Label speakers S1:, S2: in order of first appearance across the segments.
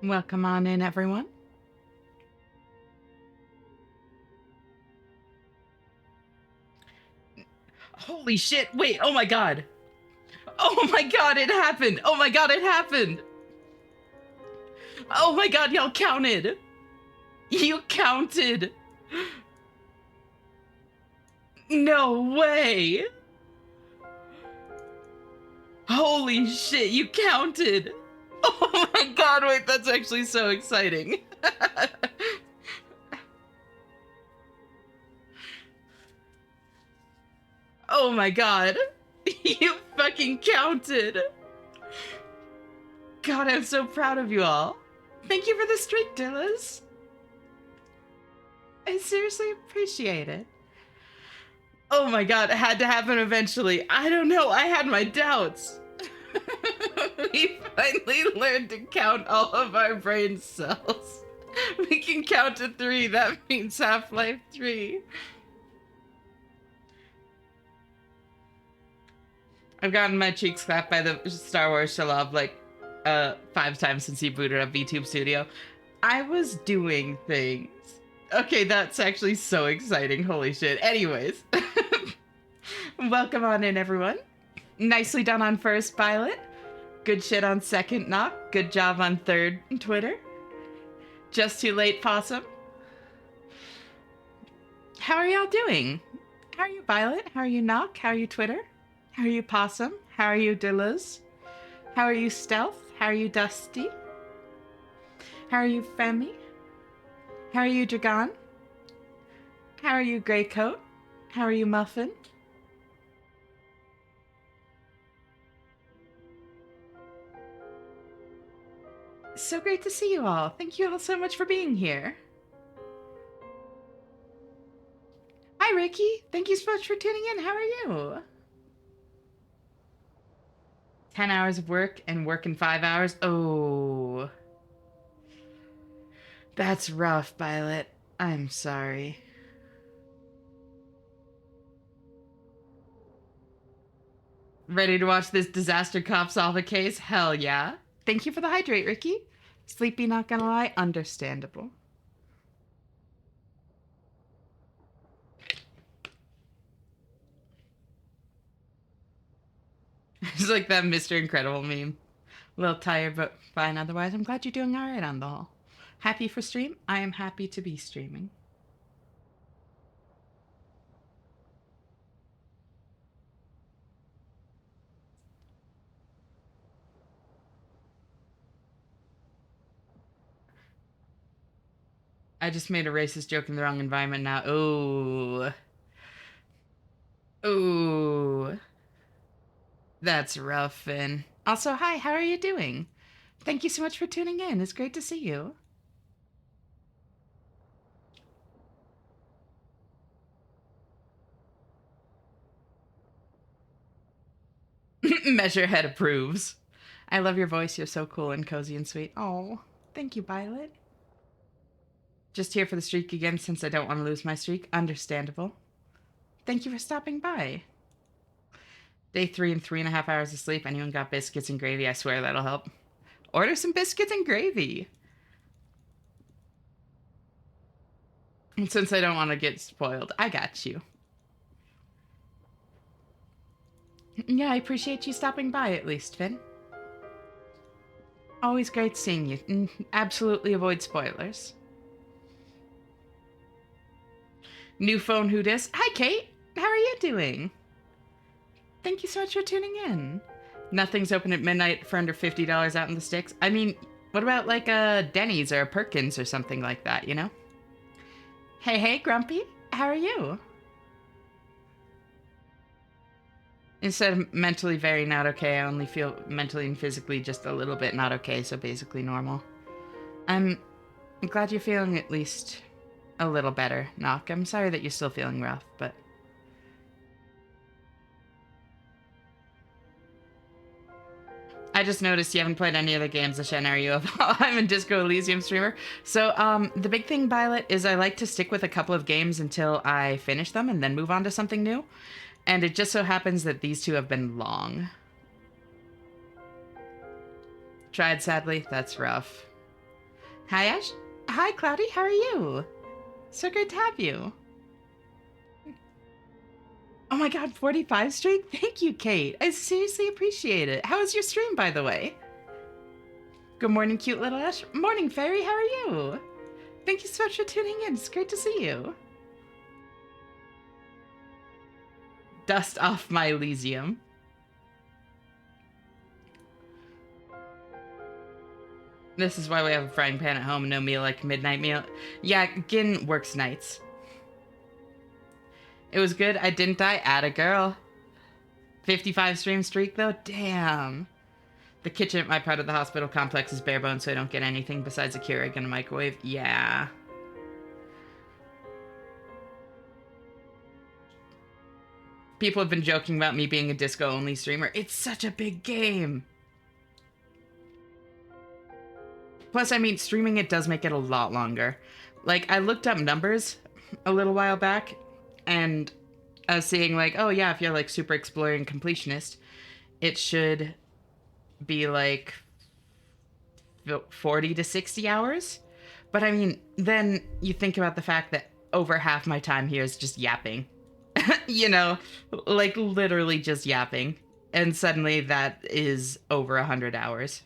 S1: Welcome on in, everyone. Holy shit, wait, oh my god. Oh my god, it happened. Oh my god, it happened. Oh my god, y'all counted. You counted. No way. Holy shit, you counted. Oh my god, wait, that's actually so exciting. Oh my god. You fucking counted. God, I'm so proud of you all. Thank you for the streak, Dillas. I seriously appreciate it. Oh my god, it had to happen eventually. I don't know, I had my doubts. We finally learned to count all of our brain cells. We can count to 3, that means Half-Life 3. I've gotten my cheeks slapped by the Star Wars Shalab like 5 times since he booted up VTube Studio. I was doing things. Okay, that's actually so exciting. Holy shit. Anyways. Welcome on in, everyone. Nicely done on first, Violet. Good shit on second, Knock. Good job on third, Twitter. Just too late, Possum. How are y'all doing? How are you, Violet? How are you, Knock? How are you, Twitter? How are you, Possum? How are you, Dillas? How are you, Stealth? How are you, Dusty? How are you, Femi? How are you, Dragon? How are you, Greycoat? How are you, Muffin? So great to see you all. Thank you all so much for being here. Hi, Ricky. Thank you so much for tuning in. How are you? 10 hours of work and work in 5 hours? Oh. That's rough, Violet. I'm sorry. Ready to watch this disaster cop solve a case? Hell yeah. Thank you for the hydrate, Ricky. Sleepy, not gonna lie, understandable. It's like that Mr. Incredible meme. A little tired, but fine otherwise. I'm glad you're doing all right on the whole. Happy for stream? I am happy to be streaming. I just made a racist joke in the wrong environment now. Ooh. Ooh. That's rough, Finn. Also, hi, how are you doing? Thank you so much for tuning in. It's great to see you. Measurehead approves. I love your voice. You're so cool and cozy and sweet. Oh, thank you, Violet. Just here for the streak again since I don't want to lose my streak. Understandable. Thank you for stopping by. Day 3 and 3.5 hours of sleep. Anyone got biscuits and gravy? I swear that'll help. Order some biscuits and gravy. And since I don't want to get spoiled, I got you. Yeah, I appreciate you stopping by at least, Finn. Always great seeing you. Absolutely avoid spoilers. New phone who dis? Hi, Kate. How are you doing? Thank you so much for tuning in. Nothing's open at midnight for under $50 out in the sticks. I mean, what about like a Denny's or a Perkins or something like that, you know? Hey, Grumpy. How are you? Instead of mentally very not okay, I only feel mentally and physically just a little bit not okay, so basically normal. I'm glad you're feeling at least a little better, Knock. I'm sorry that you're still feeling rough, but... I just noticed you haven't played any other games, Ashen, are you? I'm a Disco Elysium streamer. So, the big thing, Violet, is I like to stick with a couple of games until I finish them and then move on to something new. And it just so happens that these two have been long. Tried, sadly. That's rough. Hi, Ash. Hi, Cloudy. How are you? So good to have you. Oh my god, 45 streak? Thank you, Kate. I seriously appreciate it. How was your stream, by the way? Good morning, cute little Ash. Morning, Fairy. How are you? Thank you so much for tuning in. It's great to see you. Dust off my Elysium. This is why we have a frying pan at home and no meal like midnight meal. Yeah, Gin works nights. It was good. I didn't die. Atta girl. 55 stream streak though? Damn. The kitchen at my part of the hospital complex is bare bones, so I don't get anything besides a Keurig and a microwave. Yeah. People have been joking about me being a disco-only streamer. It's such a big game. Plus, I mean, streaming it does make it a lot longer. Like, I looked up numbers a little while back, and I was seeing, like, oh yeah, if you're, like, super exploring completionist, it should be, like, 40 to 60 hours. But, I mean, then you think about the fact that over half my time here is just yapping. You know, like, literally just yapping. And suddenly that is over 100 hours.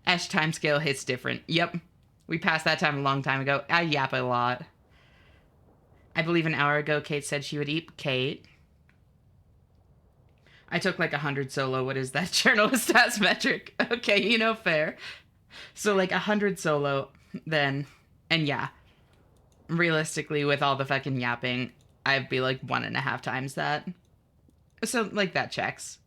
S1: Ash timescale hits different. Yep. We passed that time a long time ago. I yap a lot. I believe an hour ago, Kate said she would eat. Kate. I took like 100 solo. What is that? Journalist stats metric. Okay, you know, fair. So like 100 solo, then. And yeah. Realistically, with all the fucking yapping, I'd be like 1.5 times that. So like that checks.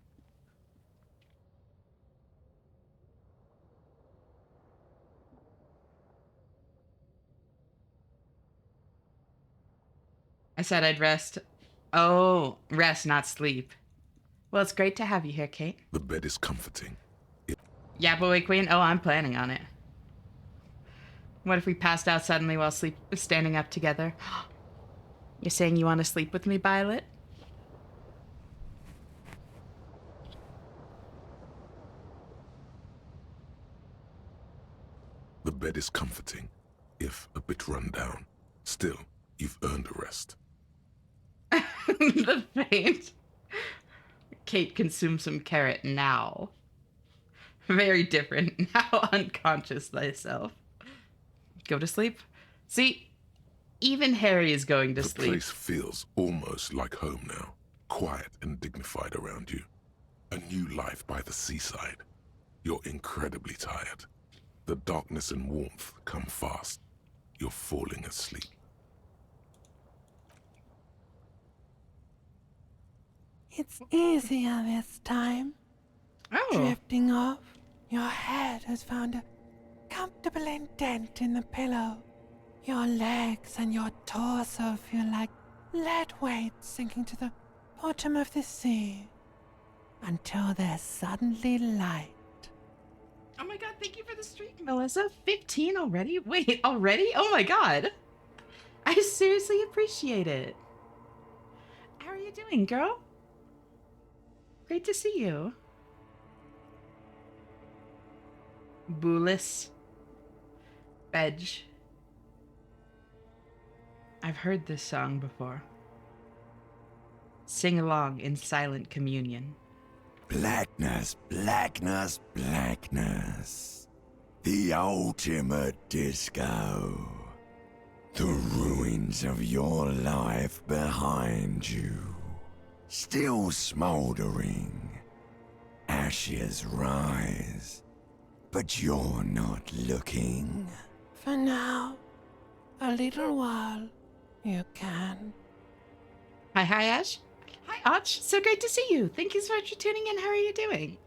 S1: I said I'd rest. Oh, rest, not sleep. Well, it's great to have you here, Kate.
S2: The bed is comforting.
S1: Yeah, boy, Queen. Oh, I'm planning on it. What if we passed out suddenly while standing up together? You're saying you want to sleep with me, Violet?
S2: The bed is comforting, if a bit run down. Still, you've earned a rest.
S1: The faint. Kate consume some carrot now. Very different. Now unconscious thyself. Go to sleep. See, even Harry is going to sleep.
S2: The place feels almost like home now. Quiet and dignified around you. A new life by the seaside. You're incredibly tired. The darkness and warmth come fast. You're falling asleep.
S3: It's easier this time.
S1: Oh.
S3: Drifting off, your head has found a comfortable indent in the pillow. Your legs and your torso feel like lead weights sinking to the bottom of the sea. Until there's suddenly light.
S1: Oh my god, thank you for the streak, Melissa. 15 already? Wait, already? Oh my god. I seriously appreciate it. How are you doing, girl? Great to see you. Boolis. Bedge. I've heard this song before. Sing along in silent communion.
S4: Blackness, blackness, blackness. The ultimate disco. The ruins of your life behind you. Still smoldering. Ashes rise. But you're not looking.
S3: For now, a little while, you can.
S1: Hi, Ash. Hi, Arch. So great to see you. Thank you so much for tuning in. How are you doing?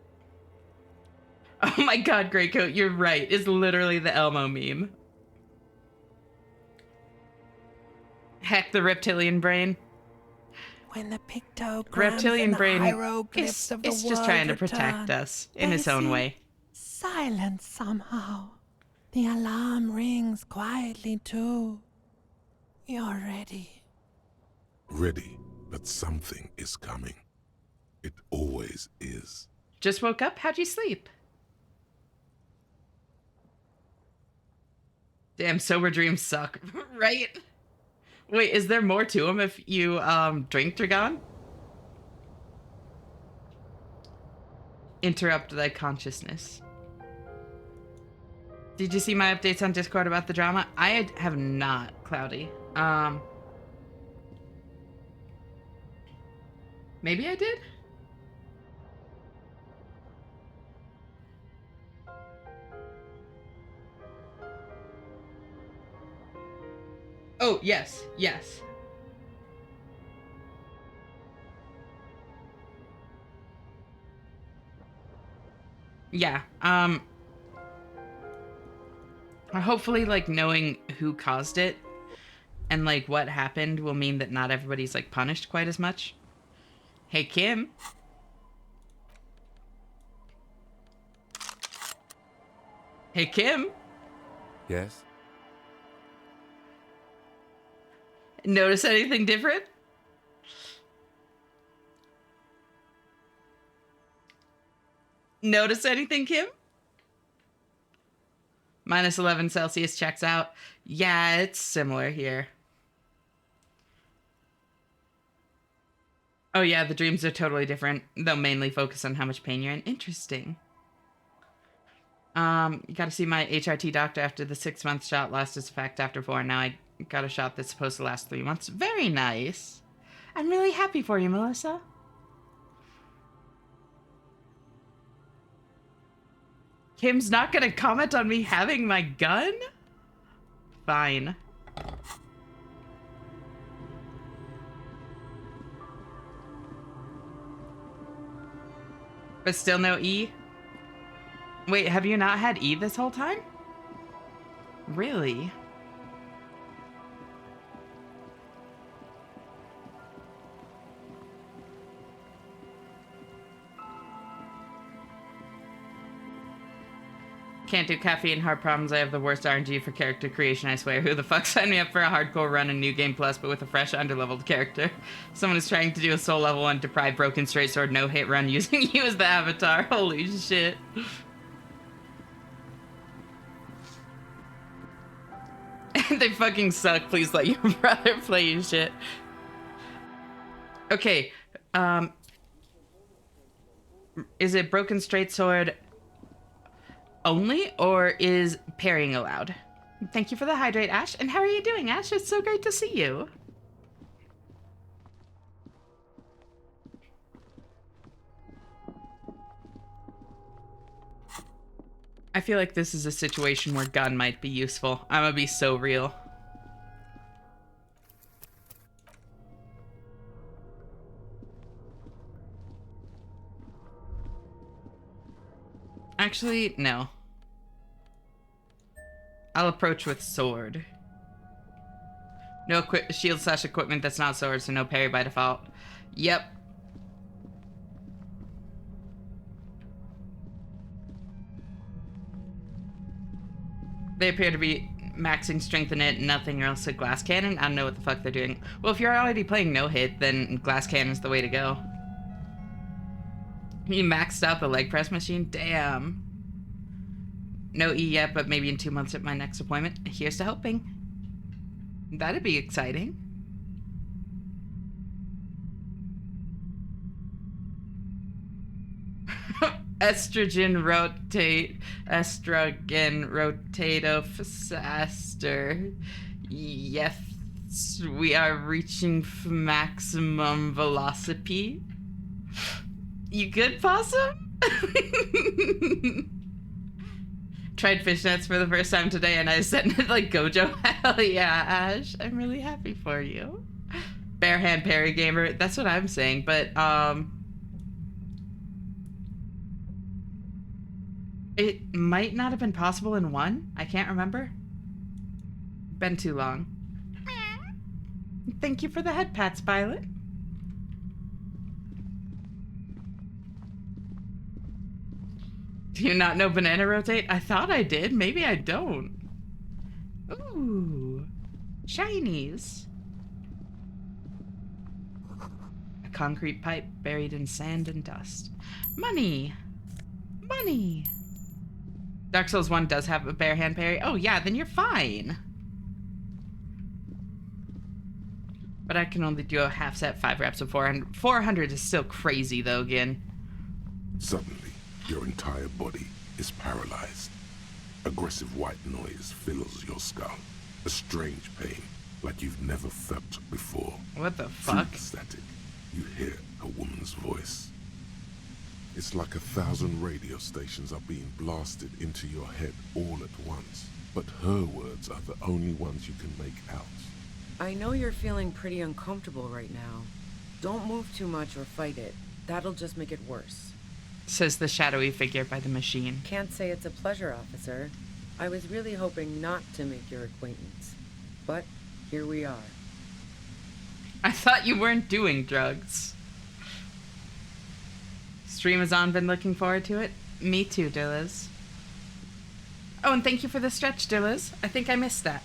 S1: Oh my god, Greycoat, you're right. It's literally the Elmo meme. Heck, the reptilian brain.
S3: When the pictograms
S1: Reptilian
S3: and the
S1: brain
S3: hieroglyphs of the
S1: it's
S3: world
S1: just trying to
S3: return,
S1: protect us in
S3: they
S1: its own
S3: seem
S1: way.
S3: silent somehow. The alarm rings quietly too. You're ready.
S2: Ready, but something is coming. It always is.
S1: Just woke up? How'd you sleep? Damn, sober dreams suck, right? Wait, is there more to them if you drink Dragon? Interrupt thy consciousness. Did you see my updates on Discord about the drama? I have not, Cloudy. Maybe I did? Oh, yes, yes. Yeah, hopefully, like, knowing who caused it and, like, what happened will mean that not everybody's, like, punished quite as much. Hey, Kim. Hey, Kim.
S5: Yes?
S1: Notice anything different? Notice anything, Kim? Minus 11 Celsius checks out. Yeah, it's similar here. Oh yeah, the dreams are totally different. They'll mainly focus on how much pain you're in. Interesting. You gotta see my HRT doctor after the 6-month shot lost its effect after 4. Now I got a shot that's supposed to last 3 months. Very nice. I'm really happy for you, Melissa. Kim's not gonna comment on me having my gun? Fine. But still no E? Wait, have you not had E this whole time? Really? Can't do caffeine, hard problems. I have the worst RNG for character creation, I swear. Who the fuck signed me up for a hardcore run in New Game Plus, but with a fresh, underleveled character? Someone is trying to do a soul level 1 deprived broken straight sword no-hit run using you as the avatar. Holy shit. They fucking suck. Please let your brother play you shit. Okay, is it broken straight sword only, or is parrying allowed? Thank you for the hydrate, Ash. And how are you doing, Ash? It's so great to see you. I feel like this is a situation where gun might be useful. I'm gonna be so real. Actually, no. I'll approach with sword. No shield / equipment that's not sword, so no parry by default. Yep. They appear to be maxing strength in it, nothing else with glass cannon. I don't know what the fuck they're doing. Well, if you're already playing no hit, then glass cannon's the way to go. You maxed out the leg press machine? Damn. No E yet, but maybe in 2 months at my next appointment. Here's to hoping. That'd be exciting. Estrogen rotato faster. Yes, we are reaching maximum velocity. You good, Possum? Tried fishnets for the first time today, and I sent it like Gojo. Hell yeah, Ash. I'm really happy for you. Bare hand parry gamer. That's what I'm saying, but it might not have been possible in 1. I can't remember. Been too long. Thank you for the head pats, Violet. Do you not know banana rotate? I thought I did. Maybe I don't. Ooh. Shinies. A concrete pipe buried in sand and dust. Money. Money. Dark Souls 1 does have a bare hand parry. Oh yeah, then you're fine. But I can only do a half set, 5 reps of 400. 400 is still crazy though, again.
S2: Suddenly, your entire body is paralyzed. Aggressive white noise fills your skull. A strange pain, like you've never felt before.
S1: What the
S2: Through
S1: fuck?
S2: the static, you hear a woman's voice. It's like 1,000 radio stations are being blasted into your head all at once. But her words are the only ones you can make out.
S5: I know you're feeling pretty uncomfortable right now. Don't move too much or fight it. That'll just make it worse.
S1: Says the shadowy figure by the machine.
S5: Can't say it's a pleasure, officer. I was really hoping not to make your acquaintance. But here we are.
S1: I thought you weren't doing drugs. Stream has on been looking forward to it. Me too, Dilliz. Oh, and thank you for the stretch, Dilliz. I think I missed that.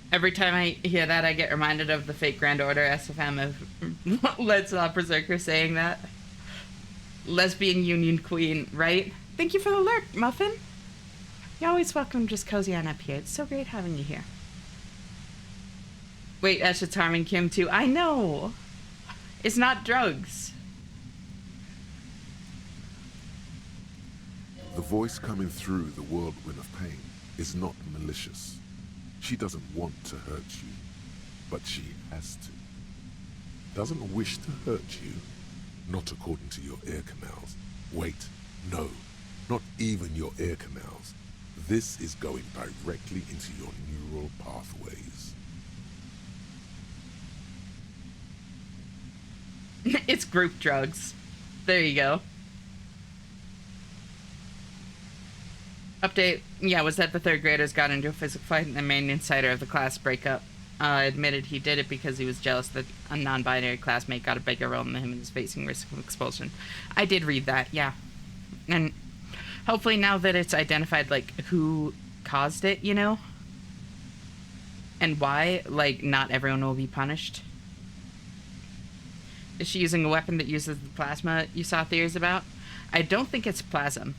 S1: Every time I hear that, I get reminded of the fake Grand Order SFM of Let's Not Berserker saying that. Lesbian Union Queen, right? Thank you for the lurk, Muffin. You're always welcome, just cozy on up here. It's so great having you here. Wait, Esha harming Kim too. I know. It's not drugs.
S2: The voice coming through the whirlwind of pain is not malicious. She doesn't want to hurt you, but she has to. Doesn't wish to hurt you, not according to your ear canals. Wait, no, not even your ear canals. This is going directly into your neural pathways.
S1: It's group drugs. There you go. Update. Yeah, was that the third graders got into a physical fight and the main insider of the class breakup admitted he did it because he was jealous that a non-binary classmate got a bigger role than him and is facing risk of expulsion. I did read that, yeah. And hopefully now that it's identified, like, who caused it, you know? And why, like, not everyone will be punished. Is she using a weapon that uses the plasma you saw theories about? I don't think it's plasm.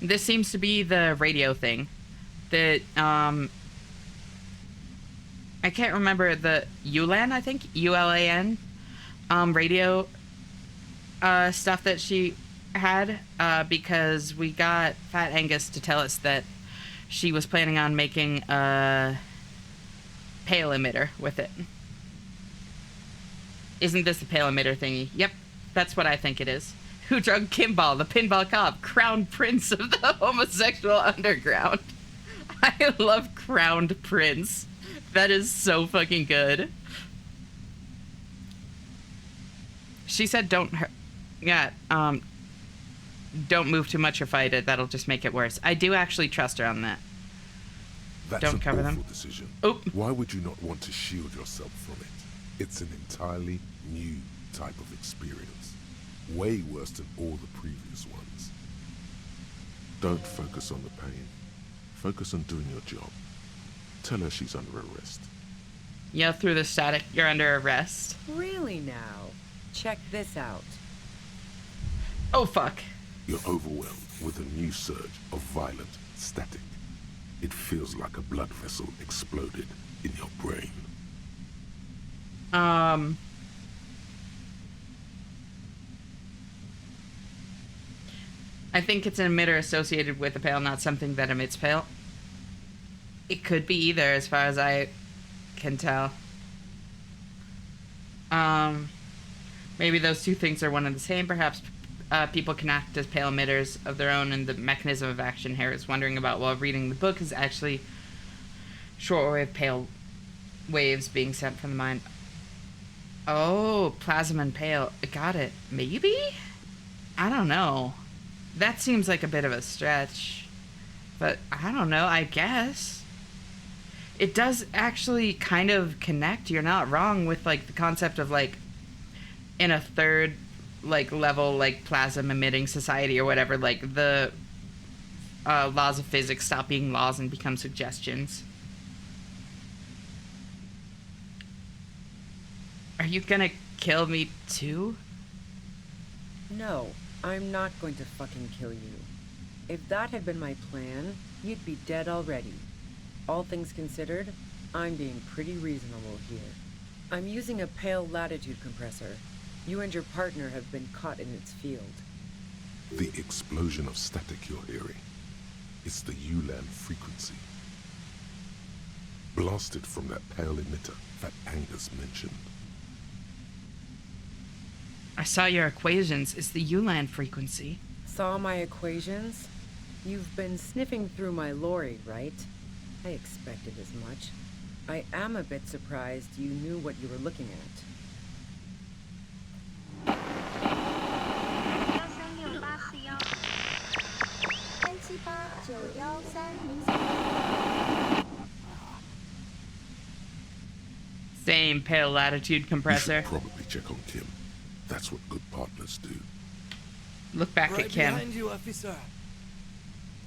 S1: This seems to be the radio thing. That, I can't remember the ULAN, I think? ULAN? Radio, stuff that she had, because we got Fat Angus to tell us that she was planning on making a pale emitter with it. Isn't this the pale emitter thingy? Yep, that's what I think it is. Who drug Kimball, the pinball cop, crown prince of the homosexual underground? I love crowned prince. That is so fucking good. She said don't don't move too much or fight it. That'll just make it worse. I do actually trust her on that.
S2: That's
S1: Don't
S2: an
S1: cover
S2: awful
S1: them.
S2: decision.
S1: Oh.
S2: Why would you not want to shield yourself from it? It's an entirely new type of experience. Way worse than all the previous ones. Don't focus on the pain. Focus on doing your job. Tell her she's under arrest.
S1: Yell through the static, you're under arrest.
S5: Really now? Check this out.
S1: Oh fuck.
S2: You're overwhelmed with a new surge of violent static. It feels like a blood vessel exploded in your brain.
S1: I think it's an emitter associated with a pale, not something that emits pale. It could be either, as far as I can tell. Maybe those two things are one and the same. Perhaps people can act as pale emitters of their own, and the mechanism of action Harris wondering about while reading the book is actually shortwave pale waves being sent from the mind. Oh, plasma and pale. Got it. Maybe? I don't know. That seems like a bit of a stretch. But I don't know, I guess. It does actually kind of connect. You're not wrong with like the concept of like in a third like level like plasma emitting society or whatever, like the laws of physics stop being laws and become suggestions. Are you gonna kill me too?
S5: No, I'm not going to fucking kill you. If that had been my plan, you'd be dead already. All things considered, I'm being pretty reasonable here. I'm using a pale latitude compressor. You and your partner have been caught in its field.
S2: The explosion of static you're hearing is the ULAN frequency. Blasted from that pale emitter that Angus mentioned.
S1: I saw your equations. It's the ULAN frequency.
S5: Saw my equations? You've been sniffing through my lorry, right? I expected as much. I am a bit surprised you knew what you were looking at.
S1: Same pale latitude
S2: You
S1: compressor.
S2: should probably check on Kim. That's what good partners do.
S1: Look back at Kim.
S3: behind you, officer.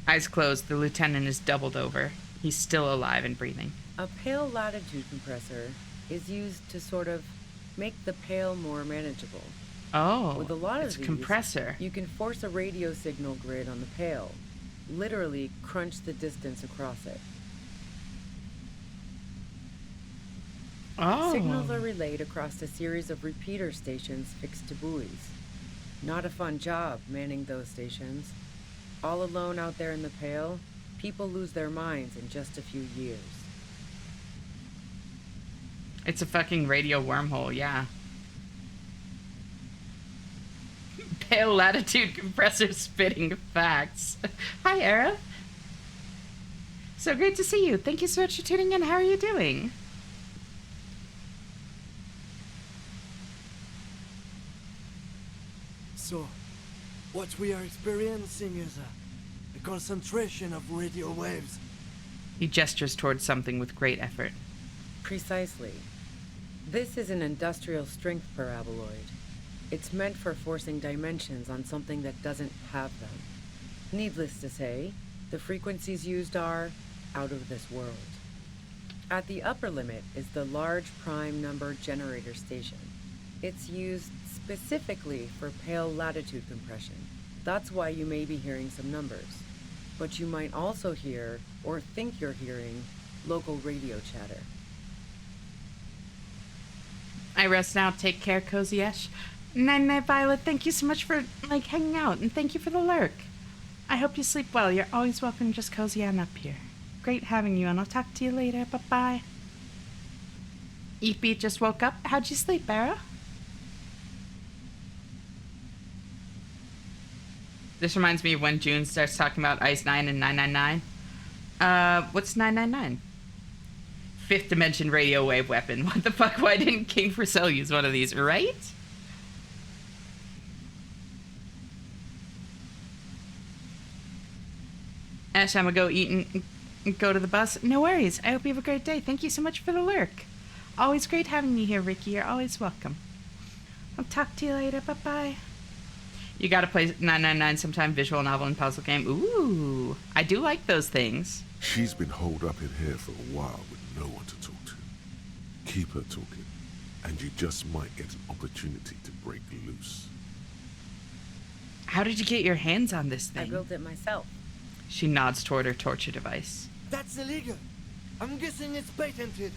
S1: Eyes closed, the lieutenant is doubled over. He's still alive and breathing.
S5: A pale latitude compressor is used to sort of make the pale more manageable.
S1: Oh,
S5: With a lot of
S1: it's a
S5: these,
S1: compressor.
S5: You can force a radio signal grid on the pale. Literally crunch the distance across it.
S1: Oh.
S5: Signals are relayed across a series of repeater stations fixed to buoys. Not a fun job manning those stations. All alone out there in the pale, people lose their minds in just a few years.
S1: It's a fucking radio wormhole, yeah. Pale latitude compressor spitting facts. Hi, Era. So great to see you. Thank you so much for tuning in. How are you doing?
S3: So, what we are experiencing is a concentration of radio waves.
S1: He gestures towards something with great effort.
S5: Precisely. This is an industrial strength paraboloid. It's meant for forcing dimensions on something that doesn't have them. Needless to say, the frequencies used are out of this world. At the upper limit is the large prime number generator station. It's used specifically for pale latitude compression. That's why you may be hearing some numbers. But you might also hear, or think you're hearing, local radio chatter.
S1: I rest now. Take care, Cozy-esh. Night-night, Violet. Thank you so much for, hanging out, and thank you for the lurk. I hope you sleep well. You're always welcome to just cozy on up here. Great having you, and I'll talk to you later. Bye-bye. Eat Beat just woke up. How'd you sleep, Barra? This reminds me of when June starts talking about Ice 9 and 999. What's 999? Fifth dimension radio wave weapon. What the fuck? Why didn't King Frisell use one of these, right? Ash, I'm gonna go eat and go to the bus. No worries. I hope you have a great day. Thank you so much for the lurk. Always great having you here, Ricky. You're always welcome. I'll talk to you later. Bye-bye. You gotta play 999 sometime, visual novel and puzzle game. Ooh, I do like those things.
S2: She's been holed up in here for a while with no one to talk to. Keep her talking, and you just might get an opportunity to break loose.
S1: How did you get your hands on this
S5: I
S1: thing?
S5: built it myself.
S1: She nods toward her torture device.
S3: That's illegal. I'm guessing it's patented.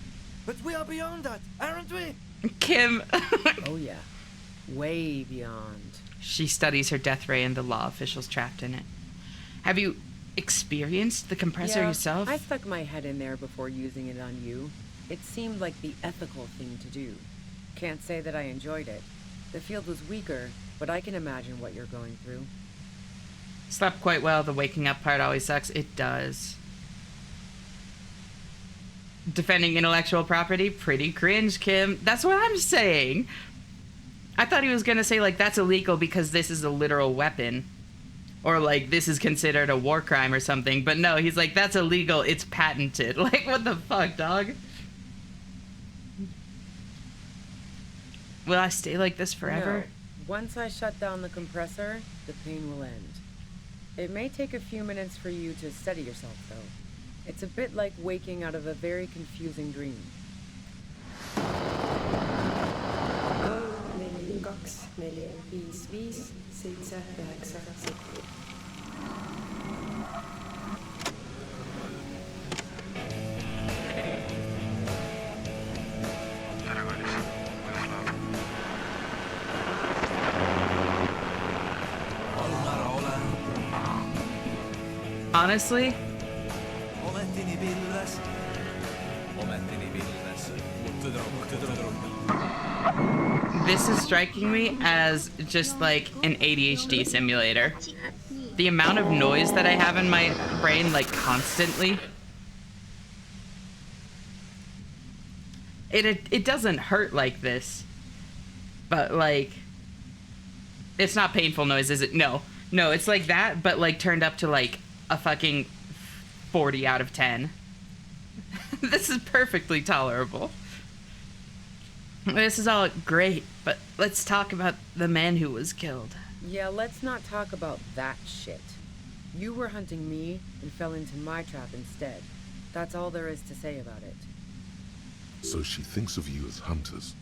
S3: But we are beyond that, aren't we?
S1: Kim.
S5: Oh yeah. Way beyond.
S1: She studies her death ray and the law officials trapped in it. Have you experienced the compressor yourself?
S5: I stuck my head in there before using it on you. It seemed like the ethical thing to do. Can't say that I enjoyed it. The field was weaker, but I can imagine what you're going through.
S1: Slept quite well. The waking up part always sucks. It does. Defending intellectual property? Pretty cringe, Kim. That's what I'm saying. I thought he was gonna say, like, that's illegal because this is a literal weapon. Or, like, this is considered a war crime or something. But no, he's like, that's illegal. It's patented. Like, what the fuck, dog? Will I stay like this forever?
S5: No. Once I shut down the compressor, the pain will end. It may take a few minutes for you to steady yourself, though. It's a bit like waking out of a very confusing dream.
S6: 3, 4, 5, 4, 7,
S1: Honestly, this is striking me as just like an ADHD simulator. The amount of noise that I have in my brain, like, constantly. It doesn't hurt like this. But, like, it's not painful noise, is it? No. No, it's like that, but, like, turned up to, like, a fucking 40 out of 10. This is perfectly tolerable. This is all great, but let's talk about the man who was killed.
S5: Yeah, let's not talk about that shit. You were hunting me and fell into my trap instead. That's all there is to say about it.
S2: So she thinks of you as hunters,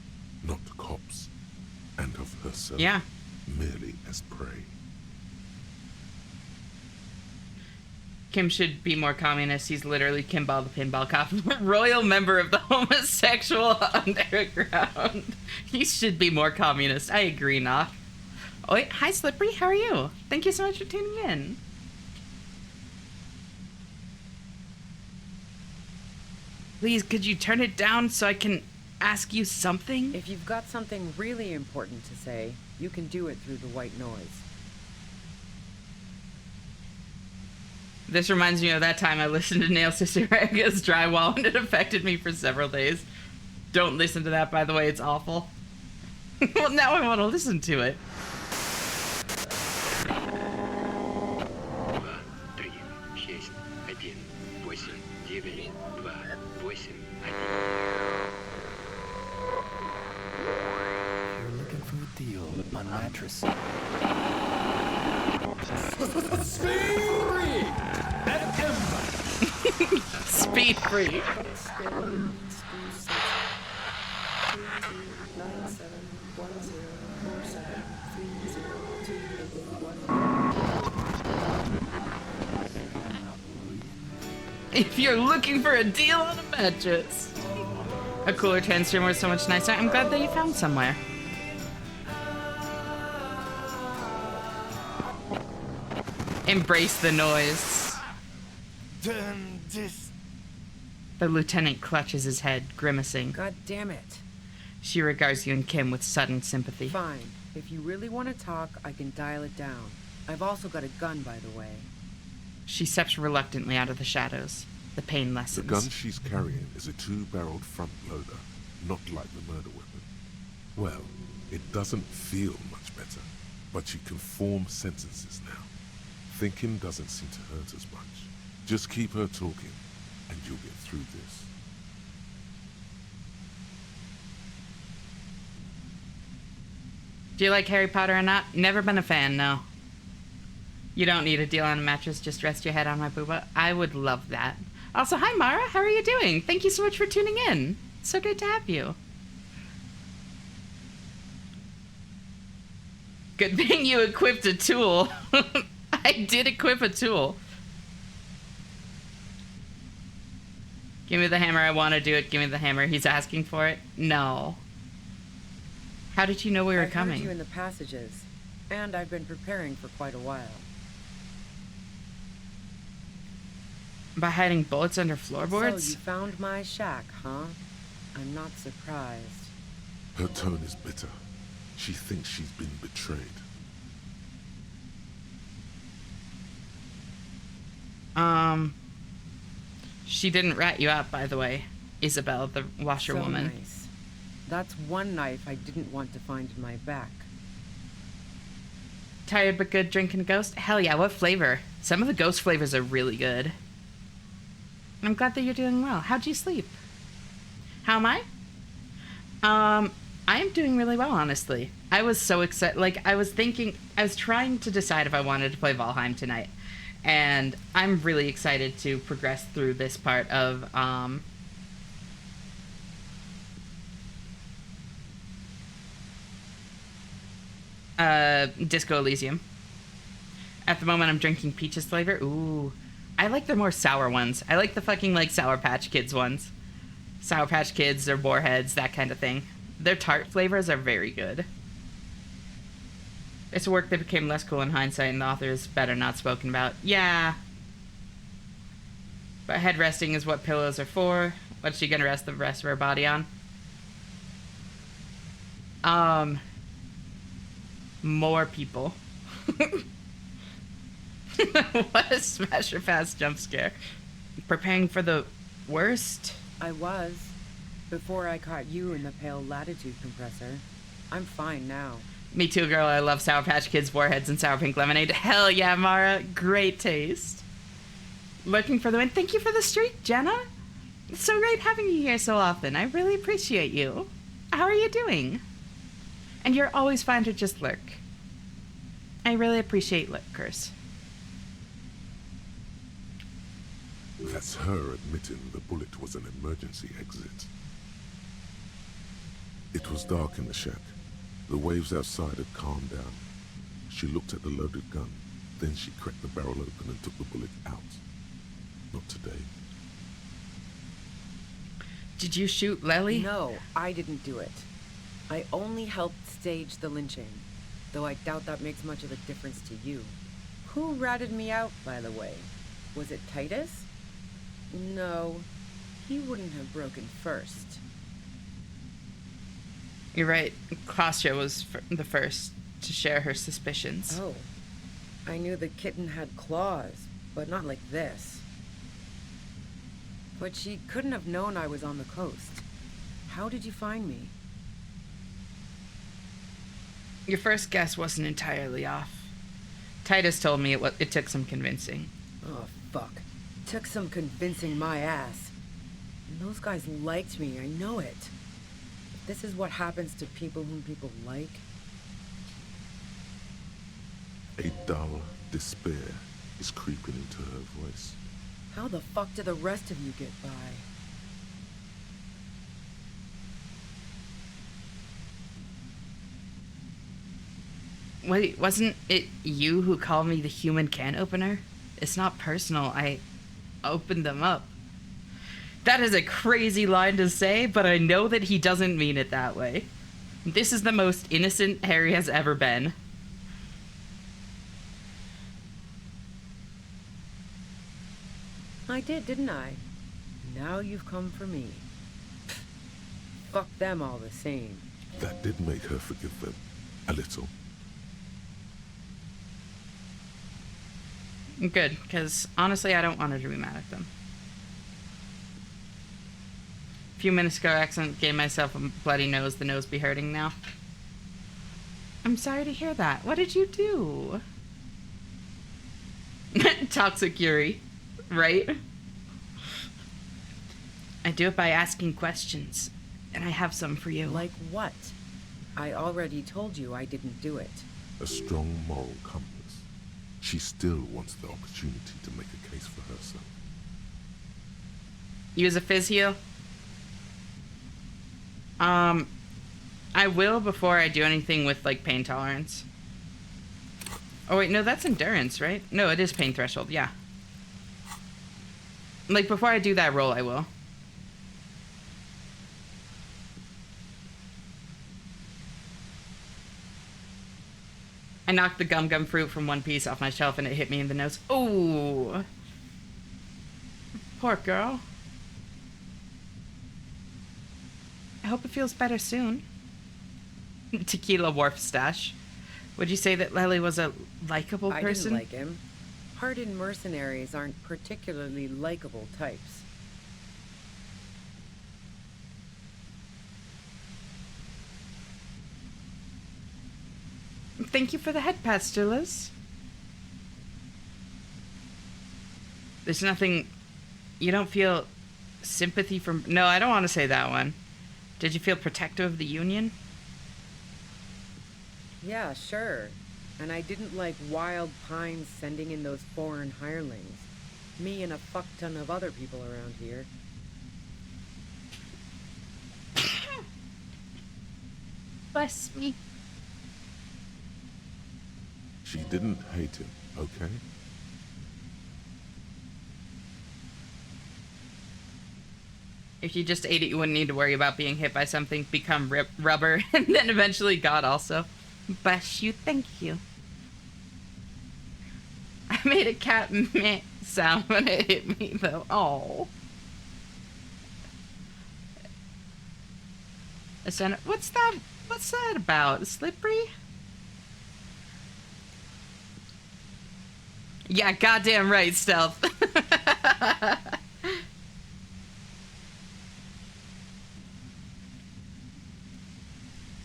S2: not cops, and of herself
S1: Yeah.
S2: merely as prey.
S1: Kim should be more communist. He's literally Kimball the Pinball Cop, royal member of the homosexual underground. He should be more communist. I agree, Knock. Oh, wait. Hi, Slippery. How are you? Thank you so much for tuning in. Please, could you turn it down so I can ask you something?
S5: If you've got something really important to say, you can do it through the white noise.
S1: This reminds me of that time I listened to Nail Sister Raga's Drywall and it affected me for several days. Don't listen to that, by the way. It's awful. Well, now I want to listen to it.
S7: You're looking for a deal on mattress.
S1: Speed free. If you're looking for a deal on a mattress. A cooler transformer is so much nicer. I'm glad that you found somewhere. Embrace the noise. The lieutenant clutches his head, grimacing.
S5: God damn it.
S1: She regards you and Kim with sudden sympathy.
S5: Fine. If you really want to talk, I can dial it down. I've also got a gun, by the way.
S1: She steps reluctantly out of the shadows. The pain
S2: The
S1: lessens.
S2: gun she's carrying is a 2-barreled front loader, not like the murder weapon. Well, it doesn't feel much better, but you can form sentences now. Thinking doesn't seem to hurt as much. Just keep her talking, and you'll get through this.
S1: Do you like Harry Potter or not? Never been a fan, no. You don't need a deal on a mattress, just rest your head on my booba. I would love that. Also, hi Mara, how are you doing? Thank you so much for tuning in. It's so good to have you. Good thing you equipped a tool. I did equip a tool. Give me the hammer, I want to do it. Give me the hammer. He's asking for it? No. How did you know we were
S5: I've
S1: coming?
S5: heard you in the passages, and I've been preparing for quite a while.
S1: By hiding bullets under
S5: So
S1: floorboards?
S5: you found my shack, huh? I'm not surprised.
S2: Her tone is bitter. She thinks she's been betrayed.
S1: She didn't rat you out, by the way. Isabel, the washerwoman.
S5: So nice. That's one knife I didn't want to find in my back.
S1: Tired but good drinking ghost? Hell yeah, what flavor? Some of the ghost flavors are really good. I'm glad that you're doing well. How'd you sleep? How am I? I am doing really well, honestly. I was so excited. Like, I was trying to decide if I wanted to play Valheim tonight. And I'm really excited to progress through this part of, Disco Elysium. At the moment, I'm drinking Peaches flavor. Ooh. I like the more sour ones. I like the fucking, like, Sour Patch Kids ones. Sour Patch Kids or Warheads, that kind of thing. Their tart flavors are very good. It's a work that became less cool in hindsight, and the author is better not spoken about. Yeah. But head resting is what pillows are for. What's she gonna rest the rest of her body on? More people. What a smasher fast jump scare. Preparing for the worst?
S5: I was. Before I caught you in the pale latitude compressor. I'm fine now.
S1: Me too, girl. I love Sour Patch Kids, Warheads, and Sour Pink Lemonade. Hell yeah, Mara. Great taste. Looking for the win. Thank you for the streak, Jenna. It's so great having you here so often. I really appreciate you. How are you doing? And you're always fine to just lurk. I really appreciate lurkers.
S2: That's her admitting the bullet was an emergency exit. It was dark in the shack. The waves outside had calmed down. She looked at the loaded gun. Then she cracked the barrel open and took the bullet out. Not today.
S1: Did you shoot Lely?
S5: No, I didn't do it. I only helped stage the lynching, though I doubt that makes much of a difference to you. Who ratted me out, by the way? Was it Titus? No, he wouldn't have broken first.
S1: You're right. Klasha was the first to share her suspicions.
S5: Oh, I knew the kitten had claws, but not like this. But she couldn't have known I was on the coast. How did you find me?
S1: Your first guess wasn't entirely off. Titus told me it took some convincing.
S5: Oh, fuck. Took some convincing my ass. And those guys liked me, I know it. If this is what happens to people whom people like.
S2: A dull despair is creeping into her voice.
S5: How the fuck do the rest of you get by?
S1: Wait, wasn't it you who called me the human can opener? It's not personal. I opened them up. That is a crazy line to say, but I know that he doesn't mean it that way. This is the most innocent Harry has ever been.
S5: I did, didn't I? Now you've come for me. Pfft. Fuck them all the same.
S2: That did make her forgive them. A little.
S1: Good, because honestly, I don't want her to be mad at them. A few minutes ago, I accidentally gave myself a bloody nose. The nose be hurting now. I'm sorry to hear that. What did you do? Toxic Yuri, right? I do it by asking questions, and I have some for you.
S5: Like what? I already told you I didn't do it.
S2: A strong moral compass. She still wants the opportunity to make a case for herself.
S1: Use a fizz heal? I will before I do anything with, like, pain tolerance. Oh, wait, no, that's endurance, right? No, it is pain threshold, yeah. Like, before I do that roll, I will. I knocked the gum fruit from one piece off my shelf and it hit me in the nose. Ooh. Poor girl. I hope it feels better soon. Tequila Wharf stash. Would you say that Lely was a likable person?
S5: I didn't like him. Hardened mercenaries aren't particularly likable types.
S1: Thank you for the head pats, Liz. There's nothing... You don't feel sympathy from... No, I don't want to say that one. Did you feel protective of the Union?
S5: Yeah, sure. And I didn't like Wild Pines sending in those foreign hirelings. Me and a fuck ton of other people around here.
S1: Bless me.
S2: She didn't hate him, okay?
S1: If you just ate it, you wouldn't need to worry about being hit by something, become rubber, and then eventually God also. Bless you, thank you. I made a cat meh sound when it hit me, though. Oh. What's that? What's that about? Slippery? Yeah, goddamn right, Stealth.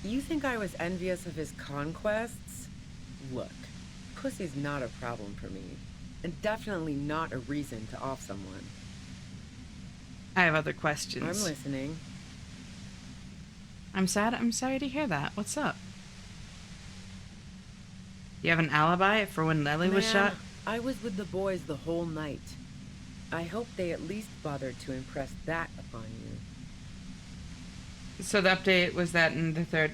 S5: You think I was envious of his conquests? Look, pussy's not a problem for me, and definitely not a reason to off someone.
S1: I have other questions.
S5: I'm listening.
S1: I'm sorry to hear that. What's up? You have an alibi for when Lely was shot?
S5: I was with the boys the whole night. I hope they at least bothered to impress that upon you.
S1: So the update was that in the third...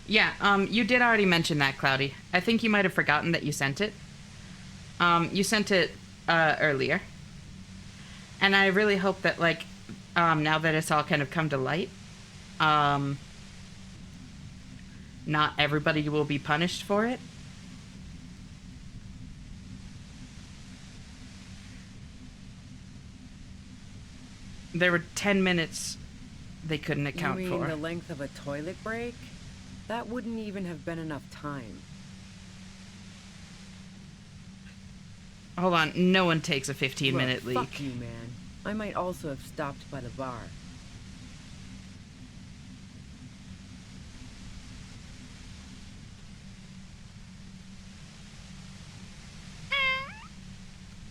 S1: Yeah, you did already mention that, Cloudy. I think you might have forgotten that you sent it. You sent it, earlier. And I really hope that, like, now that it's all kind of come to light, not everybody will be punished for it. There were 10 minutes they couldn't account for.
S5: You mean the length of a toilet break? That wouldn't even have been enough time.
S1: Hold on, no one takes a 15-minute leak.
S5: Fuck you, man. I might also have stopped by the bar.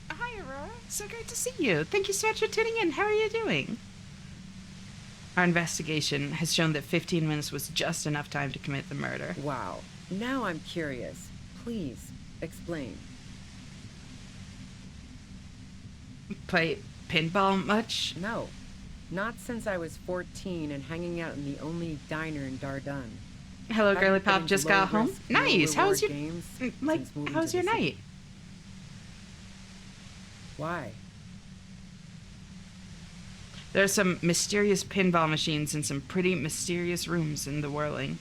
S1: Hi, Aurora. So great to see you. Thank you so much for tuning in. How are you doing? Our investigation has shown that 15 minutes was just enough time to commit the murder.
S5: Wow. Now I'm curious. Please, explain.
S1: Play pinball much?
S5: No. Not since I was 14 and hanging out in the only diner in Dardun.
S1: Hello, girly
S5: Haven't been
S1: pop.
S5: into
S1: Just got home.
S5: low-risk,
S1: Nice. How was your
S5: low-reward games since moving
S1: how's
S5: to
S1: your
S5: the city.
S1: night?
S5: Why?
S1: There are some mysterious pinball machines in some pretty mysterious rooms in the Whirling.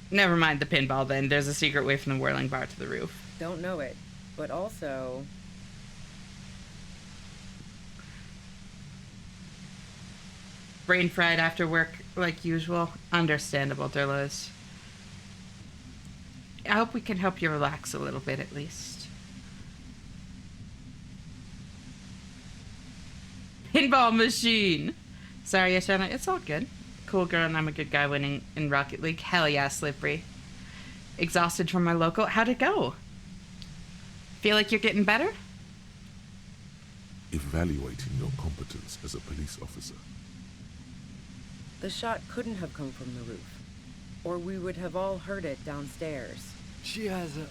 S1: Never mind the pinball then. There's a secret way from the Whirling bar to the roof.
S5: Don't know it. But also...
S1: Brain fried after work like usual. Understandable, Durlos. I hope we can help you relax a little bit at least. Pinball machine! Sorry, Yashana, it's all good. Cool girl and I'm a good guy winning in Rocket League. Hell yeah, Slippery. Exhausted from my local. How'd it go? Feel like you're getting better?
S2: Evaluating your competence as a police officer.
S5: The shot couldn't have come from the roof. Or we would have all heard it downstairs.
S7: She has a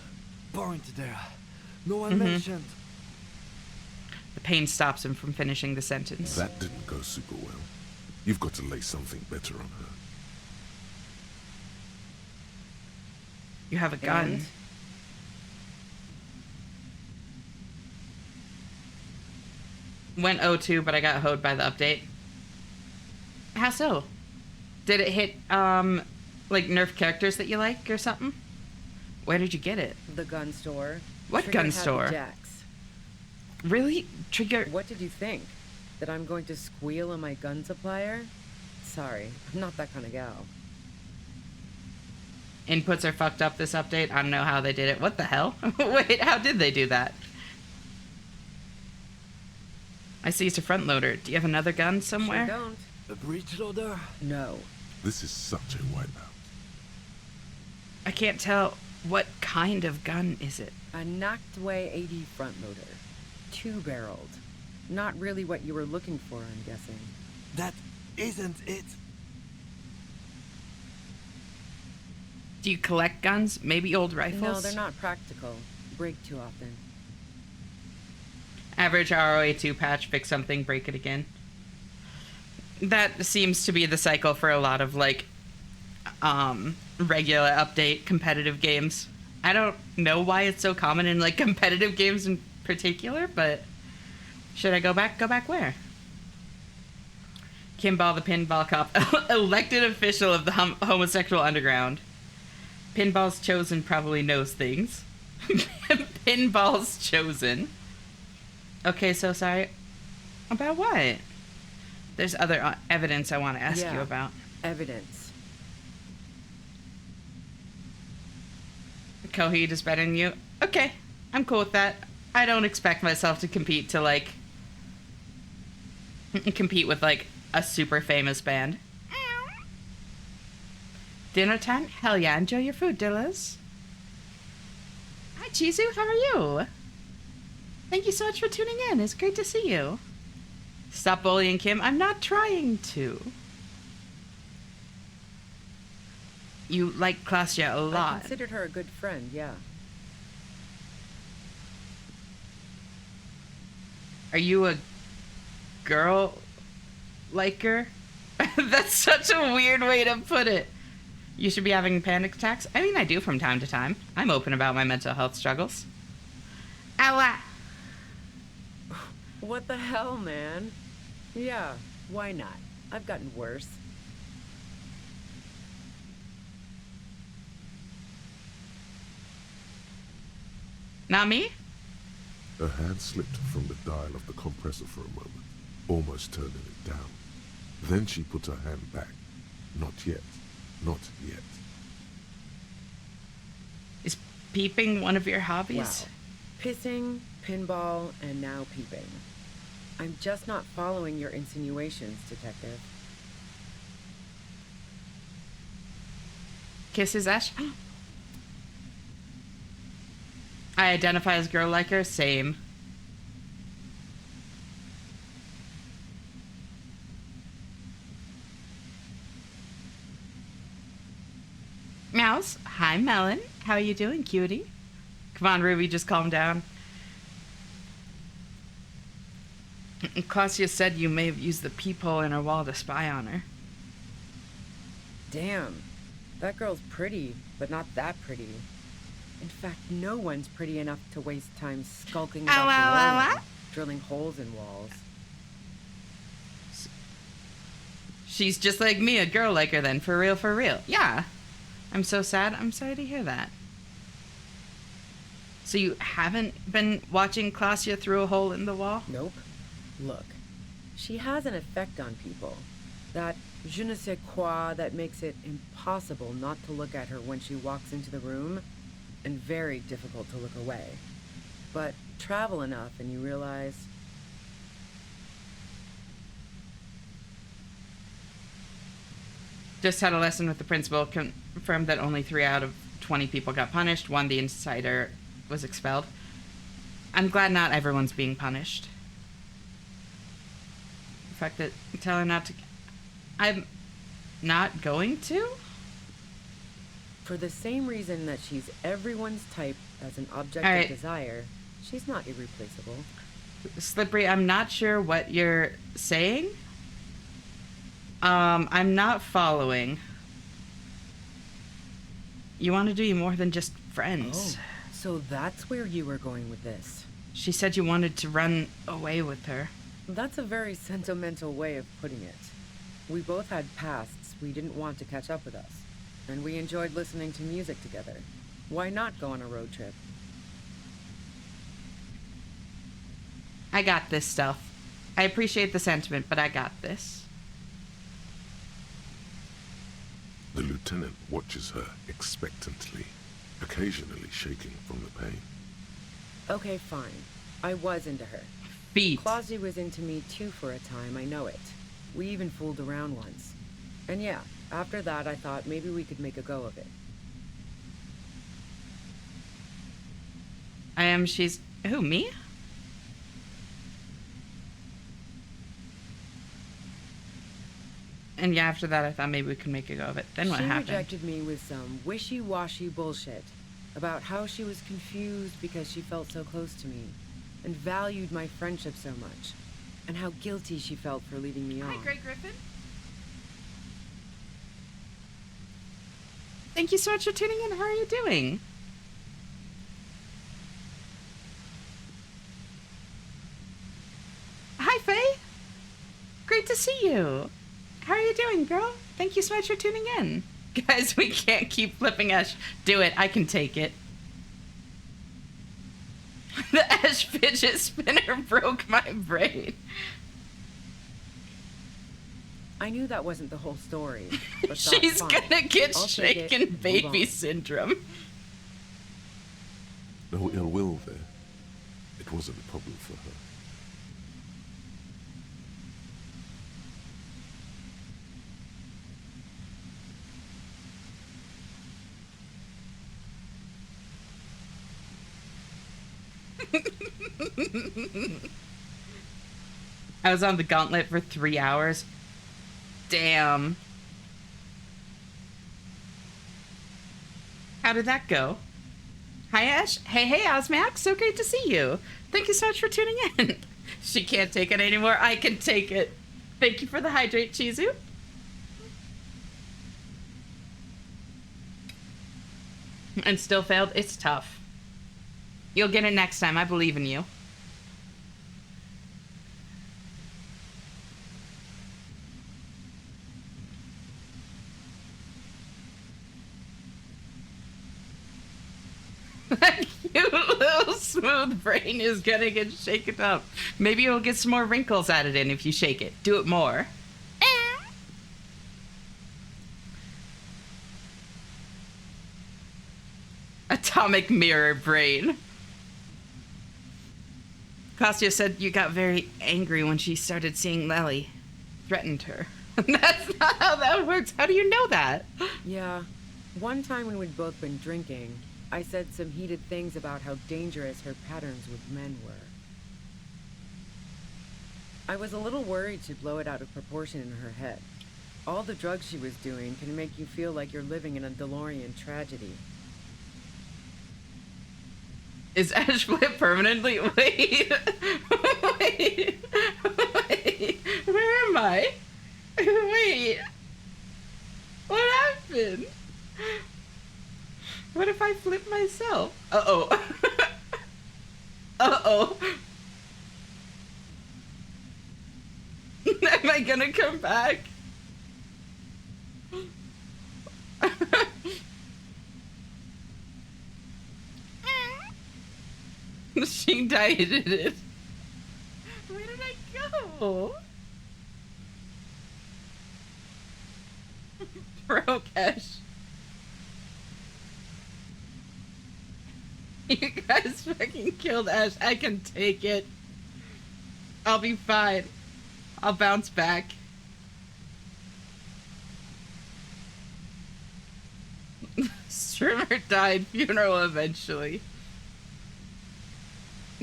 S7: point there. No one mentioned.
S1: The pain stops him from finishing the sentence.
S2: That didn't go super well. You've got to lay something better on her.
S1: You have a gun.
S5: And?
S1: Went 0-2, but I got hoed by the update. How so? Did it hit, like, nerf characters that you like or something? Where did you get it?
S5: The gun store.
S1: What
S5: Trigger
S1: gun
S5: had the
S1: store?
S5: jacks.
S1: Really? Trigger...
S5: What did you think? That I'm going to squeal on my gun supplier? Sorry, I'm not that kind of gal.
S1: Inputs are fucked up this update. I don't know how they did it. What the hell? Wait, how did they do that? I see it's a front loader. Do you have another gun somewhere?
S5: Sure don't.
S7: A breech loader?
S5: No.
S2: This is such a wipeout.
S1: I can't tell what kind of gun is it.
S5: A Nachtway 80 front loader. 2-barreled. Not really what you were looking for, I'm guessing.
S7: That isn't it.
S1: Do you collect guns? Maybe old rifles?
S5: No, they're not practical. Break too often.
S1: Average ROA2 patch, fix something, break it again. That seems to be the cycle for a lot of, like, regular update competitive games. I don't know why it's so common in, like, competitive games in particular, but should I go back? Go back where? Kimball the Pinball Cop, elected official of the homosexual underground. Pinball's Chosen probably knows things. Pinball's Chosen. Okay, so sorry. About what? There's other evidence I want to ask you about.
S5: Evidence.
S1: Coheed is better than you. Okay, I'm cool with that. I don't expect myself to compete with, like, a super famous band. Dinner time? Hell yeah, enjoy your food, Dillas. Hi, Chizu, how are you? Thank you so much for tuning in. It's great to see you. Stop bullying Kim. I'm not trying to. You like Klasya a lot.
S5: I considered her a good friend, yeah.
S1: Are you a girl liker? That's such a weird way to put it. You should be having panic attacks. I mean, I do from time to time. I'm open about my mental health struggles. Ow!
S5: What the hell, man? Yeah, why not? I've gotten worse.
S1: Not me?
S2: Her hand slipped from the dial of the compressor for a moment, almost turning it down. Then she put her hand back. Not yet. Not yet.
S1: Is peeping one of your hobbies?
S5: Wow. Pissing, pinball, and now peeping. I'm just not following your insinuations, Detective.
S1: Kisses, Ash? I identify as girl liker. Same. Mouse. Hi, Melon. How are you doing, cutie? Come on, Ruby, just calm down. Klasya said you may have used the peephole in her wall to spy on her.
S5: Damn. That girl's pretty, but not that pretty. In fact, no one's pretty enough to waste time skulking about the wall, drilling holes in walls.
S1: She's just like me, a girl liker then, for real, for real. Yeah. I'm so sad. I'm sorry to hear that. So you haven't been watching Klasya through a hole in the wall?
S5: Nope. Look, she has an effect on people. That je ne sais quoi that makes it impossible not to look at her when she walks into the room, and very difficult to look away. But travel enough and you realize...
S1: Just had a lesson with the principal, confirmed that only 3 out of 20 people got punished. 1, the insider, was expelled. I'm glad not everyone's being punished. The fact that tell her not to... I'm not going to?
S5: For the same reason that she's everyone's type as an object
S1: All
S5: of
S1: right.
S5: desire, she's not irreplaceable.
S1: Slippery, I'm not sure what you're saying. I'm not following. You want to do more than just friends.
S5: Oh, so that's where you were going with this.
S1: She said you wanted to run away with her.
S5: That's a very sentimental way of putting it. We both had pasts we didn't want to catch up with us, and we enjoyed listening to music together. Why not go on a road trip?
S1: I got this, Stealth. I appreciate the sentiment, but I got this.
S2: The lieutenant watches her expectantly, occasionally shaking from the pain.
S5: Okay, fine. I was into her.
S1: Feet.
S5: Clausy was into me too for a time, I know it. We even fooled around once. And yeah, after that I thought maybe we could make a go of it.
S1: She's... Who, me? And yeah, after that I thought maybe we could make a go of it. Then what happened?
S5: She rejected me with some wishy-washy bullshit about how she was confused because she felt so close to me and valued my friendship so much, and how guilty she felt for leaving me on.
S1: Hi, Greg Griffin. Thank you so much for tuning in. How are you doing? Hi, Faye. Great to see you. How are you doing, girl? Thank you so much for tuning in. Guys, we can't keep flipping Ash. Do it. I can take it. The Ash fidget spinner broke my brain.
S5: I knew that wasn't the whole story. But
S1: She's
S5: thought, fine,
S1: gonna get
S5: I'll take it,
S1: shaken
S5: move
S1: baby
S5: on.
S1: syndrome.
S2: No ill will there. It wasn't a problem for her.
S1: I was on the gauntlet for 3 hours. Damn. How did that go? Hi, Ash. Hey, Osmac. So great to see you. Thank you so much for tuning in. She can't take it anymore. I can take it. Thank you for the hydrate, Chizu. And still failed. It's tough. You'll get it next time. I believe in you. That cute little smooth brain is gonna get shaken up. Maybe you'll get some more wrinkles added in if you shake it. Do it more. Atomic mirror brain. Kostya said you got very angry when she started seeing Lely. Threatened her. That's not how that works. How do you know that?
S5: Yeah. One time when we'd both been drinking, I said some heated things about how dangerous her patterns with men were. I was a little worried she'd blow it out of proportion in her head. All the drugs she was doing can make you feel like you're living in a DeLorean tragedy.
S1: Is Ash Flip permanently? Wait. Wait. Where am I? Wait. What happened? What if I flip myself? Uh-oh. Uh-oh. Am I gonna come back? She dieted it. Where did I go? Broke Ash. You guys fucking killed Ash. I can take it. I'll be fine. I'll bounce back. Strimmer died. Funeral eventually.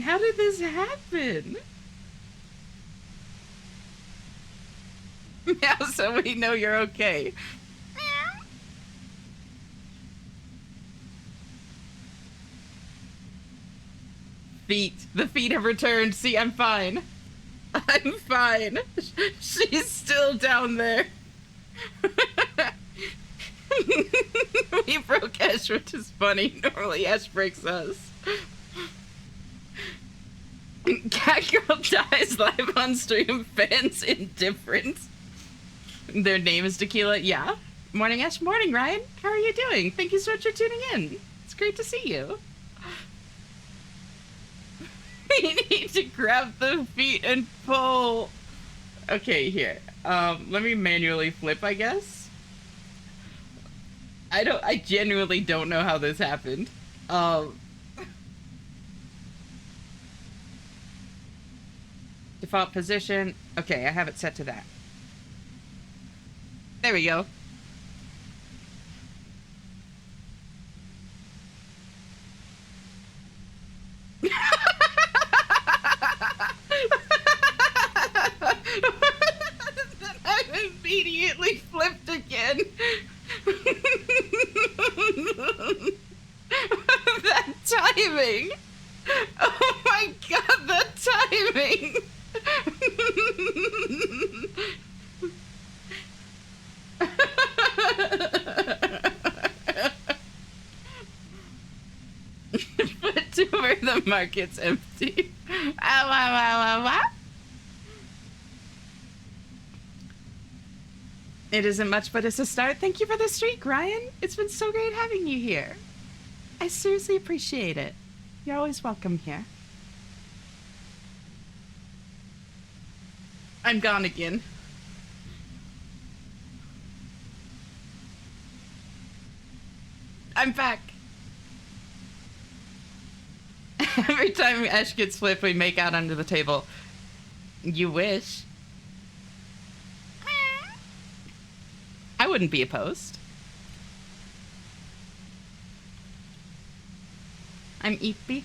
S1: How did this happen? Now so we know you're okay. Feet. The feet have returned. See, I'm fine. I'm fine. She's still down there. We broke Ash, which is funny. Normally Ash breaks us. Catgirl dies live on stream. Fans indifferent. Their name is Tequila. Yeah. Morning, Ash. Morning, Ryan. How are you doing? Thank you so much for tuning in. It's great to see you. We need to grab the feet and pull. Okay, here. Let me manually flip, I guess. I genuinely don't know how this happened. Default position. Okay, I have it set to that. There we go. I immediately flipped again. That timing. Oh my god, the timing. But to where the market's empty. Ow, ow, ow, ow, ow. It isn't much, but it's a start. Thank you for the streak, Ryan. It's been so great having you here. I seriously appreciate it. You're always welcome here. I'm gone again. I'm back. Every time Ash gets flipped, we make out under the table. You wish. I wouldn't be opposed. I'm Eepy.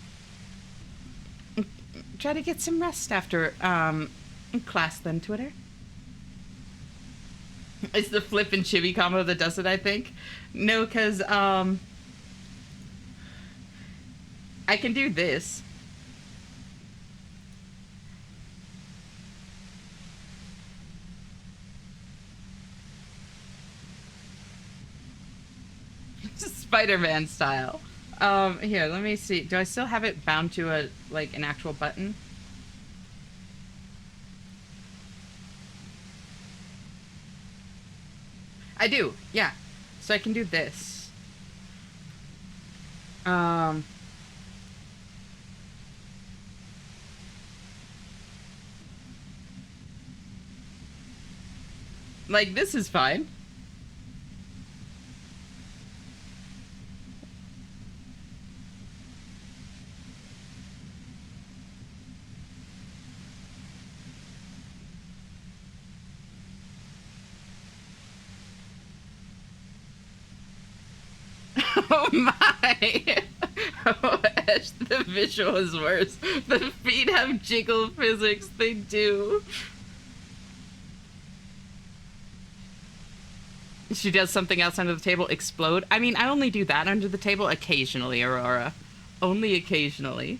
S1: Try to get some rest after class then, Twitter. It's the flip and chibi combo that does it, I think. No, because I can do this. Spider-Man style. Here, let me see. Do I still have it bound to a an actual button? I do, yeah. So I can do this. Like, this is fine. Oh my! Oh, Ash, the visual is worse. The feet have jiggle physics, they do. She does something else under the table, explode. I mean, I only do that under the table occasionally, Aurora. Only occasionally.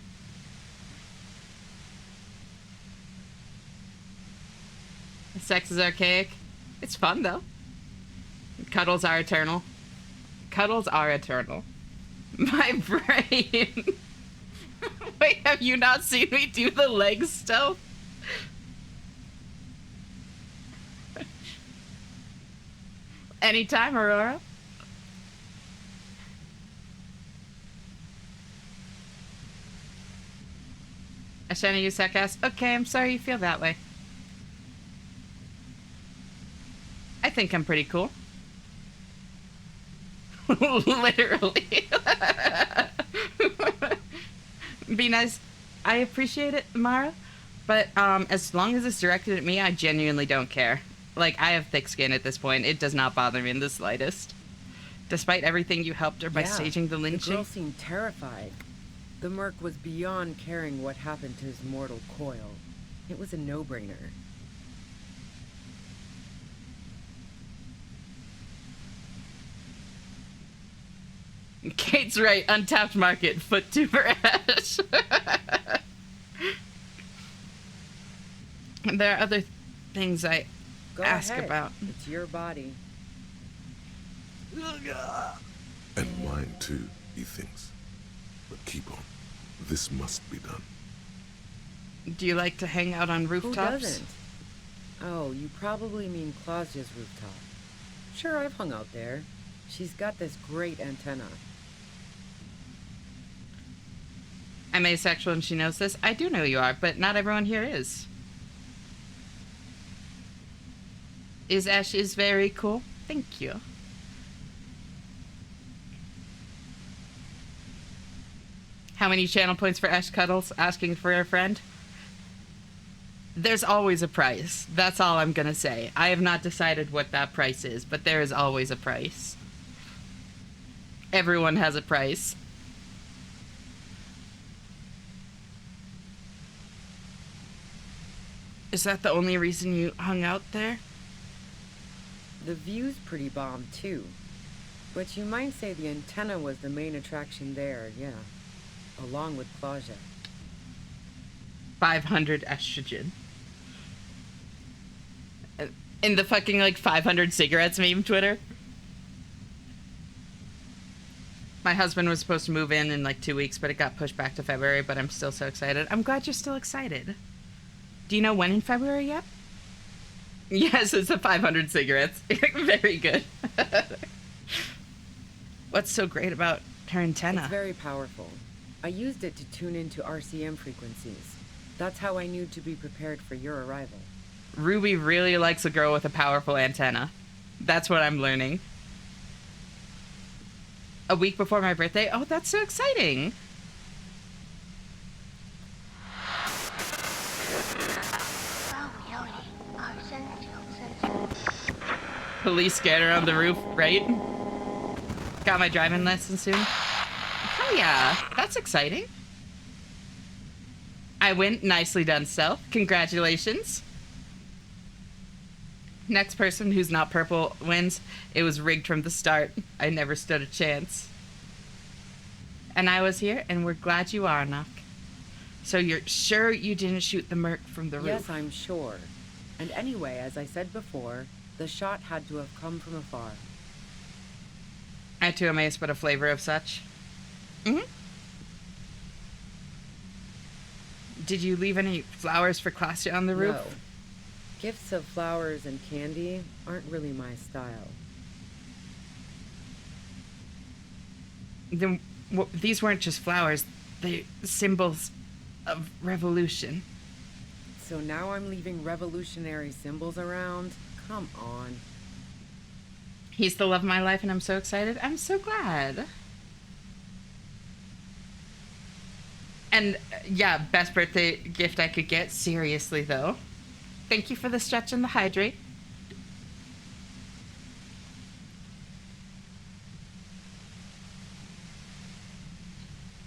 S1: Sex is archaic. It's fun, though. Cuddles are eternal. Cuddles are eternal. My brain. Wait, have you not seen me do the leg stealth? Anytime, Aurora. Ashana, you suck-ass. Okay, I'm sorry you feel that way. I think I'm pretty cool. Literally. Be nice. I appreciate it, Mara, but as long as it's directed at me, I genuinely don't care. Like, I have thick skin at this point. It does not bother me in the slightest. Despite everything you helped her by staging the lynching.
S5: The girl seemed terrified. The merc was beyond caring what happened to his mortal coil. It was a no-brainer.
S1: Kate's right. Untapped market. Foottuber Ash. There are other things I ask about.
S5: It's your body.
S2: And mine too, he thinks. But keep on. This must be done.
S1: Do you like to hang out on rooftops?
S5: Who doesn't? Oh, you probably mean Claudia's rooftop. Sure, I've hung out there. She's got this great antenna.
S1: I'm asexual and she knows this. I do know you are, but not everyone here is. Ash is very cool. Thank you. How many channel points for Ash Cuddles? Asking for a friend. There's always a price. That's all I'm gonna say. I have not decided what that price is, but there is always a price. Everyone has a price. Is that the only reason you hung out there?
S5: The view's pretty bomb, too. But you might say the antenna was the main attraction there, yeah. Along with Claudia.
S1: 500 estrogen. In the fucking, like, 500 cigarettes meme Twitter. My husband was supposed to move in like 2 weeks, but it got pushed back to February, but I'm still so excited. I'm glad you're still excited. Do you know when in February yet? Yes, it's the 500 cigarettes. Very good. What's so great about her antenna?
S5: It's very powerful. I used it to tune into RCM frequencies. That's how I knew to be prepared for your arrival.
S1: Ruby really likes a girl with a powerful antenna. That's what I'm learning. A week before my birthday? Oh, that's so exciting. Police scanner on the roof, right? Got my driving lesson soon. Hell yeah, that's exciting. I win. Nicely done, Stealth. Congratulations. Next person who's not purple wins. It was rigged from the start. I never stood a chance. And I was here, and we're glad you are, Nock. So you're sure you didn't shoot the merc from the roof?
S5: Yes, I'm sure. And anyway, as I said before, the shot had to have come from afar.
S1: I too am amazed, but a flavor of such. Mm-hmm. Did you leave any flowers for Claudia on the roof?
S5: No. Gifts of flowers and candy aren't really my style.
S1: Then these weren't just flowers. They're symbols of revolution.
S5: So now I'm leaving revolutionary symbols around? Come on.
S1: He's the love of my life, and I'm so excited. I'm so glad. And yeah, best birthday gift I could get. Seriously, though. Thank you for the stretch and the hydrate.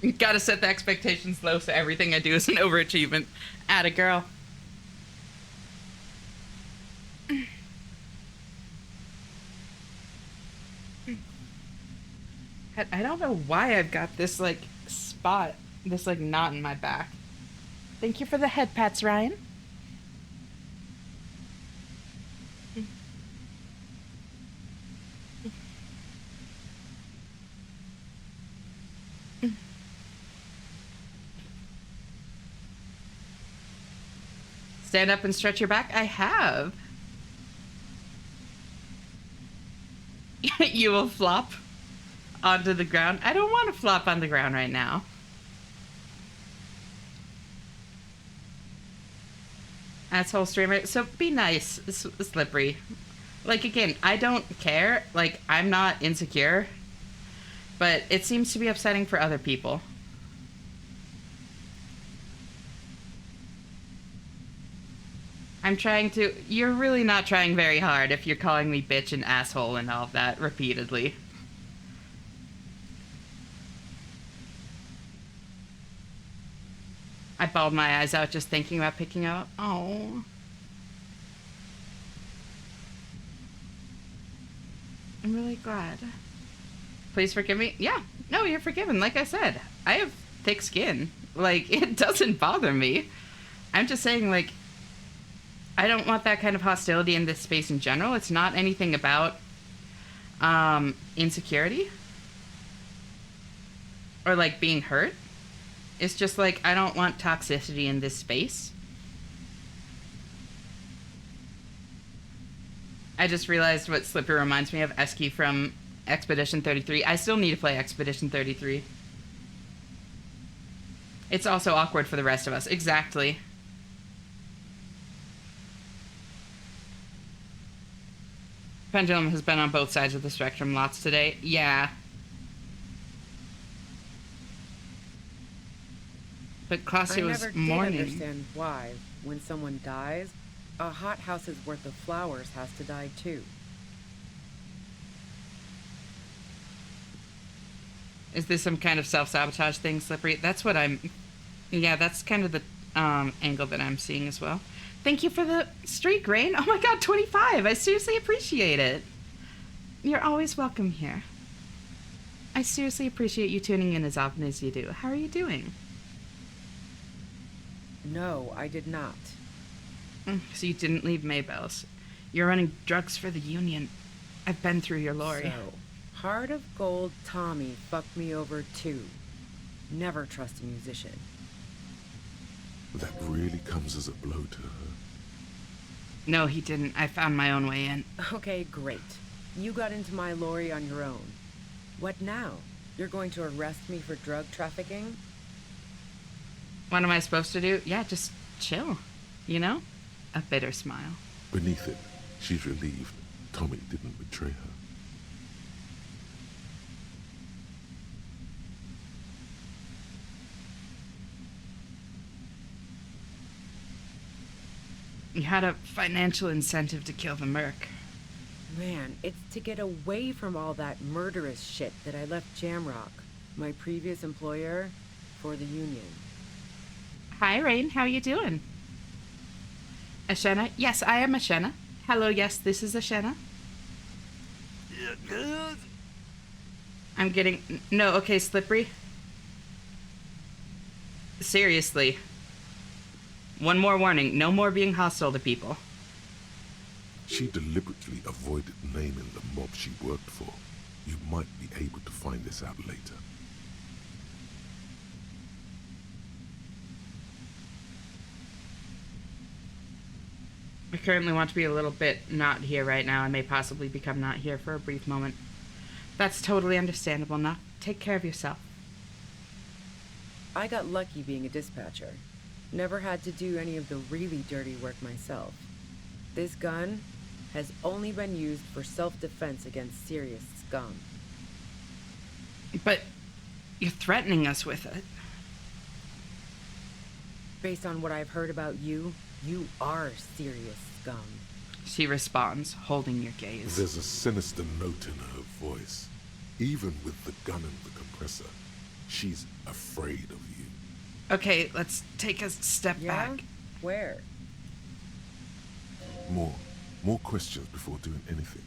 S1: You gotta set the expectations low so everything I do is an overachievement. Atta girl. I don't know why I've got this, like, spot, this, like, knot in my back. Thank you for the head pats, Ryan. Stand up and stretch your back? I have. You will flop onto the ground. I don't want to flop on the ground right now. Asshole streamer. So be nice, Slippery. Like, again, I don't care. Like, I'm not insecure. But it seems to be upsetting for other people. I'm trying to... You're really not trying very hard if you're calling me bitch and asshole and all of that repeatedly. I bawled my eyes out just thinking about picking up. Oh. I'm really glad. Please forgive me. Yeah. No, you're forgiven. Like I said, I have thick skin. Like, it doesn't bother me. I'm just saying, like... I don't want that kind of hostility in this space in general. It's not anything about insecurity or like being hurt. It's just like I don't want toxicity in this space. I just realized what Slipper reminds me of, Esky from Expedition 33. I still need to play Expedition 33. It's also awkward for the rest of us. Exactly. Pendulum has been on both sides of the spectrum lots today. Yeah. But Clausia
S5: I
S1: was
S5: never did
S1: mourning.
S5: understand why, when someone dies, a hothouse's worth of flowers has to die too.
S1: Is this some kind of self-sabotage thing, Slippery? That's what I'm... Yeah, that's kind of the angle that I'm seeing as well. Thank you for the streak, Rain. Oh my god, 25! I seriously appreciate it. You're always welcome here. I seriously appreciate you tuning in as often as you do. How are you doing?
S5: No, I did not.
S1: So you didn't leave Maybell's. You're running drugs for the Union. I've been through your lorry.
S5: So, Heart of Gold Tommy fucked me over too. Never trust a musician.
S2: That really comes as a blow to her.
S1: No, he didn't. I found my own way in.
S5: Okay, great. You got into my lorry on your own. What now? You're going to arrest me for drug trafficking?
S1: What am I supposed to do? Yeah, just chill. You know? A bitter smile.
S2: Beneath it, she's relieved Tommy didn't betray her.
S1: You had a financial incentive to kill the merc.
S5: Man, it's to get away from all that murderous shit that I left Jamrock, my previous employer, for the Union.
S1: Hi, Rain. How you doing? Ashena? Yes, I am Ashena. Hello, yes, this is Ashena. I'm getting... No, okay, Slippery. Seriously. One more warning. No more being hostile to people.
S2: She deliberately avoided naming the mob she worked for. You might be able to find this out later.
S1: I currently want to be a little bit not here right now and may possibly become not here for a brief moment. That's totally understandable. Now, take care of yourself.
S5: I got lucky being a dispatcher. Never had to do any of the really dirty work myself. This gun has only been used for self-defense against serious scum.
S1: But you're threatening us with it.
S5: Based on what I've heard about you, you are serious scum.
S1: She responds, holding your gaze.
S2: There's a sinister note in her voice. Even with the gun and the compressor, she's afraid of you.
S1: Okay, let's take a step back.
S5: Where?
S2: More questions before doing anything.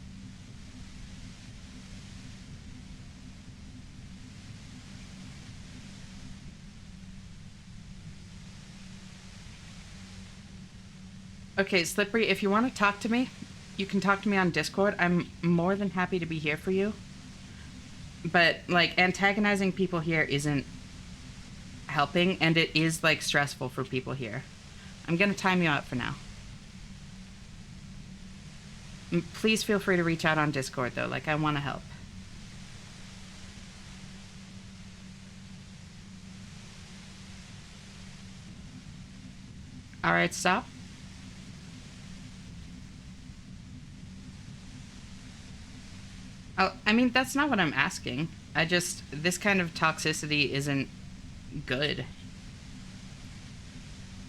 S1: Okay, Slippery, if you want to talk to me, you can talk to me on Discord. I'm more than happy to be here for you. But, like, antagonizing people here isn't helping, and it is, like, stressful for people here. I'm gonna time you out for now. Please feel free to reach out on Discord, though. Like, I want to help. Alright, stop. Oh, I mean, that's not what I'm asking. This kind of toxicity isn't good.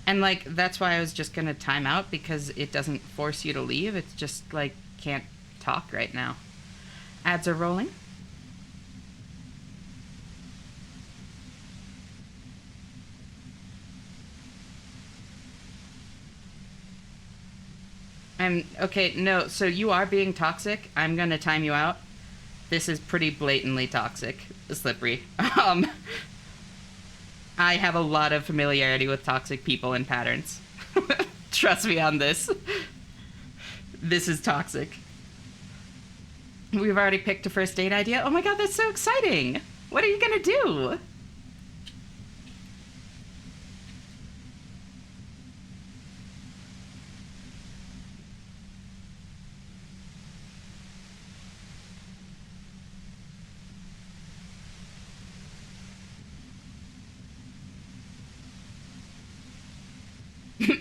S1: And, like, that's why I was just gonna time out, because it doesn't force you to leave. It's just, like, can't talk right now. Ads are rolling. Okay, no, so you are being toxic. I'm gonna time you out. This is pretty blatantly toxic, Slippery. I have a lot of familiarity with toxic people and patterns. Trust me on this. This is toxic. We've already picked a first date idea. Oh my god, that's so exciting! What are you gonna do?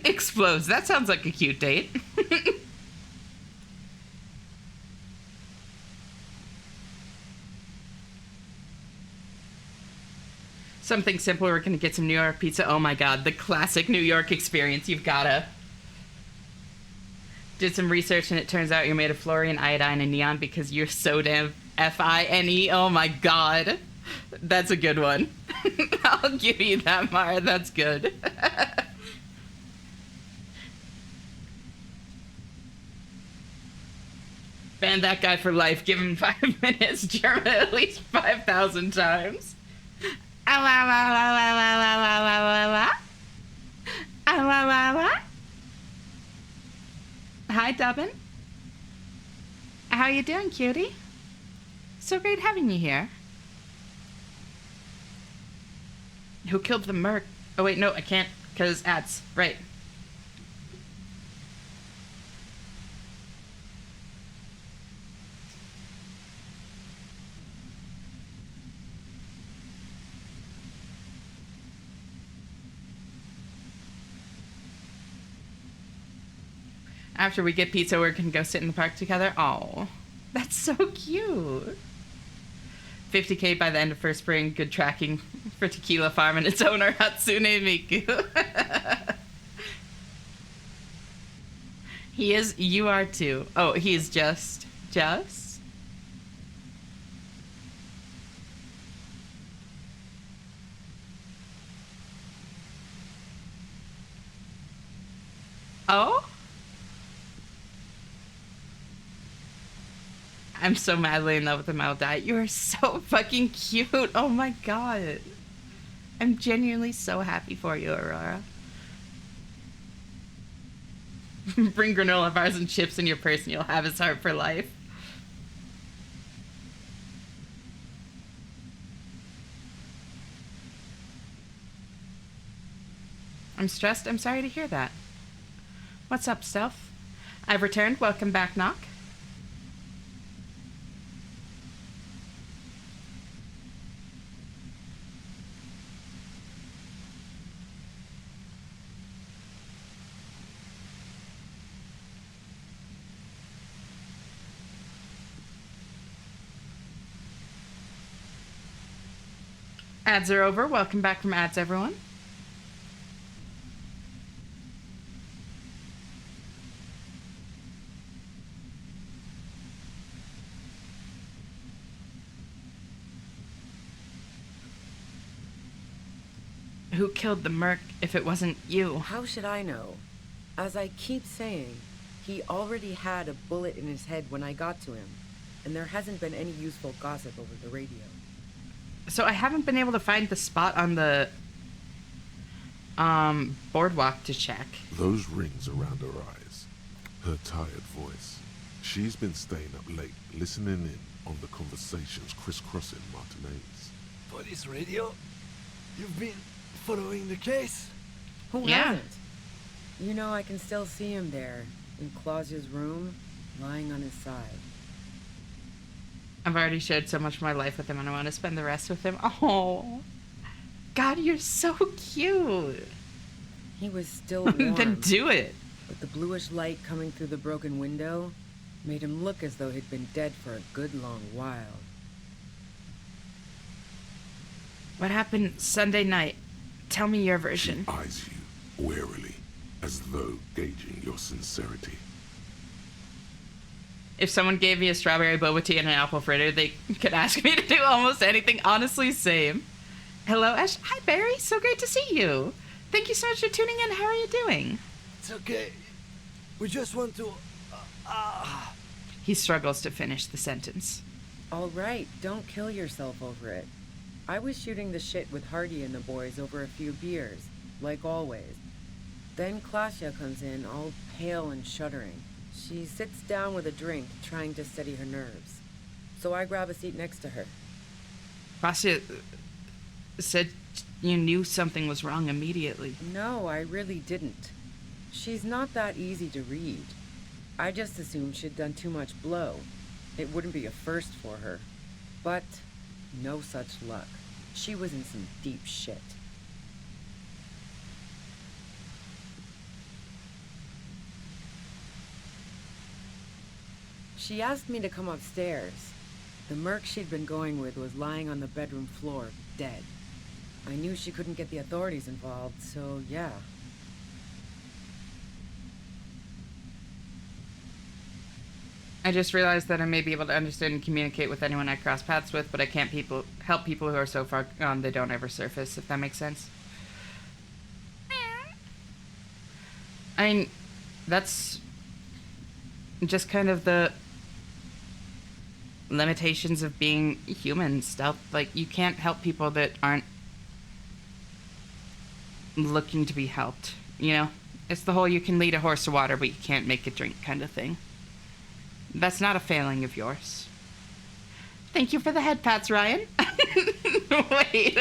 S1: Explodes. That sounds like a cute date. Something simple. We're gonna get some New York pizza. Oh my god, the classic New York experience. You've gotta. Did some research and it turns out you're made of fluorine, iodine, and neon because you're so damn Fine. Oh my god. That's a good one. I'll give you that, Mara. That's good. Ban that guy for life. Give him 5 minutes. German at least 5,000 times. Ow, ow, ow, ow, ow, ow, ow, ow, ow, ow. Ow, ow, ow, ow. Hi, Dubbin. How you doing, cutie? So great having you here. Who killed the merc? Oh, wait, no, I can't, because ads. Right. After we get pizza, we can go sit in the park together. Oh, that's so cute. 50K by the end of first spring. Good tracking for Tequila Farm and its owner, Hatsune Miku. He is, you are too. Oh, he's just. Oh? I'm so madly in love with him, I'll die. You are so fucking cute. Oh my god. I'm genuinely so happy for you, Aurora. Bring granola bars and chips in your purse and you'll have his heart for life. I'm stressed. I'm sorry to hear that. What's up, Stealth? I've returned. Welcome back, Knock. Ads are over. Welcome back from ads, everyone. Who killed the merc if it wasn't you?
S5: How should I know? As I keep saying, he already had a bullet in his head when I got to him, and there hasn't been any useful gossip over the radio.
S1: So I haven't been able to find the spot on the boardwalk to check.
S2: Those rings around her eyes, her tired voice. She's been staying up late, listening in on the conversations crisscrossing Martinez.
S7: Police radio? You've been following the case?
S5: Who
S1: Yeah.
S5: hasn't? You know, I can still see him there, in Claudia's room, lying on his side.
S1: I've already shared so much of my life with him and I want to spend the rest with him. Oh, God, you're so cute.
S5: He was still warm.
S1: Then do it.
S5: But the bluish light coming through the broken window made him look as though he'd been dead for a good long while.
S1: What happened Sunday night? Tell me your
S2: She
S1: version.
S2: eyes you warily, as though gauging your sincerity.
S1: If someone gave me a strawberry boba tea and an apple fritter, they could ask me to do almost anything. Honestly, same. Hello, Ash. Hi, Barry. So great to see you. Thank you so much for tuning in. How are you doing?
S7: It's okay. We just want to...
S1: He struggles to finish the sentence.
S5: All right, don't kill yourself over it. I was shooting the shit with Hardy and the boys over a few beers, like always. Then Klasia comes in, all pale and shuddering. She sits down with a drink, trying to steady her nerves. So I grab a seat next to her.
S1: Vasya said you knew something was wrong immediately.
S5: No, I really didn't. She's not that easy to read. I just assumed she'd done too much blow. It wouldn't be a first for her. But no such luck. She was in some deep shit. She asked me to come upstairs. The merc she'd been going with was lying on the bedroom floor, dead. I knew she couldn't get the authorities involved, so yeah.
S1: I just realized that I may be able to understand and communicate with anyone I cross paths with, but I can't help people who are so far gone they don't ever surface, if that makes sense. I mean, that's just kind of the limitations of being human stuff. Like, you can't help people that aren't looking to be helped, you know? It's the whole you can lead a horse to water, but you can't make it drink kind of thing. That's not a failing of yours. Thank you for the head pats, Ryan. wait.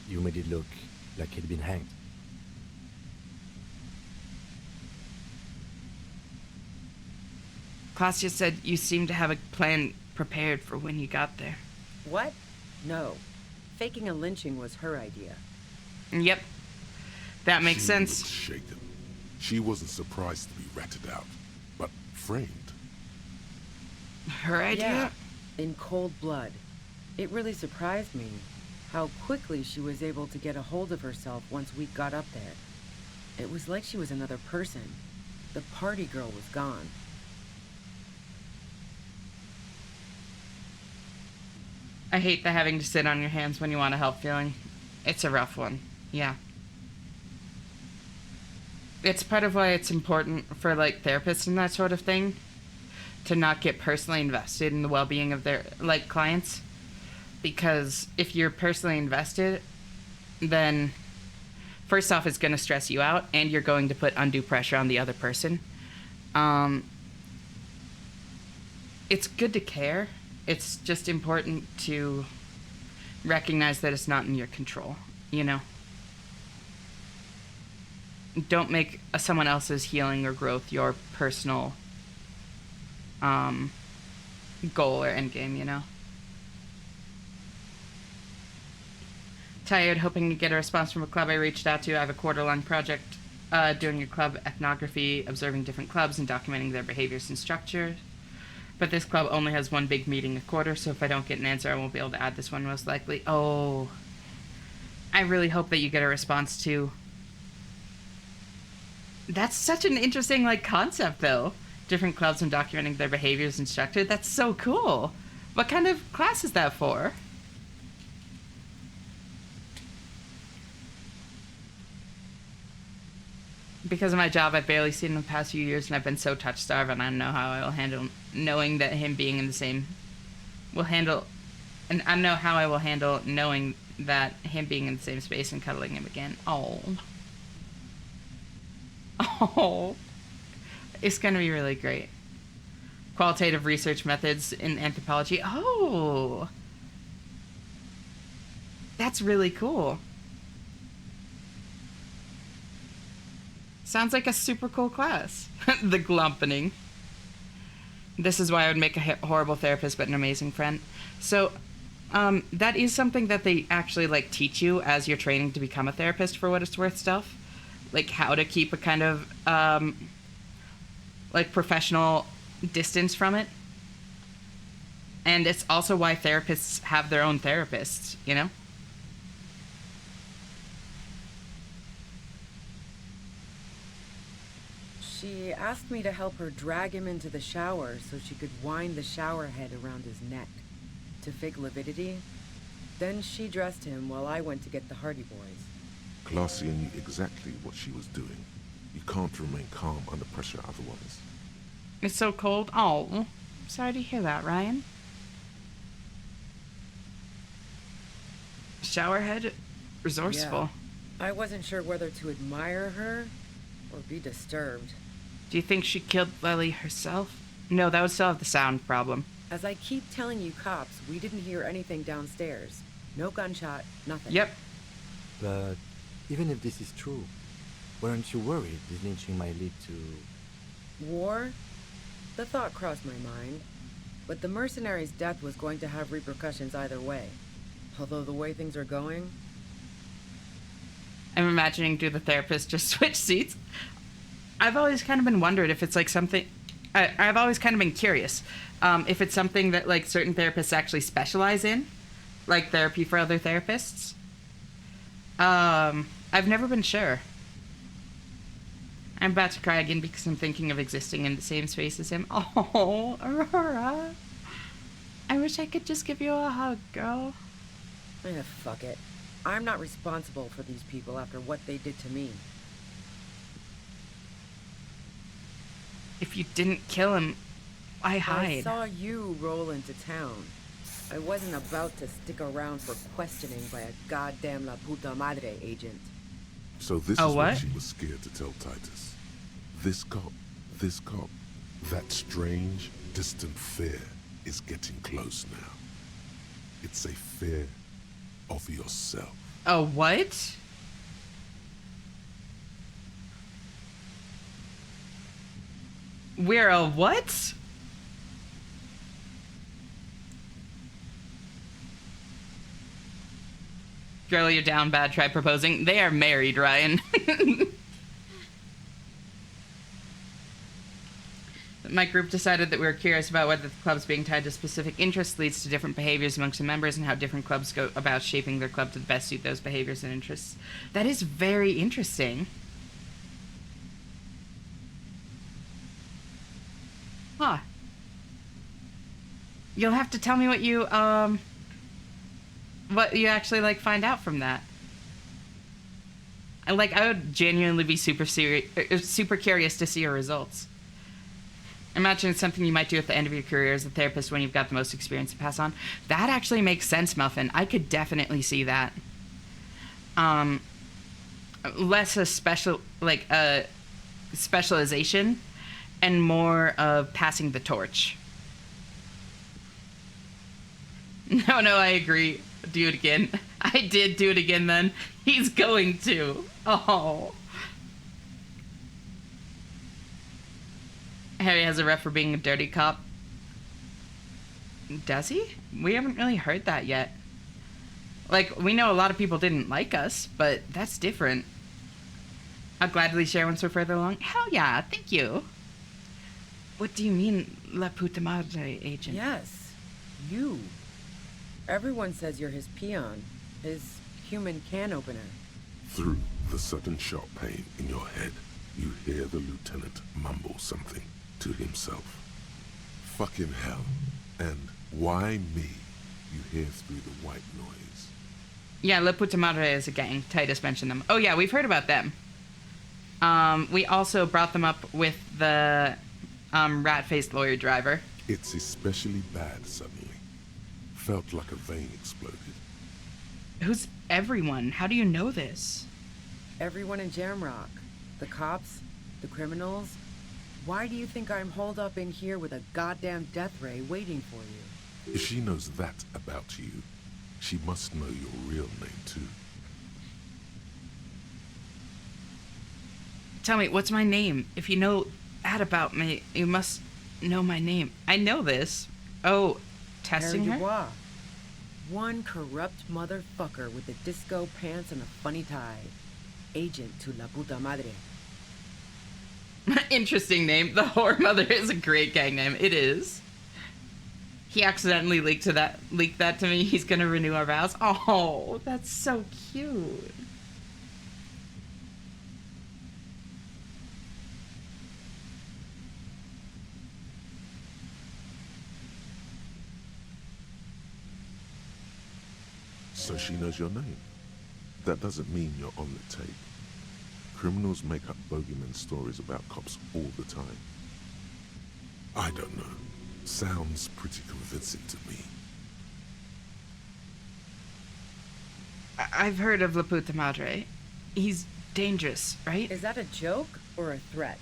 S6: You made it look like he'd been hanged.
S1: Klasia said you seemed to have a plan prepared for when you got there.
S5: What? No. Faking a lynching was her idea.
S1: Yep. That makes
S2: She
S1: sense.
S2: looked shaken. She wasn't surprised to be ratted out, but framed.
S1: Her idea?
S5: Yeah, in cold blood. It really surprised me how quickly she was able to get a hold of herself once we got up there. It was like she was another person. The party girl was gone.
S1: I hate the having to sit on your hands when you want to help feeling. It's a rough one. Yeah. It's part of why it's important for, like, therapists and that sort of thing to not get personally invested in the well-being of their, like, clients. Because if you're personally invested, then first off, it's going to stress you out, and you're going to put undue pressure on the other person. It's good to care. It's just important to recognize that it's not in your control, you know? Don't make someone else's healing or growth your personal goal or endgame, you know? Tired, hoping to get a response from a club I reached out to. I have a quarter-long project doing a club ethnography, observing different clubs and documenting their behaviors and structure. But this club only has one big meeting a quarter, so if I don't get an answer, I won't be able to add this one most likely. Oh. I really hope that you get a response too. That's such an interesting, like, concept, though. Different clubs and documenting their behaviors and structure. That's so cool. What kind of class is that for? Because of my job, I've barely seen him the past few years, and I've been so touch-starved, and I don't know how I will handle knowing that him being in the same... And I don't know how I will handle knowing that him being in the same space and cuddling him again. Oh. Oh. It's going to be really great. Qualitative research methods in anthropology. Oh. That's really cool. Sounds like a super cool class. The glumpening. This is why I would make a horrible therapist, but an amazing friend. So, that is something that they actually, like, teach you as you're training to become a therapist, for what it's worth stuff. Like, how to keep a kind of, like, professional distance from it. And it's also why therapists have their own therapists, you know?
S5: She asked me to help her drag him into the shower so she could wind the shower head around his neck to fake lividity. Then she dressed him while I went to get the Hardy Boys.
S2: Glacia knew exactly what she was doing. You can't remain calm under pressure otherwise.
S1: It's so cold. Oh, sorry to hear that, Ryan. Showerhead, resourceful.
S5: Yeah. I wasn't sure whether to admire her or be disturbed.
S1: Do you think she killed Lily herself? No, that would still have the sound problem.
S5: As I keep telling you cops, we didn't hear anything downstairs. No gunshot, nothing.
S1: Yep.
S6: But even if this is true, weren't you worried this lynching might lead to...
S5: War? The thought crossed my mind. But the mercenary's death was going to have repercussions either way. Although the way things are going...
S1: I'm imagining do the therapist just switch seats? I've always kind of been wondered if it's like something I've always kind of been curious if it's something that like certain therapists actually specialize in, like therapy for other therapists. I've never been sure. I'm about to cry again because I'm thinking of existing in the same space as him. Oh, Aurora. I wish I could just give you a hug, girl.
S5: Fuck it. I'm not responsible for these people after what they did to me.
S1: If you didn't kill him, why hide?
S5: I saw you roll into town. I wasn't about to stick around for questioning by a goddamn La Puta Madre agent.
S2: So this
S1: Oh,
S2: is
S1: what?
S2: what she was scared to tell Titus. This cop, that strange, distant fear is getting close now. It's a fear of yourself.
S1: Oh, what? We're a what? Girl, you're down bad. Try proposing. They are married, Ryan. My group decided that we were curious about whether the clubs being tied to specific interests leads to different behaviors amongst the members and how different clubs go about shaping their club to best suit those behaviors and interests. That is very interesting. Huh. You'll have to tell me what you actually like find out from that. I would genuinely be super curious to see your results. Imagine it's something you might do at the end of your career as a therapist when you've got the most experience to pass on. That actually makes sense, Muffin. I could definitely see that. Less a specialization and more of passing the torch. No, I agree. Do it again. I did do it again then. He's going to. Oh. Harry has a rep for being a dirty cop. Does he? We haven't really heard that yet. Like, we know a lot of people didn't like us, but that's different. I'll gladly share once we're further along. Hell yeah, thank you. What do you mean, La Puta Madre agent?
S5: Yes, you. Everyone says you're his peon, his human can opener.
S2: Through the sudden sharp pain in your head, you hear the lieutenant mumble something to himself. Fucking hell. And why me? You hear through the white noise.
S1: Yeah, La Puta Madre is a gang. Titus mentioned them. Oh yeah, we've heard about them. We also brought them up with the rat-faced lawyer driver.
S2: It's especially bad suddenly. Felt like a vein exploded.
S1: Who's everyone? How do you know this?
S5: Everyone in Jamrock. The cops, the criminals. Why do you think I'm holed up in here with a goddamn death ray waiting for you?
S2: If she knows that about you, she must know your real name too.
S1: Tell me, what's my name? If you know that about me, you must know my name. I know this. Oh, testing
S5: Harry
S1: her?
S5: Duat. One corrupt motherfucker with the disco pants and a funny tie. Agent to La Puta Madre.
S1: Interesting name. The Whore Mother is a great gang name. It is. He accidentally leaked that to me. He's gonna renew our vows. Oh, that's so cute.
S2: So she knows your name. That doesn't mean you're on the tape. Criminals make up bogeyman stories about cops all the time. I don't know. Sounds pretty convincing to me.
S1: I've heard of La Puta Madre. He's dangerous, right?
S5: Is that a joke or a threat?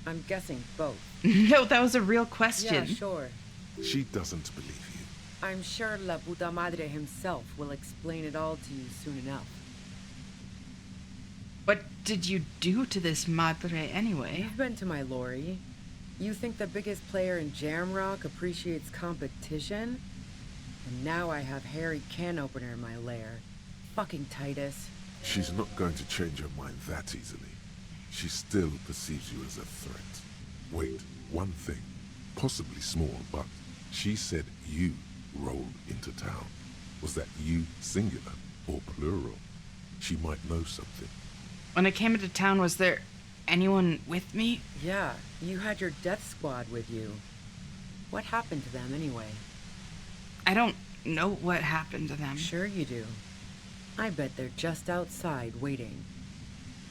S5: I'm guessing both.
S1: No, that was a real question.
S5: Yeah, sure.
S2: She doesn't believe you.
S5: I'm sure La Puta Madre himself will explain it all to you soon enough.
S1: What did you do to this Madre anyway?
S5: You've been to my lorry. You think the biggest player in Jamrock appreciates competition? And now I have Harry Can Opener in my lair. Fucking Titus.
S2: She's not going to change her mind that easily. She still perceives you as a threat. Wait, one thing. Possibly small, but she said you rolled into town. Was that you singular or plural? She might know something.
S1: When I came into town, was there anyone with me?
S5: Yeah, you had your death squad with you. What happened to them anyway?
S1: I don't know what happened to them.
S5: Sure you do. I bet they're just outside waiting.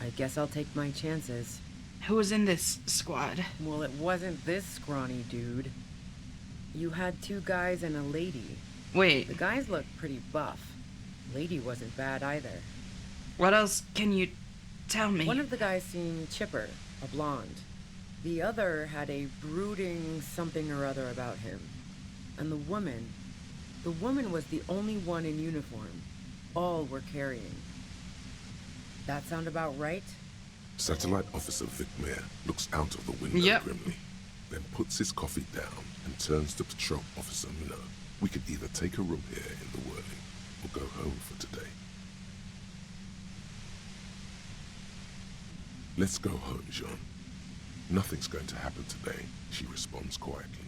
S5: I guess I'll take my chances.
S1: Who was in this squad?
S5: Well, it wasn't this scrawny dude. You had 2 guys and a lady.
S1: Wait,
S5: The guys looked pretty buff. Lady wasn't bad either.
S1: what else can you tell me?
S5: One of the guys seemed chipper, a blonde. The other had a brooding something or other about him. And the woman was the only one in uniform. All were carrying. That sound about right?
S2: Satellite Officer Vic Mayer looks out of the window
S1: Yep.
S2: grimly, then puts his coffee down and turns to Patrol Officer Minot. We could either take a room here in the Whirling or go home for today. Let's go home, Jean. Nothing's going to happen today, she responds quietly.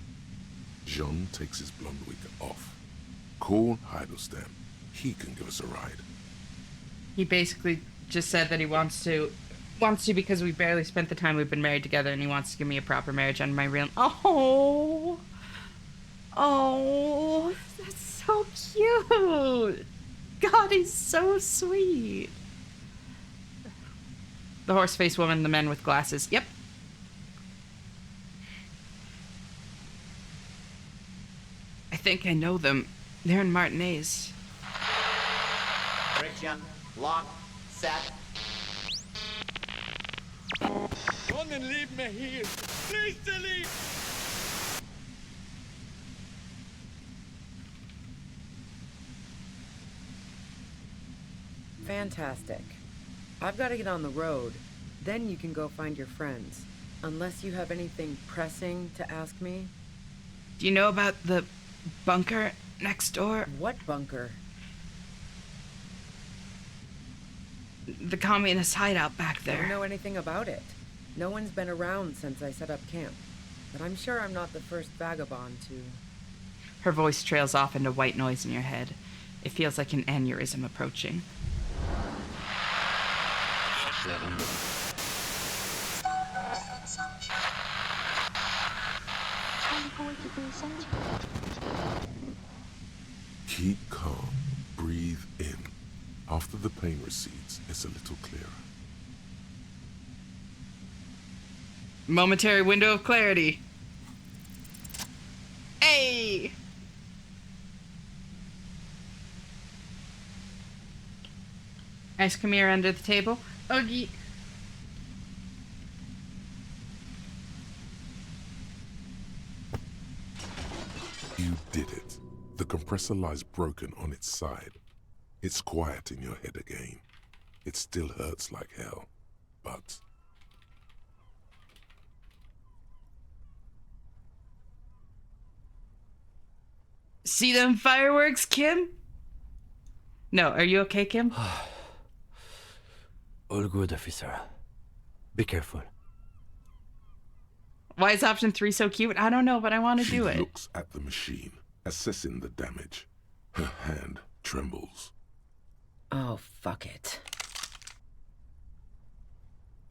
S2: Jean takes his blonde wig off. Call Heidelstein. He can give us a ride.
S1: He basically just said that he wants to because we barely spent the time we've been married together, and he wants to give me a proper marriage under my real. Oh, that's so cute. God, he's so sweet. The horse-faced woman, the men with glasses. Yep. I think I know them. They're in Martinez.
S8: Friction, lock, set.
S7: Don't leave me here. Please leave.
S5: Fantastic. I've got to get on the road. Then you can go find your friends. Unless you have anything pressing to ask me.
S1: Do you know about the bunker next door?
S5: What bunker?
S1: The communist hideout back
S5: Don't
S1: there.
S5: know anything about it. No one's been around since I set up camp. But I'm sure I'm not the first vagabond to...
S1: Her voice trails off into white noise in your head. It feels like an aneurysm approaching.
S2: Keep calm. Breathe in. After the pain recedes, it's a little clearer.
S1: Momentary window of clarity. Hey! Ice cream here under the table. Oogie.
S2: You did it. The compressor lies broken on its side. It's quiet in your head again. It still hurts like hell, but...
S1: See them fireworks, Kim? No, are you okay, Kim?
S6: All good, officer. Be careful.
S1: Why is option 3 so cute? I don't know, but I want to
S2: She
S1: do it.
S2: looks at the machine, assessing the damage. Her hand trembles.
S5: Oh, fuck it.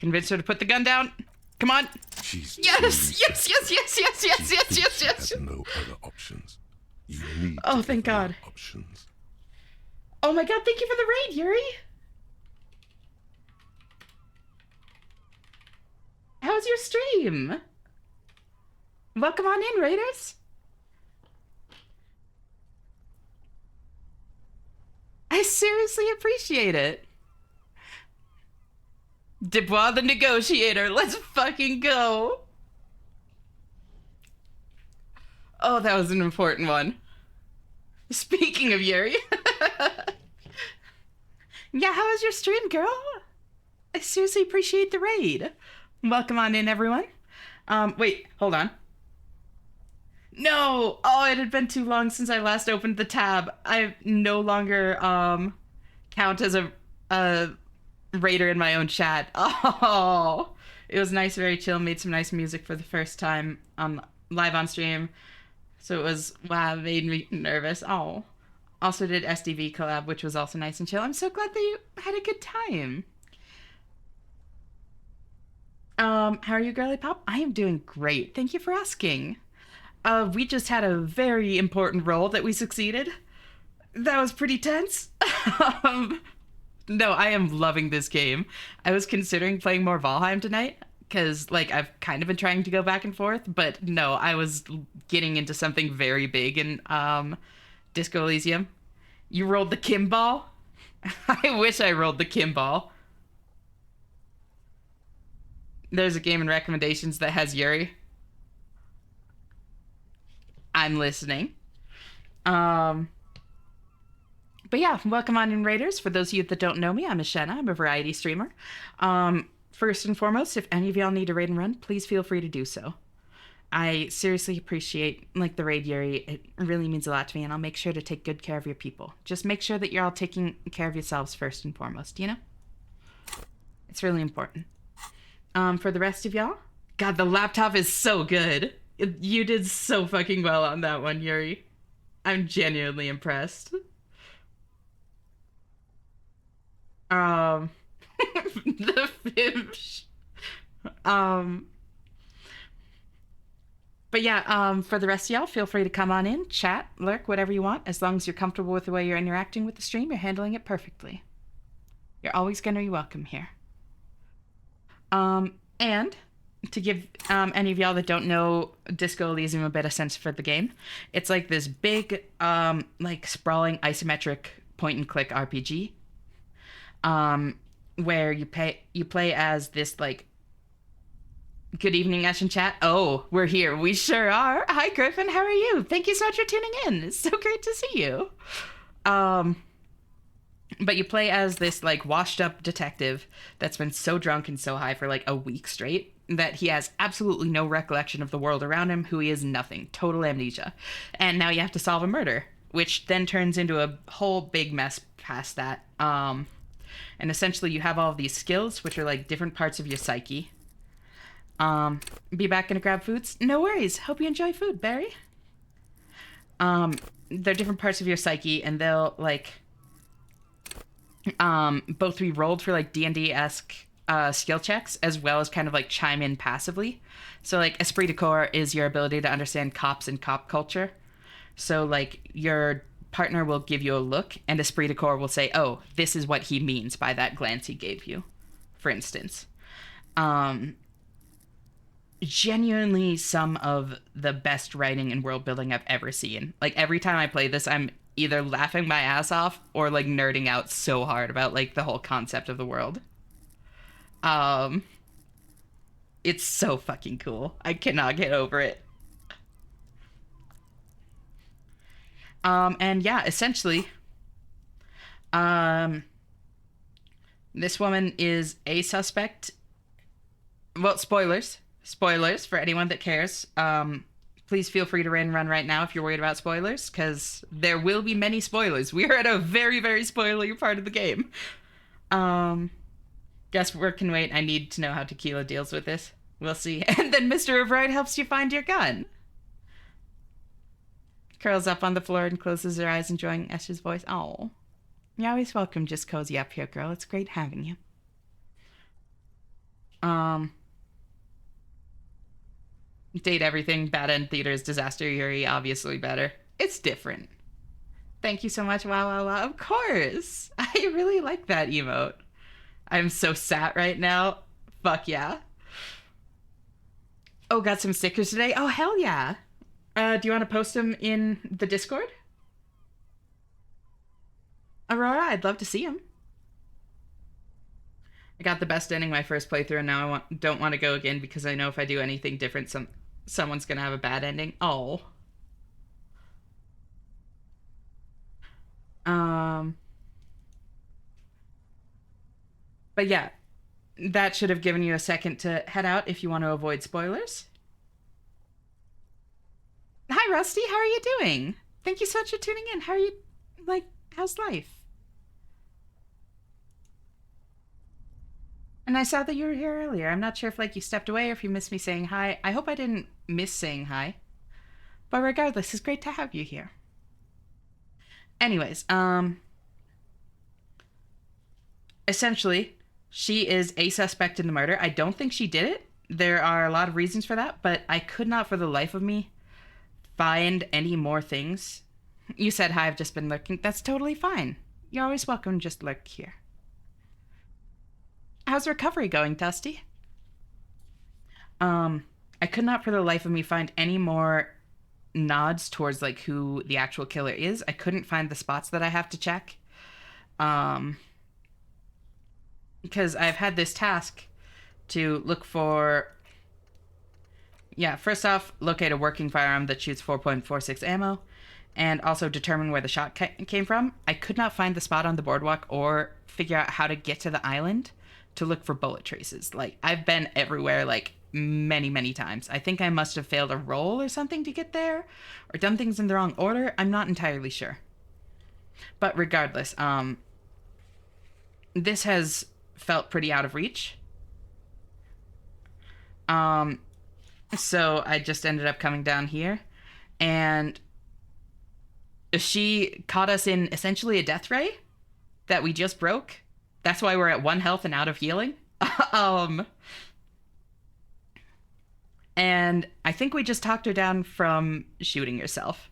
S1: Convince her to put the gun down. Come on.
S2: She's
S1: Yes,
S2: truly
S1: yes, yes, yes, yes, yes,
S2: She
S1: yes,
S2: thinks
S1: yes,
S2: she
S1: yes.
S2: has no other options. You need
S1: Oh,
S2: to
S1: thank
S2: give her
S1: God.
S2: options.
S1: Oh my God, thank you for the raid, Yuri. How's your stream? Welcome on in, raiders. I seriously appreciate it. Dubois the negotiator, let's fucking go. Oh, that was an important one. Speaking of Yuri. Yeah, how was your stream, girl? I seriously appreciate the raid. Welcome on in, everyone. Wait, hold on. No! Oh, it had been too long since I last opened the tab. I no longer, count as a raider in my own chat. Oh, It was nice, very chill. Made some nice music for the first time on live on stream. So it was, wow, made me nervous. Oh. Also did SDV collab, which was also nice and chill. I'm so glad that you had a good time. How are you, girly pop? I am doing great. Thank you for asking. We just had a very important role that we succeeded. That was pretty tense. No, I am loving this game. I was considering playing more Valheim tonight, because, like, I've kind of been trying to go back and forth, but no, I was getting into something very big in, Disco Elysium. You rolled the Kimball? I wish I rolled the Kimball. There's a game in recommendations that has Yuri. I'm listening. But yeah, welcome on in, Raiders. For those of you that don't know me, I'm Ashena. I'm a variety streamer. First and foremost, if any of y'all need a raid and run, please feel free to do so. I seriously appreciate, like, the raid, Yuri. It really means a lot to me, and I'll make sure to take good care of your people. Just make sure that you're all taking care of yourselves first and foremost, you know? It's really important. For the rest of y'all, God, the laptop is so good. You did so fucking well on that one, Yuri. I'm genuinely impressed. The Fimsh. But yeah, for the rest of y'all, feel free to come on in, chat, lurk, whatever you want. As long as you're comfortable with the way you're interacting with the stream, you're handling it perfectly. You're always going to be welcome here. And to give any of y'all that don't know Disco Elysium a bit of sense for the game, it's like this big, like, sprawling isometric point-and-click RPG, where you play as this, like, good evening, Ash and chat. Oh, we're here. We sure are. Hi, Griffin. How are you? Thank you so much for tuning in. It's so great to see you. But you play as this, like, washed-up detective that's been so drunk and so high for, like, a week straight that he has absolutely no recollection of the world around him, who he is, nothing. Total amnesia. And now you have to solve a murder, which then turns into a whole big mess past that. And essentially you have all of these skills, which are, like, different parts of your psyche. Be back gonna grab foods? No worries. Hope you enjoy food, Barry. They're different parts of your psyche, and they'll, like, both be rolled for, like, D&D-esque skill checks, as well as kind of, like, chime in passively. So, like, esprit de corps is your ability to understand cops and cop culture. So, like, your partner will give you a look, and esprit de corps will say, oh, this is what he means by that glance he gave you, for instance. Genuinely some of the best writing and world building I've ever seen. Like, every time I play this, I'm either laughing my ass off or, like, nerding out so hard about, like, the whole concept of the world. It's so fucking cool. I cannot get over it. And yeah, essentially, this woman is a suspect. Well, spoilers for anyone that cares. Please feel free to raid and run right now if you're worried about spoilers, because there will be many spoilers. We are at a very, very spoilery part of the game. Guess work can wait. I need to know how Tequila deals with this. We'll see. And then Mr. O'Brien helps you find your gun. Curls up on the floor and closes her eyes, enjoying Esh's voice. Oh, you're always welcome. Just cozy up here, girl. It's great having you. Date everything. Bad End Theaters. Disaster Yuri. Obviously better. It's different. Thank you so much. Wow, wow, wow. Of course. I really like that emote. I'm so sat right now. Fuck yeah. Oh, got some stickers today? Oh, hell yeah. Do you want to post them in the Discord? Aurora, I'd love to see them. I got the best ending my first playthrough, and now I don't want to go again because I know if I do anything different, someone's going to have a bad ending. Oh. But yeah, that should have given you a second to head out if you want to avoid spoilers. Hi, Rusty. How are you doing? Thank you so much for tuning in. How are you? Like, how's life? And I saw that you were here earlier. I'm not sure if, like, you stepped away or if you missed me saying hi. I hope I didn't miss saying hi. But regardless, it's great to have you here. Anyways, essentially, she is a suspect in the murder. I don't think she did it. There are a lot of reasons for that, but I could not for the life of me find any more things. You said, hi, I've just been lurking. That's totally fine. You're always welcome to just lurk here. How's recovery going, Dusty? I could not for the life of me find any more nods towards, like, who the actual killer is. I couldn't find the spots that I have to check. Because I've had this task to look for... Yeah, first off, locate a working firearm that shoots 4.46 ammo, and also determine where the shot came from. I could not find the spot on the boardwalk or figure out how to get to the island to look for bullet traces. Like, I've been everywhere, like, many times. I think I must have failed a roll or something to get there, or done things in the wrong order. I'm not entirely sure. But regardless, this has felt pretty out of reach. So I just ended up coming down here, and she caught us in essentially a death ray that we just broke. That's why we're at 1 health and out of healing. And I think we just talked her down from shooting herself.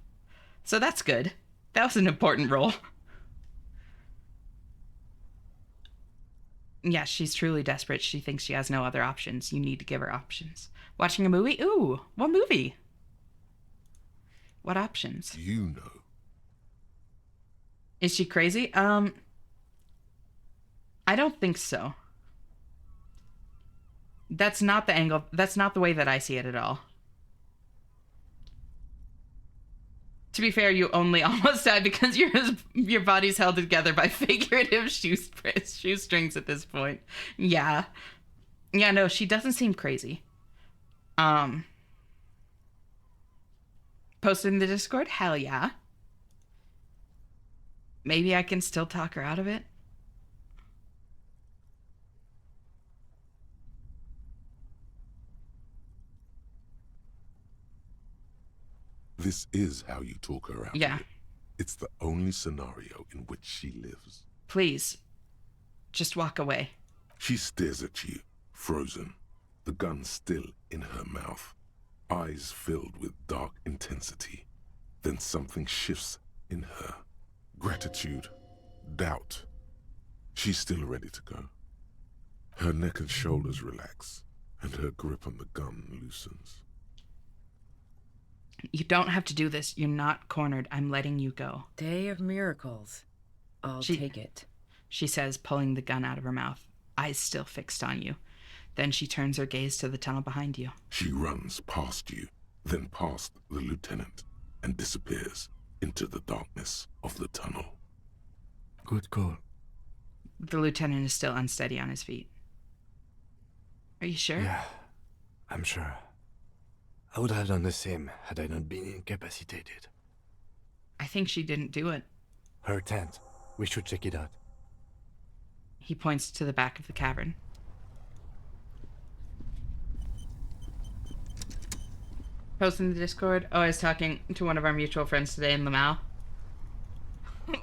S1: So that's good. That was an important role. Yeah, she's truly desperate. She thinks she has no other options. You need to give her options. Watching a movie? Ooh, what movie? What options?
S2: You know.
S1: Is she crazy? I don't think so. That's not the angle. That's not the way that I see it at all. To be fair, you only almost died because your body's held together by figurative shoestrings at this point. Yeah. Yeah, no, she doesn't seem crazy. Posted in the Discord? Hell yeah. Maybe I can still talk her out of it.
S2: This is how you talk her out.
S1: Yeah.
S2: Of it. It's the only scenario in which she lives.
S1: Please, just walk away.
S2: She stares at you, frozen, the gun still in her mouth, eyes filled with dark intensity. Then something shifts in her. Gratitude, doubt. She's still ready to go. Her neck and shoulders relax, and her grip on the gun loosens.
S1: You don't have to do this. You're not cornered. I'm letting you go.
S5: Day of miracles. I'll take it.
S1: She says, pulling the gun out of her mouth, eyes still fixed on you. Then she turns her gaze to the tunnel behind you.
S2: She runs past you, then past the lieutenant, and disappears into the darkness of the tunnel.
S6: Good call.
S1: The lieutenant is still unsteady on his feet. Are you sure?
S6: Yeah, I'm sure. I would have done the same had I not been incapacitated.
S1: I think she didn't do it.
S6: Her tent. We should check it out.
S1: He points to the back of the cavern. Post in the Discord. Oh, I was talking to one of our mutual friends today in Lamau.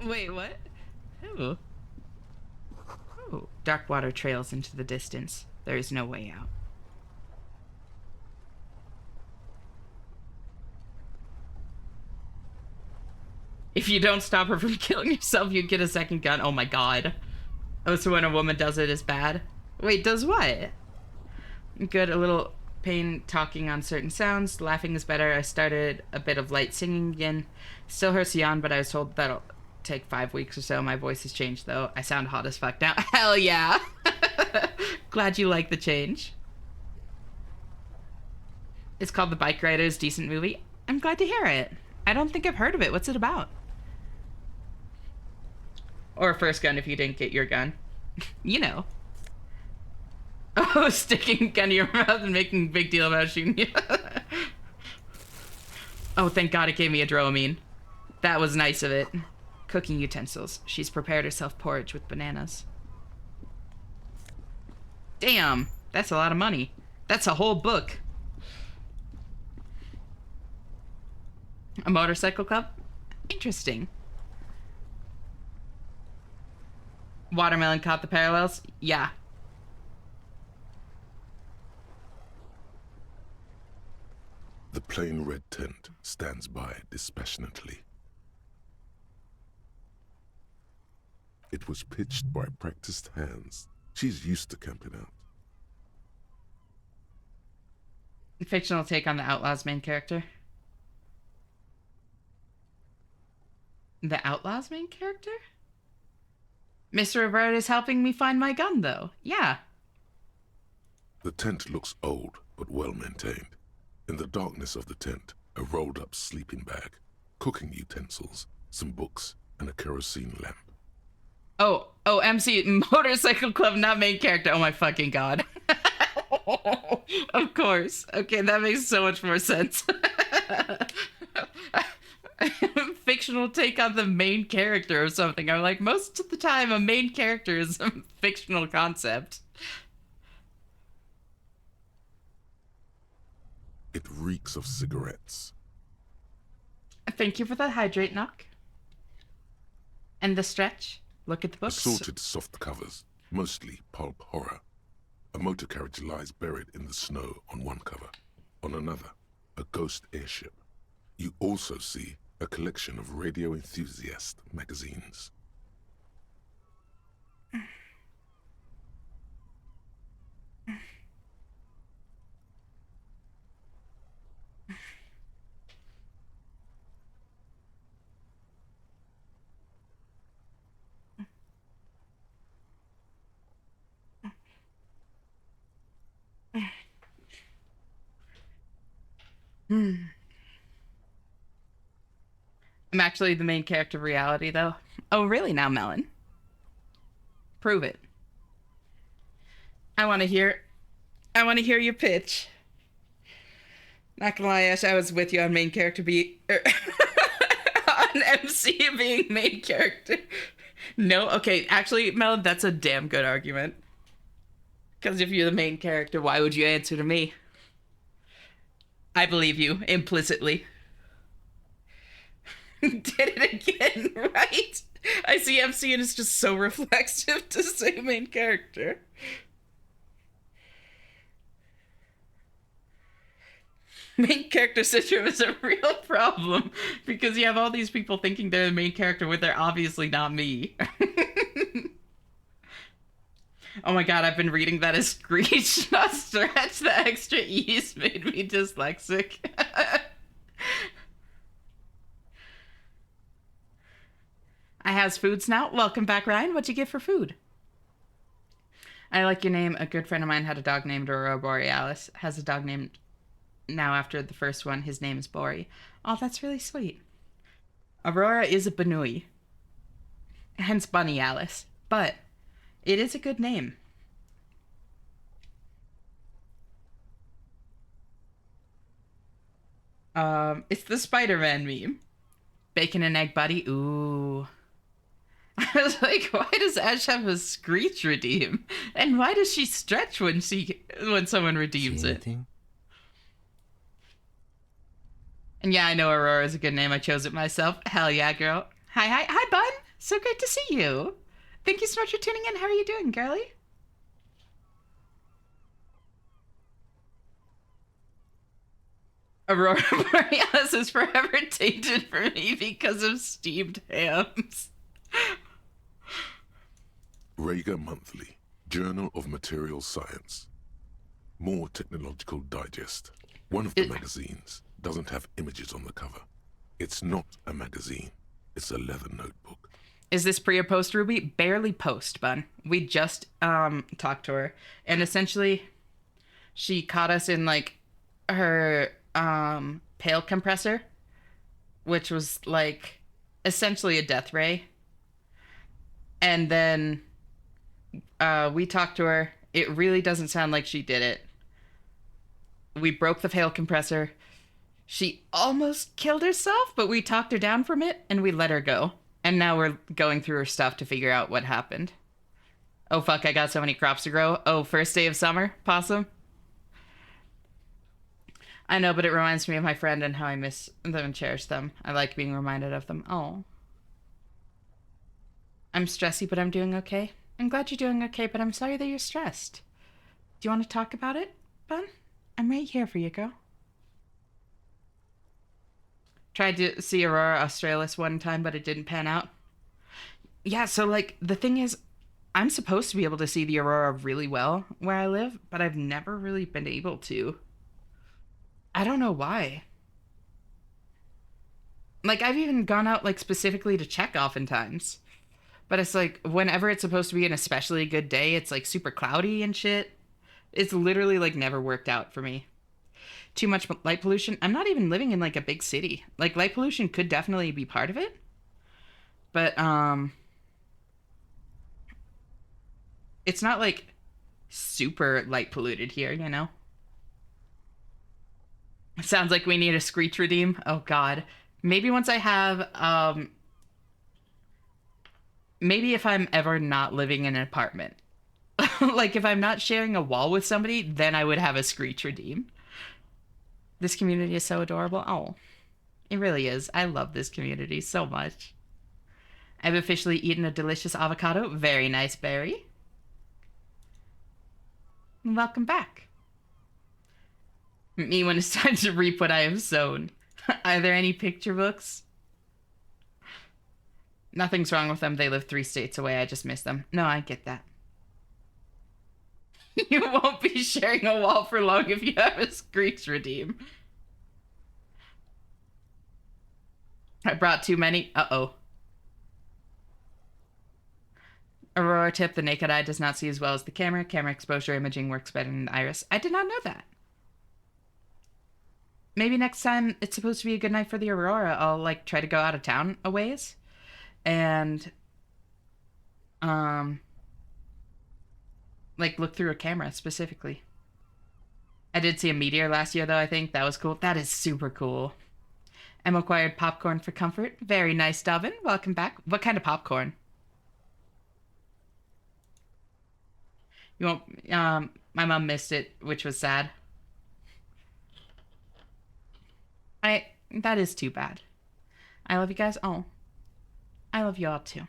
S1: Wait, what? Who? Oh, dark water trails into the distance. There is no way out. If you don't stop her from killing herself, you get a second gun. Oh my god. Oh, so when a woman does it, it's bad? Wait, does what? Good, a little pain talking on certain sounds. Laughing is better. I started a bit of light singing again. Still hurts to yawn, but I was told that'll take 5 weeks or so. My voice has changed, though. I sound hot as fuck now. Hell yeah! Glad you like the change. It's called The Bike Riders. Decent movie. I'm glad to hear it. I don't think I've heard of it. What's it about? Or first gun if you didn't get your gun. You know. Oh, sticking a gun to your mouth and making a big deal about shooting you. Oh, thank God it gave me a Dramamine. That was nice of it. Cooking utensils. She's prepared herself porridge with bananas. Damn, that's a lot of money. That's a whole book. A motorcycle club? Interesting. Watermelon caught the parallels? Yeah.
S2: The plain red tent stands by dispassionately. It was pitched by practiced hands. She's used to camping out.
S1: Fictional take on the Outlaw's main character. The Outlaw's main character? Mr. Rivera is helping me find my gun, though. Yeah.
S2: The tent looks old, but well maintained. In the darkness of the tent, a rolled-up sleeping bag, cooking utensils, some books, and a kerosene lamp.
S1: Oh, MC, motorcycle club, not main character. Oh my fucking god. Of course. Okay, that makes so much more sense. Fictional take on the main character or something. I'm like, most of the time a main character is a fictional concept.
S2: It reeks of cigarettes.
S1: Thank you for the hydrate knock. And the stretch. Look at the books.
S2: Assorted soft covers, mostly pulp horror. A motor carriage lies buried in the snow on one cover. On another, a ghost airship. You also see a collection of radio enthusiast magazines.
S1: I'm actually the main character of reality, though. Oh, really now, Melon? Prove it. I want to hear your pitch. Not gonna lie, Ash, I was with you on main character on MC being main character. No? Okay, actually, Melon, that's a damn good argument. Because if you're the main character, why would you answer to me? I believe you, implicitly. Did it again, right? I see MC and it's just so reflexive to say main character. Main character syndrome is a real problem because you have all these people thinking they're the main character when they're obviously not me. Oh my god, I've been reading that as screech, not stretch. The extra E's made me dyslexic. I has foods now. Welcome back, Ryan. What'd you get for food? I like your name. A good friend of mine had a dog named Aurora Borealis. Has a dog named now after the first one. His name is Bori. Oh, that's really sweet. Aurora is a Banui. Hence Bunny Alice. But it is a good name. It's the Spider-Man meme. Bacon and egg buddy. Ooh. I was like, why does Ash have a screech redeem? And why does she stretch when someone redeems it? And yeah, I know Aurora is a good name. I chose it myself. Hell yeah, girl. Hi, Bun. So great to see you. Thank you so much for tuning in. How are you doing, girlie? Aurora Borealis is forever tainted for me because of steamed hams.
S2: Rhaegar Monthly, Journal of Material Science. More Technological Digest. One of the magazines doesn't have images on the cover. It's not a magazine. It's a leather notebook.
S1: Is this pre or post, Ruby? Barely post, Bun. We just talked to her. And essentially, she caught us in, like, her pale compressor, which was, like, essentially a death ray. And then we talked to her. It really doesn't sound like she did it. We broke the hail compressor. She almost killed herself, but we talked her down from it and we let her go. And now we're going through her stuff to figure out what happened. Oh fuck, I got so many crops to grow. Oh, first day of summer, possum. I know, but it reminds me of my friend and how I miss them and cherish them. I like being reminded of them. Oh. I'm stressy, but I'm doing okay. I'm glad you're doing okay, but I'm sorry that you're stressed. Do you want to talk about it, Bun? I'm right here for you, girl. Tried to see Aurora Australis one time, but it didn't pan out. Yeah, so, like, the thing is, I'm supposed to be able to see the Aurora really well where I live, but I've never really been able to. I don't know why. Like, I've even gone out, like, specifically to check oftentimes. But it's like, whenever it's supposed to be an especially good day, it's, like, super cloudy and shit. It's literally, like, never worked out for me. Too much light pollution. I'm not even living in, like, a big city. Like, light pollution could definitely be part of it. But, it's not, like, super light polluted here, you know? Sounds like we need a screech redeem. Oh, God. Maybe once I have, maybe if I'm ever not living in an apartment. Like, if I'm not sharing a wall with somebody, then I would have a screech redeem. This community is so adorable. Oh, it really is. I love this community so much. I've officially eaten a delicious avocado. Very nice berry. Welcome back. Me when it's time to reap what I have sown. Are there any picture books? Nothing's wrong with them. They live 3 states away. I just miss them. No, I get that. You won't be sharing a wall for long if you have a screech redeem. I brought too many. Uh-oh. Aurora tip, the naked eye does not see as well as the camera. Camera exposure imaging works better than the iris. I did not know that. Maybe next time it's supposed to be a good night for the Aurora, I'll, like, try to go out of town a ways. And, like, look through a camera specifically. I did see a meteor last year, though, I think. That was cool. That is super cool. Em acquired popcorn for comfort. Very nice, Delvin. Welcome back. What kind of popcorn? You won't, my mom missed it, which was sad. That is too bad. I love you guys. Oh. I love you all, too.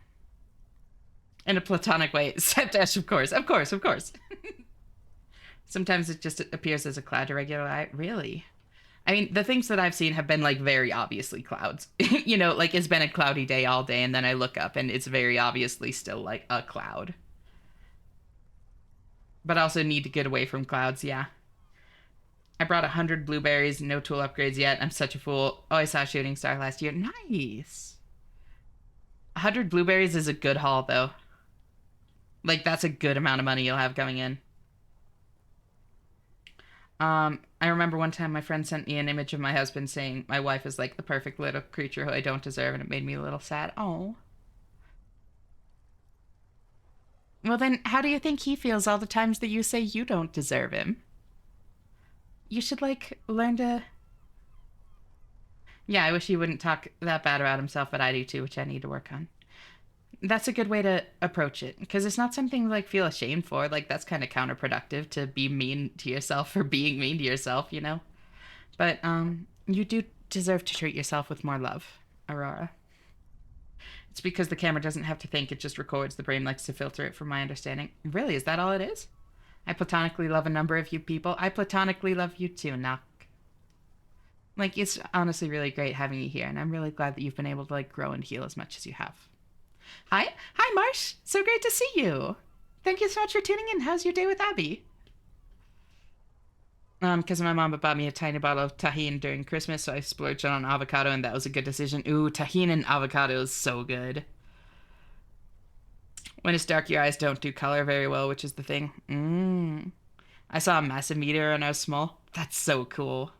S1: In a platonic way. Septash, of course. Of course, of course. Sometimes it just appears as a cloud to regular eye. Really? I mean, the things that I've seen have been, like, very obviously clouds. You know, like, it's been a cloudy day all day, and then I look up, and it's very obviously still, like, a cloud. But I also need to get away from clouds, yeah. I brought 100 blueberries, no tool upgrades yet. I'm such a fool. Oh, I saw a shooting star last year. Nice. 100 blueberries is a good haul, though. Like, that's a good amount of money you'll have coming in. I remember one time my friend sent me an image of my husband saying my wife is like the perfect little creature who I don't deserve, and it made me a little sad. Oh. Well, then, how do you think he feels all the times that you say you don't deserve him? You should, like, learn to... Yeah, I wish he wouldn't talk that bad about himself, but I do too, which I need to work on. That's a good way to approach it, because it's not something to, like, feel ashamed for. Like, that's kind of counterproductive to be mean to yourself for being mean to yourself, you know? But, you do deserve to treat yourself with more love, Aurora. It's because the camera doesn't have to think, it just records. The brain likes to filter it, from my understanding. Really, is that all it is? I platonically love a number of you people. I platonically love you too, Knock. Like, it's honestly really great having you here, and I'm really glad that you've been able to, like, grow and heal as much as you have. Hi, Marsh. So great to see you. Thank you so much for tuning in. How's your day with Abby? Because my mom bought me a tiny bottle of tahini during Christmas, so I splurged on avocado, and that was a good decision. Ooh, tahini and avocado is so good. When it's dark, your eyes don't do color very well, which is the thing. I saw a massive meteor when I was small. That's so cool.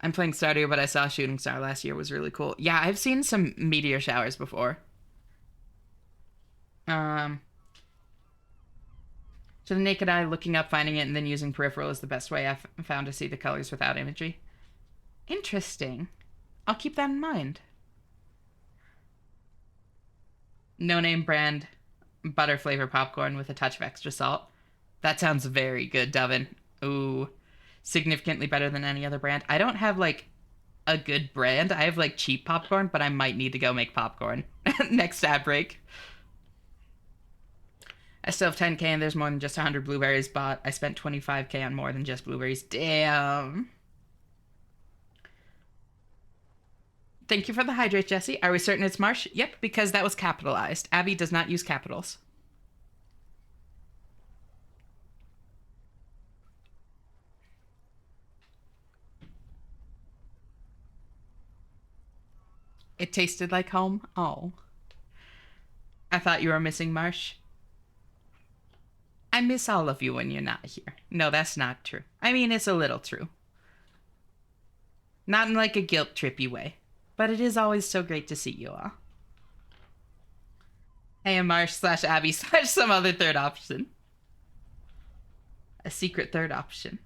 S1: I'm playing Stardew, but I saw a shooting star last year. It was really cool. Yeah, I've seen some meteor showers before. To the naked eye, looking up, finding it, and then using peripheral is the best way I've found to see the colors without imagery. Interesting. I'll keep that in mind. No name brand butter flavor popcorn with a touch of extra salt. That sounds very good, Devin. Ooh, significantly better than any other brand. I don't have like a good brand. I have like cheap popcorn, but I might need to go make popcorn next ad break. I still have 10k and there's more than just 100 blueberries bought. I spent 25k on more than just blueberries. Damn. Thank you for the hydrate, Jesse. Are we certain it's Marsh? Yep, because that was capitalized. Abby does not use capitals. It tasted like home? Oh. I thought you were missing Marsh. I miss all of you when you're not here. No, that's not true. I mean, it's a little true. Not in like a guilt trippy way. But it is always so great to see you all. Hey, and Marsh / Abby / some other third option. A secret third option.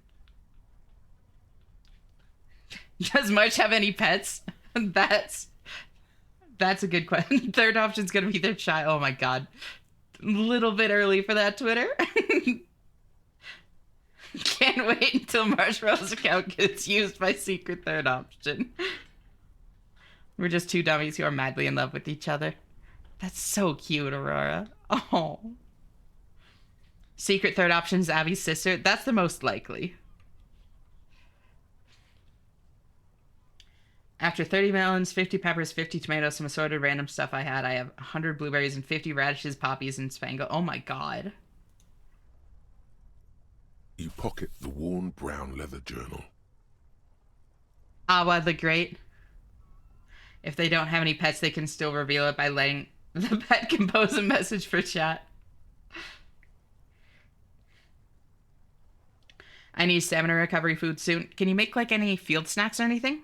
S1: Does Marsh have any pets? That's a good question. Third option's gonna be their child. Oh my god. A little bit early for that, Twitter. Can't wait until Marshmallow's account gets used by secret third option. We're just two dummies who are madly in love with each other. That's so cute, Aurora. Oh. Secret third option's Abby's sister. That's the most likely. After 30 melons, 50 peppers, 50 tomatoes, some assorted random stuff I had, I have 100 blueberries and 50 radishes, poppies, and spangle. Oh my god.
S2: You pocket the worn brown leather journal.
S1: Awa the Great. If they don't have any pets, they can still reveal it by letting the pet compose a message for chat. I need stamina recovery food soon. Can you make like any field snacks or anything?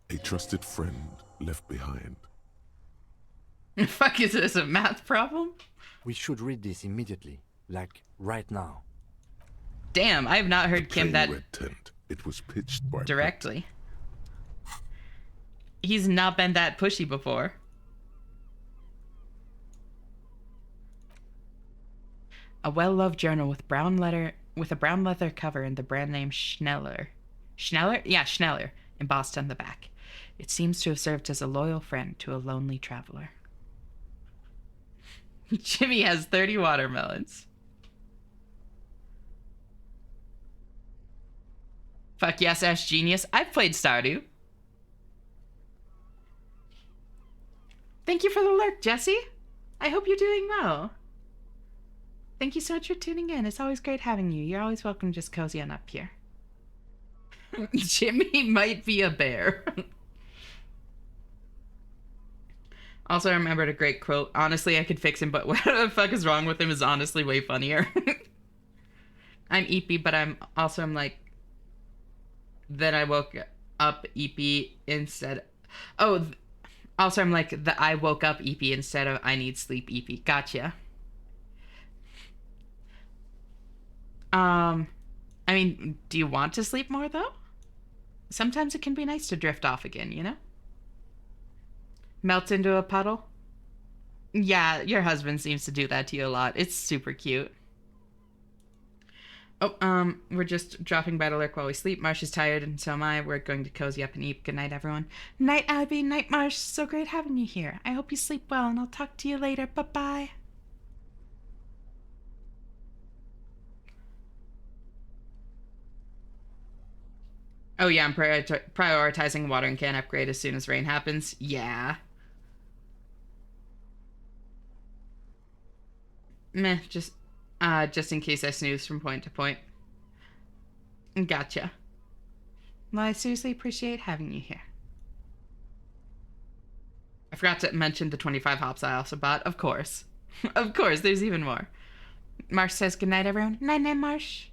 S2: A trusted friend left behind.
S1: Fuck, is this a math problem?
S6: We should read this immediately, like right now.
S1: Damn, I have not heard Kim that
S2: Red tent. It was pitched by
S1: directly. He's not been that pushy before. A well-loved journal with a brown leather cover and the brand name Schneller. Schneller? Yeah, Schneller, embossed on the back. It seems to have served as a loyal friend to a lonely traveler. Jimmy has 30 watermelons. Fuck yes, Ash Genius. I've played Stardew. Thank you for the lurk, Jesse. I hope you're doing well. Thank you so much for tuning in. It's always great having you. You're always welcome to just cozy on up here. Jimmy might be a bear. Also, I remembered a great quote. Honestly, I could fix him, but what the fuck is wrong with him is honestly way funnier. I'm Eepy, but I'm like... Then I woke up Eepy instead... Oh, also I'm like the I woke up Eepy instead of I need sleep Eepy. Gotcha. I mean, do you want to sleep more, though? Sometimes it can be nice to drift off again, you know? Melt into a puddle? Yeah, your husband seems to do that to you a lot. It's super cute. Oh, we're just dropping by to lurk while we sleep. Marsh is tired, and so am I. We're going to cozy up and eat. Good night, everyone. Night, Abby. Night, Marsh. So great having you here. I hope you sleep well, and I'll talk to you later. Bye-bye. Oh yeah, I'm prioritizing watering can upgrade as soon as rain happens. Yeah. Meh, just in case I snooze from point to point. Gotcha. Well, I seriously appreciate having you here. I forgot to mention the 25 hops I also bought. Of course. Of course, there's even more. Marsh says goodnight, everyone. Night-night, Marsh.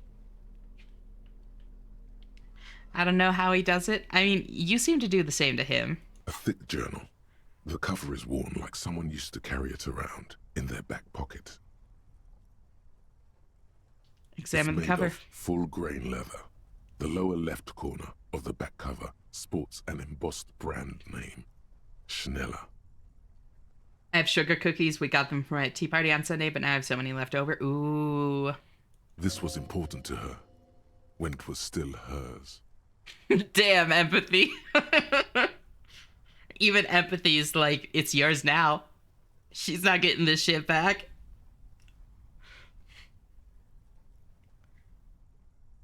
S1: I don't know how he does it. I mean, you seem to do the same to him.
S2: A thick journal. The cover is worn like someone used to carry it around in their back pocket.
S1: Examine the
S2: It's made
S1: cover.
S2: of full-grain leather. The lower left corner of the back cover sports an embossed brand name, Schneller.
S1: I have sugar cookies. We got them from a tea party on Sunday, but now I have so many left over. Ooh.
S2: This was important to her when it was still hers.
S1: Damn, empathy. Even empathy is like, it's yours now. She's not getting this shit back.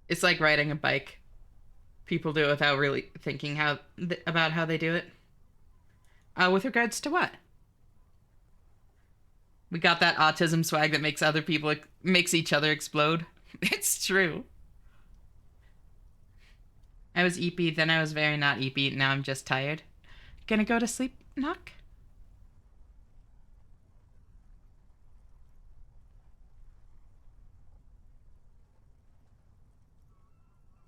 S1: It's like riding a bike. People do it without really thinking about how they do it. With regards to what? We got that autism swag that makes each other explode. It's true. I was eepy, then I was very not eepy, now I'm just tired. Gonna go to sleep, knock?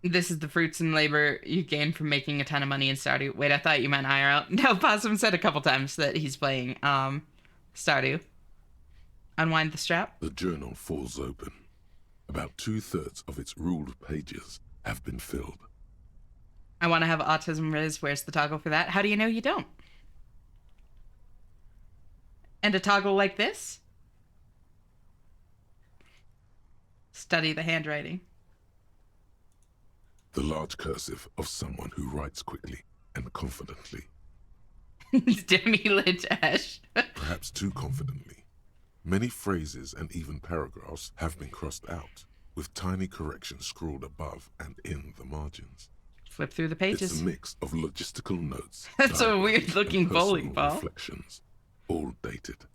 S1: This is the fruits and labor you gain from making a ton of money in Stardew. Wait, I thought you meant IRL. No, Possum said a couple times that he's playing Stardew. Unwind the strap.
S2: The journal falls open. About 2/3 of its ruled pages have been filled.
S1: I want to have autism Riz. Where's the toggle for that? How do you know you don't? And a toggle like this? Study the handwriting.
S2: The large cursive of someone who writes quickly and confidently.
S1: Demi Lynch Ash.
S2: Perhaps too confidently. Many phrases and even paragraphs have been crossed out, with tiny corrections scrawled above and in the margins.
S1: Flip through the pages.
S2: It's a mix of logistical notes.
S1: That's a weird-looking bowling ball.
S2: Reflections, all dated.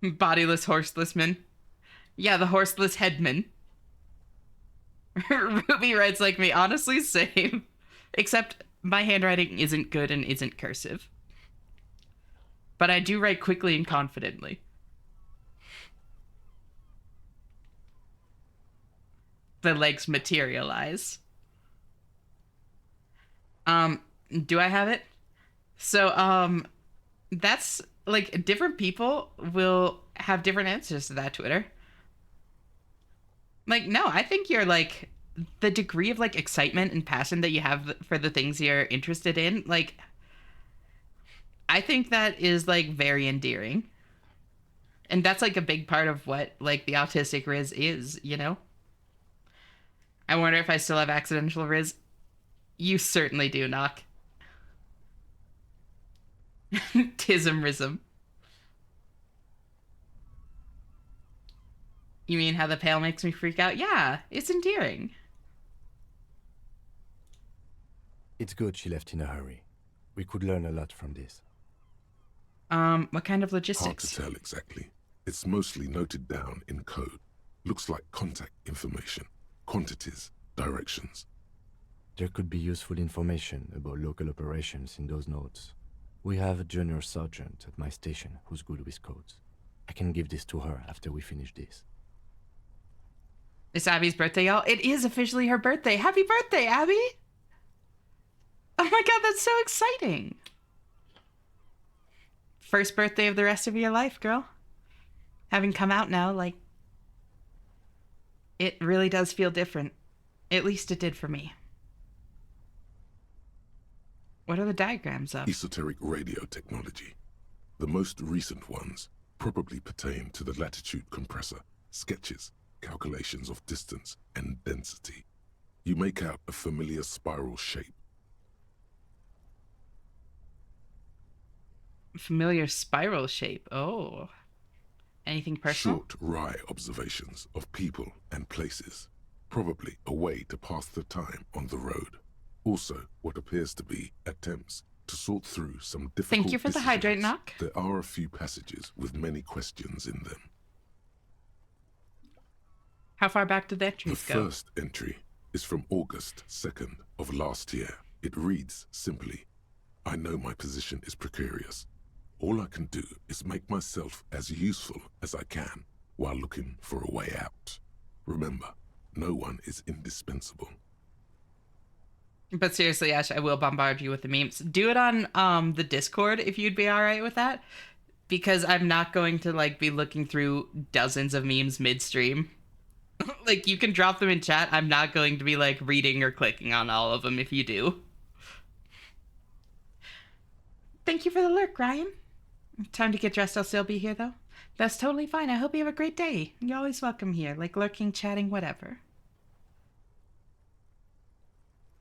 S1: Bodiless, horseless man. Yeah, the horseless headman. Ruby writes like me. Honestly, same. Except my handwriting isn't good and isn't cursive. But I do write quickly and confidently. The legs materialize. Do I have it? So, that's like different people will have different answers to that, Twitter. Like, no, I think you're like the degree of like excitement and passion that you have for the things you're interested in. Like, I think that is like very endearing. And that's like a big part of what like the autistic Riz is, you know? I wonder if I still have accidental Riz. You certainly do, Knock. Tism-rism. You mean how the pale makes me freak out? Yeah, it's endearing.
S6: It's good she left in a hurry. We could learn a lot from this.
S1: What kind of
S2: Hard
S1: logistics?
S2: to tell exactly. It's mostly noted down in code. Looks like contact information, quantities, directions.
S6: There could be useful information about local operations in those notes. We have a junior sergeant at my station who's good with codes. I can give this to her after we finish this.
S1: It's Abby's birthday, y'all. It is officially her birthday. Happy birthday, Abby! Oh my god, that's so exciting. First birthday of the rest of your life, girl. Having come out now, like, it really does feel different. At least it did for me. What are the diagrams of?
S2: Esoteric radio technology. The most recent ones probably pertain to the latitude compressor, sketches, calculations of distance and density. You make out a familiar spiral shape.
S1: Familiar spiral shape. Oh. Anything personal?
S2: Short, wry observations of people and places. Probably a way to pass the time on the road. Also, what appears to be attempts to sort through some difficult
S1: Thank you for the hydrate,
S2: decisions.
S1: Knock.
S2: There are a few passages with many questions in them.
S1: How far back did the
S2: The
S1: entries go?
S2: first entry is from August 2nd of last year. It reads simply, I know my position is precarious. All I can do is make myself as useful as I can while looking for a way out. Remember, no one is indispensable.
S1: But seriously, Ash, I will bombard you with the memes. Do it on the Discord if you'd be all right with that, because I'm not going to like be looking through dozens of memes midstream. Like, you can drop them in chat. I'm not going to be like reading or clicking on all of them if you do. Thank you for the lurk, Ryan. Time to get dressed. I'll still be here, though. That's totally fine. I hope you have a great day. You're always welcome here, like lurking, chatting, whatever.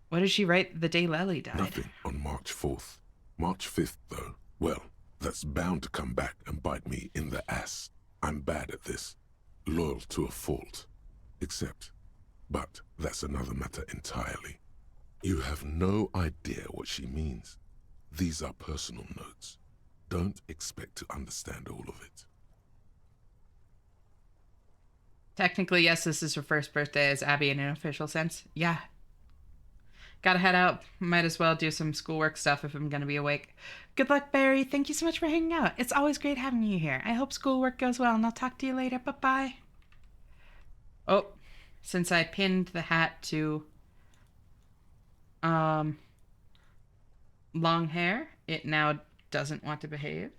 S1: What did she write the day Lely died?
S2: Nothing on March 4th. March 5th, though. Well, that's bound to come back and bite me in the ass. I'm bad at this. Loyal to a fault. But that's another matter entirely. You have no idea what she means. These are personal notes. Don't expect to understand all of it.
S1: Technically, yes, this is her first birthday as Abby in an official sense. Yeah. Gotta head out. Might as well do some schoolwork stuff if I'm gonna be awake. Good luck, Barry. Thank you so much for hanging out. It's always great having you here. I hope schoolwork goes well, and I'll talk to you later. Bye-bye. Oh, since I pinned the hat to long hair, it now doesn't want to behave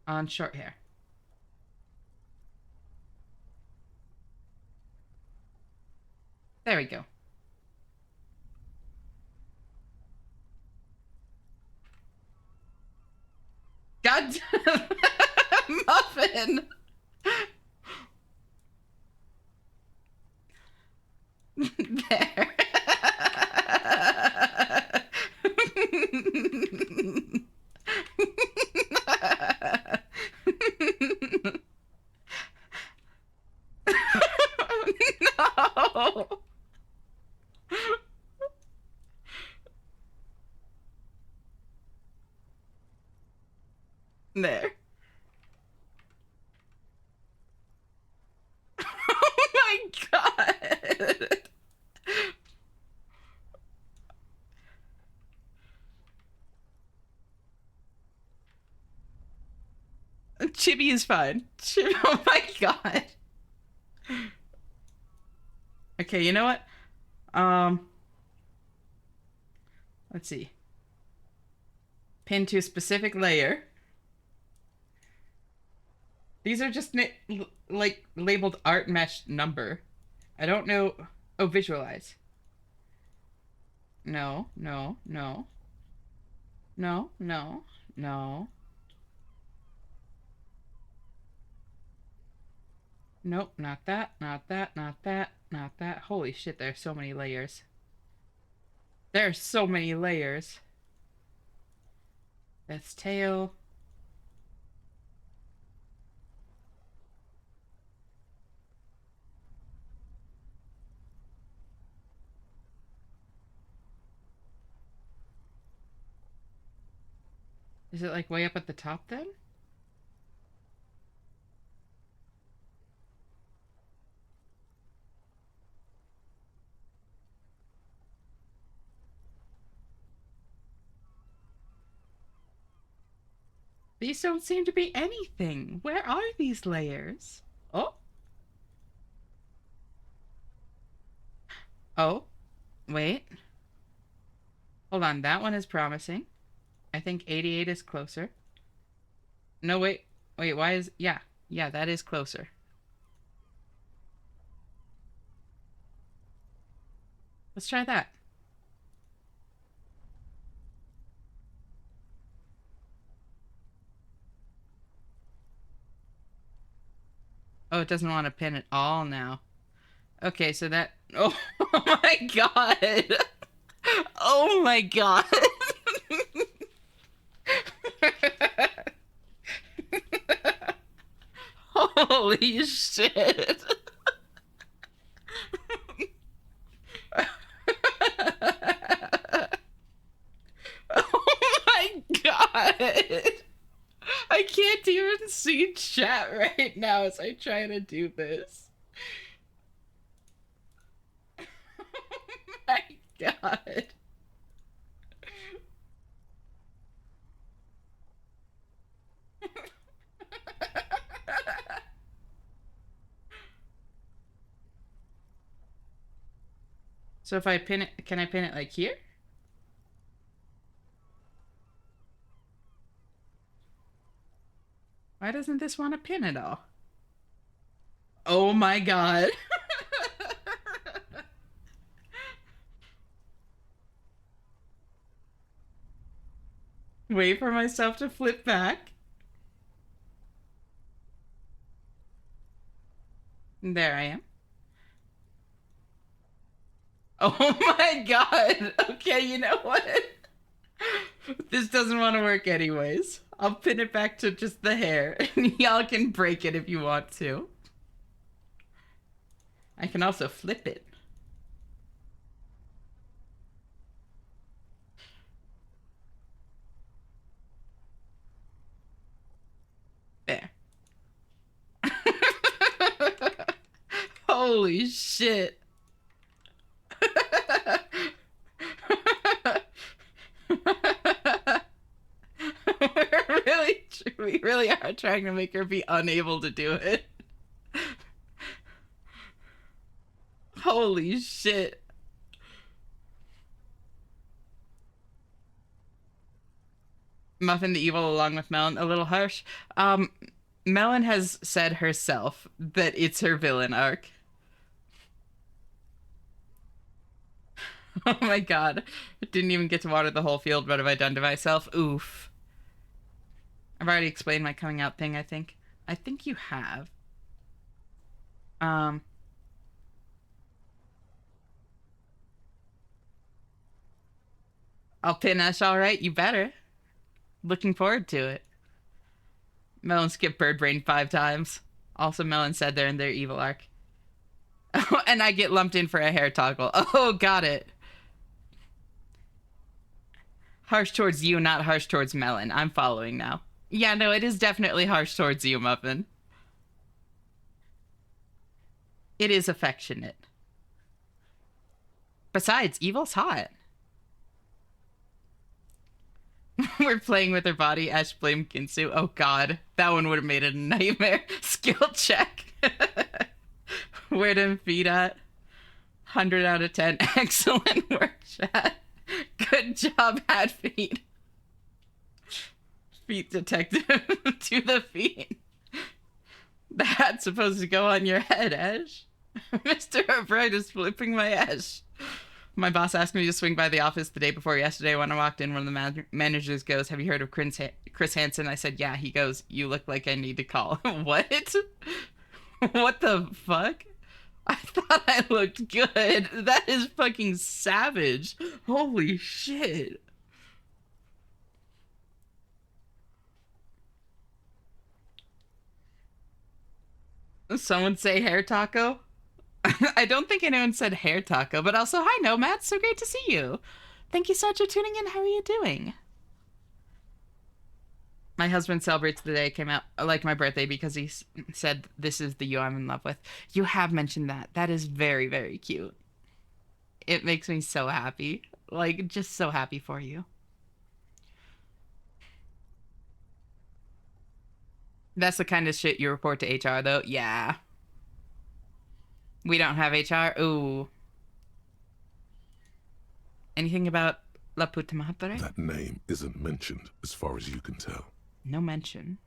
S1: on short hair. There we go. God Muffin! There. No. There. Oh my god. Chibi is fine. Chibi, oh my god. Okay, you know what? Let's see. Pin to a specific layer. These are just like labeled art mesh number. I don't know. Oh, visualize. No, no, no. No, no, no. Nope, not that, not that, not that, not that. Holy shit, there's so many layers. There's so many layers. That's tail. Is it like way up at the top then? These don't seem to be anything. Where are these layers? Oh. Oh. Wait. Hold on. That one is promising. I think 88 is closer. No, wait. Wait, why is... Yeah. Yeah, that is closer. Let's try that. Oh, it doesn't want to pin at all now. Okay, so that... Oh my god! Oh my god! Holy shit! Oh my god! I can't even see chat right now as I try to do this. Oh my god. So if I pin it, can I pin it like here? Why doesn't this want to pin at all? Oh my god. Wait for myself to flip back. There I am. Oh my god. Okay, you know what? This doesn't want to work anyways. I'll pin it back to just the hair, and y'all can break it if you want to. I can also flip it. There. Holy shit. We really are trying to make her be unable to do it. Holy shit. Muffin the Evil along with Melon, a little harsh. Melon has said herself that it's her villain arc. Oh my god. I didn't even get to water the whole field. What have I done to myself? Oof. I've already explained my coming out thing, I think. I think you have. I'll pin us, alright? You better. Looking forward to it. Melon skipped Bird Brain 5 times. Also, Melon said they're in their evil arc. Oh, and I get lumped in for a hair toggle. Oh, got it. Harsh towards you, not harsh towards Melon. I'm following now. Yeah, no, it is definitely harsh towards you, Muffin. It is affectionate. Besides, Evil's hot. We're playing with her body. Ash blamed Ginsu. Oh god, that one would have made a nightmare. Skill check. Where them feet at? 100 out of 10. Excellent work, chat. Good job, hat feet. Feet detective to the feet. The hat's supposed to go on your head, Ash. Mr. Bright is flipping my ash. My boss asked me to swing by the office the day before yesterday. When I walked in, one of the managers goes, "Have you heard of Chris Hansen?" I said, "Yeah." He goes, "You look like I need to call." What? What the fuck? I thought I looked good. That is fucking savage. Holy shit. Someone say hair taco? I don't think anyone said hair taco, but also, hi, Nomad. So great to see you. Thank you so much for tuning in. How are you doing? My husband celebrates the day it came out, like my birthday, because he said, "This is the you I'm in love with." You have mentioned that. That is very, very cute. It makes me so happy. Like, just so happy for you. That's the kind of shit you report to HR, though. Yeah. We don't have HR. Ooh. Anything about La Puta Madre?
S2: That name isn't mentioned as far as you can tell.
S1: No mention.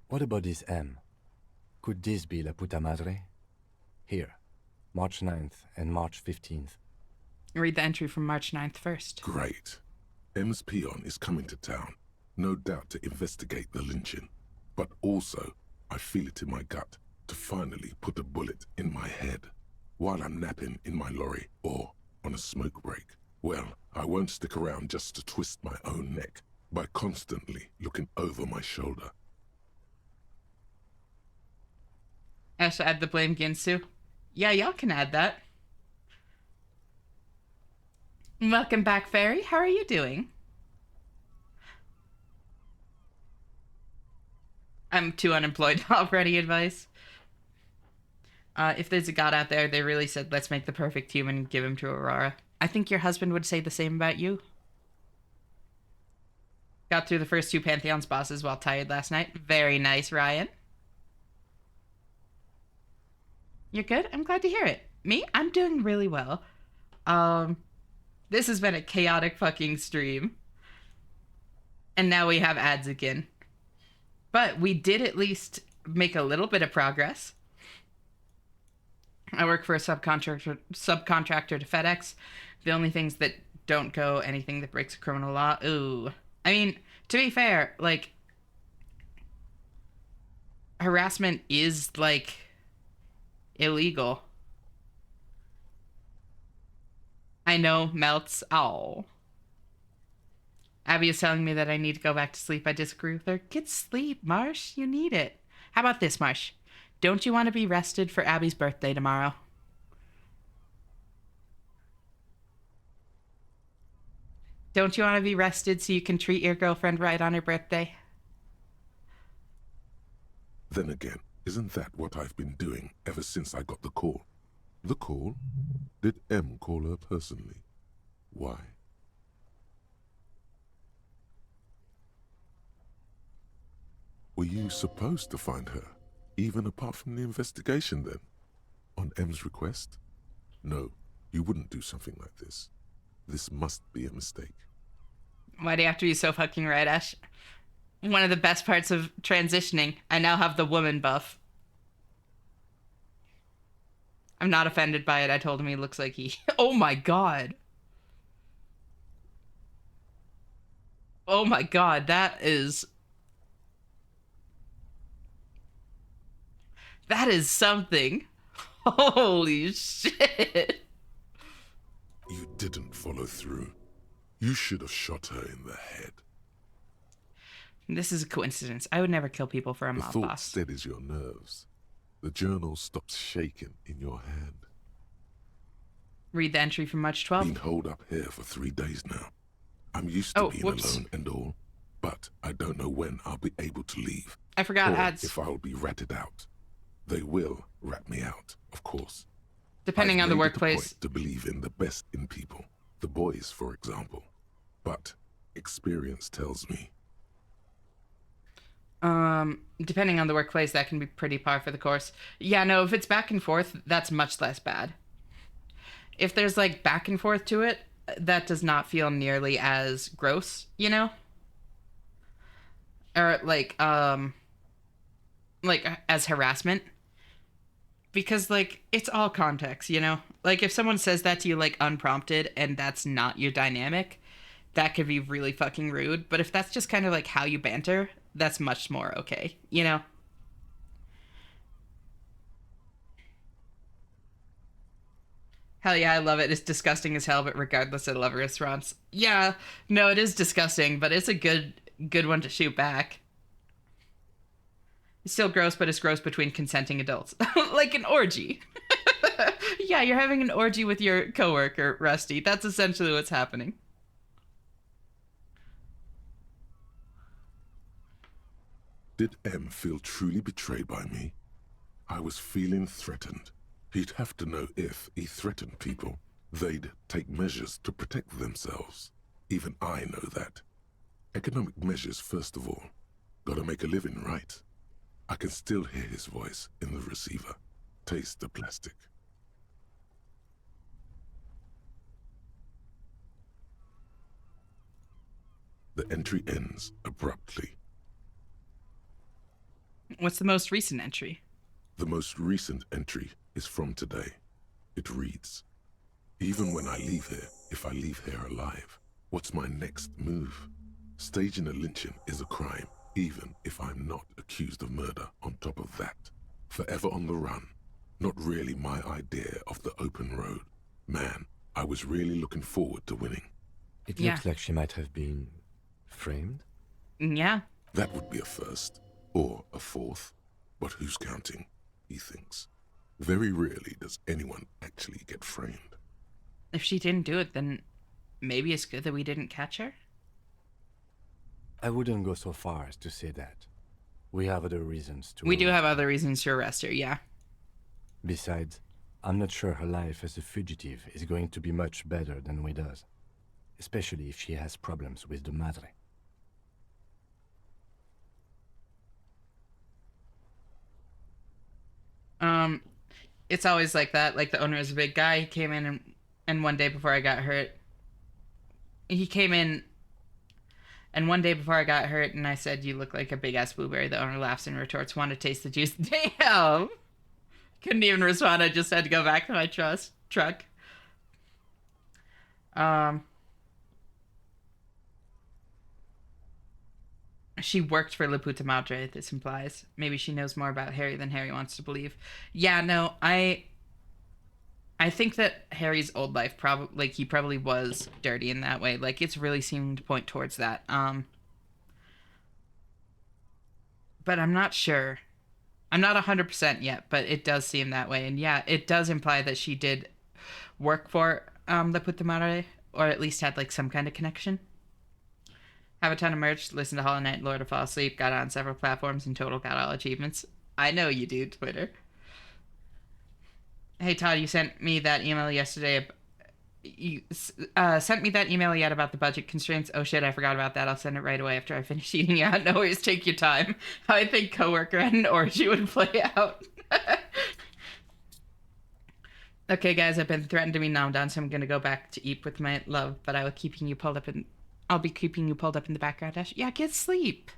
S6: What about this M? Could this be La Puta Madre? Here, March 9th and March 15th.
S1: Read the entry from March 9th first.
S2: Great. M's peon is coming to town, no doubt to investigate the lynching. But also, I feel it in my gut to finally put a bullet in my head while I'm napping in my lorry or on a smoke break. Well, I won't stick around just to twist my own neck by constantly looking over my shoulder.
S1: Ash, add the blame Ginsu. Yeah, y'all can add that. Welcome back, Fairy. How are you doing? I'm too unemployed to offer any advice. If there's a god out there, they really said, let's make the perfect human and give him to Aurora. I think your husband would say the same about you. Got through the first 2 Pantheon's bosses while tired last night. Very nice, Ryan. You're good? I'm glad to hear it. Me? I'm doing really well. This has been a chaotic fucking stream. And now we have ads again. But we did at least make a little bit of progress. I work for a subcontractor to FedEx. The only things that don't go, anything that breaks a criminal law. Ooh. I mean, to be fair, like, harassment is, like, illegal. I know, melts. Oh. Abby is telling me that I need to go back to sleep. I disagree with her. Get sleep, Marsh. You need it. How about this, Marsh? Don't you want to be rested for Abby's birthday tomorrow? Don't you want to be rested so you can treat your girlfriend right on her birthday?
S2: Then again, isn't that what I've been doing ever since I got the call? The call? Did M call her personally? Why? Were you supposed to find her, even apart from the investigation then? On M's request? No, you wouldn't do something like this. This must be a mistake.
S1: Why do you have to be so fucking right, Ash? One of the best parts of transitioning, I now have the woman buff. I'm not offended by it. I told him he looks like he... Oh my god. Oh my god, that is something. Holy shit.
S2: You didn't follow through. You should have shot her in the head.
S1: This is a coincidence. I would never kill people for a
S2: The
S1: mob
S2: thought
S1: boss.
S2: steadies your nerves. The journal stops shaking in your hand.
S1: Read the entry from March 12th.
S2: Been holed up here for 3 days now. I'm used to being alone and all, but I don't know when I'll be able to leave.
S1: I forgot
S2: or
S1: ads.
S2: if I'll be ratted out. They will rat me out, of course.
S1: Depending on the
S2: I've made it a
S1: workplace.
S2: point to believe in the best in people, the boys, for example. But experience tells me
S1: Depending on the workplace, that can be pretty par for the course. Yeah, no, if it's back and forth, that's much less bad. If there's like back and forth to it, that does not feel nearly as gross, you know? Or like as harassment. Because like it's all context, you know? Like if someone says that to you like unprompted and that's not your dynamic, that could be really fucking rude. But if that's just kind of like how you banter, that's much more okay, you know? Hell yeah, I love it. It's disgusting as hell, but regardless, I love restaurants. Yeah, no, it is disgusting, but it's a good one to shoot back. It's still gross, but it's gross between consenting adults. Like an orgy. Yeah, you're having an orgy with your coworker, Rusty. That's essentially what's happening.
S2: Did M feel truly betrayed by me? I was feeling threatened. He'd have to know if he threatened people, they'd take measures to protect themselves. Even I know that. Economic measures first of all. Gotta make a living, right? I can still hear his voice in the receiver. Taste the plastic. The entry ends abruptly.
S1: What's the most recent entry?
S2: The most recent entry is from today. It reads, even when I leave here, if I leave here alive, what's my next move? Staging a lynching is a crime, even if I'm not accused of murder on top of that. Forever on the run. Not really my idea of the open road. Man, I was really looking forward to winning.
S6: It looks like she might have been framed.
S1: Yeah.
S2: That would be a first, or a fourth. But who's counting, he thinks. Very rarely does anyone actually get framed.
S1: If she didn't do it, then maybe it's good that we didn't catch her?
S6: I wouldn't go so far as to say that. We have other reasons to...
S1: We do have other reasons to arrest her, yeah.
S6: Besides, I'm not sure her life as a fugitive is going to be much better than Weda's. Especially if she has problems with the Madre.
S1: It's always like that. Like the owner is a big guy. He came in and one day before I got hurt, he came in and one day before I got hurt and I said, you look like a big ass blueberry. The owner laughs and retorts, want to taste the juice? Damn! Couldn't even respond. I just had to go back to my truck. She worked for La Puta Madre, this implies. Maybe she knows more about Harry than Harry wants to believe. Yeah, no, I think that Harry's old life probably, like, he probably was dirty in that way. Like, it's really seeming to point towards that. But I'm not sure. I'm not 100% yet, but it does seem that way. And yeah, it does imply that she did work for La Puta Madre, or at least had, like, some kind of connection. Have a ton of merch, listen to Hollow Knight, Lord of Fall Asleep, got on several platforms, and total got all achievements. I know you do, Twitter. Hey Todd, you sent me that email yesterday. You sent me that email yet about the budget constraints. Oh shit, I forgot about that. I'll send it right away after I finish eating out. No worries, take your time. How I think coworker and an orgy would play out. Okay, guys, I've been threatened to be nommed on, so I'm gonna go back to eat with my love. But I'll be keeping you pulled up in the background. Ash. Yeah, get sleep.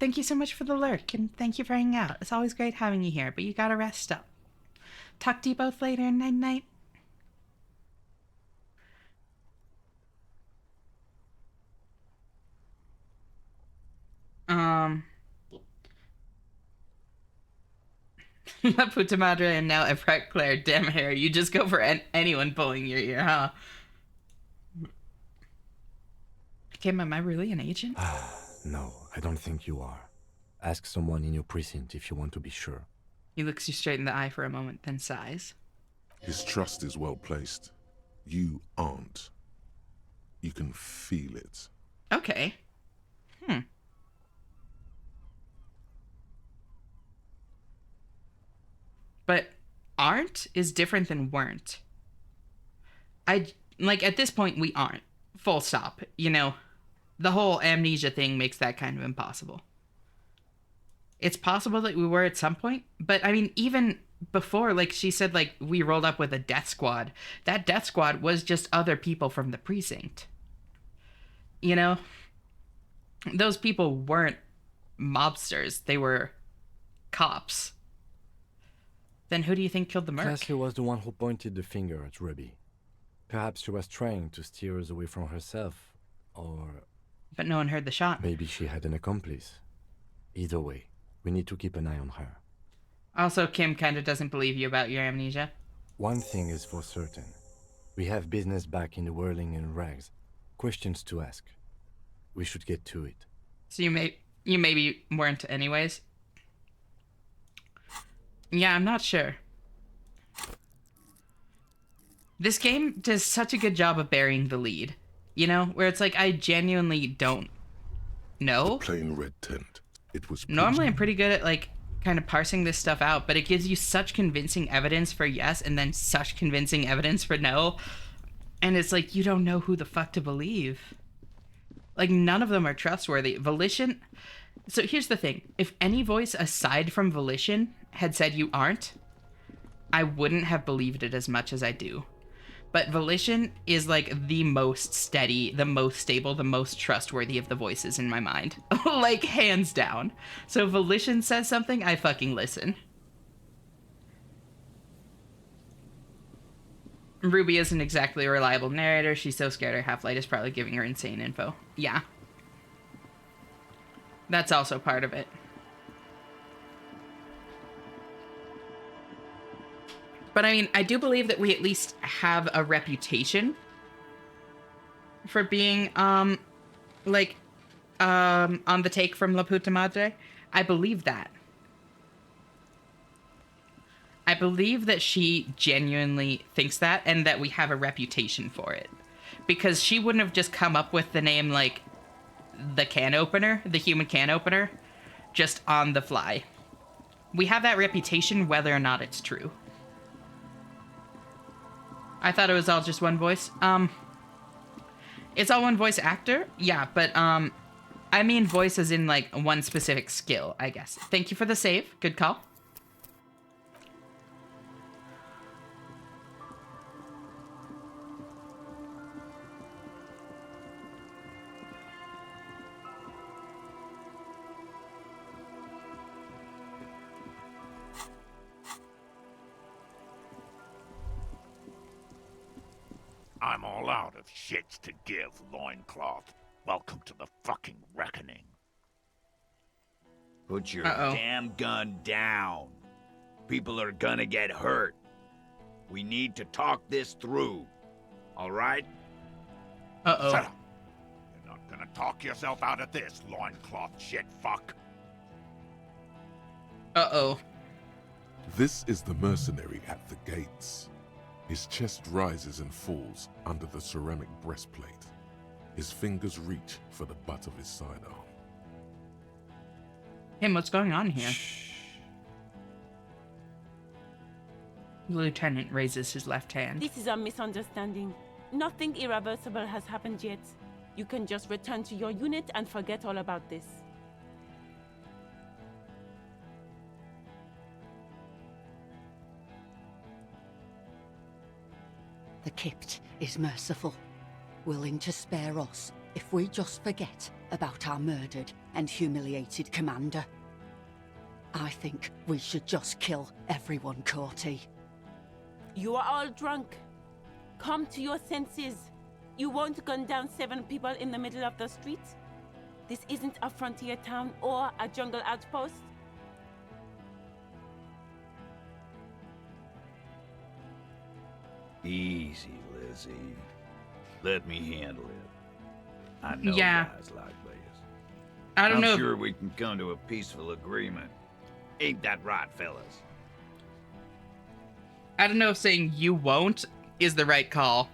S1: Thank you so much for the lurk, and thank you for hanging out. It's always great having you here, but you gotta rest up. Talk to you both later. Night night. La Puta Madre and now Efrat Claire. Damn, Harry, you just go for anyone pulling your ear, huh? Kim, am I really an agent?
S6: No, I don't think you are. Ask someone in your precinct if you want to be sure.
S1: He looks you straight in the eye for a moment, then sighs.
S2: His trust is well placed. You aren't. You can feel it.
S1: Okay. But aren't is different than weren't. At this point, we aren't. Full stop. You know, the whole amnesia thing makes that kind of impossible. It's possible that we were at some point, but I mean, even before, like she said, like we rolled up with a death squad. That death squad was just other people from the precinct. You know? Those people weren't mobsters. They were cops. Then who do you think killed the merc?
S6: Leslie was the one who pointed the finger at Ruby. Perhaps she was trying to steer us away from herself, or...
S1: But no one heard the shot.
S6: Maybe she had an accomplice. Either way, we need to keep an eye on her.
S1: Also, Kim kind of doesn't believe you about your amnesia.
S6: One thing is for certain. We have business back in the whirling and rags. Questions to ask. We should get to it.
S1: So you maybe weren't anyways? Yeah, I'm not sure. This game does such a good job of burying the lead. You know, where it's like I genuinely don't know.
S2: Plain red tent. It was
S1: Normally I'm pretty good at like kind of parsing this stuff out, but it gives you such convincing evidence for yes and then such convincing evidence for no. And it's like you don't know who the fuck to believe. Like none of them are trustworthy. Volition. So here's the thing. If any voice aside from Volition had said you aren't, I wouldn't have believed it as much as I do. But Volition is like the most steady, the most stable, the most trustworthy of the voices in my mind. Like hands down. So Volition says something, I fucking listen. Ruby isn't exactly a reliable narrator. She's so scared her half-light is probably giving her insane info. Yeah. That's also part of it. But I mean, I do believe that we at least have a reputation for being, on the take from La Puta Madre. I believe that. I believe that she genuinely thinks that, and that we have a reputation for it. Because she wouldn't have just come up with the name, like, the can opener, the human can opener, just on the fly. We have that reputation whether or not it's true. I thought it was all just one voice. It's all one voice actor? Yeah, but, I mean voice as in, like, one specific skill, I guess. Thank you for the save. Good call.
S9: I'm all out of shits to give, loincloth. Welcome to the fucking reckoning.
S4: Put your
S1: Uh-oh.
S4: damn gun down. People are gonna get hurt. We need to talk this through. All right?
S1: Uh-oh.
S9: Shut up. You're not gonna talk yourself out of this, loincloth shit fuck.
S1: Uh-oh.
S2: This is the mercenary at the gates. His chest rises and falls under the ceramic breastplate. His fingers reach for the butt of his sidearm.
S1: Him, what's going on here? The lieutenant raises his left hand.
S10: This is a misunderstanding. Nothing irreversible has happened yet. You can just return to your unit and forget all about this.
S11: The Kypt is merciful, willing to spare us if we just forget about our murdered and humiliated commander. I think we should just kill everyone, Corty.
S10: You are all drunk. Come to your senses. You won't gun down 7 people in the middle of the street. This isn't a frontier town or a jungle outpost.
S4: Easy, Lizzie. Let me handle it. I know
S1: Yeah.
S4: guys like this.
S1: I don't
S4: I'm
S1: know.
S4: sure we can come to a peaceful agreement. Ain't that right, fellas?
S1: I don't know if saying you won't is the right call.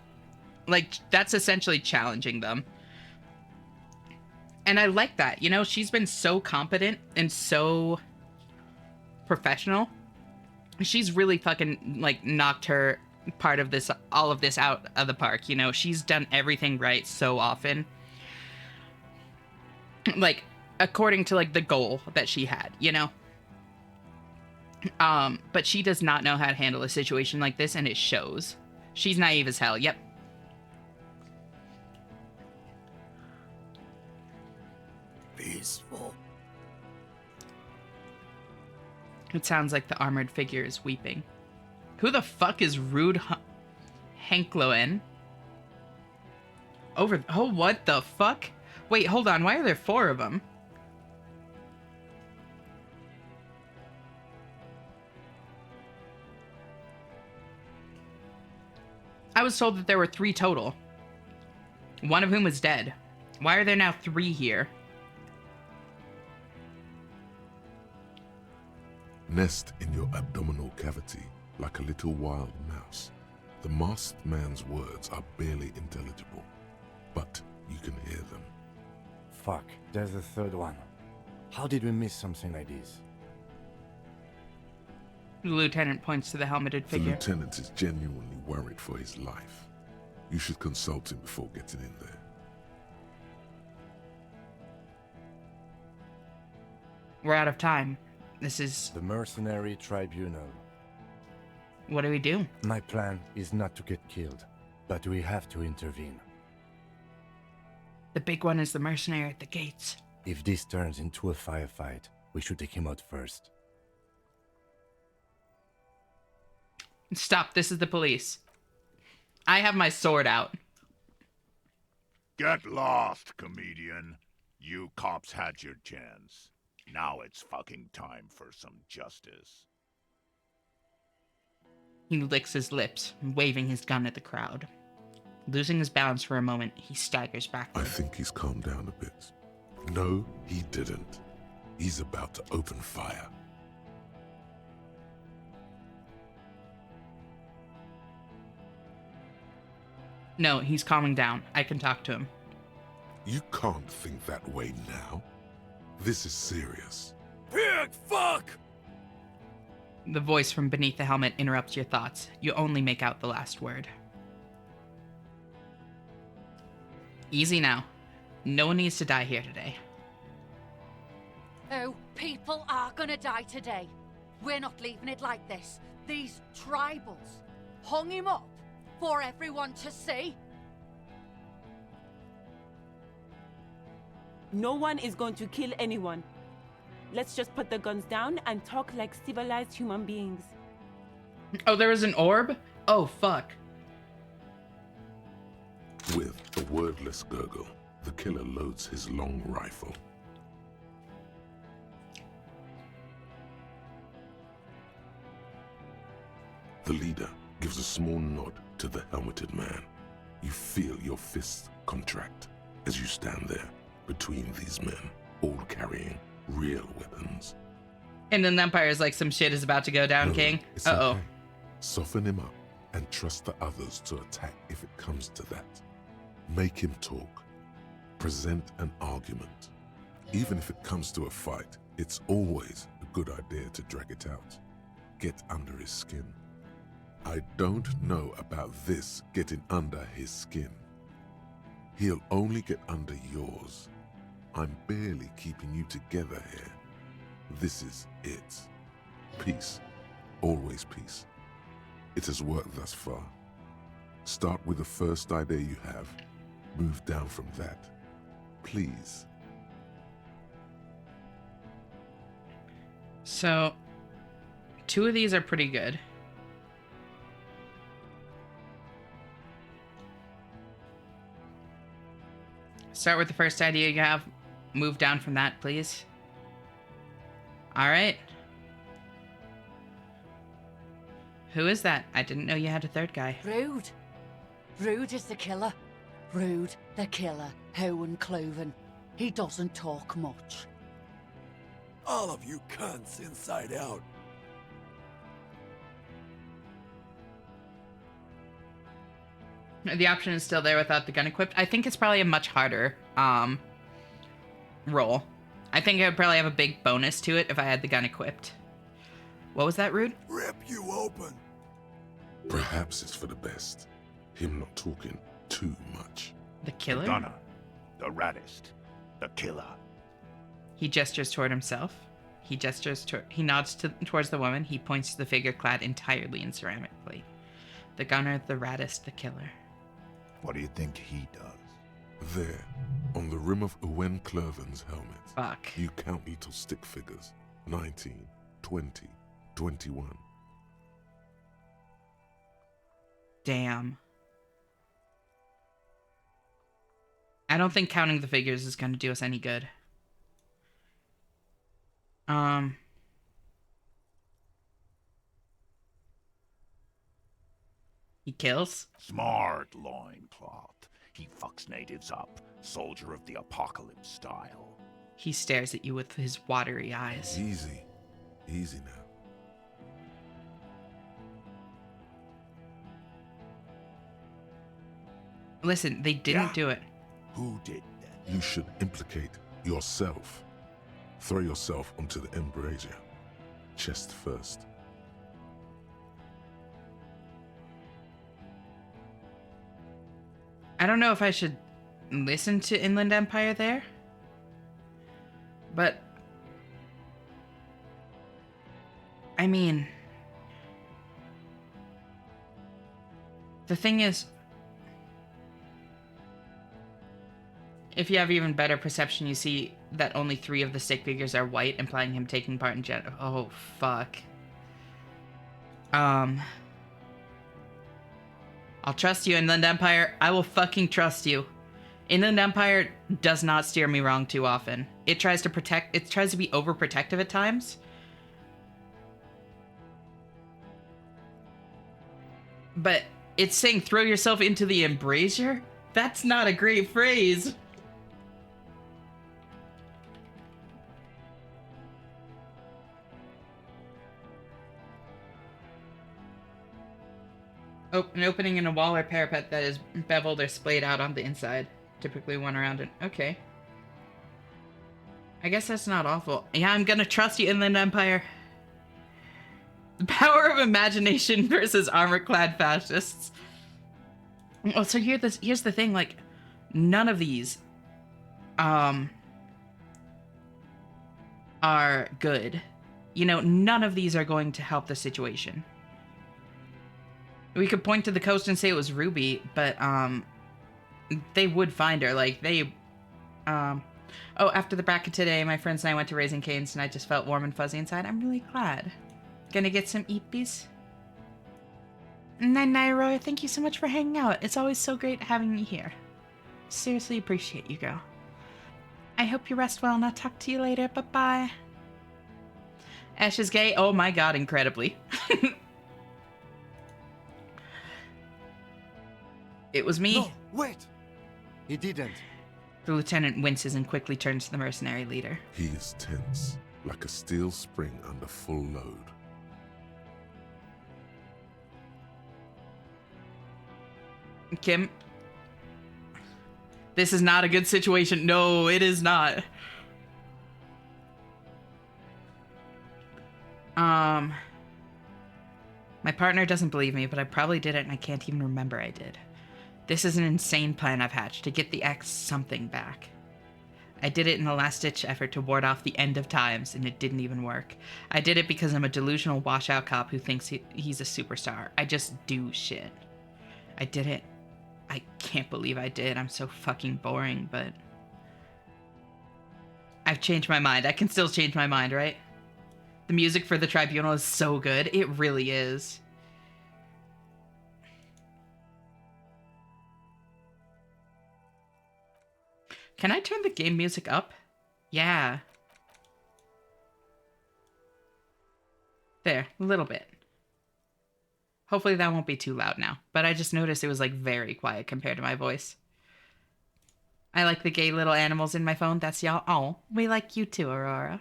S1: Like, that's essentially challenging them. And I like that. You know, she's been so competent and so professional. She's really fucking, like, knocked her part of this, all of this out of the park. You know, she's done everything right so often. Like, according to, like, the goal that she had, you know? But she does not know how to handle a situation like this, and it shows. She's naive as hell, yep.
S4: Peaceful.
S1: It sounds like the armored figure is weeping. Who the fuck is Rude Hankloen? Oh, what the fuck? Wait, hold on, why are there 4 of them? I was told that there were 3 total. One of whom was dead. Why are there now 3 here?
S2: Nest in your abdominal cavity like a little wild mouse. The masked man's words are barely intelligible, but you can hear them.
S6: Fuck, there's a third one. How did we miss something like this?
S1: The lieutenant points to the helmeted
S2: The
S1: figure.
S2: lieutenant is genuinely worried for his life. You should consult him before getting in there.
S1: We're out of time. This is...
S6: The Mercenary Tribunal.
S1: What do we do?
S6: My plan is not to get killed, but we have to intervene.
S1: The big one is the mercenary at the gates.
S6: If this turns into a firefight, we should take him out first.
S1: Stop, this is the police. I have my sword out.
S9: Get lost, comedian. You cops had your chance. Now it's fucking time for some justice.
S1: He licks his lips, waving his gun at the crowd. Losing his balance for a moment, he staggers
S2: I
S1: backward.
S2: think he's calmed down a bit. No, he didn't. He's about to open fire.
S1: No, he's calming down. I can talk to him.
S2: You can't think that way now. This is serious.
S4: Pig fuck!
S1: The voice from beneath the helmet interrupts your thoughts. You only make out the last word. Easy now. No one needs to die here today.
S11: Oh, people are gonna die today. We're not leaving it like this. These tribals hung him up for everyone to see.
S10: No one is going to kill anyone. Let's just put the guns down and talk like civilized human beings.
S1: Oh, there was an orb? Oh, fuck.
S2: With a wordless gurgle, the killer loads his long rifle. The leader gives a small nod to the helmeted man. You feel your fists contract as you stand there between these men, all carrying real weapons.
S1: And then the Empire is like, some shit is about to go down,
S2: No,
S1: King.
S2: it's
S1: Uh-oh.
S2: okay. Soften him up and trust the others to attack if it comes to that. Make him talk. Present an argument. Even if it comes to a fight, it's always a good idea to drag it out. Get under his skin. I don't know about this getting under his skin. He'll only get under yours. I'm barely keeping you together here. This is it. Peace. Always peace. It has worked thus far. Start with the first idea you have. Move down from that. Please.
S1: So, 2 of these are pretty good. Start with the first idea you have. Move down from that, please. Alright. Who is that? I didn't know you had a third guy.
S11: Rude. Rude is the killer. Rude, the killer. Howen Cloven. He doesn't talk much.
S7: All of you cunts inside out.
S1: The option is still there without the gun equipped. I think it's probably a much harder roll. I think I would probably have a big bonus to it if I had the gun equipped. What was that, Rude?
S7: Rip you open.
S2: Perhaps it's for the best. Him not talking too much.
S1: The killer?
S9: The gunner. The raddest. The killer.
S1: He gestures toward himself. He nods towards the woman. He points to the figure clad entirely in ceramic plate. The gunner, the raddest, the killer.
S9: What do you think he does?
S2: There, on the rim of Owen Clerven's helmet.
S1: Fuck.
S2: You count little stick figures. 19, 20, 21.
S1: Damn. I don't think counting the figures is going to do us any good. He kills?
S9: Smart loincloth. He fucks natives up. Soldier of the apocalypse style.
S1: He stares at you with his watery eyes.
S2: Easy. Easy now.
S1: Listen, they didn't do it.
S9: Who did that?
S2: You should implicate yourself. Throw yourself onto the embrasure. Chest first.
S1: I don't know if I should listen to Inland Empire there. But I mean, the thing is, if you have even better perception, you see that only 3 of the stick figures are white, implying him taking part in oh, fuck. I'll trust you, Inland Empire. I will fucking trust you. Inland Empire does not steer me wrong too often. It tries to protect, it tries to be overprotective at times. But it's saying throw yourself into the embrasure? That's not a great phrase. Oh, an opening in a wall or parapet that is beveled or splayed out on the inside. Typically one around it. Okay. I guess that's not awful. Yeah, I'm gonna trust you, Inland Empire. The power of imagination versus armor-clad fascists. Oh, so here's the thing, like, none of these are good. You know, none of these are going to help the situation. We could point to the coast and say it was Ruby, but they would find her. Like, they oh, after the bracket today, my friends and I went to Raising Cane's and I just felt warm and fuzzy inside. I'm really glad. Gonna get some eepies. Roy, thank you so much for hanging out. It's always so great having you here. Seriously appreciate you, girl. I hope you rest well and I'll talk to you later. Bye-bye. Ash is gay. Oh my god, incredibly. It was me.
S7: No, wait! He didn't.
S1: The lieutenant winces and quickly turns to the mercenary leader.
S2: He is tense, like a steel spring under full load.
S1: Kim, this is not a good situation. No, it is not. My partner doesn't believe me, but I probably did it and I can't even remember I did. This is an insane plan I've hatched to get the X something back. I did it in a last-ditch effort to ward off the end of times, and it didn't even work. I did it because I'm a delusional washout cop who thinks he's a superstar. I just do shit. I did it. I can't believe I did. I'm so fucking boring, but... I've changed my mind. I can still change my mind, right? The music for the tribunal is so good. It really is. Can I turn the game music up? Yeah. There, a little bit. Hopefully that won't be too loud now, but I just noticed it was like very quiet compared to my voice. I like the gay little animals in my phone. That's y'all. Oh, we like you too, Aurora.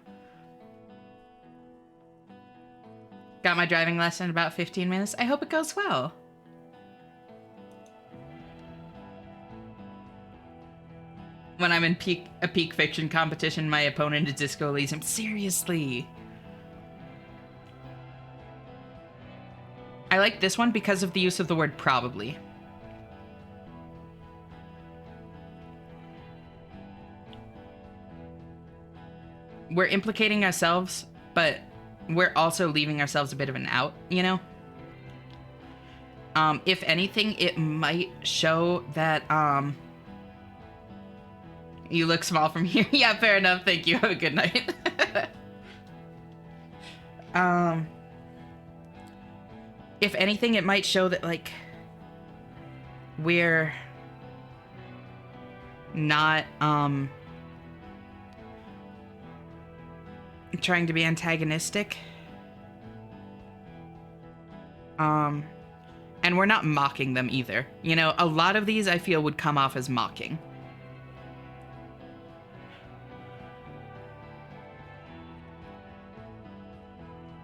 S1: Got my driving lesson in about 15 minutes. I hope it goes well. When I'm in a peak fiction competition, my opponent is Disco Elysium. Seriously. I like this one because of the use of the word probably. We're implicating ourselves, but we're also leaving ourselves a bit of an out, you know? If anything, it might show that, you look small from here. Yeah, fair enough. Thank you. Have a good night. If anything, it might show that, like, we're not, trying to be antagonistic. And we're not mocking them either. You know, a lot of these I feel would come off as mocking.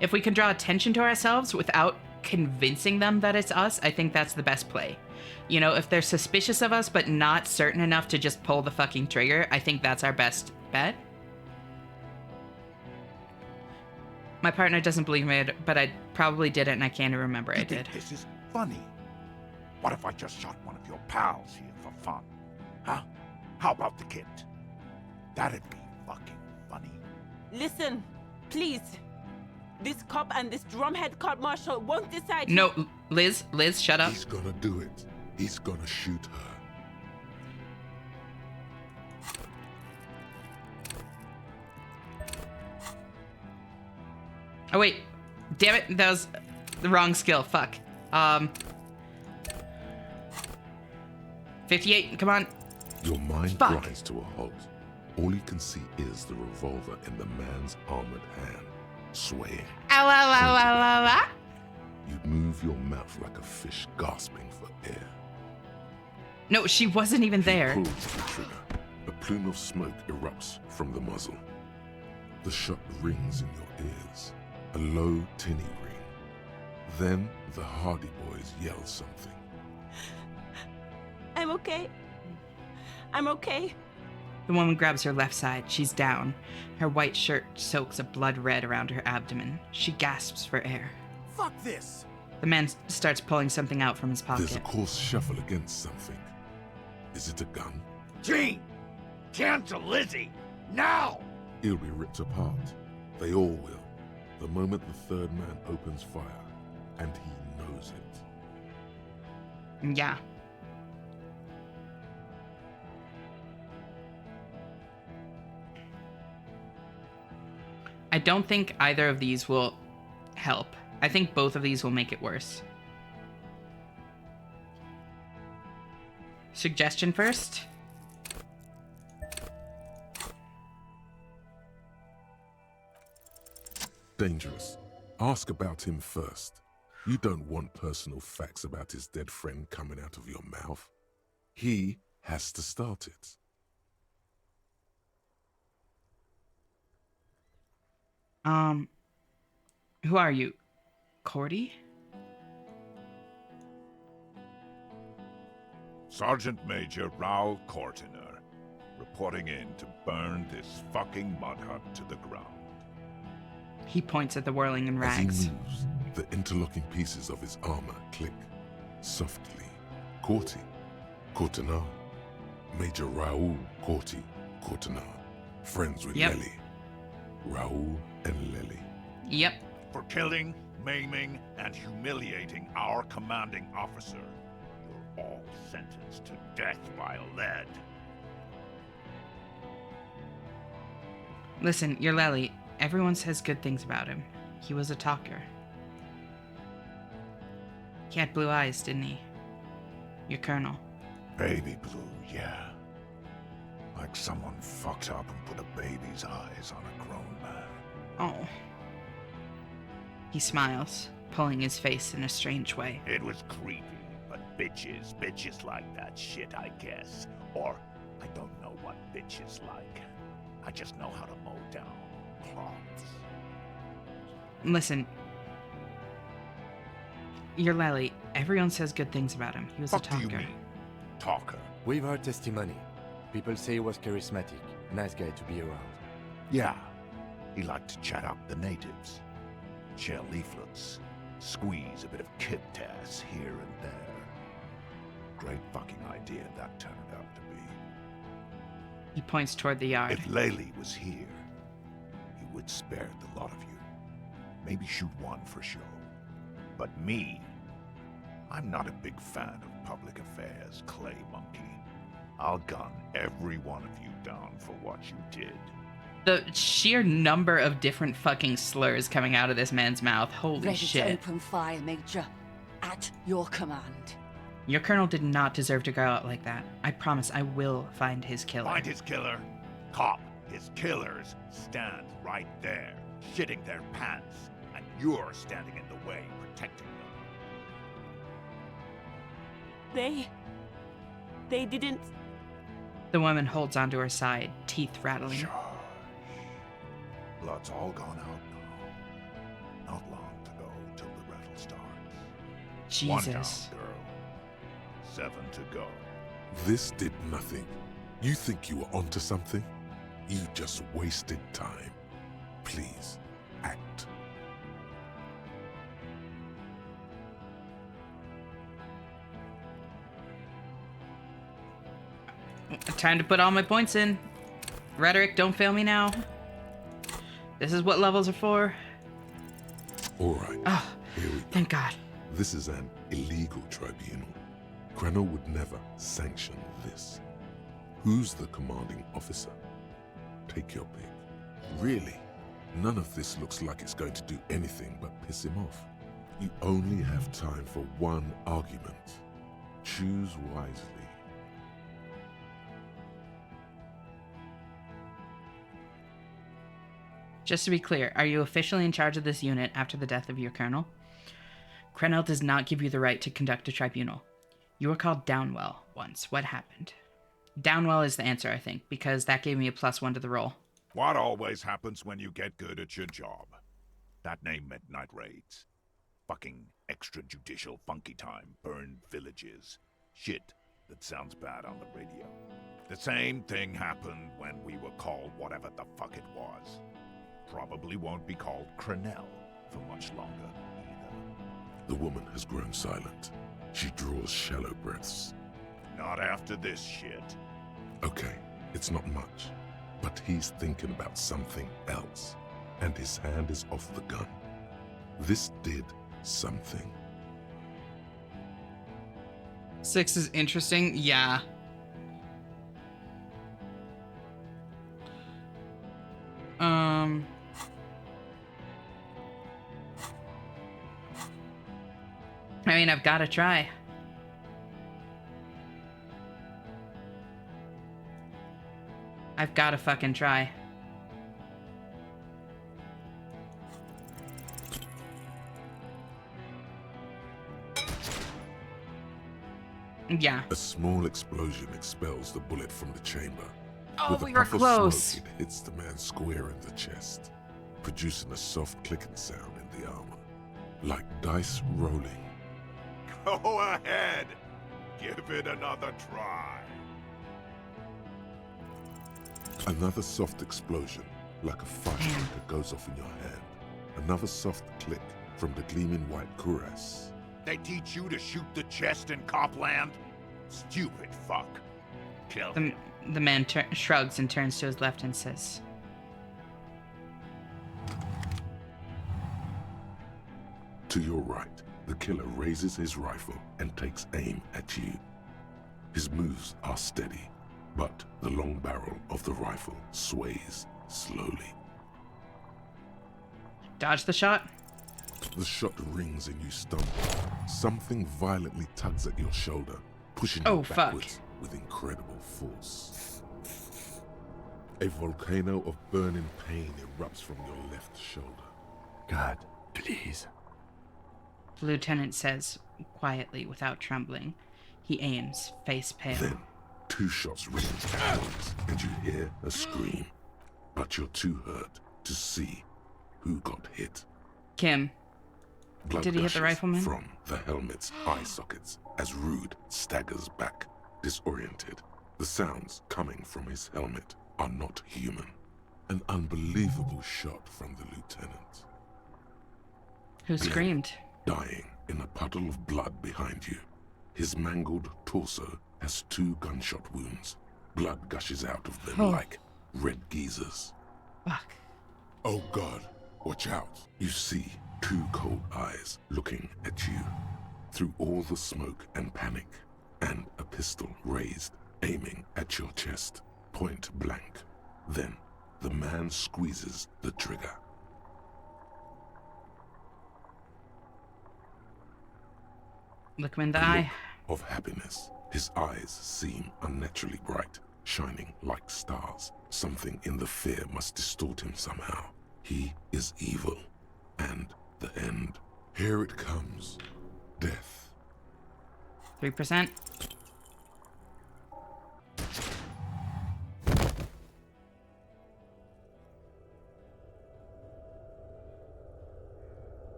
S1: If we can draw attention to ourselves without convincing them that it's us, I think that's the best play. You know, if they're suspicious of us but not certain enough to just pull the fucking trigger, I think that's our best bet. My partner doesn't believe me, but I probably did it and I can't even remember I did.
S9: This is funny. What if I just shot one of your pals here for fun? Huh? How about the kid? That'd be fucking funny.
S10: Listen, please. This cop and this drumhead cop marshal won't decide.
S1: No, Liz, shut up.
S2: He's gonna do it. He's gonna shoot her.
S1: Oh wait, damn it, that was the wrong skill, fuck. 58, come on.
S2: Your mind
S1: Fuck.
S2: grinds to a halt. All you can see is the revolver in the man's armored hand, swaying.
S1: Ow, ow, ow, ow, ow, ow.
S2: You'd move your mouth like a fish gasping for air.
S1: No, she wasn't even there.
S2: He pulls the trigger. A plume of smoke erupts from the muzzle. The shot rings in your ears. A low, tinny ring. Then the Hardy Boys yell something.
S10: I'm okay. I'm okay.
S1: The woman grabs her left side. She's down. Her white shirt soaks a blood red around her abdomen. She gasps for air.
S7: Fuck this!
S1: The man starts pulling something out from his pocket.
S2: There's a coarse shuffle against something. Is it a gun?
S4: Gene! Cancel Lizzie! Now!
S2: He'll be ripped apart. They all will. The moment the third man opens fire. And he knows it.
S1: Yeah. I don't think either of these will help. I think both of these will make it worse. Suggestion first.
S2: Dangerous. Ask about him first. You don't want personal facts about his dead friend coming out of your mouth. He has to start it.
S1: Who are you? Cordy?
S9: Sergeant Major Raoul Cortiner, reporting in to burn this fucking mud hut to the ground.
S1: He points at the whirling in
S2: As he
S1: rags.
S2: moves, the interlocking pieces of his armor click softly. Corty, Cortiner, Major Raoul Cortiner, friends with
S1: Yep.
S2: Lely. Raoul and Lely.
S1: Yep.
S9: For killing, maiming, and humiliating our commanding officer. You're all sentenced to death by lead.
S1: Listen, you're Lely. Everyone says good things about him. He was a talker. He had blue eyes, didn't he? Your colonel.
S9: Baby blue, yeah. Like someone fucked up and put a baby's eyes on a grown man.
S1: Oh. He smiles, pulling his face in a strange way.
S9: It was creepy, but bitches like that shit, I guess. Or, I don't know what bitches like. I just know how to mow down cloths.
S1: Listen. You're Lely. Everyone says good things about him. He was
S9: What
S1: a
S9: do
S1: talker.
S9: you mean, talker?
S6: We've heard testimony. People say he was charismatic, a nice guy to be around.
S9: Yeah, he liked to chat up the natives. Share leaflets, squeeze a bit of kip-tass here and there. Great fucking idea that turned out to be.
S1: He points toward the yard.
S9: If Lely was here, he would spare the lot of you. Maybe shoot one for show. But me, I'm not a big fan of public affairs, clay monkey. I'll gun every one of you down for what you did.
S1: The sheer number of different fucking slurs coming out of this man's mouth. Holy
S11: Ready
S1: shit.
S11: to open fire, Major. At your command.
S1: Your colonel did not deserve to go out like that. I promise I will find his killer.
S9: Find his killer. Cop, his killers stand right there, shitting their pants, and you're standing in the way, protecting them.
S10: They didn't.
S1: The woman holds onto her side, teeth rattling.
S9: Shush. Blood's all gone out now. Not long to go till the rattle starts. One down,
S1: Jesus.
S9: girl. 7 to go.
S2: This did nothing. You think you were onto something? You just wasted time. Please, act.
S1: Time to put all my points in. Rhetoric, don't fail me now. This is what levels are for.
S2: All right,
S1: Oh,
S2: here we go.
S1: thank God.
S2: This is an illegal tribunal. Krenner would never sanction this. Who's the commanding officer? Take your pick. Really, none of this looks like it's going to do anything but piss him off. You only have time for one argument. Choose wisely.
S1: Just to be clear, are you officially in charge of this unit after the death of your colonel? Krenel does not give you the right to conduct a tribunal. You were called Downwell once. What happened? Downwell is the answer, I think, because that gave me a +1 to the roll.
S9: What always happens when you get good at your job? That name meant night raids. Fucking extrajudicial funky time, burned villages. Shit that sounds bad on the radio. The same thing happened when we were called whatever the fuck it was. Probably won't be called Crenel for much longer either.
S2: The woman has grown silent. She draws shallow breaths.
S9: Not after this shit.
S2: Okay, it's not much, but he's thinking about something else, and his hand is off the gun. This did something.
S1: 6 is interesting? Yeah. I mean, I've got to try. I've got to fucking try. Yeah.
S2: A small explosion expels the bullet from the chamber.
S1: Oh,
S2: With a
S1: we were
S2: puff of
S1: close.
S2: smoke, it hits the man square in the chest, producing a soft clicking sound in the armor, like dice rolling.
S9: Go ahead. Give it another try.
S2: Another soft explosion, like a firecracker, goes off in your hand. Another soft click from the gleaming white cuirass.
S9: They teach you to shoot the chest in Copland? Stupid fuck. Kill him.
S1: The man shrugs and turns to his left and says,
S2: To your right, the killer raises his rifle and takes aim at you. His moves are steady, but the long barrel of the rifle sways slowly.
S1: dodge the shot?
S2: The shot rings and you stumble. Something violently tugs at your shoulder, pushing you backwards with incredible force. A volcano of burning pain erupts from your left shoulder.
S6: God, please.
S1: The lieutenant says, quietly, without trembling. He aims, face pale.
S2: Then, 2 shots ring at once, and you hear a scream. But you're too hurt to see who got hit.
S1: Kim.
S2: Blood
S1: Did he hit the
S2: gushes
S1: rifleman?
S2: from the helmet's eye sockets as Rude staggers back, disoriented. The sounds coming from his helmet are not human. An unbelievable shot from the lieutenant.
S1: Who screamed?
S2: Dying in a puddle of blood behind you. His mangled torso has 2 gunshot wounds. Blood gushes out of them like red geysers.
S1: Fuck.
S2: Oh God, watch out. You see 2 cold eyes looking at you through all the smoke and panic, and a pistol raised, aiming at your chest, point blank. Then the man squeezes the trigger.
S1: Look him in the eye.
S2: Of happiness. His eyes seem unnaturally bright, shining like stars. Something in the fear must distort him somehow. He is evil, and the end. Here it comes. Death.
S1: 3%.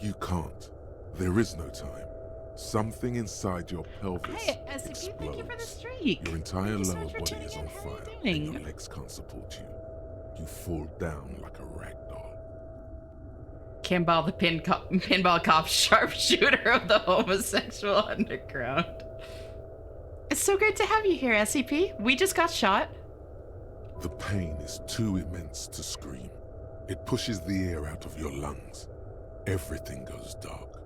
S2: You can't. There is no time. Something inside your pelvis
S1: Hey, SCP,
S2: explodes.
S1: thank you for the streak.
S2: Your entire
S1: Thank you so
S2: lower
S1: much for
S2: body
S1: tuning
S2: is
S1: in.
S2: on
S1: How are you
S2: fire, and
S1: doing?
S2: your legs can't support you. You fall down like a rag doll.
S1: Kimball, the pinball cop sharpshooter of the homosexual underground. It's so great to have you here, SCP. We just got shot.
S2: The pain is too immense to scream. It pushes the air out of your lungs. Everything goes dark.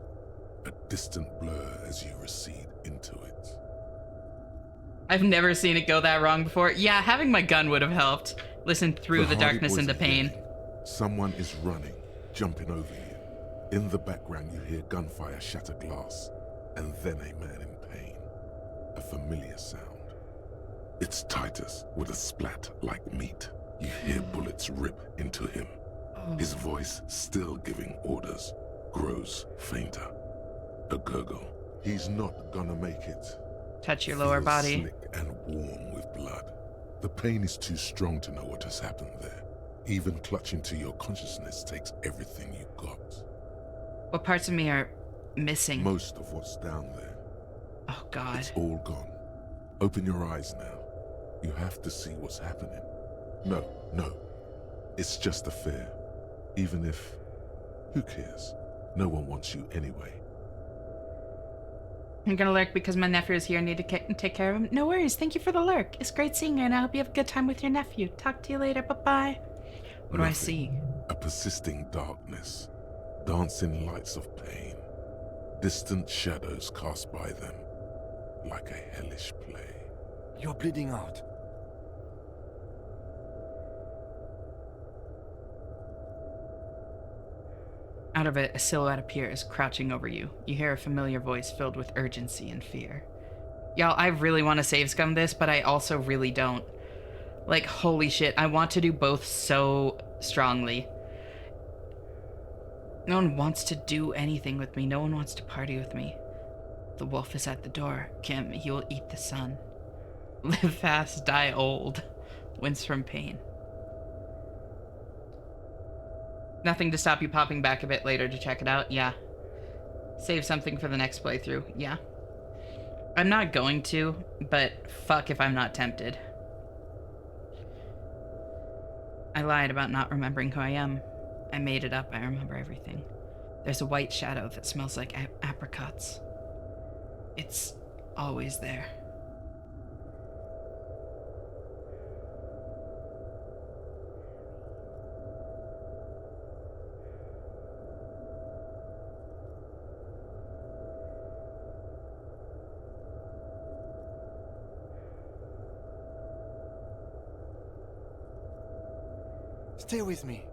S2: A distant blur as you recede into it.
S1: I've never seen it go that wrong before. Yeah, having my gun would have helped. Listen through the
S2: Hardy
S1: darkness
S2: boys
S1: and the
S2: are
S1: pain.
S2: yelling. Someone is running, jumping over you. In the background you hear gunfire shatter glass, and then a man in pain. A familiar sound. It's Titus with a splat like meat. You hear bullets rip into him. His voice, still giving orders, grows fainter. A gurgle. He's not gonna make it.
S1: Touch your lower
S2: Feels
S1: body.
S2: Slick and warm with blood. The pain is too strong to know what has happened there. Even clutching to your consciousness takes everything you got.
S1: What parts of me are missing?
S2: Most of what's down there.
S1: Oh, God.
S2: It's all gone. Open your eyes now. You have to see what's happening. No. It's just a fear. Even if... Who cares? No one wants you anyway.
S1: I'm gonna lurk because my nephew is here and need to take care of him. No worries. Thank you for the lurk. It's great seeing you, and I hope you have a good time with your nephew. Talk to you later. Bye-bye. What do I see?
S2: A persisting darkness. Dancing lights of pain. Distant shadows cast by them. Like a hellish play.
S7: You're bleeding out.
S1: Out of it, a silhouette appears, crouching over you. You hear a familiar voice filled with urgency and fear. Y'all, I really want to save scum this, but I also really don't. Like, holy shit, I want to do both so strongly. No one wants to do anything with me. No one wants to party with me. The wolf is at the door. Kim, he will eat the sun. Live fast, die old. Wince from pain. Nothing to stop you popping back a bit later to check it out? Yeah. Save something for the next playthrough? Yeah. I'm not going to, but fuck if I'm not tempted. I lied about not remembering who I am. I made it up. I remember everything. There's a white shadow that smells like apricots. It's always there.
S7: Stay with me.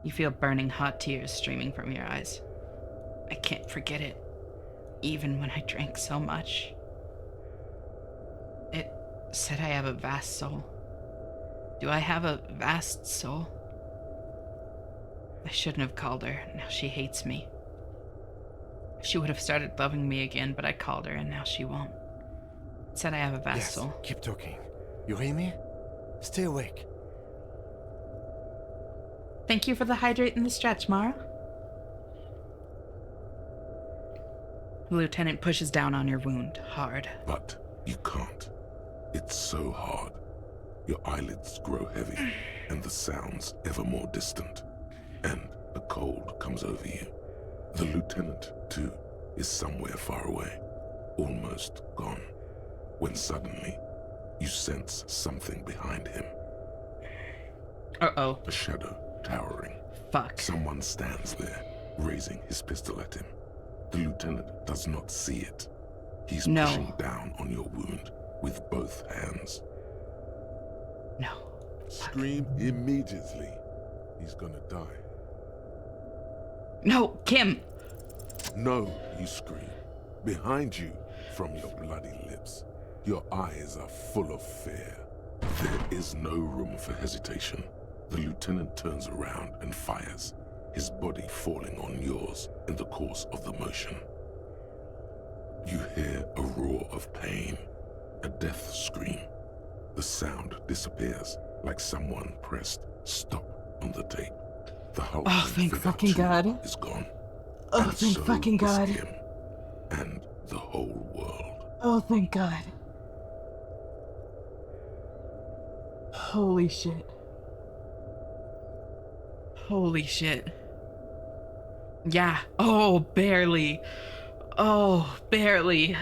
S1: You feel burning hot tears streaming from your eyes. I can't forget it, even when I drank so much. It said I have a vast soul. Do I have a vast soul? I shouldn't have called her. Now she hates me. She would have started loving me again, but I called her and now she won't. It said I have a vast soul.
S7: Keep talking. You hear me? Stay awake.
S1: Thank you for the hydrate and the stretch, Mara. The lieutenant pushes down on your wound, hard.
S2: But you can't. It's so hard. Your eyelids grow heavy, and the sounds ever more distant. And the cold comes over you. The lieutenant, too, is somewhere far away, almost gone, when suddenly you sense something behind him.
S1: Uh-oh.
S2: A shadow towering.
S1: Fuck.
S2: Someone stands there, raising his pistol at him. The lieutenant does not see it. He's pushing down on your wound with both hands.
S1: No.
S2: Scream immediately. He's gonna die.
S1: No, Kim!
S2: No, you scream. Behind you, from your bloody lips, your eyes are full of fear. There is no room for hesitation. The lieutenant turns around and fires, his body falling on yours in the course of the motion. You hear a roar of pain, a death scream. The sound disappears like someone pressed stop on the tape. The whole
S1: thank fucking God.
S2: Is gone.
S1: Oh,
S2: and
S1: thank
S2: so
S1: fucking
S2: is
S1: God.
S2: Kim and the whole world.
S1: Oh, thank God. Holy shit. Holy shit. Yeah. Oh, barely. Oh, barely.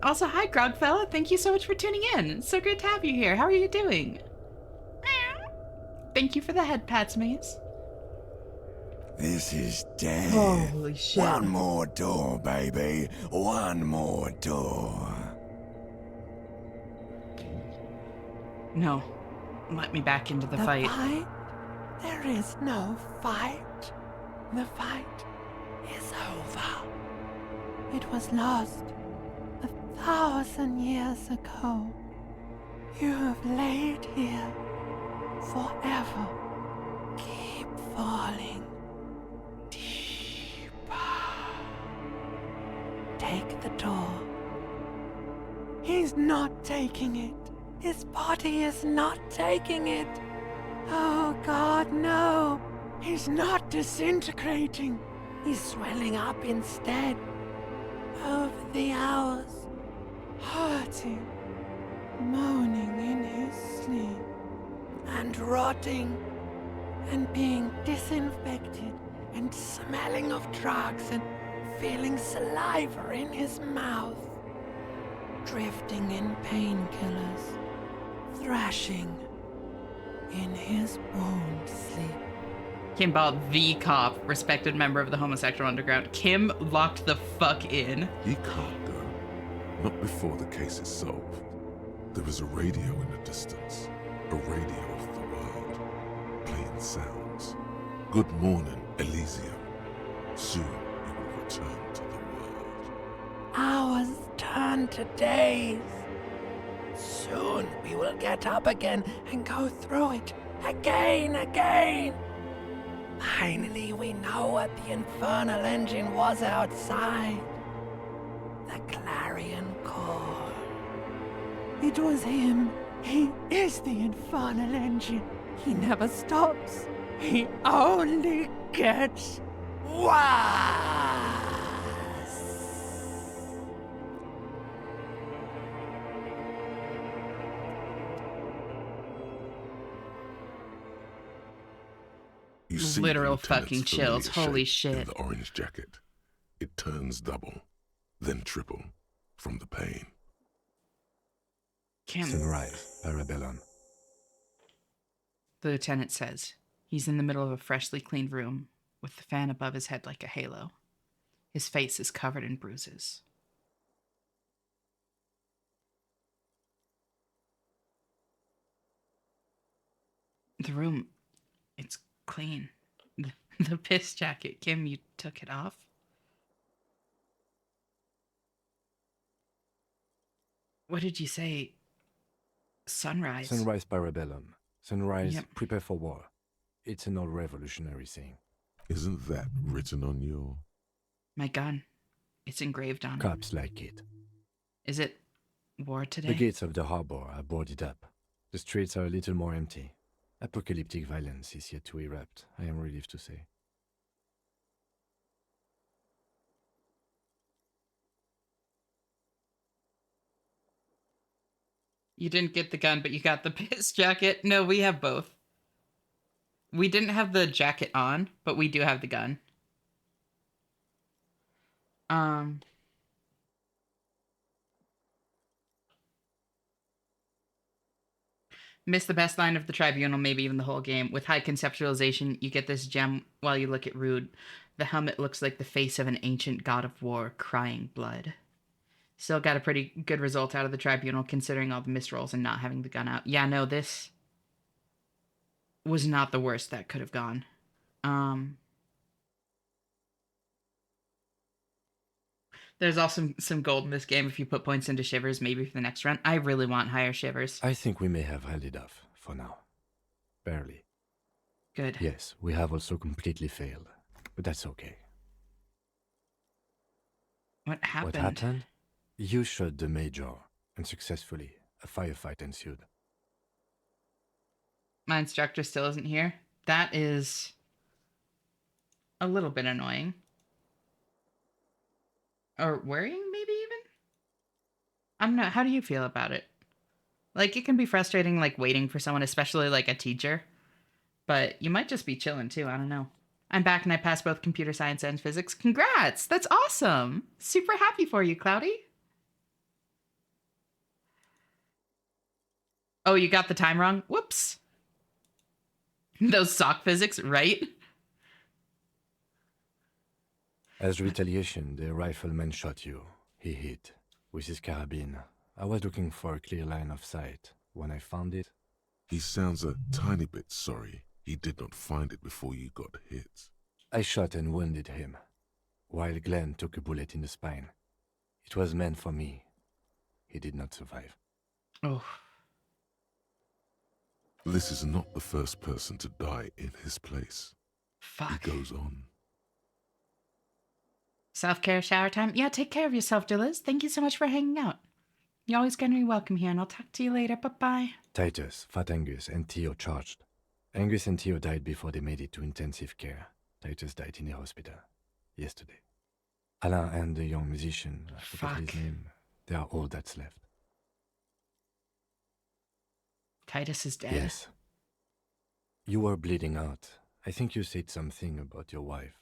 S1: Also, hi, Grogfella. Thank you so much for tuning in. It's so great to have you here. How are you doing? Thank you for the head pats, Maze.
S12: This is dead.
S1: Holy shit.
S12: One more door, baby. One more door.
S1: No. Let me back into the fight.
S3: Fight? There is no fight. The fight is over. It was lost 1,000 years ago. You have laid here forever. Keep falling deeper. Take the door. He's not taking it. His body is not taking it. Oh God, no. He's not disintegrating. He's swelling up instead. Over the hours, hurting, moaning in his sleep, and rotting, and being disinfected, and smelling of drugs, and feeling saliva in his mouth, drifting in painkillers, thrashing in his wound sleep.
S1: Kim Ball, the cop, respected member of the homosexual underground. Kim locked the fuck in.
S2: He can't go. Not before the case is solved. There is a radio in the distance. A radio of the world. Playing sounds. Good morning, Elysium. Soon you will return to the world.
S3: Hours turn to days. Soon we will get up again and go through it again. Finally, we know what the infernal engine was outside. The clarion call. It was him. He is the infernal engine. He never stops. He only gets worse.
S2: You see
S1: Literal
S2: the
S1: fucking
S2: lieutenant's
S1: chills.
S2: familiar
S1: Holy
S2: shape in
S1: shit.
S2: the orange jacket. It turns double, then triple, from the pain.
S6: Sunrise, Parabellum.
S1: The lieutenant says. He's in the middle of a freshly cleaned room, with the fan above his head like a halo. His face is covered in bruises. The room, it's clean. The piss jacket, Kim, you took it off? What did you say? Sunrise?
S6: Sunrise, Parabellum. Sunrise,
S1: Yep.
S6: prepare for war. It's an old revolutionary saying.
S2: Isn't that written on your...
S1: My gun. It's engraved on it.
S6: Cops like it.
S1: Is it war today?
S6: The gates of the harbor are boarded up. The streets are a little more empty. Apocalyptic violence is yet to erupt, I am relieved to say.
S1: You didn't get the gun, but you got the piss jacket. No, we have both. We didn't have the jacket on, but we do have the gun. Missed the best line of the tribunal, maybe even the whole game. With high conceptualization, you get this gem while you look at Rude. The helmet looks like the face of an ancient god of war, crying blood. Still got a pretty good result out of the tribunal, considering all the misrolls and not having the gun out. Yeah, no, this was not the worst that could have gone. There's also some gold in this game if you put points into shivers, maybe for the next run. I really want higher shivers.
S6: I think we may have held it off, for now. Barely.
S1: Good.
S6: Yes, we have also completely failed, but that's okay.
S1: What happened?
S6: What happened? You shot the Major, and successfully, a firefight ensued.
S1: My instructor still isn't here. That is a little bit annoying. Or worrying, maybe even? I'm not. How do you feel about it? Like, it can be frustrating, like, waiting for someone, especially, like, a teacher. But you might just be chilling, too. I don't know. I'm back and I passed both computer science and physics. Congrats! That's awesome! Super happy for you, Cloudy. Oh, you got the time wrong? Whoops. Those sock physics, right?
S6: As retaliation, the rifleman shot you. He hit with his carabine. I was looking for a clear line of sight. When I found it...
S2: He sounds a tiny bit sorry he did not find it before you got hit.
S6: I shot and wounded him, while Glenn took a bullet in the spine. It was meant for me. He did not survive.
S1: Oh.
S2: This is not the first person to die in his place.
S1: Fuck.
S2: He goes on.
S1: Self-care shower time? Yeah, take care of yourself, Dillis. Thank you so much for hanging out. You're always going to be welcome here, and I'll talk to you later. Bye-bye.
S6: Titus, Fat Angus, and Theo charged. Angus and Theo died before they made it to intensive care. Titus died in the hospital yesterday. Alain and the young musician, I forgot his name, they are all that's left.
S1: Titus is dead?
S6: Yes. You were bleeding out. I think you said something about your wife,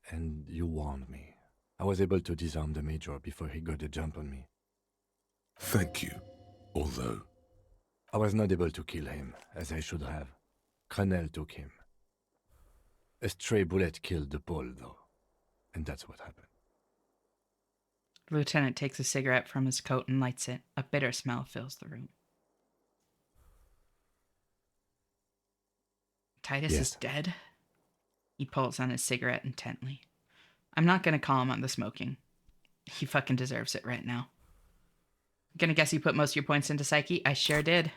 S6: and you warned me. I was able to disarm the Major before he got a jump on me.
S2: Thank you, although...
S6: I was not able to kill him, as I should have. Crenel took him. A stray bullet killed the Pole, though. And that's what happened.
S1: The lieutenant takes a cigarette from his coat and lights it. A bitter smell fills the room. Titus is dead? He pulls on his cigarette intently. I'm not gonna call him on the smoking. He fucking deserves it right now. Gonna guess you put most of your points into Psyche? I sure did.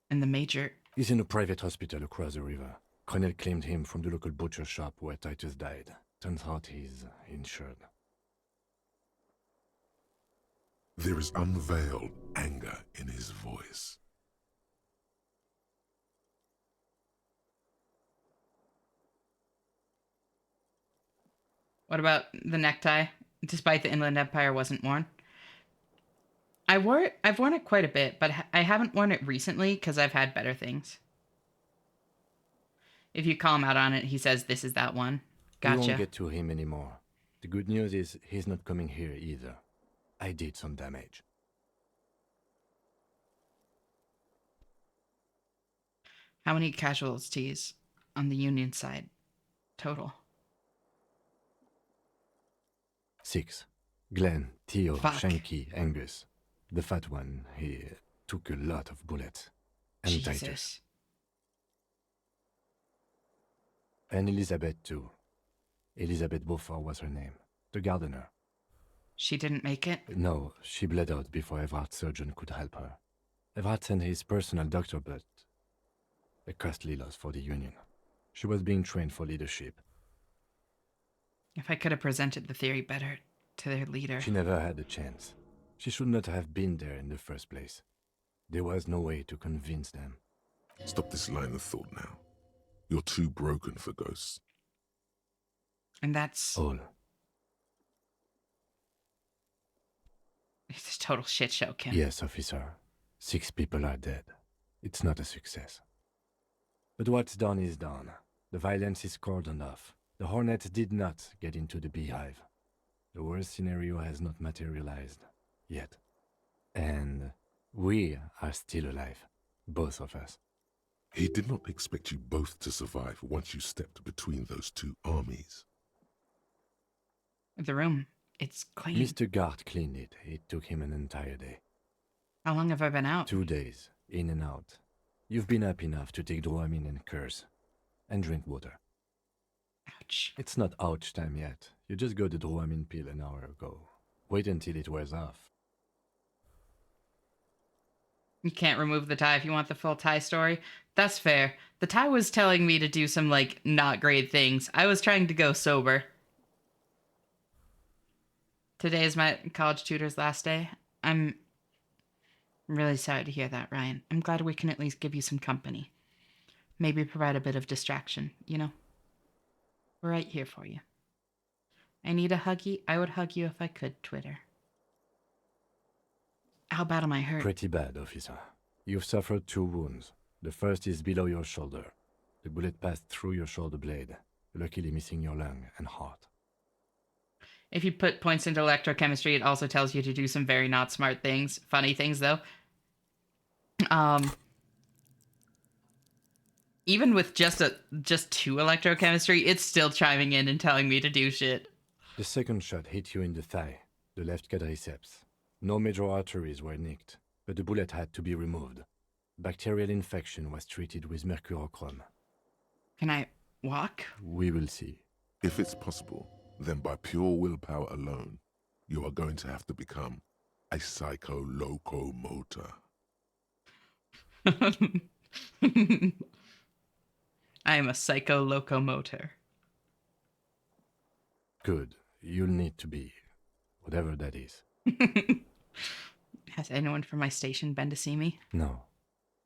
S1: And the Major...
S6: He's in a private hospital across the river. Colonel claimed him from the local butcher shop where Titus died. Turns out he's insured.
S2: There is unveiled anger in his voice.
S1: What about the necktie? Despite the Inland Empire wasn't worn. I've worn it quite a bit, but I haven't worn it recently because I've had better things. If you call him out on it, he says this is that one. Gotcha.
S6: We won't get to him anymore. The good news is he's not coming here either. I did some damage.
S1: How many casualties on the Union side total?
S6: 6. Glenn, Theo,
S1: Fuck.
S6: Shanky, Angus. The fat one, he took a lot of bullets. And
S1: Jesus.
S6: Titus. And Elizabeth too. Elizabeth Beaufort was her name. The gardener.
S1: She didn't make it?
S6: No, she bled out before Everard's surgeon could help her. Everard sent his personal doctor, but a costly loss for the Union. She was being trained for leadership.
S1: If I could have presented the theory better to their leader.
S6: She never had a chance. She should not have been there in the first place. There was no way to convince them.
S2: Stop this line of thought now. You're too broken for ghosts.
S1: And that's...
S6: All.
S1: It's a total shit show, Kim.
S6: Yes, officer. 6 people are dead. It's not a success. But what's done is done. The violence is cordoned off. The Hornets did not get into the beehive. The worst scenario has not materialized. Yet. And we are still alive. Both of us.
S2: He did not expect you both to survive once you stepped between those two armies.
S1: The room, it's clean.
S6: Mr. Gart cleaned it. It took him an entire day.
S1: How long have I been out?
S6: 2 days, in and out. You've been up enough to take Dramamine and curse. And drink water.
S1: Ouch.
S6: It's not ouch time yet. You just got the Dramamine pill an hour ago. Wait until it wears off.
S1: You can't remove the tie if you want the full tie story. That's fair. The tie was telling me to do some, like, not great things. I was trying to go sober. Today is my college tutor's last day. I'm really sorry to hear that, Ryan. I'm glad we can at least give you some company. Maybe provide a bit of distraction, you know? We're right here for you. I need a huggy. I would hug you if I could, Twitter. How bad am I hurt?
S6: Pretty bad, officer. You've suffered 2 wounds. The first is below your shoulder. The bullet passed through your shoulder blade, luckily missing your lung and heart.
S1: If you put points into electrochemistry, it also tells you to do some very not smart things. Funny things, though. Even with just 2 electrochemistry, it's still chiming in and telling me to do shit.
S6: The second shot hit you in the thigh, the left quadriceps. No major arteries were nicked, but the bullet had to be removed. Bacterial infection was treated with mercurochrome.
S1: Can I walk?
S6: We will see.
S2: If it's possible, then by pure willpower alone, you are going to have to become a psycho-locomotor.
S1: I am a psycho-locomotor.
S6: Good. You'll need to be. Whatever that is.
S1: Has anyone from my station been to see me?
S6: No.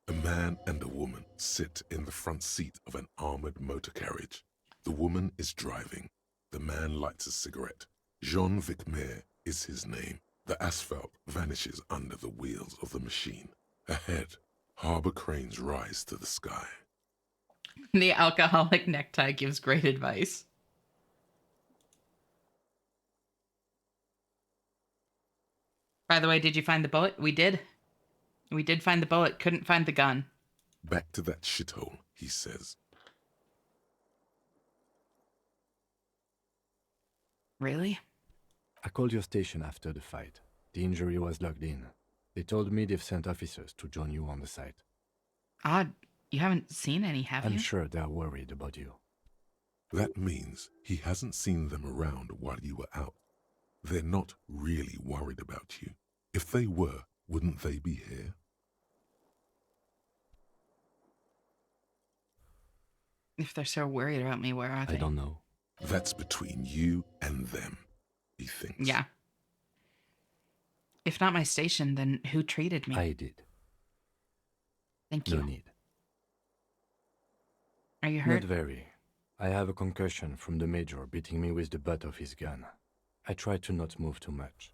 S2: A man and a woman sit in the front seat of an armored motor carriage. The woman is driving. The man lights a cigarette. Jean Vicmer is his name. The asphalt vanishes under the wheels of the machine. Ahead, harbor cranes rise to the sky.
S1: The alcoholic necktie gives great advice. By the way, did you find the bullet? We did. We did find the bullet. Couldn't find the gun.
S2: Back to that shithole, he says.
S1: Really?
S6: I called your station after the fight. The injury was logged in. They told me they've sent officers to join you on the site.
S1: Odd. You haven't seen any, have you?
S6: I'm sure they're worried about you.
S2: That means he hasn't seen them around while you were out. They're not really worried about you. If they were, wouldn't they be here?
S1: If they're so worried about me, where are they?
S6: I don't know.
S2: That's between you and them, he thinks.
S1: Yeah. If not my station, then who treated me?
S6: I did.
S1: Thank you.
S6: No need.
S1: Are you hurt?
S6: Not very. I have a concussion from the Major beating me with the butt of his gun. I try to not move too much.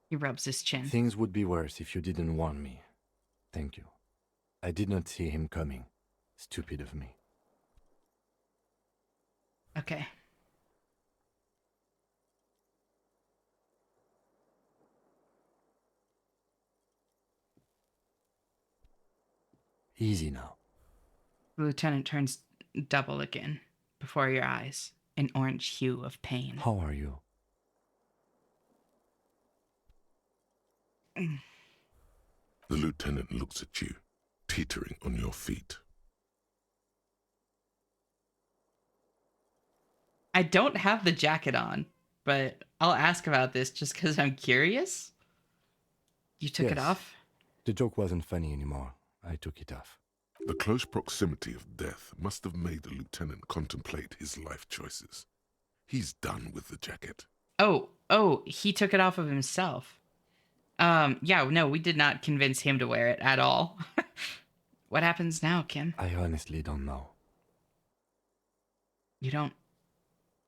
S1: He rubs his chin.
S6: Things would be worse if you didn't warn me. Thank you. I did not see him coming. Stupid of me.
S1: Okay.
S6: Easy now.
S1: The lieutenant turns double again before your eyes, an orange hue of pain.
S6: How are you?
S2: The lieutenant looks at you, teetering on your feet.
S1: I don't have the jacket on, but I'll ask about this just because I'm curious. You took it
S6: Yes.
S1: off?
S6: The joke wasn't funny anymore. I took it off.
S2: The close proximity of death must have made the lieutenant contemplate his life choices. He's done with the jacket.
S1: Oh, he took it off of himself. Yeah, no, we did not convince him to wear it at all. What happens now, Kim?
S6: I honestly don't know.
S1: You don't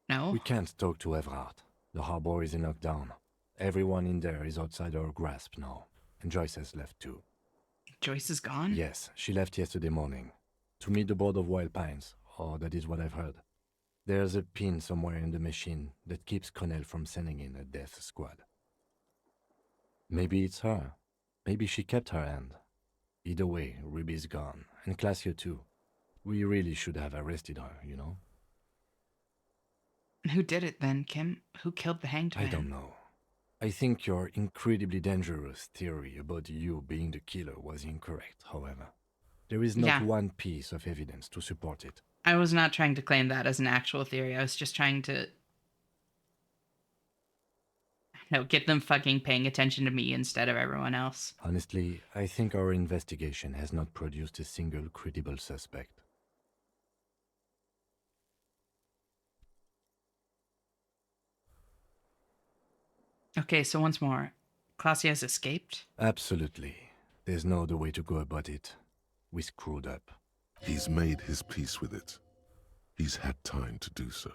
S1: know?
S6: We can't talk to Everard. The harbor is in lockdown. Everyone in there is outside our grasp now. And Joyce has left too.
S1: Joyce is gone?
S6: Yes, she left yesterday morning. To meet the board of Wild Pines, or that is what I've heard. There's a pin somewhere in the machine that keeps Connell from sending in a death squad. Maybe it's her. Maybe she kept her hand. Either way, Ruby's gone, and Classio too. We really should have arrested her, you know?
S1: Who did it then, Kim? Who killed the hanged man?
S6: I don't know. I think your incredibly dangerous theory about you being the killer was incorrect, however. There is not one piece of evidence to support it.
S1: I was not trying to claim that as an actual theory. I was just trying to... get them fucking paying attention to me instead of everyone else.
S6: Honestly, I think our investigation has not produced a single credible suspect.
S1: Okay, so once more, Classy has escaped?
S6: Absolutely. There's no other way to go about it. We screwed up.
S2: He's made his peace with it. He's had time to do so.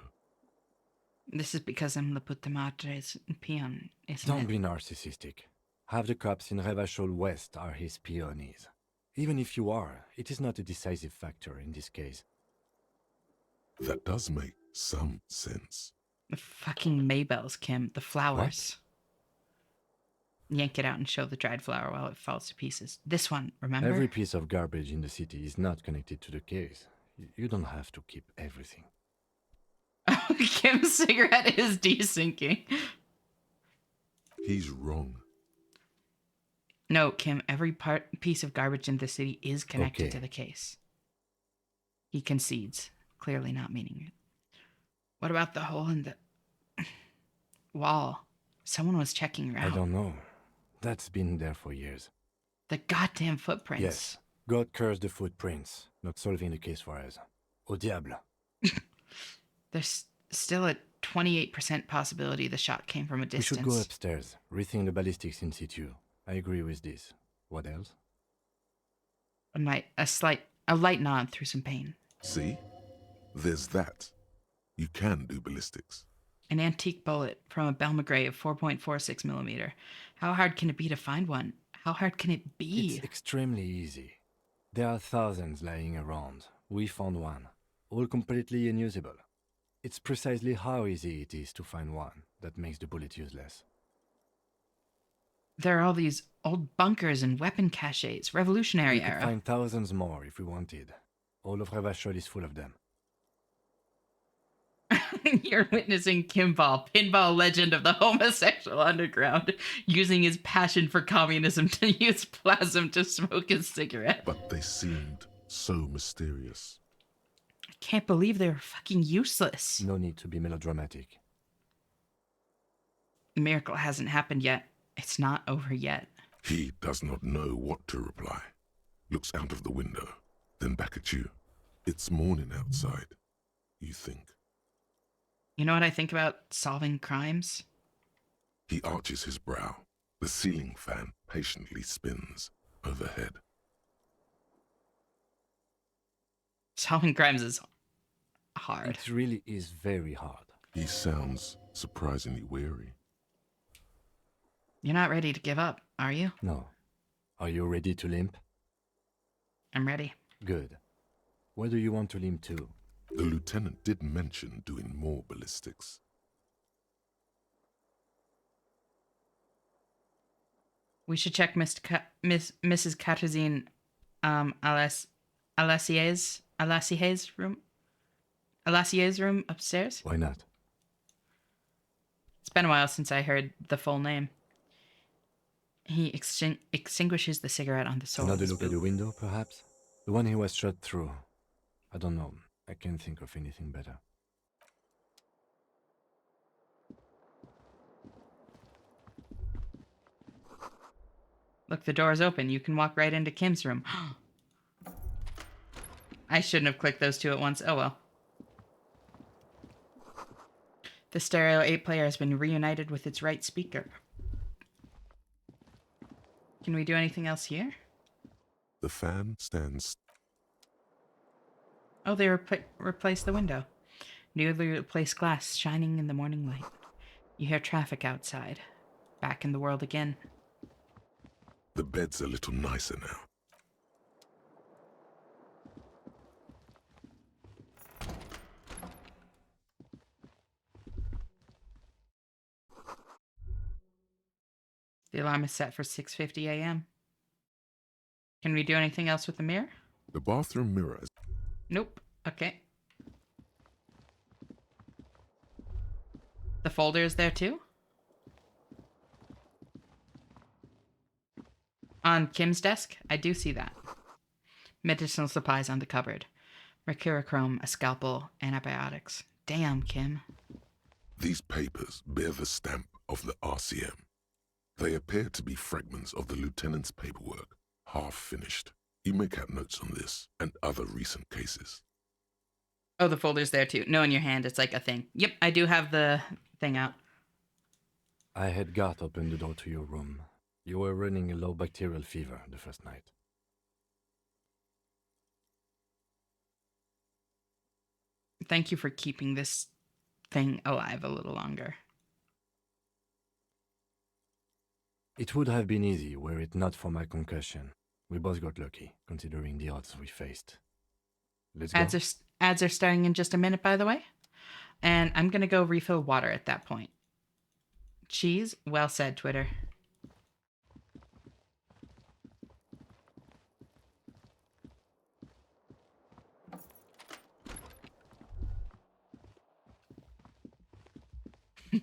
S1: This is because I'm the puta madre's peon, isn't
S6: Don't
S1: it?
S6: be narcissistic. Half the cops in Revachol West are his peonies. Even if you are, it is not a decisive factor in this case.
S2: That does make some sense.
S1: The fucking Maybells, Kim. The flowers. Yank it out and show the dried flower while it falls to pieces. This one, remember?
S6: Every piece of garbage in the city is not connected to the case. You don't have to keep everything.
S1: Kim's cigarette is desyncing.
S2: He's wrong.
S1: No, Kim, every piece of garbage in the city is connected to the case. He concedes, clearly not meaning it. What about the hole in the wall? Someone was checking her out.
S6: I don't know. That's been there for years.
S1: The goddamn footprints.
S6: Yes. God curse the footprints. Not solving the case for us. Au diable.
S1: There's still a 28% possibility the shot came from a distance.
S6: We should go upstairs, rethink the ballistics in situ. I agree with this. What else?
S1: A light nod through some pain.
S2: See? There's that. You can do ballistics.
S1: An antique bullet from a Belmagray of 4.46 millimeter. How hard can it be to find one? How hard can it be?
S6: It's extremely easy. There are thousands lying around. We found one. All completely unusable. It's precisely how easy it is to find one that makes the bullet useless.
S1: There are all these old bunkers and weapon caches, Revolutionary
S6: We could
S1: era.
S6: find thousands more if we wanted. All of Revachol is full of them.
S1: You're witnessing Kimball, pinball legend of the homosexual underground, using his passion for communism to use plasm to smoke his cigarette.
S2: But they seemed so mysterious.
S1: I can't believe they were fucking useless.
S6: No need to be melodramatic.
S1: The miracle hasn't happened yet. It's not over yet.
S2: He does not know what to reply. Looks out of the window, then back at you. It's morning outside, you think.
S1: You know what I think about solving crimes?
S2: He arches his brow. The ceiling fan patiently spins overhead.
S1: Solving crimes is hard.
S6: It really is very hard.
S2: He sounds surprisingly weary.
S1: You're not ready to give up, are you?
S6: No. Are you ready to limp?
S1: I'm ready.
S6: Good. Where do you want to limp to?
S2: The lieutenant did mention doing more ballistics.
S1: We should check Mrs. Katazine Alassier's room upstairs.
S6: Why not?
S1: It's been a while since I heard the full name. He extinguishes the cigarette on the sole
S6: Another
S1: of his
S6: look at
S1: boot.
S6: the window, perhaps? The one he was shot through. I don't know. I can't think of anything better.
S1: Look, the door's open. You can walk right into Kim's room. I shouldn't have clicked those two at once. Oh well. The Stereo 8 player has been reunited with its right speaker. Can we do anything else here?
S2: The fan stands.
S1: Oh, they replaced the window. Newly replaced glass shining in the morning light. You hear traffic outside. Back in the world again.
S2: The bed's a little nicer now.
S1: The alarm is set for 6:50 a.m. Can we do anything else with the mirror?
S2: The bathroom mirror is...
S1: Nope. Okay. The folder is there too? On Kim's desk? I do see that. Medicinal supplies on the cupboard. Mercurochrome, a scalpel, antibiotics. Damn, Kim.
S2: These papers bear the stamp of the RCM. They appear to be fragments of the lieutenant's paperwork, half finished. You make out notes on this and other recent cases.
S1: Oh, the folder's there too. No, in your hand, it's like a thing. Yep, I do have the thing out.
S6: I had Garth open the door to your room. You were running a low bacterial fever the first night.
S1: Thank you for keeping this thing alive a little longer.
S6: It would have been easy were it not for my concussion. We both got lucky, considering the odds we faced. Let's go.
S1: Ads are starting in just a minute, by the way. And I'm going to go refill water at that point. Cheese? Well said, Twitter.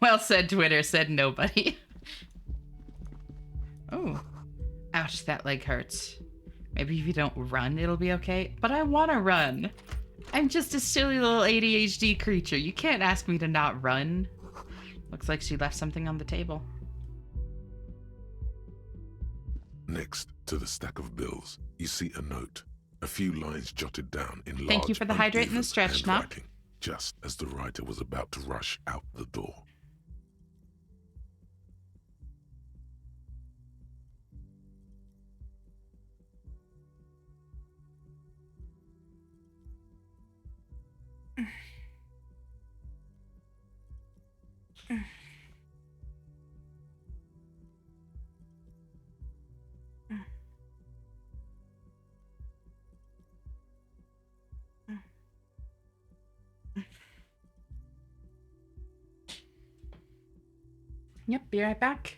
S1: Well said, Twitter, said nobody. Oh. Ouch, that leg hurts. Maybe if you don't run, it'll be okay. But I want to run. I'm just a silly little ADHD creature. You can't ask me to not run. Looks like she left something on the table.
S2: Next to the stack of bills, you see a note. A few lines jotted down in large,
S1: Thank you for the hydrate and the
S2: uneven
S1: stretch, Knock.
S2: handwriting, just as the writer was about to rush out the door.
S1: Yep, be right back.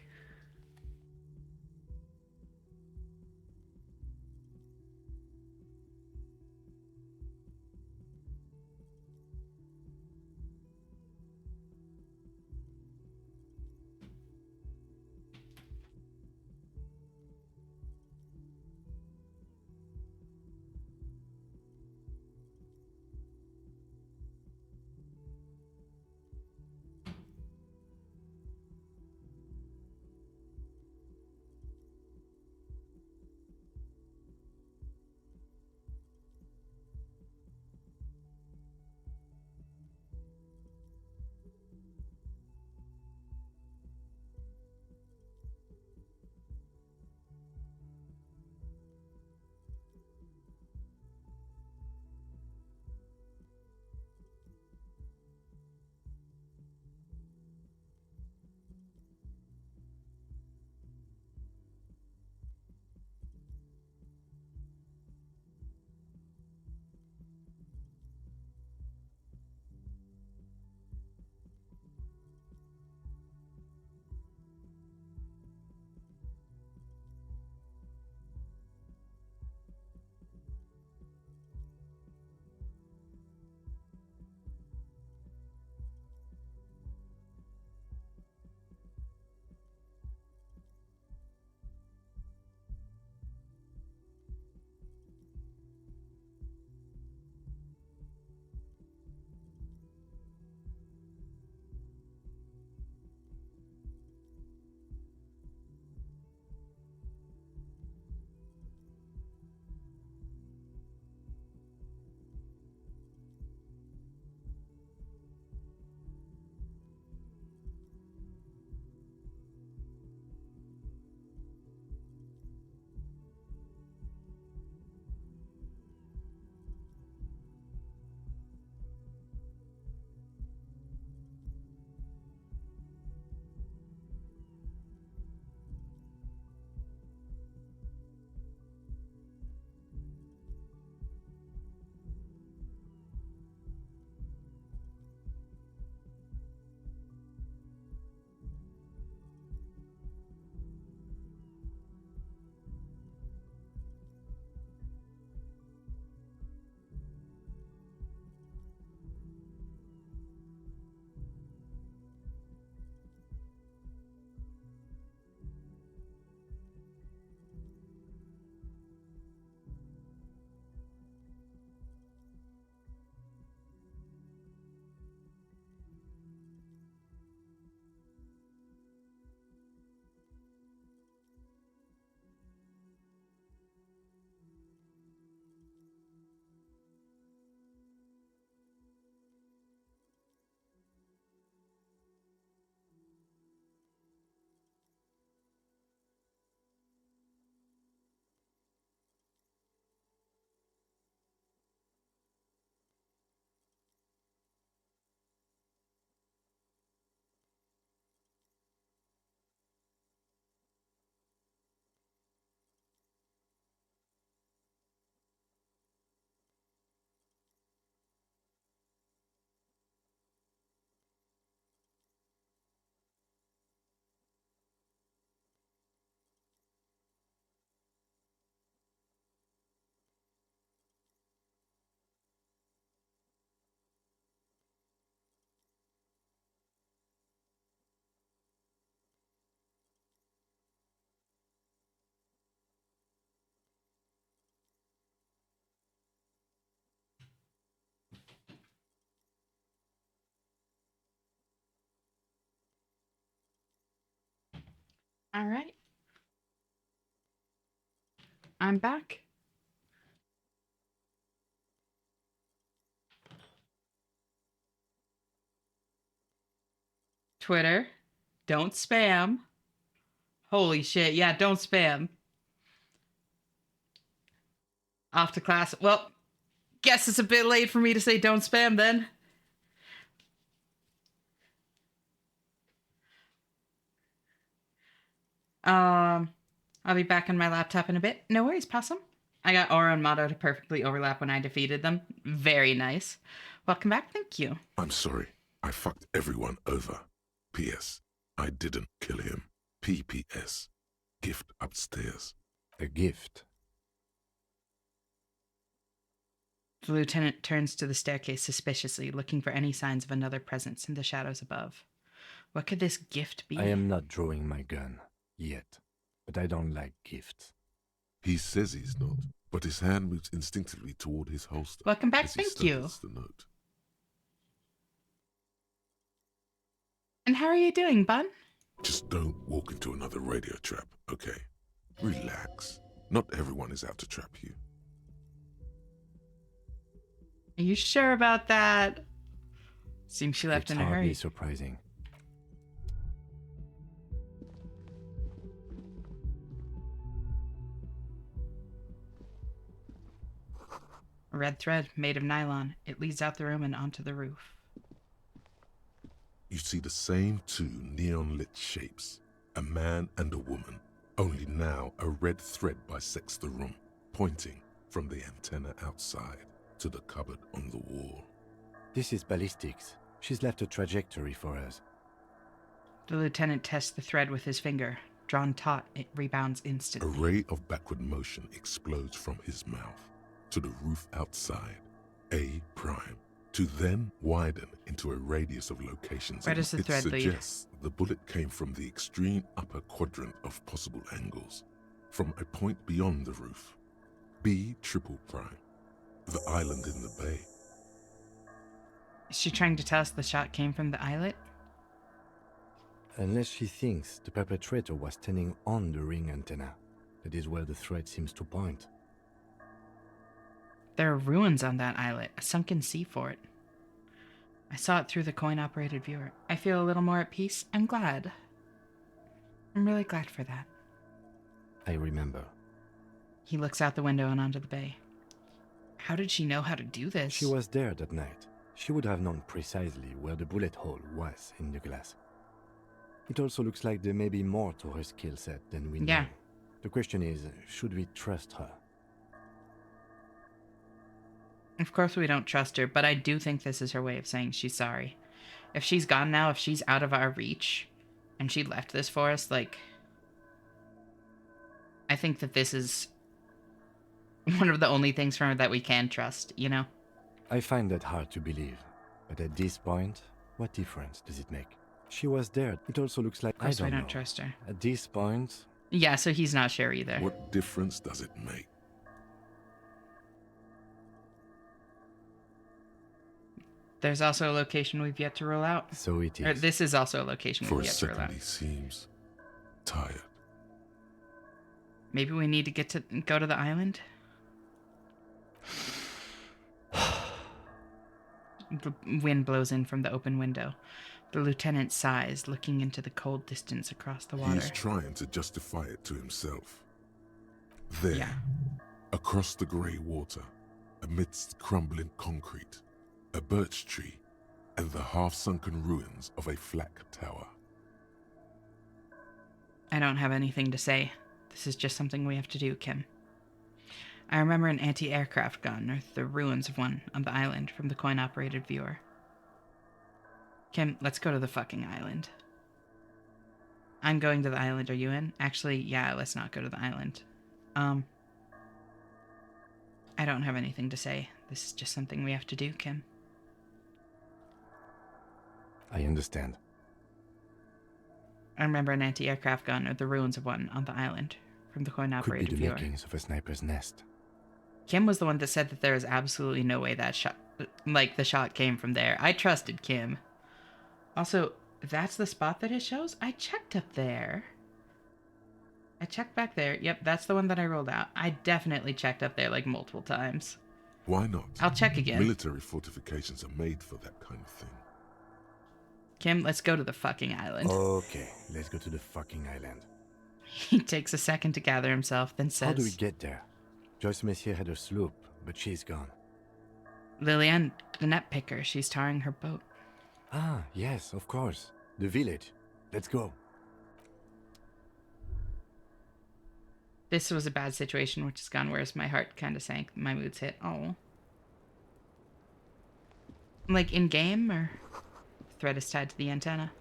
S1: All right. I'm back. Twitter, don't spam. Holy shit. Yeah, don't spam. Off to class. Well, guess it's a bit late for me to say don't spam then. I'll be back on my laptop in a bit. No worries, Possum. I got Aura and Motto to perfectly overlap when I defeated them. Very nice. Welcome back, thank you.
S2: I'm sorry. I fucked everyone over. P.S. I didn't kill him. P.P.S. Gift upstairs.
S6: A gift?
S1: The lieutenant turns to the staircase suspiciously, looking for any signs of another presence in the shadows above. What could this gift be?
S6: I am not drawing my gun. Yet. But I don't like gifts.
S2: He says he's not, but his hand moves instinctively toward his holster.
S1: Welcome back,
S2: as he
S1: thank you.
S2: studies the note.
S1: And how are you doing, Bun?
S2: Just don't walk into another radio trap, okay? Relax. Not everyone is out to trap you.
S1: Are you sure about that? Seems she left
S6: It's
S1: in a hurry.
S6: hardly surprising.
S1: A red thread made of nylon. It leads out the room and onto the roof.
S2: You see the same two neon-lit shapes, a man and a woman, only now a red thread bisects the room, pointing from the antenna outside to the cupboard on the wall.
S6: This is ballistics. She's left a trajectory for us.
S1: The lieutenant tests the thread with his finger. Drawn taut, it rebounds instantly.
S2: A ray of backward motion explodes from his mouth to the roof outside, A prime, to then widen into a radius of locations.
S1: Where does the thread lead?
S2: It suggests the bullet came from the extreme upper quadrant of possible angles, from a point beyond the roof. B triple prime, the island in the bay.
S1: Is she trying to tell us the shot came from the islet?
S6: Unless she thinks the perpetrator was standing on the ring antenna. That is where the thread seems to point.
S1: There are ruins on that islet, a sunken sea fort. I saw it through the coin-operated viewer. I feel a little more at peace. I'm glad. I'm really glad for that.
S6: I remember.
S1: He looks out the window and onto the bay. How did she know how to do this?
S6: She was there that night. She would have known precisely where the bullet hole was in the glass. It also looks like there may be more to her skill set than we know.
S1: Yeah.
S6: The question is, should we trust her?
S1: Of course we don't trust her, but I do think this is her way of saying she's sorry. If she's gone now, if she's out of our reach, and she left this for us, like... I think that this is one of the only things from her that we can trust, you know?
S6: I find that hard to believe. But at this point, what difference does it make? She was there. It also looks like...
S1: Of course
S6: I don't
S1: we
S6: know.
S1: don't trust her.
S6: At this point...
S1: Yeah, so he's not sure either.
S2: What difference does it make?
S1: There's also a location we've yet to rule out.
S6: So it is.
S1: Or this is also a location
S2: For
S1: we've
S2: a
S1: yet to rule
S2: second
S1: out.
S2: he seems tired.
S1: Maybe we need to go to the island? The wind blows in from the open window. The lieutenant sighs, looking into the cold distance across the water.
S2: He's trying to justify it to himself. There,
S1: Yeah.
S2: across the grey water, amidst crumbling concrete, a birch tree, and the half-sunken ruins of a flak tower.
S1: I don't have anything to say. This is just something we have to do, Kim. I remember an anti-aircraft gun, or the ruins of one, on the island from the coin-operated viewer. Kim, let's go to the fucking island. I'm going to the island. Are you in? Actually, yeah, let's not go to the island. I don't have anything to say. This is just something we have to do, Kim.
S6: I understand.
S1: I remember an anti-aircraft gun, or the ruins of one, on the island from the
S6: Could be
S1: coin-operated
S6: the
S1: viewer.
S6: makings of a sniper's nest.
S1: Kim was the one that said that there is absolutely no way that shot, like, the shot came from there. I trusted Kim. Also, that's the spot that it shows? I checked up there. I checked back there. Yep, that's the one that I rolled out. I definitely checked up there like multiple times.
S2: Why not?
S1: I'll check again.
S2: Military fortifications are made for that kind of thing.
S1: Kim, let's go to the fucking island.
S6: Okay, let's go to the fucking island.
S1: He takes a second to gather himself, then says...
S6: How do we get there? Joyce Messier had her sloop, but she's gone.
S1: Lillian, the net picker, she's tarring her boat.
S6: Ah, yes, of course. The village. Let's go.
S1: This was a bad situation, which has gone worse. My heart kind of sank. My mood's hit. Oh. Like in-game, or... Thread is tied to the antenna?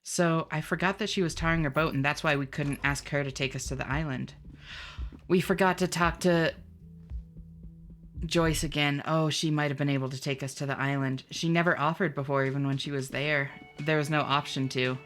S1: So, I forgot that she was tarring her boat, and that's why we couldn't ask her to take us to the island. We forgot to talk to... Joyce again. Oh, she might have been able to take us to the island. She never offered before, even when she was there. There was no option to.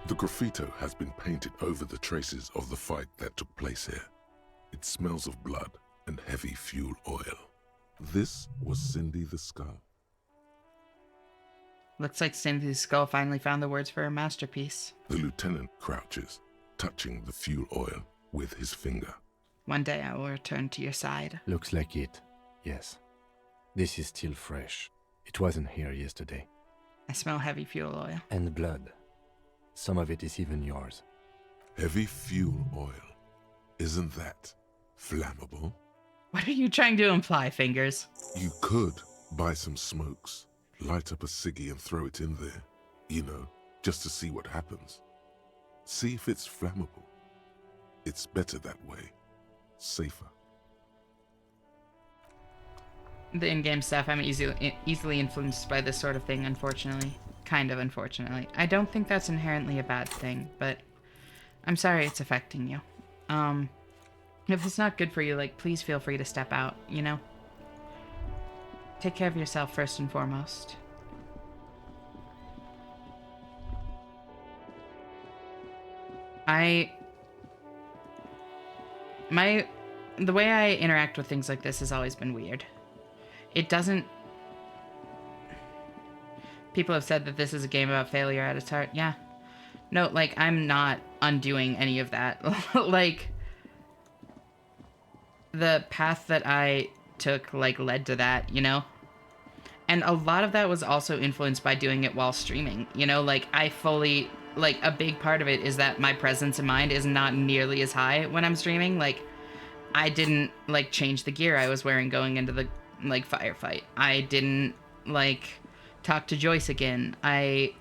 S2: The graffito has been painted over the traces of the fight that took place here. It smells of blood and heavy fuel oil. This was Cindy the Skull.
S1: Looks like Cindy the Skull finally found the words for her masterpiece.
S2: The lieutenant crouches, touching the fuel oil with his finger.
S1: One day I will return to your side.
S6: Looks like it, yes. This is still fresh. It wasn't here yesterday.
S1: I smell heavy fuel oil.
S6: And blood. Some of it is even yours.
S2: Heavy fuel oil. Isn't that flammable?
S1: What are you trying to imply, Fingers?
S2: You could buy some smokes, light up a ciggy and throw it in there. You know, just to see what happens. See if it's flammable. It's better that way. Safer.
S1: The in-game stuff, I'm easily influenced by this sort of thing, unfortunately. Kind of unfortunately. I don't think that's inherently a bad thing, but I'm sorry it's affecting you. If it's not good for you, like, please feel free to step out, you know? Take care of yourself first and foremost. The way I interact with things like this has always been weird. It doesn't... People have said that this is a game about failure at its heart. Yeah. No, like, I'm not undoing any of that. Like, the path that I took, like, led to that, you know? And a lot of that was also influenced by doing it while streaming. You know, like, I fully... Like, a big part of it is that my presence in mind is not nearly as high when I'm streaming. Like, I didn't, like, change the gear I was wearing going into the, like, firefight. I didn't, like, talk to Joyce again. I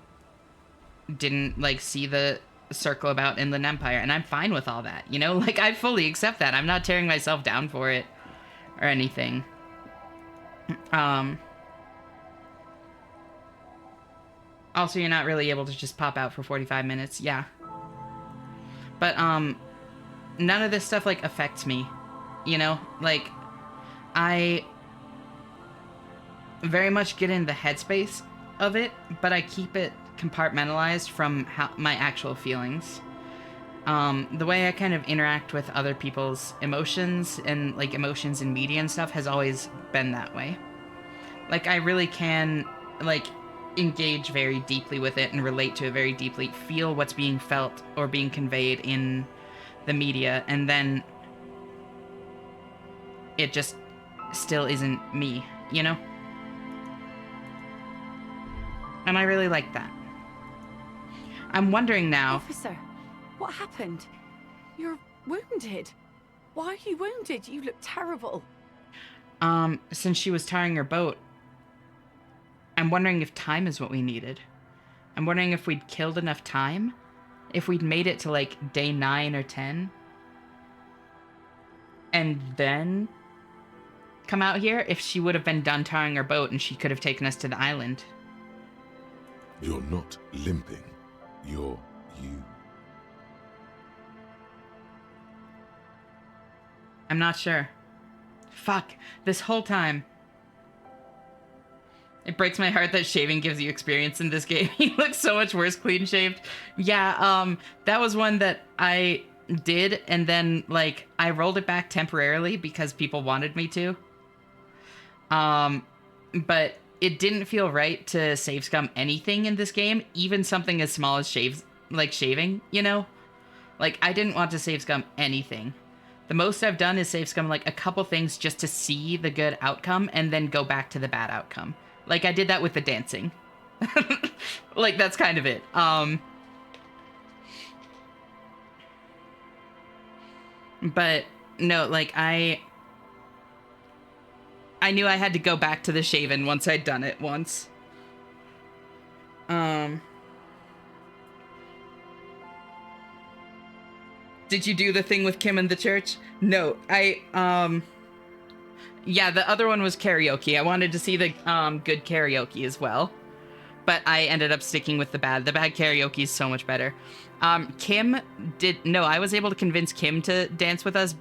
S1: didn't, like, see the circle about Inland Empire. And I'm fine with all that, you know? Like, I fully accept that. I'm not tearing myself down for it or anything. Also, you're not really able to just pop out for 45 minutes. Yeah. But, none of this stuff, like, affects me. You know? Like, I very much get in the headspace of it, but I keep it compartmentalized from my actual feelings. The way I kind of interact with other people's emotions and, like, emotions in media and stuff has always been that way. Like, I really can, like, engage very deeply with it and relate to it very deeply, feel what's being felt or being conveyed in the media, and then it just still isn't me, you know? And I really like that. I'm wondering now...
S13: Officer, what happened? You're wounded. Why are you wounded? You look terrible.
S1: Since she was tarring her boat, I'm wondering if time is what we needed. I'm wondering if we'd killed enough time? If we'd made it to, like, day 9 or 10? And then come out here? If she would have been done tarring her boat and she could have taken us to the island.
S2: You're not limping. You're you.
S1: I'm not sure. Fuck. This whole time... It breaks my heart that shaving gives you experience in this game. He looks so much worse clean shaved. Yeah, that was one that I did, and then, like, I rolled it back temporarily because people wanted me to. But it didn't feel right to save scum anything in this game, even something as small as shaving, you know? Like, I didn't want to save scum anything. The most I've done is save scum, like, a couple things just to see the good outcome and then go back to the bad outcome. Like, I did that with the dancing. Like, that's kind of it. But, no, like, I knew I had to go back to the shaven once I'd done it once. Did you do the thing with Kim in the church? No, yeah, the other one was karaoke. I wanted to see the good karaoke as well, but I ended up sticking with the bad. The bad karaoke is so much better. I was able to convince Kim to dance with us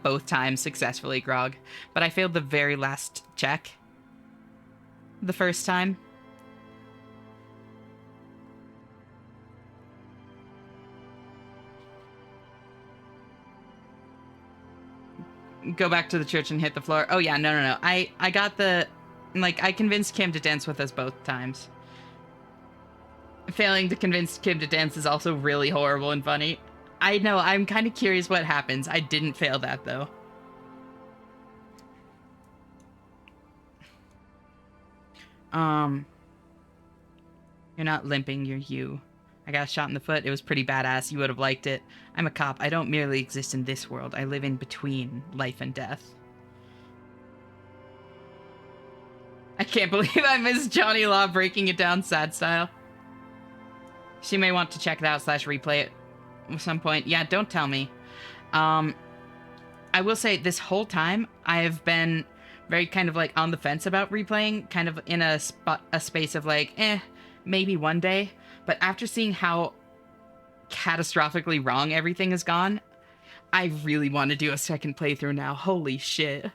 S1: both times successfully, Grog, but I failed the very last check the first time. Go back to the church and hit the floor. Oh yeah, no. I got the, like, I convinced Kim to dance with us both times. Failing to convince Kim to dance is also really horrible and funny. I know, I'm kind of curious what happens. I didn't fail that though. You're not limping, you're you. I got a shot in the foot. It was pretty badass. You would have liked it. I'm a cop. I don't merely exist in this world. I live in between life and death. I can't believe I missed Johnny Law breaking it down sad style. She may want to check it out / replay it at some point. Yeah, don't tell me. I will say this whole time I've been very kind of like on the fence about replaying, kind of in a space of like, maybe one day. But after seeing how catastrophically wrong everything has gone, I really want to do a second playthrough now. Holy shit.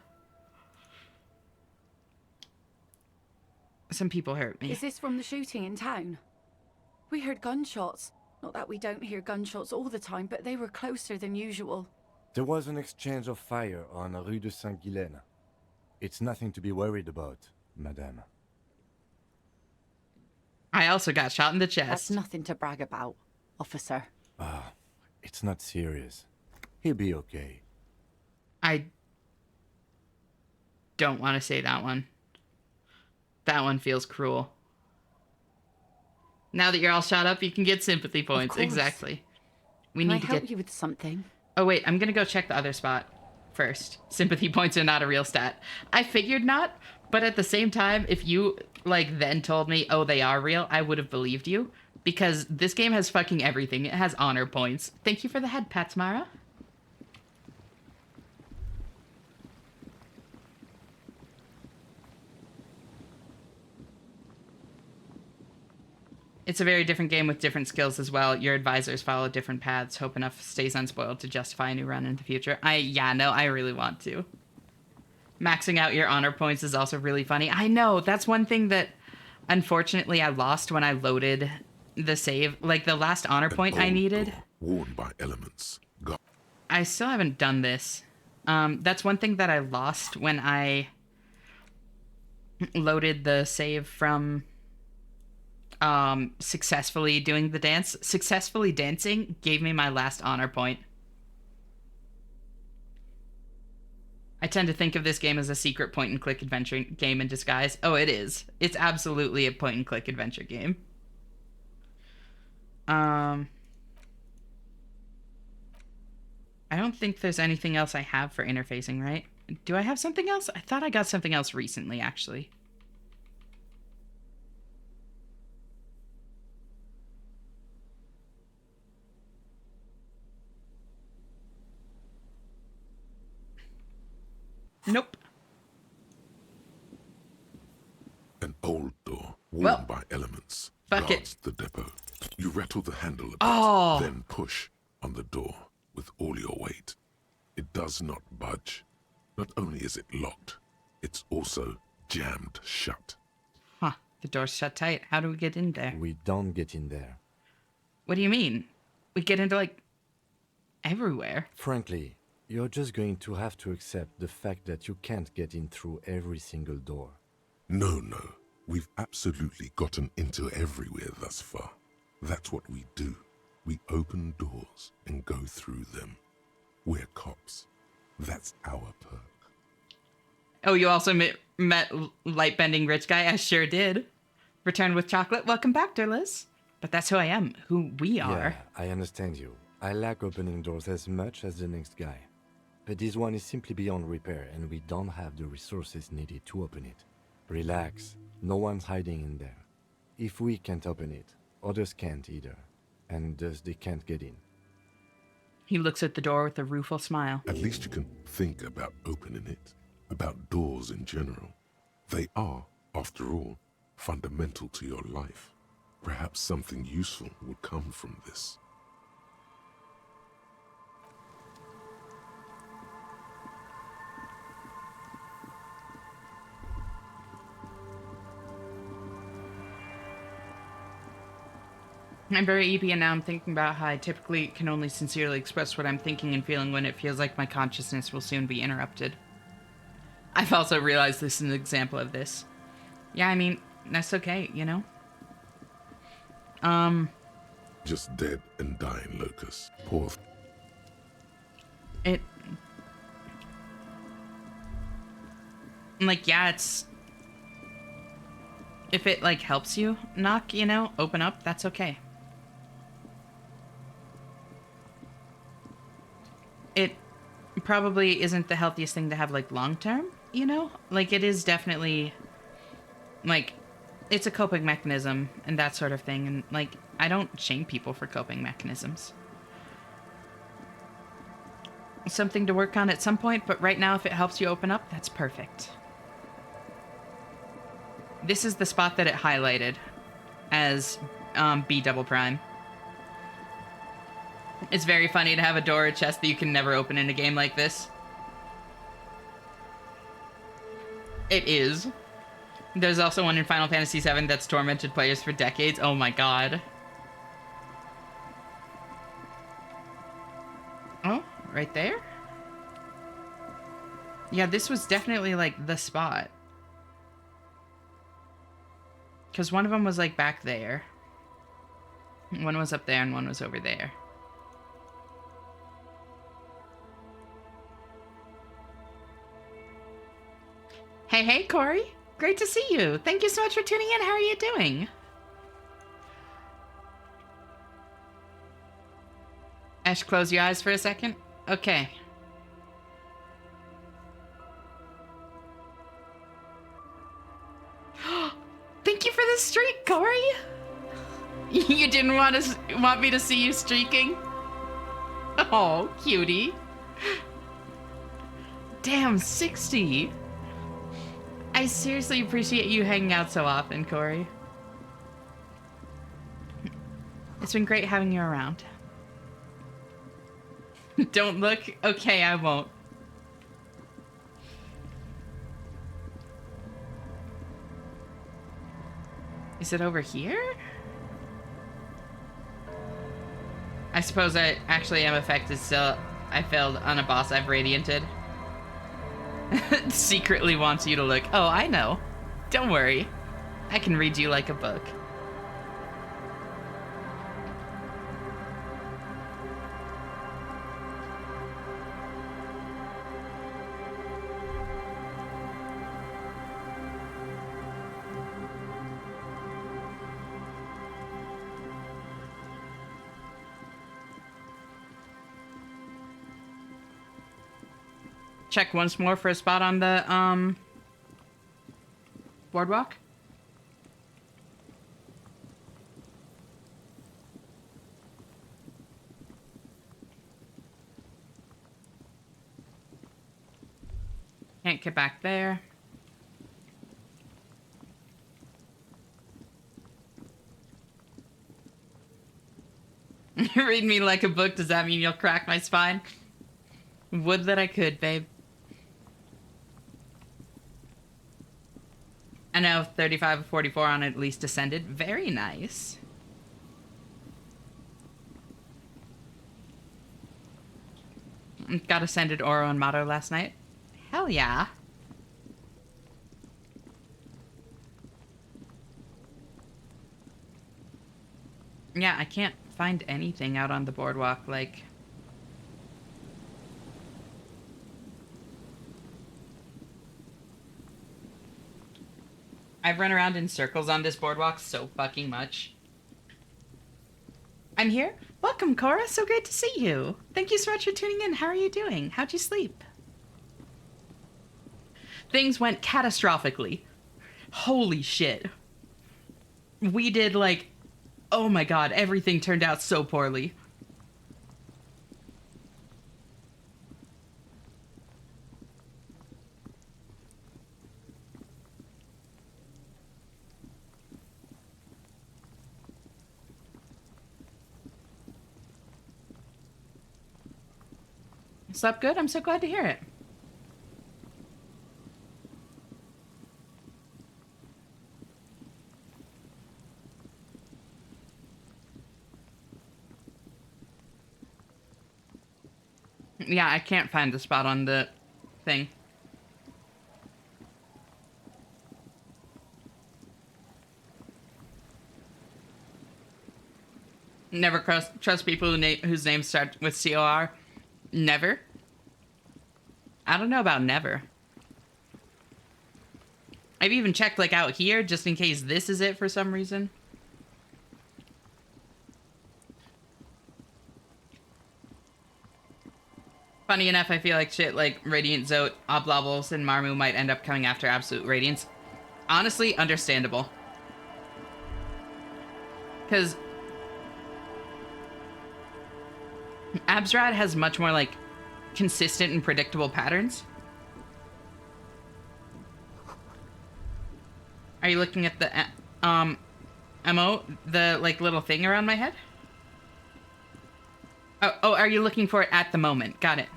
S1: Some people hurt me.
S13: Is this from the shooting in town? We heard gunshots. Not that we don't hear gunshots all the time, but they were closer than usual.
S6: There was an exchange of fire on Rue de Saint-Guylaine. It's nothing to be worried about, madame.
S1: I also got shot in the chest.
S11: That's nothing to brag about, officer.
S6: It's not serious. He'll be okay.
S1: I don't want to say that one. That one feels cruel. Now that you're all shot up, you can get sympathy points. Exactly. We need to
S11: help you with something?
S1: Oh wait, I'm gonna go check the other spot first. Sympathy points are not a real stat. I figured not, but at the same time, if you like then told me, oh, they are real, I would have believed you, because this game has fucking everything. It has honor points. Thank you for the head pats, Mara. It's a very different game with different skills as well. Your advisors follow different paths. Hope enough stays unspoiled to justify a new run in the future. I really want to. Maxing out your honor points is also really funny. I know, that's one thing that unfortunately I lost when I loaded the save. Like the last honor point I needed.
S2: Worn by elements.
S1: I still haven't done this. That's one thing that I lost when I loaded the save from successfully doing the dance. Successfully dancing gave me my last honor point. I tend to think of this game as a secret point-and-click adventure game in disguise. Oh, it is. It's absolutely a point-and-click adventure game. I don't think there's anything else I have for interfacing, right? Do I have something else? I thought I got something else recently, actually. Nope.
S2: An old door, worn by elements, guards the depot. You rattle the handle a bit, then push on the door with all your weight. It does not budge. Not only is it locked, it's also jammed shut.
S1: Huh. The door's shut tight. How do we get in there?
S6: We don't get in there.
S1: What do you mean? We get into, like, everywhere.
S6: Frankly, you're just going to have to accept the fact that you can't get in through every single door.
S2: No. We've absolutely gotten into everywhere thus far. That's what we do. We open doors and go through them. We're cops. That's our perk.
S1: Oh, you also met light-bending rich guy? I sure did. Return with chocolate. Welcome back, dear Liz. But that's who I am, who we are.
S6: Yeah, I understand you. I like opening doors as much as the next guy. But this one is simply beyond repair, and we don't have the resources needed to open it. Relax. No one's hiding in there. If we can't open it, others can't either. And thus they can't get in.
S1: He looks at the door with a rueful smile.
S2: At least you can think about opening it, about doors in general. They are, after all, fundamental to your life. Perhaps something useful would come from this.
S1: I'm very EP, and now I'm thinking about how I typically can only sincerely express what I'm thinking and feeling when it feels like my consciousness will soon be interrupted. I've also realized this is an example of this. Yeah, I mean, that's okay, you know?
S2: Just dead and dying, Locus. Poor...
S1: It... Like, yeah, it's... If it, like, helps you knock, you know, open up, that's okay. It probably isn't the healthiest thing to have, like, long-term, you know? Like, it is definitely, like, it's a coping mechanism and that sort of thing. And, like, I don't shame people for coping mechanisms. Something to work on at some point, but right now, if it helps you open up, that's perfect. This is the spot that it highlighted as B double prime. It's very funny to have a door or chest that you can never open in a game like this. It is. There's also one in Final Fantasy VII that's tormented players for decades. Oh my god. Oh, right there? Yeah, this was definitely, like, the spot. Because one of them was, like, back there. One was up there and one was over there. Hey, Corey. Great to see you. Thank you so much for tuning in. How are you doing? Ash, close your eyes for a second. Okay. Thank you for the streak, Corey. You didn't want me to see you streaking? Oh, cutie. Damn, 60. I seriously appreciate you hanging out so often, Corey. It's been great having you around. Don't look? Okay, I won't. Is it over here? I suppose I actually am affected still. I failed on a boss I've radianted. Secretly wants you to look. Oh, I know. Don't worry. I can read you like a book. Check once more for a spot on the, boardwalk. Can't get back there. You read me like a book, does that mean you'll crack my spine? Would that I could, babe. I know 35 of 44 on at least ascended. Very nice. Got ascended Oro and Motto last night. Hell yeah. Yeah, I can't find anything out on the boardwalk, like... I've run around in circles on this boardwalk so fucking much. I'm here? Welcome, Cora. So great to see you. Thank you so much for tuning in. How are you doing? How'd you sleep? Things went catastrophically. Holy shit. We did, like... Oh my god, everything turned out so poorly. Slept good? I'm so glad to hear it. Yeah, I can't find the spot on the thing. Never trust people whose names start with C-O-R. Never? I don't know about never. I've even checked, like, out here, just in case this is it for some reason. Funny enough, I feel like shit like Radiant Zote, Oblobbles, and Marmu might end up coming after Absolute Radiance. Honestly, understandable. Because Absrad has much more, like, consistent and predictable patterns. Are you looking at the, MO? The, like, little thing around my head? Oh, are you looking for it at the moment? Got it.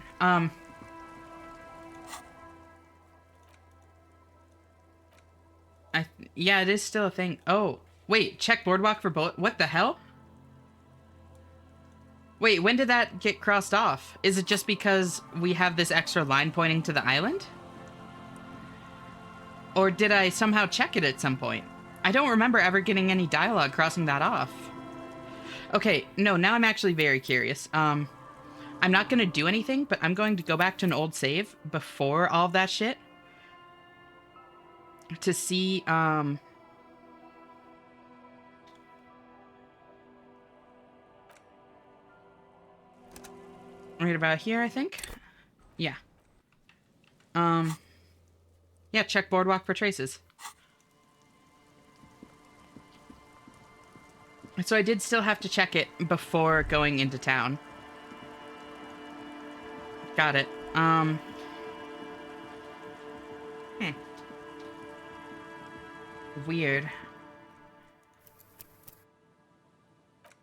S1: Yeah, it is still a thing. Oh, wait, check boardwalk for bullet. What the hell? Wait, when did that get crossed off? Is it just because we have this extra line pointing to the island? Or did I somehow check it at some point? I don't remember ever getting any dialogue crossing that off. Okay, no, now I'm actually very curious. I'm not gonna do anything, but I'm going to go back to an old save before all of that shit. To see, right about here, I think? Yeah. Yeah, check boardwalk for traces. So I did still have to check it before going into town. Got it. Weird.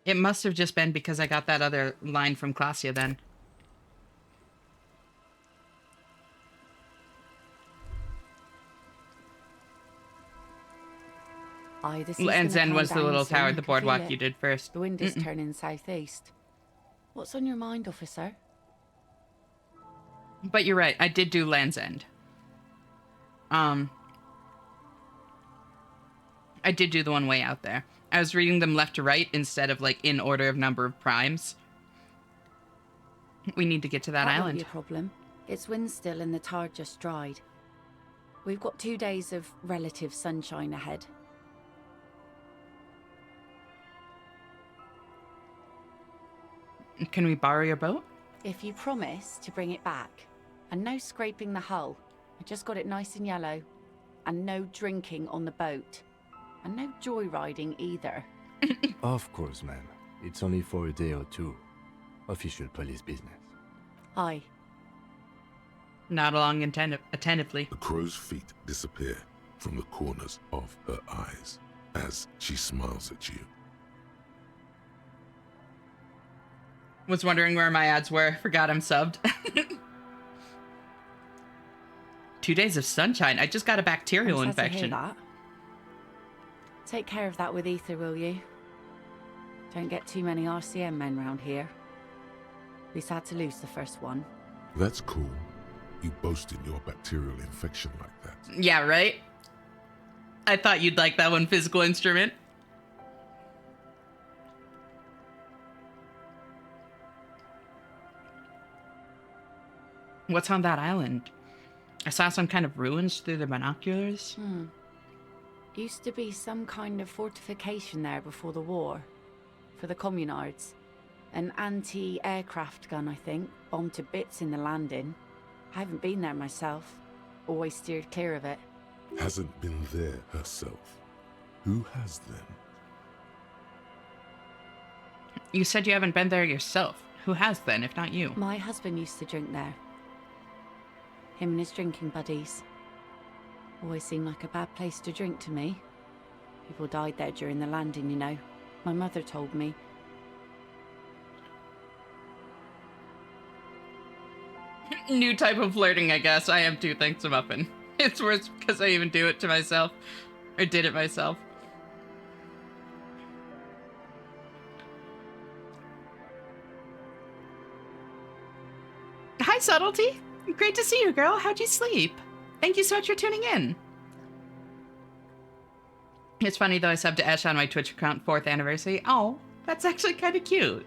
S1: It must have just been because I got that other line from Klassia then. Land's End was the little tower at the boardwalk you did first.
S13: The wind is turning southeast. What's on your mind, officer?
S1: But you're right, I did do Land's End. I did do the one way out there. I was reading them left to right instead of, like, in order of number of primes. We need to get to that island.
S13: Won't be a problem. It's wind still and the tar just dried. We've got 2 days of relative sunshine ahead.
S1: Can we borrow your boat?
S13: If you promise to bring it back. And no scraping the hull. I just got it nice and yellow. And no drinking on the boat. And no joyriding either.
S6: Of course, ma'am. It's only for a day or two. Official police business.
S13: Aye.
S1: Nod along attentively.
S2: The crow's feet disappear from the corners of her eyes as she smiles at you.
S1: Was wondering where my ads were. Forgot I'm subbed. 2 days of sunshine. I just got a bacterial infection.
S13: That. Take care of that with Ether, will you? Don't get too many RCM men round here. We had to lose the first one.
S2: That's cool. You boasting your bacterial infection like that.
S1: Yeah, right? I thought you'd like that one, physical instrument. What's on that island? I saw some kind of ruins through the binoculars.
S13: Used to be some kind of fortification there before the war. For the communards. An anti-aircraft gun, I think. Bombed to bits in the landing. I haven't been there myself. Always steered clear of it.
S2: Hasn't been there herself. Who has then?
S1: You said you haven't been there yourself. Who has then, if not you?
S13: My husband used to drink there. Him and his drinking buddies. Always seemed like a bad place to drink to me. People died there during the landing, you know. My mother told me.
S1: New type of flirting, I guess. I am too, thanks a muffin. It's worse because I even do it to myself. Or did it myself. Hi, Subtlety. Great to see you, girl. How'd you sleep? Thank you so much for tuning in. It's funny, though, I subbed to Esh on my Twitch account, 4th anniversary. Oh, that's actually kind of cute.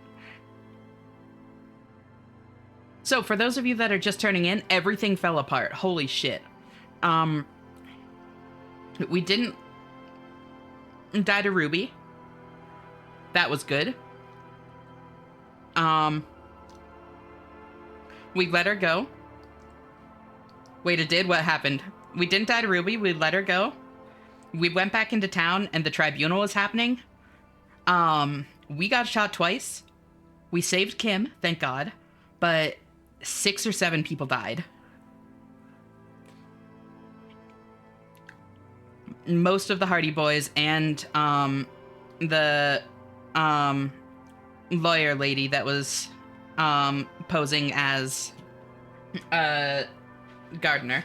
S1: So, for those of you that are just turning in, everything fell apart. Holy shit. We didn't die to Ruby. That was good. We let her go. Wait, it did? What happened? We didn't die to Ruby. We let her go. We went back into town and the tribunal was happening. We got shot twice. We saved Kim, thank God. But 6 or 7 people died. Most of the Hardy Boys and the lawyer lady that was posing as Gardner.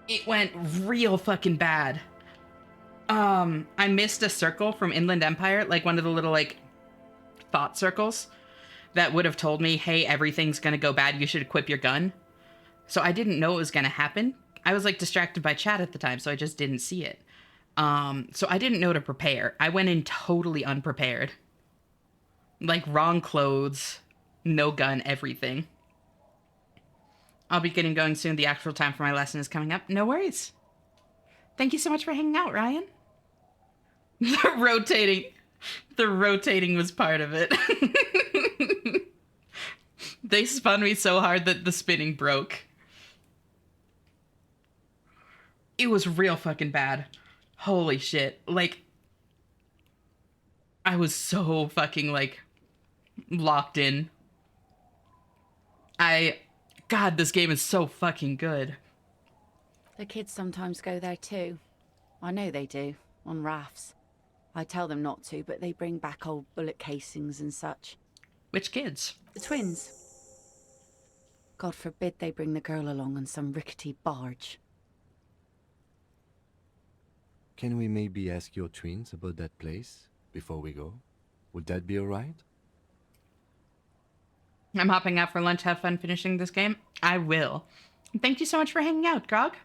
S1: It went real fucking bad. I missed a circle from Inland Empire, like one of the little like thought circles that would have told me, hey, everything's gonna go bad, you should equip your gun. So I didn't know it was gonna happen. I was like distracted by chat at the time, so I just didn't see it. So I didn't know to prepare. I went in totally unprepared. Like wrong clothes, no gun, everything. I'll be getting going soon. The actual time for my lesson is coming up. No worries. Thank you so much for hanging out, Ryan. The rotating was part of it. They spun me so hard that the spinning broke. It was real fucking bad. Holy shit. Like, I was so fucking, locked in. God, this game is so fucking good.
S13: The kids sometimes go there too. I know they do, on rafts. I tell them not to, but they bring back old bullet casings and such.
S1: Which kids?
S13: The twins. God forbid they bring the girl along on some rickety barge.
S6: Can we maybe ask your twins about that place before we go? Would that be alright?
S1: I'm hopping out for lunch. Have fun finishing this game. I will. Thank you so much for hanging out, Grog.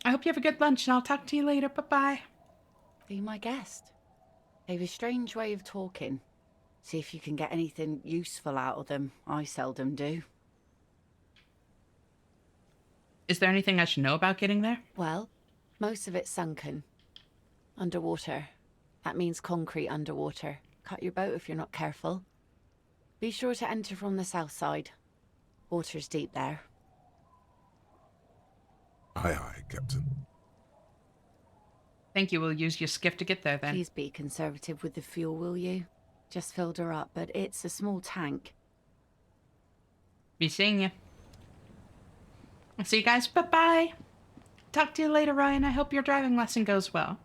S1: I hope you have a good lunch, and I'll talk to you later. Bye-bye.
S13: Be my guest. They've a strange way of talking. See if you can get anything useful out of them. I seldom do.
S1: Is there anything I should know about getting there?
S13: Well, most of it's sunken. Underwater. That means concrete underwater. Cut your boat if you're not careful. Be sure to enter from the south side. Water's deep there.
S2: Aye, aye, Captain.
S1: Thank you. We'll use your skiff to get there, then.
S13: Please be conservative with the fuel, will you? Just filled her up, but it's a small tank.
S1: Be seeing you. I'll see you guys. Bye-bye. Talk to you later, Ryan. I hope your driving lesson goes well.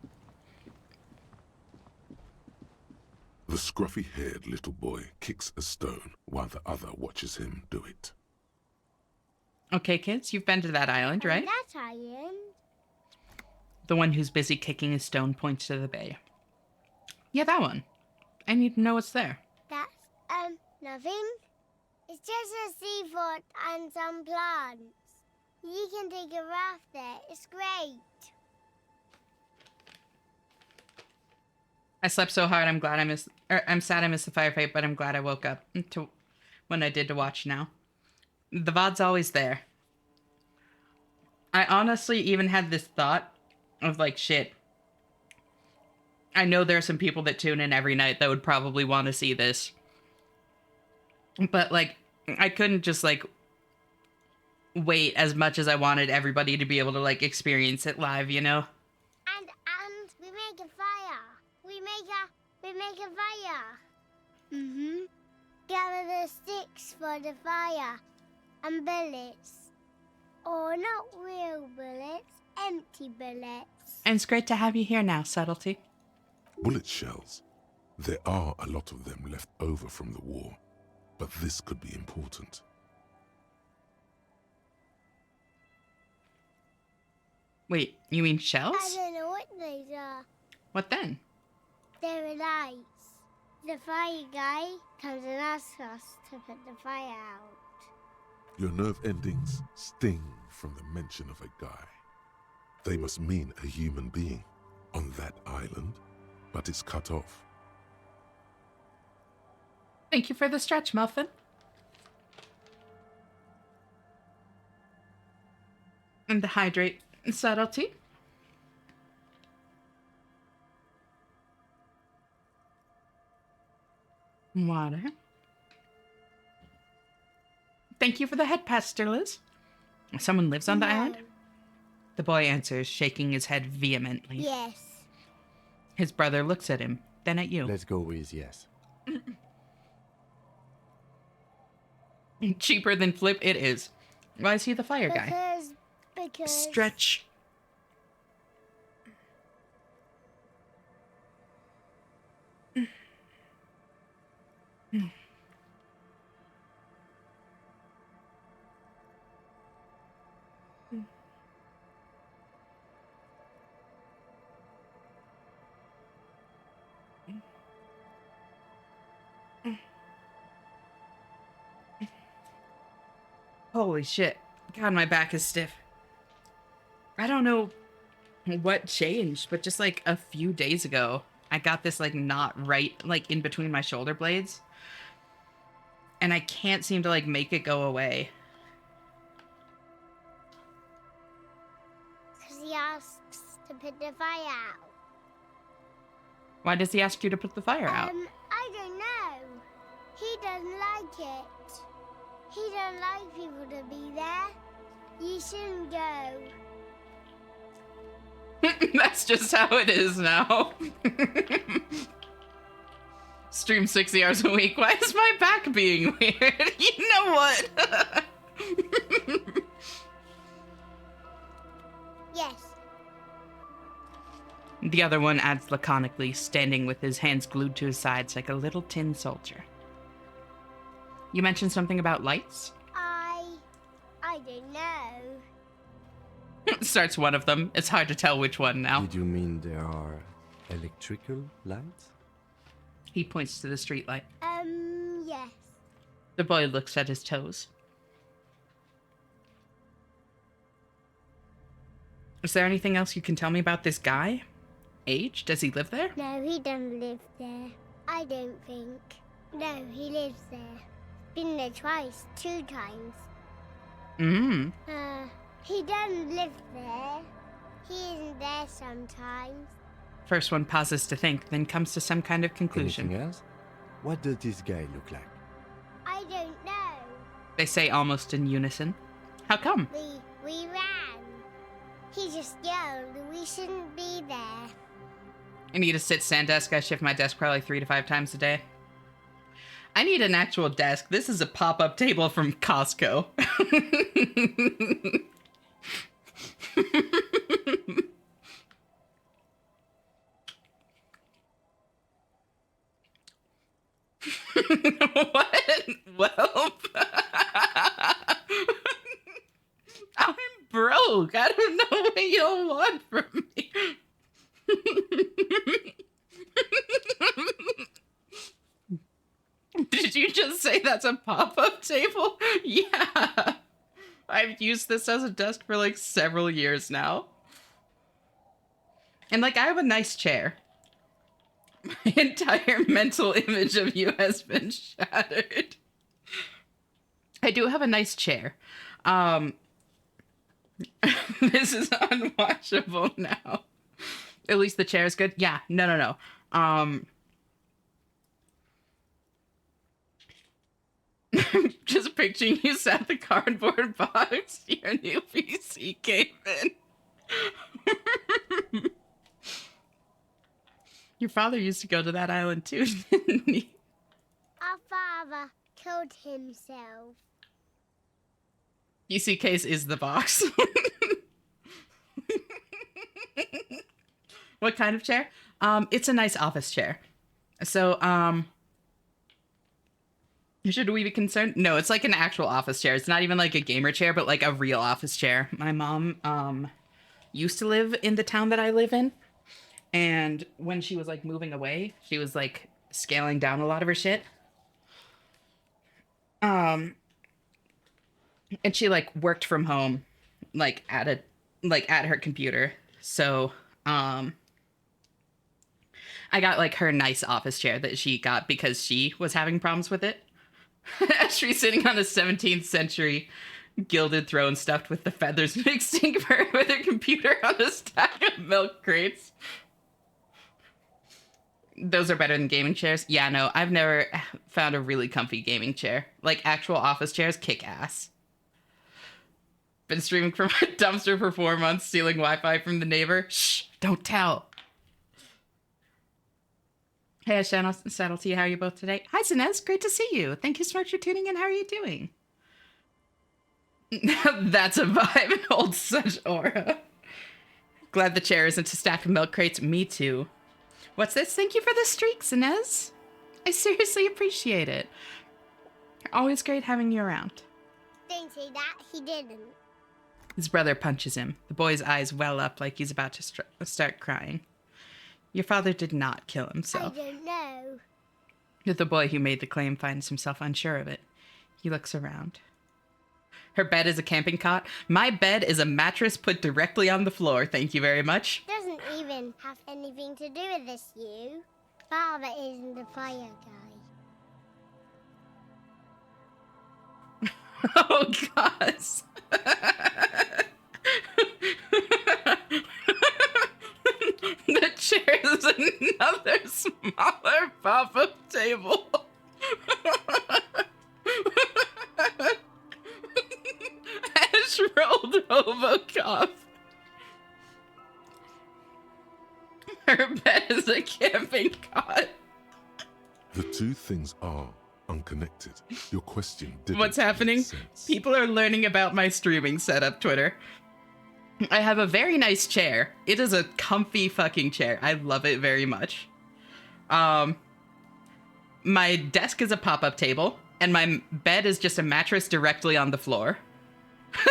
S2: The scruffy-haired little boy kicks a stone while the other watches him do it.
S1: Okay, kids, you've been to that island, right?
S14: That island?
S1: The one who's busy kicking a stone points to the bay. Yeah, that one. I need to know what's there.
S14: That's, nothing. It's just a seafort and some plants. You can take a raft there. It's great.
S1: I slept so hard. I'm sad I missed the firefight, but I'm glad I woke up to when I did to watch now. The VOD's always there. I honestly even had this thought of like, shit. I know there are some people that tune in every night that would probably want to see this. But like, I couldn't just like wait as much as I wanted everybody to be able to like experience it live, you know?
S14: And we make a fire. We make a fire. Mm-hmm. Gather the sticks for the fire. And bullets. Or not real bullets, empty bullets.
S1: And it's great to have you here now, Subtlety.
S2: Bullet shells. There are a lot of them left over from the war, but this could be important.
S1: Wait, you mean shells?
S14: I don't know what these are.
S1: What then?
S14: They're lights. The fire guy comes and asks us to put the fire out.
S2: Your nerve endings sting from the mention of a guy. They must mean a human being on that island, but it's cut off.
S1: Thank you for the stretch, Muffin. And the hydrate subtlety. Water. Thank you for the head pastor, Liz. Someone lives on the island? The boy answers, shaking his head vehemently.
S14: Yes.
S1: His brother looks at him, then at you.
S6: Let's go with yes.
S1: Cheaper than Flip, it is. Why is he the fire guy?
S14: Because...
S1: Stretch. Holy shit. God, my back is stiff. I don't know what changed, but just like a few days ago, I got this like knot right like in between my shoulder blades. And I can't seem to like make it go away.
S14: Because he asks to put the fire out.
S1: Why does he ask you to put the fire out?
S14: I don't know. He doesn't like it. He don't like people to be there. You shouldn't go.
S1: That's just how it is now. Stream 60 hours a week. Why is my back being weird? You know what?
S14: Yes.
S1: The other one adds laconically, standing with his hands glued to his sides like a little tin soldier. You mentioned something about lights?
S14: I don't know.
S1: Starts one of them. It's hard to tell which one now.
S6: Did you mean there are electrical lights?
S1: He points to the street light.
S14: Yes.
S1: The boy looks at his toes. Is there anything else you can tell me about this guy? Age? Does he live there?
S14: No, he doesn't live there. I don't think. No, he lives there. Been there twice, 2 times. He doesn't live there. He isn't there sometimes.
S1: First one pauses to think, then comes to some kind of conclusion.
S6: Anything else? What does this guy look like?
S14: I don't know.
S1: They say almost in unison. How come?
S14: We ran. He just yelled, we shouldn't be there.
S1: I need a sit-stand desk. I shift my desk probably 3 to 5 times a day. I need an actual desk. This is a pop-up table from Costco. What? Well, I'm broke. I don't know what you want from me. Did you just say that's a pop-up table? Yeah. I've used this as a desk for like several years now. And like I have a nice chair. My entire mental image of you has been shattered. I do have a nice chair. This is unwatchable now. At least the chair is good. Yeah, no. Just picturing you sat the cardboard box your new PC came in. Your father used to go to that island too, didn't he?
S14: Our father killed himself.
S1: PC case is the box. What kind of chair? It's a nice office chair. So, should we be concerned? No, it's like an actual office chair. It's not even like a gamer chair, but like a real office chair. My mom, used to live in the town that I live in. And when she was like moving away, she was like scaling down a lot of her shit. And she like worked from home, like at her computer. So, I got like her nice office chair that she got because she was having problems with it. She's sitting on a 17th century gilded throne stuffed with the feathers mixed ink with her computer on a stack of milk crates. Those are better than gaming chairs. Yeah, no, I've never found a really comfy gaming chair. Like actual office chairs kick ass. Been streaming from a dumpster for 4 months, stealing Wi-Fi from the neighbor. Shh, don't tell. Hey, Saddle T, how are you both today? Hi, Zinez, great to see you. Thank you so much for tuning in. How are you doing? That's a vibe and holds such aura. Glad the chair isn't a stack of milk crates. Me too. What's this? Thank you for the streak, Zinez. I seriously appreciate it. Always great having you around.
S14: Don't say that, he didn't.
S1: His brother punches him. The boy's eyes well up like he's about to start crying. Your father did not kill himself.
S14: I don't know.
S1: The boy who made the claim finds himself unsure of it. He looks around. Her bed is a camping cot. My bed is a mattress put directly on the floor. Thank you very much.
S14: Doesn't even have anything to do with this, you. Father isn't the fire guy.
S1: Oh, God. The chair is another smaller pop-up table. Ash rolled Hobocoff. Her bed is a camping cot.
S2: The two things are unconnected. Your question didn't
S1: What's happening?
S2: make sense.
S1: People are learning about my streaming setup, Twitter. I have a very nice chair. It is a comfy fucking chair. I love it very much. My desk is a pop-up table, and my bed is just a mattress directly on the floor.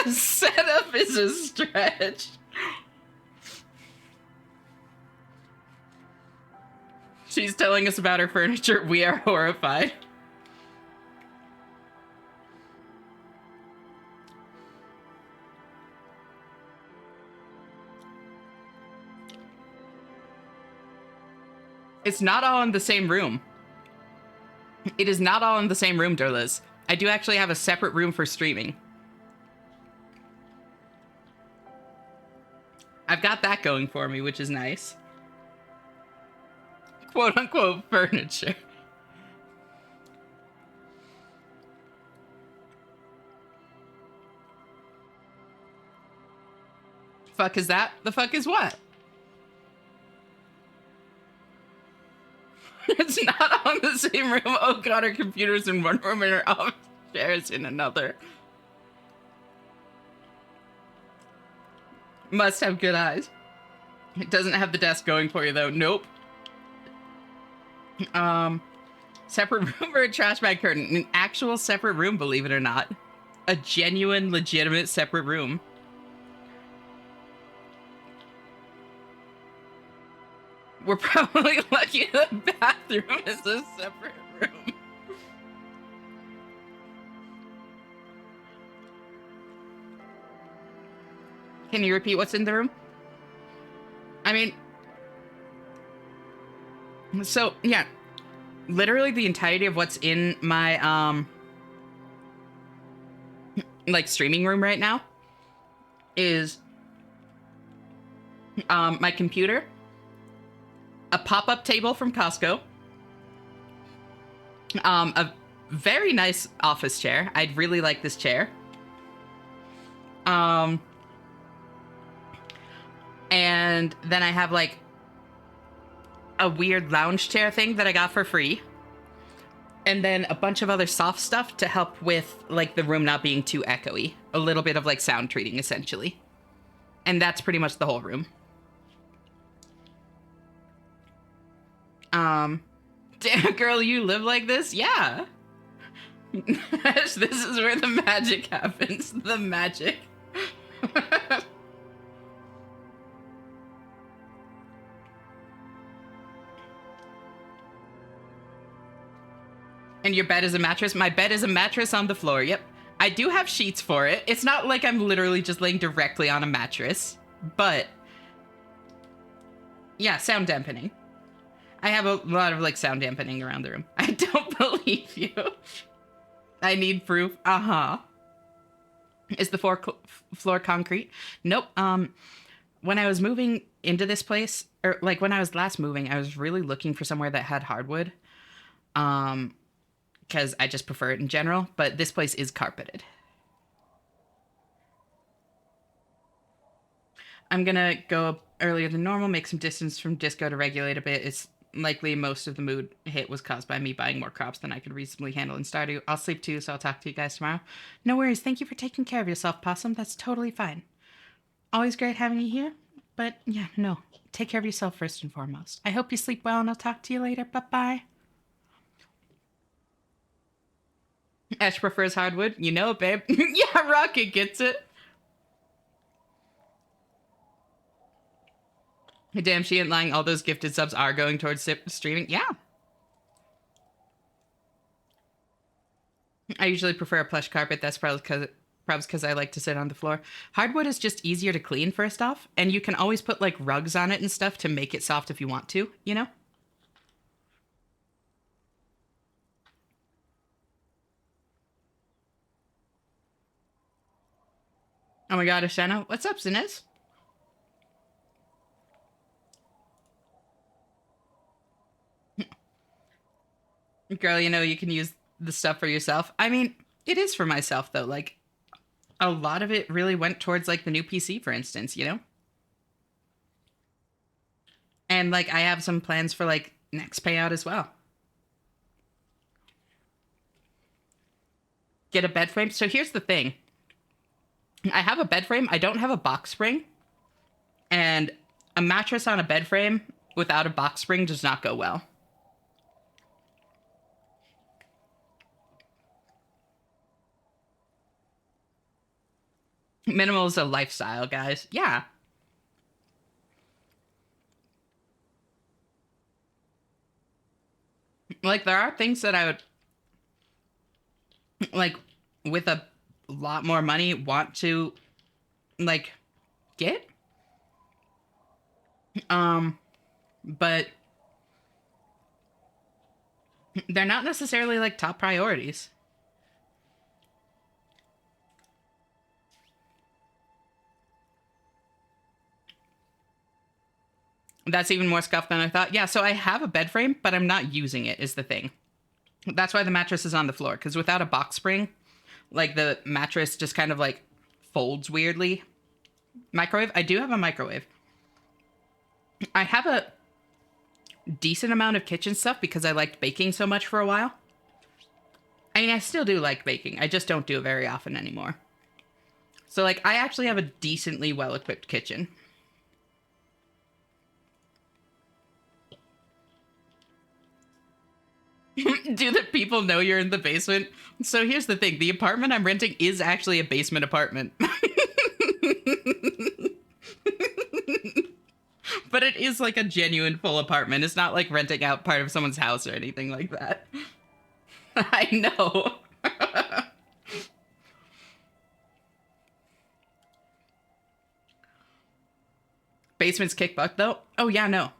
S1: Setup is a stretch. She's telling us about her furniture. We are horrified. It's not all in the same room. It is not all in the same room, Durliz. I do actually have a separate room for streaming. I've got that going for me, which is nice. Quote unquote furniture. Fuck is that? The fuck is what? It's not on the same room. Oh god, our computer's in one room and our office chair is in another. Must have good eyes. It doesn't have the desk going for you though. Nope. Separate room or a trash bag curtain? An actual separate room, believe it or not. A genuine, legitimate separate room. We're probably lucky the bathroom is a separate room. Can you repeat what's in the room? I mean, so yeah, literally the entirety of what's in my like streaming room right now is my computer, a pop-up table from Costco, a very nice office chair. I'd really like this chair. And then I have like a weird lounge chair thing that I got for free. And then a bunch of other soft stuff to help with like the room not being too echoey. A little bit of like sound treating essentially. And that's pretty much the whole room. Damn girl, you live like this? Yeah. This is where the magic happens. The magic. And your bed is a mattress? My bed is a mattress on the floor. Yep. I do have sheets for it. It's not like I'm literally just laying directly on a mattress. But yeah, sound dampening. I have a lot of like sound dampening around the room. I don't believe you. I need proof. Uh-huh. Is the floor concrete? Nope. When I was moving into this place, or like when I was last moving, I was really looking for somewhere that had hardwood. Because I just prefer it in general, but this place is carpeted. I'm gonna go up earlier than normal, make some distance from disco to regulate a bit. It's likely most of the mood hit was caused by me buying more crops than I could reasonably handle in Stardew. I'll sleep too, so I'll talk to you guys tomorrow. No worries. Thank you for taking care of yourself, Possum. That's totally fine. Always great having you here. But yeah, no. Take care of yourself first and foremost. I hope you sleep well, and I'll talk to you later. Bye-bye. Ash prefers hardwood. You know it, babe. Yeah, Rocket gets it. Damn, she ain't lying. All those gifted subs are going towards streaming. Yeah. I usually prefer a plush carpet. That's probably because I like to sit on the floor. Hardwood is just easier to clean, first off. And you can always put, like, rugs on it and stuff to make it soft if you want to, you know? Oh my god, Ashana. What's up, Zinez? Girl, you know you can use the stuff for yourself. I mean, it is for myself, though. Like, a lot of it really went towards, like, the new PC, for instance, you know? And, like, I have some plans for, like, next payout as well. Get a bed frame. So here's the thing. I have a bed frame. I don't have a box spring. And a mattress on a bed frame without a box spring does not go well. Minimal is a lifestyle, guys. Yeah. Like, there are things that I would, like, with a lot more money, want to, like, get. But they're not necessarily, like, top priorities. That's even more scuffed than I thought. Yeah, so I have a bed frame, but I'm not using it, is the thing. That's why the mattress is on the floor, because without a box spring, like, the mattress just kind of, like, folds weirdly. Microwave? I do have a microwave. I have a decent amount of kitchen stuff because I liked baking so much for a while. I mean, I still do like baking. I just don't do it very often anymore. So, like, I actually have a decently well-equipped kitchen. Do the people know you're in the basement? So here's the thing. The apartment I'm renting is actually a basement apartment. But it is like a genuine full apartment. It's not like renting out part of someone's house or anything like that. I know. Basements kick butt though? Oh yeah, no.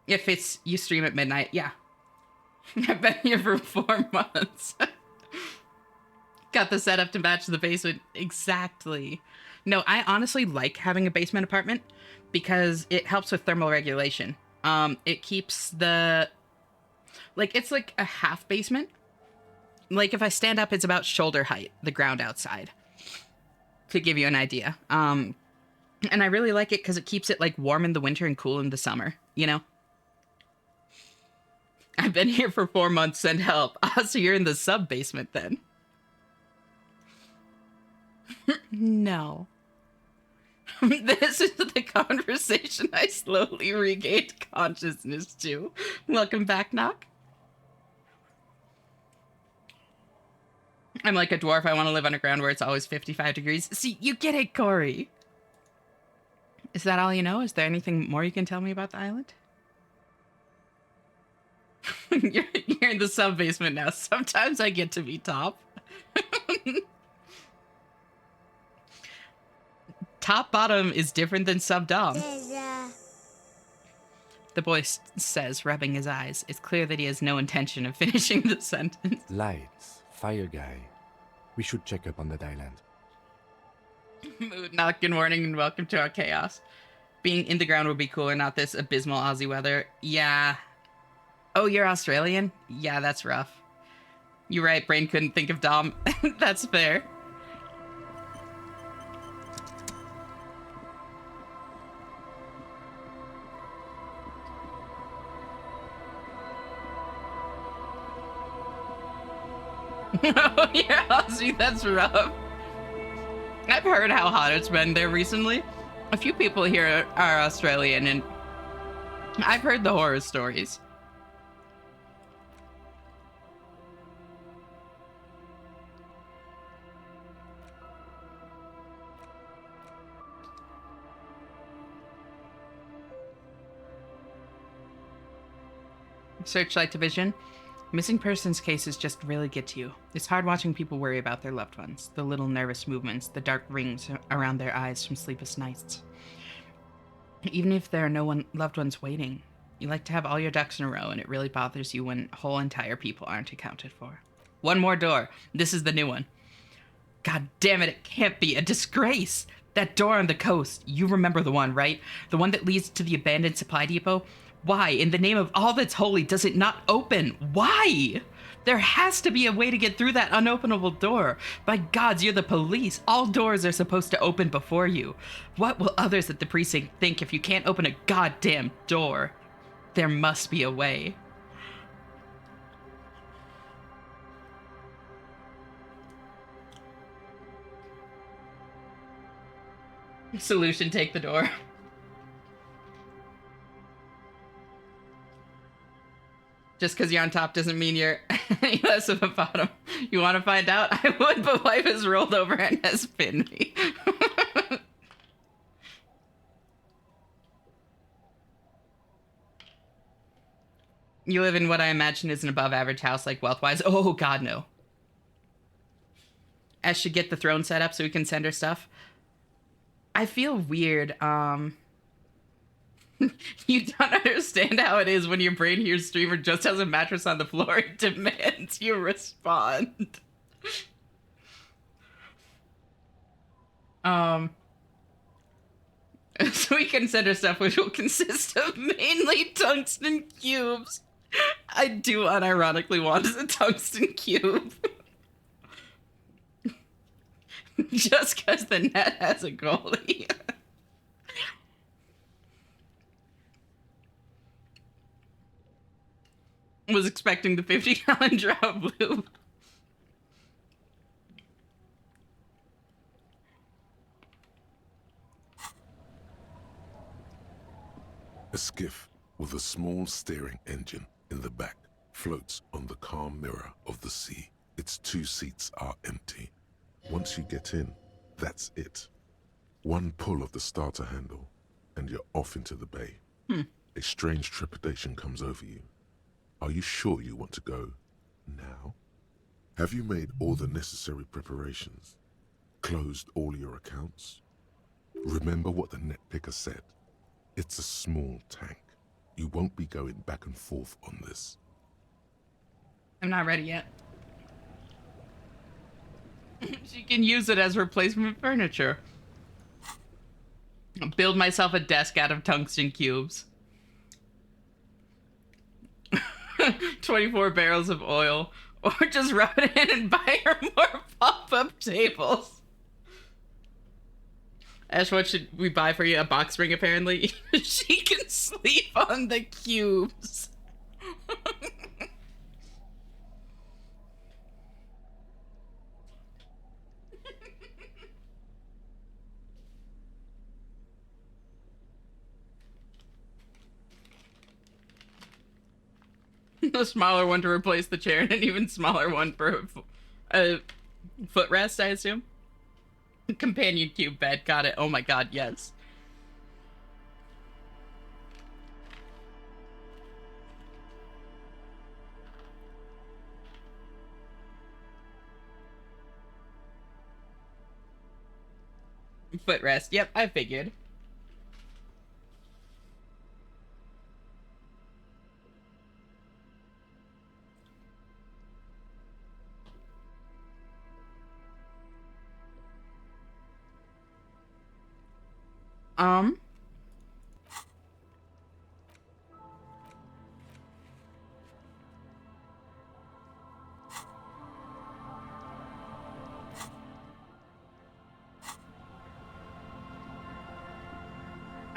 S1: If it's you stream at midnight, yeah. I've been here for 4 months. Got the setup to match the basement exactly. No, I honestly like having a basement apartment because it helps with thermal regulation. It keeps the it's like a half basement. Like if I stand up, it's about shoulder height, the ground outside. To give you an idea. And I really like it because it keeps it like warm in the winter and cool in the summer, you know? I've been here for 4 months, send help. So you're in the sub basement then. No. This is the conversation I slowly regained consciousness to. Welcome back, Knock. I'm like a dwarf. I want to live underground where it's always 55 degrees. See, you get it, Corey. Is that all you know? Is there anything more you can tell me about the island? You're in the sub basement now. Sometimes I get to be top. Top bottom is different than sub dom. The boy says, rubbing his eyes. It's clear that he has no intention of finishing the sentence.
S6: Lights, fire guy. We should check up on that island.
S1: Mood, Knock, good morning and welcome to our chaos. Being in the ground would be cooler, not this abysmal Aussie weather. Yeah. Oh, you're Australian? Yeah, that's rough. You're right, brain couldn't think of Dom. That's fair. Oh, yeah, Aussie, that's rough. I've heard how hot it's been there recently. A few people here are Australian, and I've heard the horror stories. Searchlight Division. Missing persons cases just really get to you. It's hard watching people worry about their loved ones, the little nervous movements, the dark rings around their eyes from sleepless nights. Even if there are loved ones waiting, you like to have all your ducks in a row, and it really bothers you when whole entire people aren't accounted for. One more door. This is the new one. God damn it can't be. A disgrace! That door on the coast. You remember the one, right? The one that leads to the abandoned supply depot? Why, in the name of all that's holy, does it not open? Why? There has to be a way to get through that unopenable door. By gods, you're the police. All doors are supposed to open before you. What will others at the precinct think if you can't open a goddamn door? There must be a way. Solution, take the door. Just because you're on top doesn't mean you're any less of a bottom. You want to find out? I would, but wife has rolled over and has pinned me. You live in what I imagine is an above-average house, like wealth-wise. Oh, God, no. Ash should get the throne set up so we can send her stuff. I feel weird, You don't understand how it is when your brain hears streamer just has a mattress on the floor and demands you respond. So we can send her stuff, which will consist of mainly tungsten cubes. I do unironically want a tungsten cube. Just because the net has a goalie. Was expecting the 50-gallon drop of lube.
S2: A skiff with a small steering engine in the back floats on the calm mirror of the sea. Its 2 seats are empty. Once you get in, that's it. One pull of the starter handle, and you're off into the bay. A strange trepidation comes over you. Are you sure you want to go now? Have you made all the necessary It's a small tank. You won't be going back and forth on this.
S1: I'm not ready yet. She can use it as replacement furniture. I'll build myself a desk out of tungsten cubes. 24 barrels of oil. Or just rub it in and buy her more pop-up tables. Ash, what should we buy for you? A box spring, apparently? She can sleep on the cubes. A smaller one to replace the chair and an even smaller one for a footrest, I assume. Companion cube bed. Got it. Oh my god, yes. Footrest. Yep, I figured.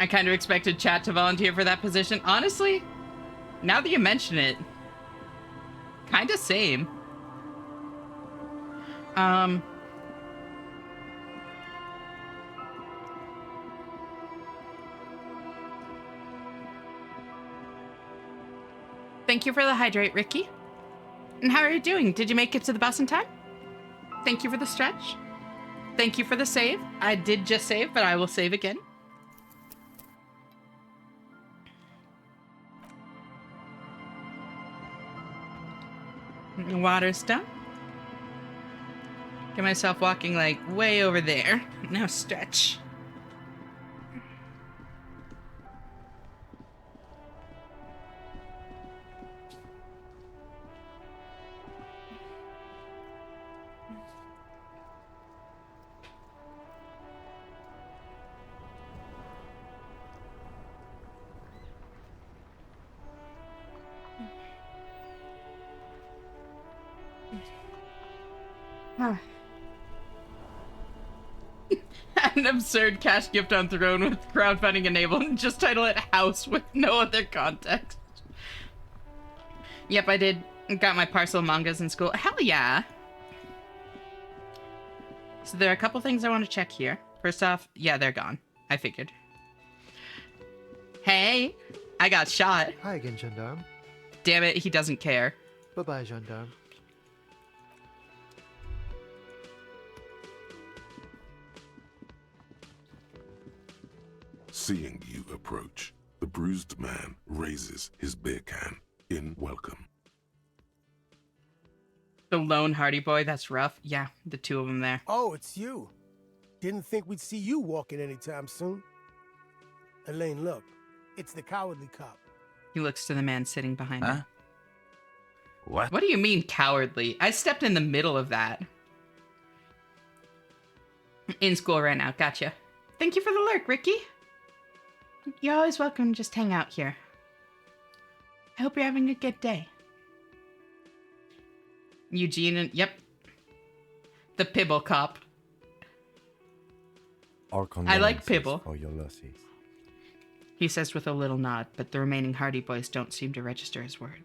S1: I kind of expected chat to volunteer for that position. Honestly, now that you mention it, kind of same. Thank you for the hydrate, Ricky. And how are you doing? Did you make it to the bus in time? Thank you for the stretch. Thank you for the save. I did just save, but I will save again. Water's done. Get myself walking like way over there. Now stretch. An absurd cash gift on Throne with crowdfunding enabled. Just title it House with no other context. Yep, I did. Got my parcel of mangas in school. Hell yeah. So there are a couple things I want to check here. First off, yeah, they're gone. I figured. Hey, I got shot.
S15: Hi again, gendarme.
S1: Damn it, he doesn't care.
S15: Bye-bye, gendarme.
S2: Seeing you approach, the bruised man raises his beer can in welcome.
S1: The lone Hardy boy, that's rough. Yeah, the two of them there.
S16: Oh, it's you. Didn't think we'd see you walking anytime soon. Elaine, look. It's the cowardly cop.
S1: He looks to the man sitting behind him.
S17: What?
S1: What do you mean cowardly? I stepped in the middle of that. In school right now. Gotcha. Thank you for the lurk, Ricky. You're always welcome to just hang out here. I hope you're having a good day. Eugene and... Yep. The Pibble cop. I like Pibble.
S6: For your losses.
S1: He says with a little nod, but the remaining Hardy boys don't seem to register his word.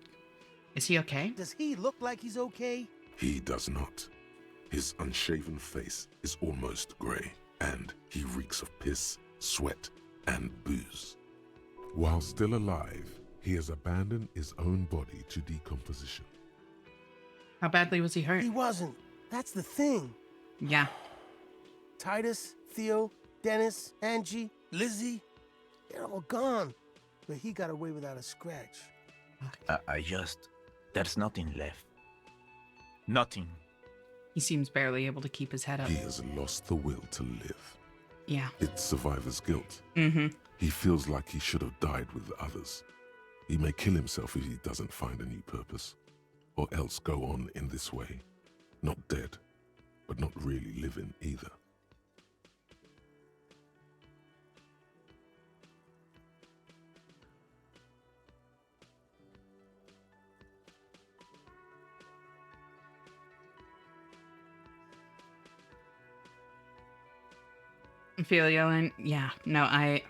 S1: Is he okay?
S16: Does he look like he's okay?
S2: He does not. His unshaven face is almost grey, and he reeks of piss, sweat, and booze. While still alive, he has abandoned his own body to decomposition.
S1: How badly was he hurt?
S16: He wasn't. That's the thing.
S1: Yeah.
S16: Titus, Theo, Dennis, Angie, Lizzie, they're all gone. But he got away without a scratch.
S17: There's nothing left. Nothing.
S1: He seems barely able to keep his head up.
S2: He has lost the will to live.
S1: Yeah.
S2: It's survivor's guilt.
S1: Mm-hmm.
S2: He feels like he should have died with the others. He may kill himself if he doesn't find a new purpose, or else go on in this way. Not dead, but not really living either.
S1: Ophelia, and yeah, no, I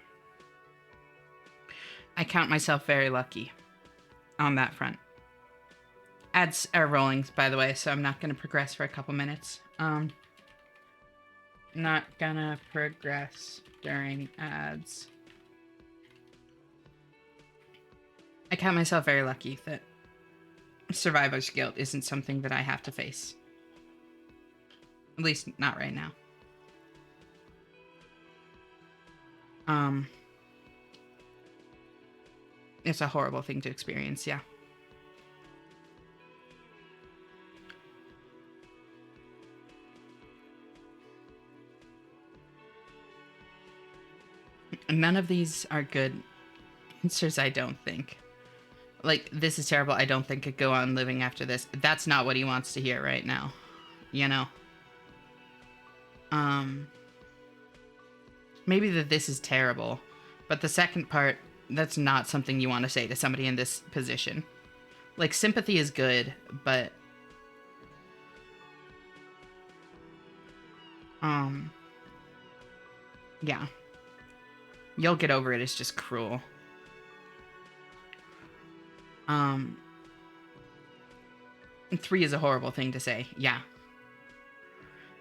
S1: count myself very lucky on that front. Ads are rolling, by the way, so I'm not gonna progress for a couple minutes. Not gonna progress during ads. I count myself very lucky that survivor's guilt isn't something that I have to face. At least not right now. It's a horrible thing to experience, yeah. None of these are good answers, I don't think. Like, this is terrible, I don't think could go on living after this. That's not what he wants to hear right now. You know? Maybe that this is terrible. But the second part, that's not something you want to say to somebody in this position. Like, sympathy is good, but... yeah. You'll get over it, it's just cruel. 3 is a horrible thing to say, yeah.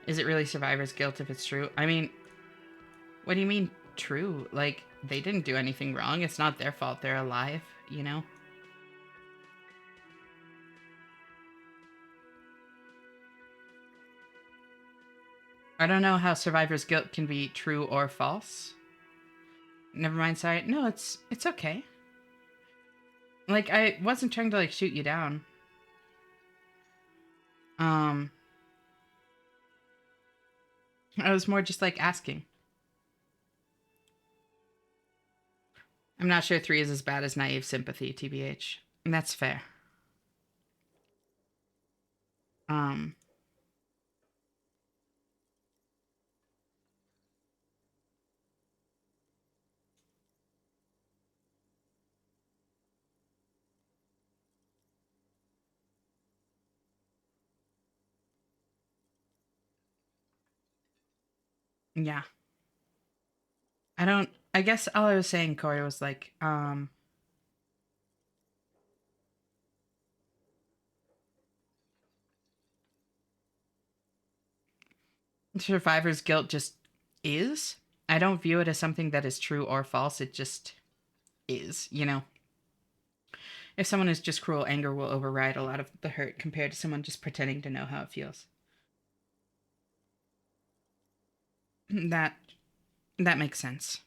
S1: Is it really survivor's guilt if it's true? I mean, what do you mean true? Like, they didn't do anything wrong. It's not their fault they're alive, you know? I don't know how survivor's guilt can be true or false. Never mind, sorry. No, it's okay. Like, I wasn't trying to, like, shoot you down. I was more just, like, asking. I'm not sure 3 is as bad as naive sympathy, TBH. And that's fair. Yeah. I guess all I was saying, Corey, was like, survivor's guilt just is. I don't view it as something that is true or false. It just is, you know? If someone is just cruel, anger will override a lot of the hurt compared to someone just pretending to know how it feels. That makes sense.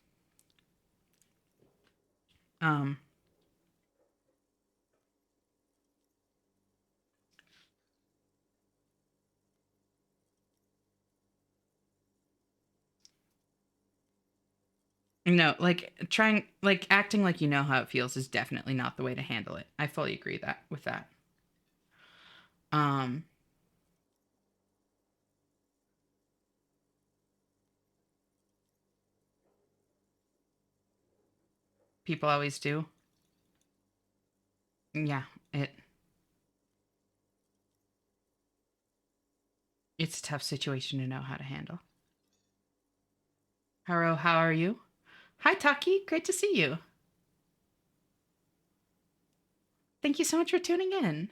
S1: No, like acting like you know how it feels is definitely not the way to handle it. I fully agree with that. People always do. Yeah, it's a tough situation to know how to handle. Haro, how are you? Hi, Taki. Great to see you. Thank you so much for tuning in.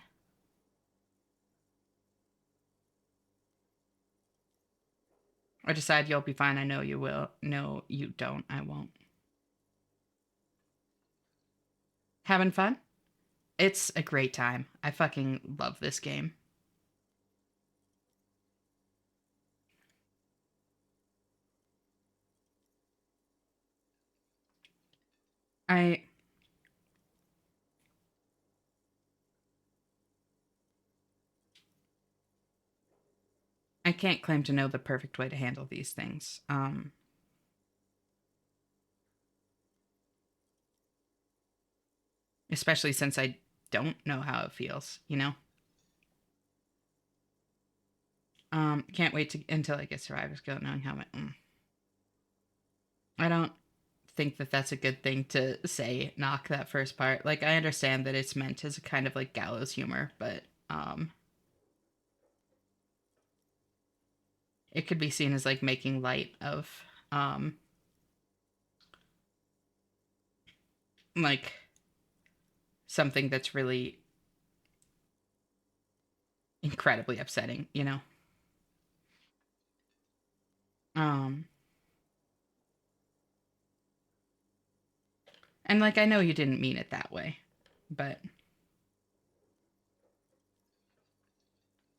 S1: Or decide you'll be fine. I know you will. No, you don't. I won't. Having fun? It's a great time. I fucking love this game. I can't claim to know the perfect way to handle these things. especially since I don't know how it feels, you know? Can't wait until I get survivor's guilt knowing how my... I don't think that that's a good thing to say, knock that first part. Like, I understand that it's meant as a kind of like gallows humor, but it could be seen as like making light of like something that's really incredibly upsetting, you know? And like, I know you didn't mean it that way, but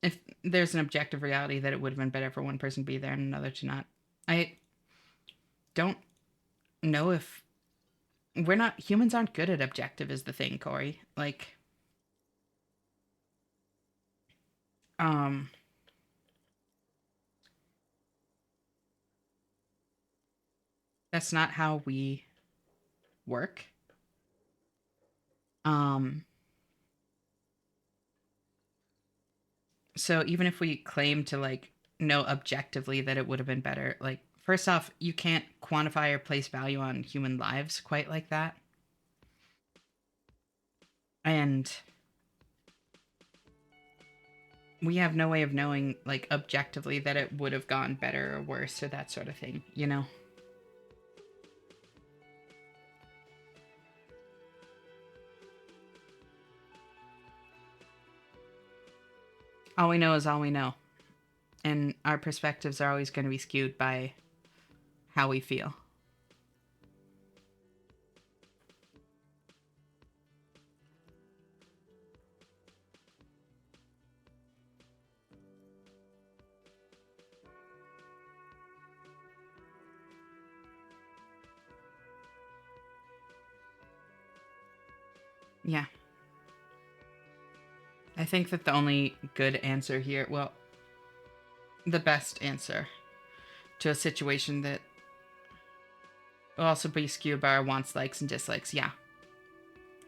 S1: if there's an objective reality that it would have been better for one person to be there and another to not, I don't know if humans aren't good at objective is the thing, Corey. Like, that's not how we work. So even if we claim to like know objectively that it would have been better, like, first off, you can't quantify or place value on human lives quite like that. And we have no way of knowing, like, objectively that it would have gone better or worse or that sort of thing, you know? All we know is all we know. And our perspectives are always going to be skewed by how we feel. Yeah. I think that the only good answer here, well, the best answer to a situation that will also be skewed by our wants, likes, and dislikes. Yeah.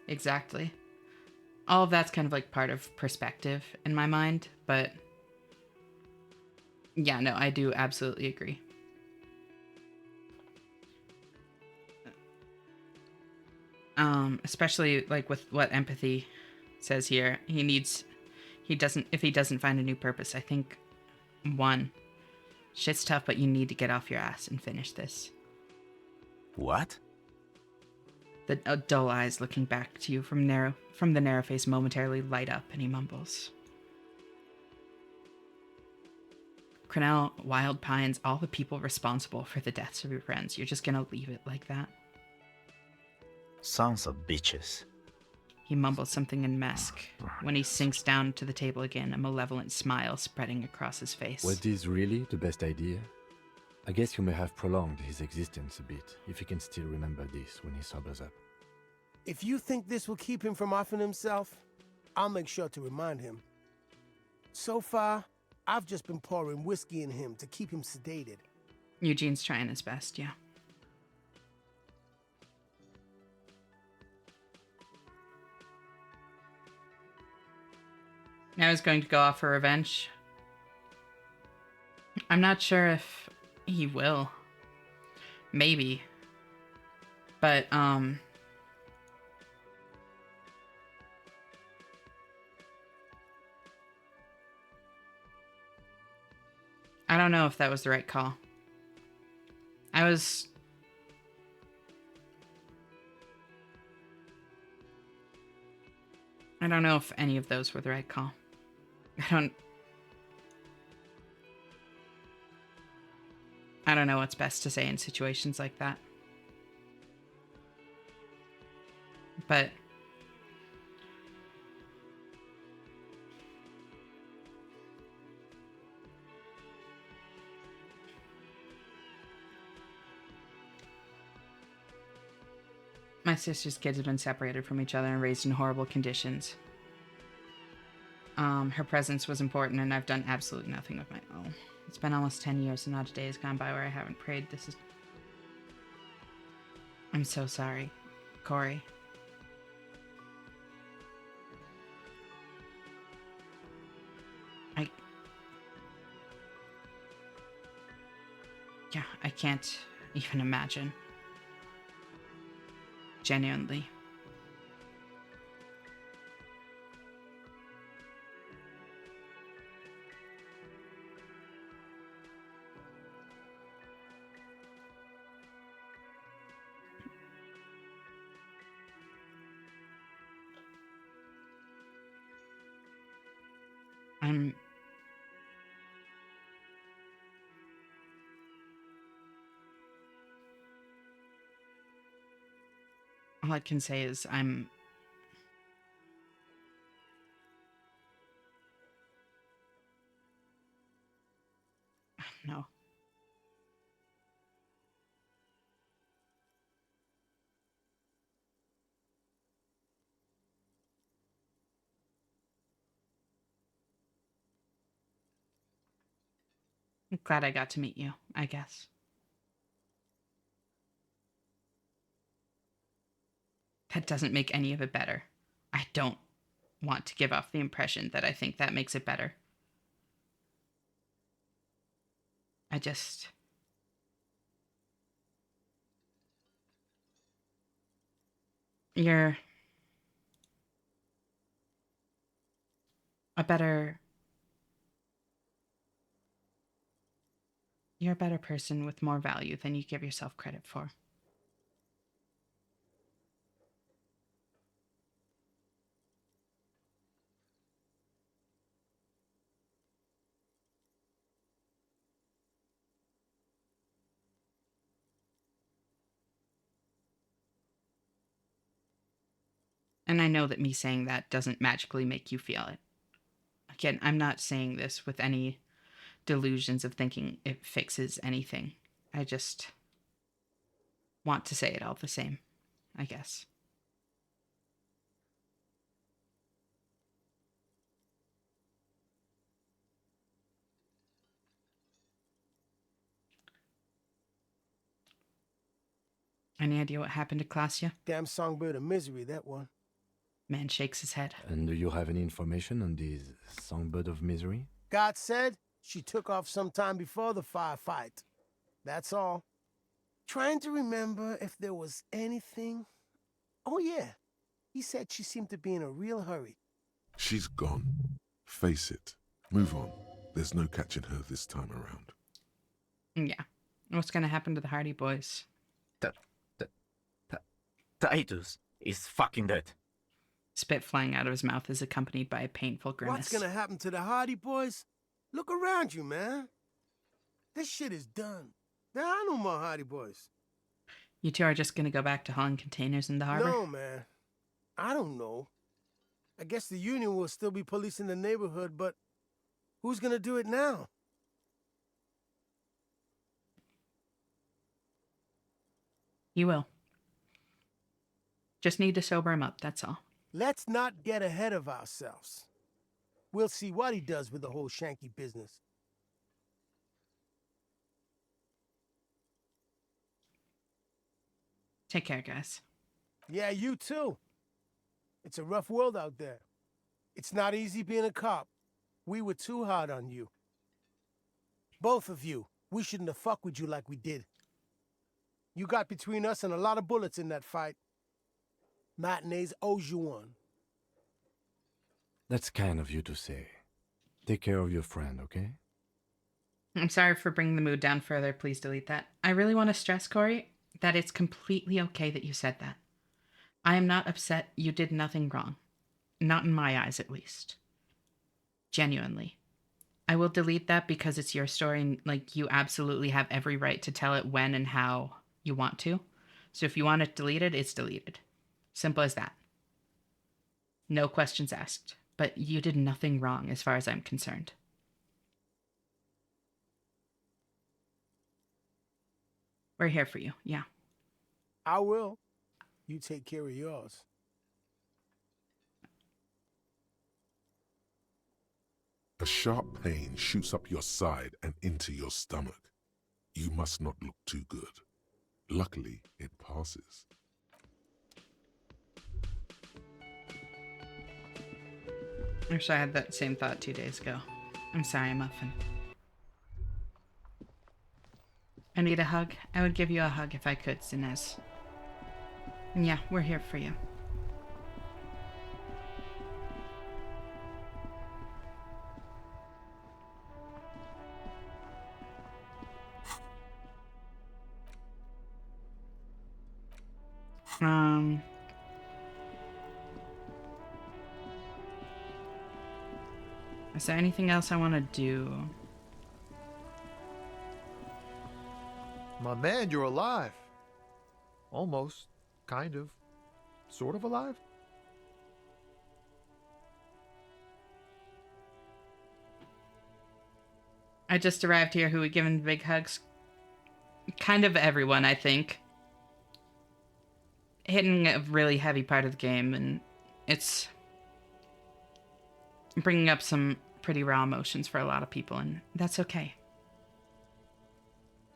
S1: Exactly. All of that's kind of like part of perspective in my mind, but yeah, no, I do absolutely agree. Especially like with what empathy says here, if he doesn't find a new purpose, I think, one, shit's tough, but you need to get off your ass and finish this.
S17: What?
S1: The dull eyes looking back to you from the narrow face momentarily light up, and he mumbles. Crenell, Wild Pines, all the people responsible for the deaths of your friends. You're just gonna leave it like that?
S17: Sons of bitches.
S1: He mumbles something in Mesk when he sinks down to the table again, a malevolent smile spreading across his face.
S6: Was this really the best idea? I guess you may have prolonged his existence a bit, if he can still remember this when he sobers up.
S16: If you think this will keep him from offing himself, I'll make sure to remind him. So far, I've just been pouring whiskey in him to keep him sedated.
S1: Eugene's trying his best, yeah. Now he's going to go off for revenge. I'm not sure if he will. Maybe. But, I don't know if that was the right call. I don't know if any of those were the right call. I don't know what's best to say in situations like that. But my sister's kids have been separated from each other and raised in horrible conditions. Her presence was important, and I've done absolutely nothing with my own. It's been almost 10 years, and not a day has gone by where I haven't prayed. I'm so sorry, Corey. Yeah, I can't even imagine. Genuinely. I'm all I can say is no. I'm glad I got to meet you, I guess. That doesn't make any of it better. I don't want to give off the impression that I think that makes it better. I just... You're a better... You're a better person with more value than you give yourself credit for. And I know that me saying that doesn't magically make you feel it. Again, I'm not saying this with any delusions of thinking it fixes anything. I just want to say it all the same, I guess. Any idea what happened to Klasia?
S16: Damn songbird of misery, that one.
S1: Man shakes his head.
S6: And do you have any information on this songbird of misery?
S16: God said she took off sometime before the firefight. That's all. Trying to remember if there was anything... Oh, yeah. He said she seemed to be in a real hurry.
S2: She's gone. Face it. Move on. There's no catching her this time around.
S1: Yeah. What's gonna happen to the Hardy Boys?
S17: Titus is fucking dead.
S1: Spit flying out of his mouth is accompanied by a painful grimace.
S16: What's gonna happen to the Hardy Boys? Look around you, man. This shit is done. There are no more Hardy Boys.
S1: You two are just gonna go back to hauling containers in the harbor?
S16: No, man. I don't know. I guess the Union will still be policing the neighborhood, but who's gonna do it now?
S1: You will. Just need to sober him up, that's all.
S16: Let's not get ahead of ourselves. We'll see what he does with the whole Shanky business.
S1: Take care, guys.
S16: Yeah, you too. It's a rough world out there. It's not easy being a cop. We were too hard on you. Both of you. We shouldn't have fucked with you like we did. You got between us and a lot of bullets in that fight. Matinees owes you one.
S6: That's kind of you to say. Take care of your friend, okay?
S1: I'm sorry for bringing the mood down further. Please delete that. I really want to stress, Corey, that it's completely okay that you said that. I am not upset. You did nothing wrong. Not in my eyes, at least. Genuinely. I will delete that because it's your story and, like, you absolutely have every right to tell it when and how you want to. So if you want it deleted, it's deleted. Simple as that. No questions asked. But you did nothing wrong as far as I'm concerned. We're here for you, yeah.
S16: I will. You take care of yours.
S2: A sharp pain shoots up your side and into your stomach. You must not look too good. Luckily, it passes.
S1: Actually, I had that same thought 2 days ago. I'm sorry, Muffin. I need a hug. I would give you a hug if I could, Inez. Yeah, we're here for you. Is there anything else I want to do?
S15: My man, you're alive. Almost. Kind of. Sort of alive?
S1: I just arrived here. Who we given big hugs? Kind of everyone, I think. Hitting a really heavy part of the game, and it's bringing up some pretty raw emotions for a lot of people, and that's okay.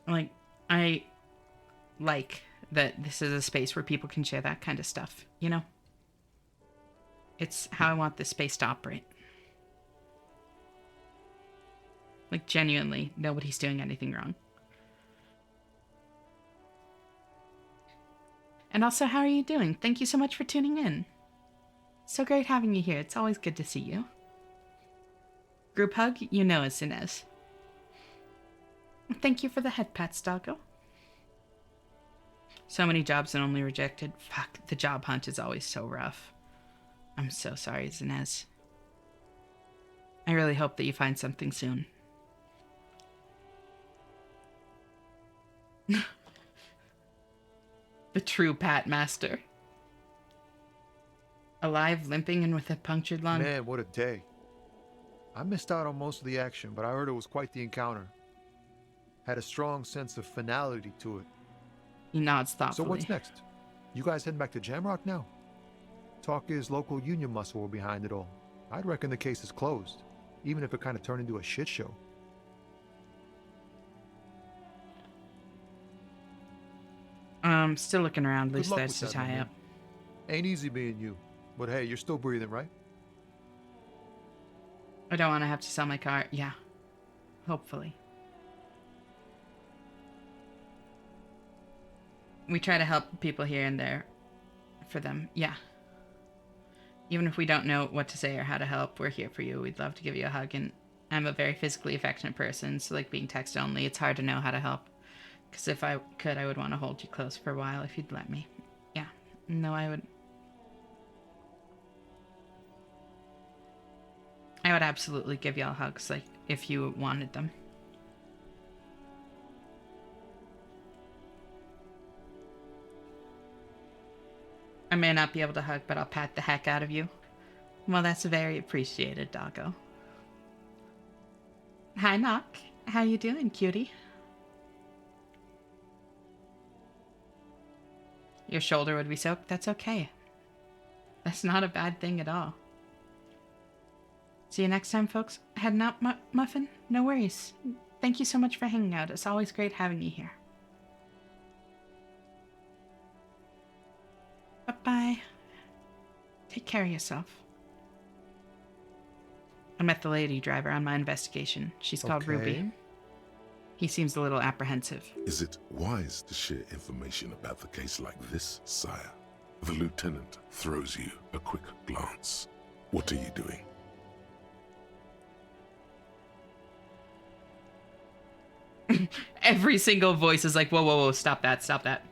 S1: Like, I like that this is a space where people can share that kind of stuff, you know? It's how I want this space to operate. Like, genuinely, nobody's doing anything wrong. And also, how are you doing? Thank you so much for tuning in. So great having you here. It's always good to see you. Group hug, you know it's Inez. Thank you for the head pats, doggo. So many jobs and only rejected. Fuck, the job hunt is always so rough. I'm so sorry, Inez. I really hope that you find something soon. The true Pat Master. Alive, limping, and with a punctured lung.
S15: Man, what a day. I missed out on most of the action, but I heard it was quite the encounter. Had a strong sense of finality to it.
S1: He nods thoughtfully.
S15: So what's next? You guys heading back to Jamrock now? Talk is local union muscle were behind it all. I'd reckon the case is closed, even if it kind of turned into a shit show.
S1: Still looking around, loose threads to tie up.
S15: Ain't easy being you, but hey, you're still breathing, right?
S1: I don't want to have to sell my car. Yeah. Hopefully. We try to help people here and there for them. Yeah. Even if we don't know what to say or how to help, we're here for you. We'd love to give you a hug. And I'm a very physically affectionate person, so like being text only, it's hard to know how to help. Because if I could, I would want to hold you close for a while if you'd let me. Yeah. No, I would absolutely give y'all hugs, like, if you wanted them. I may not be able to hug, but I'll pat the heck out of you. Well, that's very appreciated, doggo. Hi, Knock. How you doing, cutie? Your shoulder would be soaked? That's okay. That's not a bad thing at all. See you next time, folks. Heading out, Muffin? No worries. Thank you so much for hanging out. It's always great having you here. Bye-bye. Take care of yourself. I met the lady driver on my investigation. She's called Ruby. He seems a little apprehensive.
S2: Is it wise to share information about the case like this, sire? The lieutenant throws you a quick glance. What are you doing?
S1: Every single voice is like, whoa, whoa, whoa, stop that, stop that.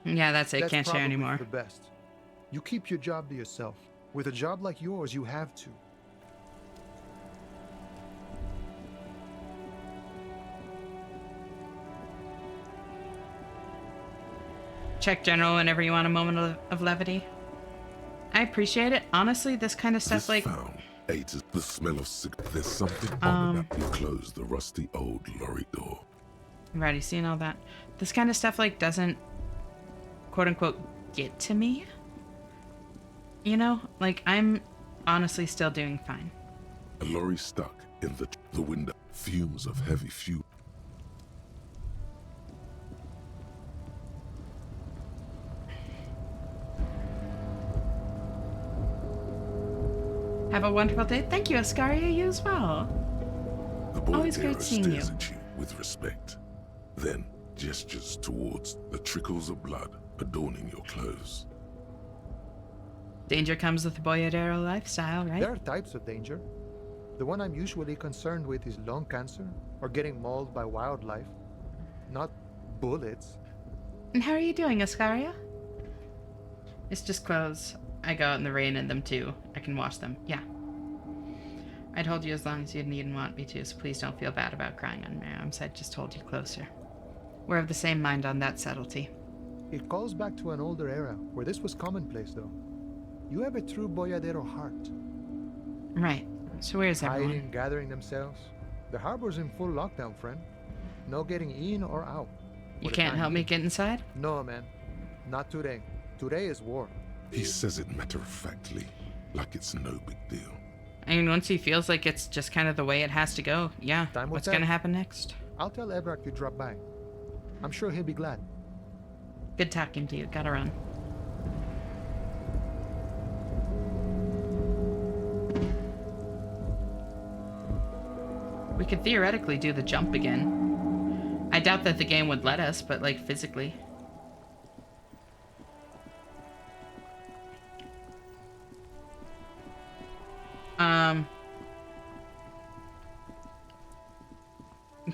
S1: Yeah, that's it. Can't share anymore.
S15: The best. You keep your job to yourself. With a job like yours, you have to.
S1: Check general whenever you want a moment of levity. I appreciate it. Honestly, this kind of stuff,
S2: this
S1: like...
S2: found aids the smell of cigarette. There's something on it. You close the rusty old lorry door.
S1: I've already seen all that. This kind of stuff, like, doesn't, quote-unquote, get to me. You know? Like, I'm honestly still doing fine.
S2: A lorry stuck in the window. Fumes of heavy fuel.
S1: Have a wonderful day. Thank you, Ascaria. You as well.
S2: The boy
S1: Always great seeing you.
S2: stares at you with respect, then gestures towards the trickles of blood adorning your clothes.
S1: Danger comes with the Boyadero lifestyle, right?
S15: There are types of danger. The one I'm usually concerned with is lung cancer or getting mauled by wildlife, not bullets.
S1: And how are you doing, Ascaria? It's just clothes. I go out in the rain in them too. I can wash them. Yeah. I'd hold you as long as you'd need and want me to, so please don't feel bad about crying on my arms. I'd just hold you closer. We're of the same mind on that subtlety.
S15: It calls back to an older era where this was commonplace, though. You have a true Boyadero heart.
S1: Right. So where's everyone?
S15: Hiding, gathering themselves. The harbor's in full lockdown, friend. No getting in or out.
S1: You can't help me get inside?
S15: No, man. Not today. Today is war.
S2: He says it matter-of-factly, like it's no big deal.
S1: I mean, once he feels like it's just kind of the way it has to go, yeah. What's gonna happen next?
S15: I'll tell Evrak you dropped by. I'm sure he'll be glad.
S1: Good talking to you. Gotta run. We could theoretically do the jump again. I doubt that the game would let us, but like physically.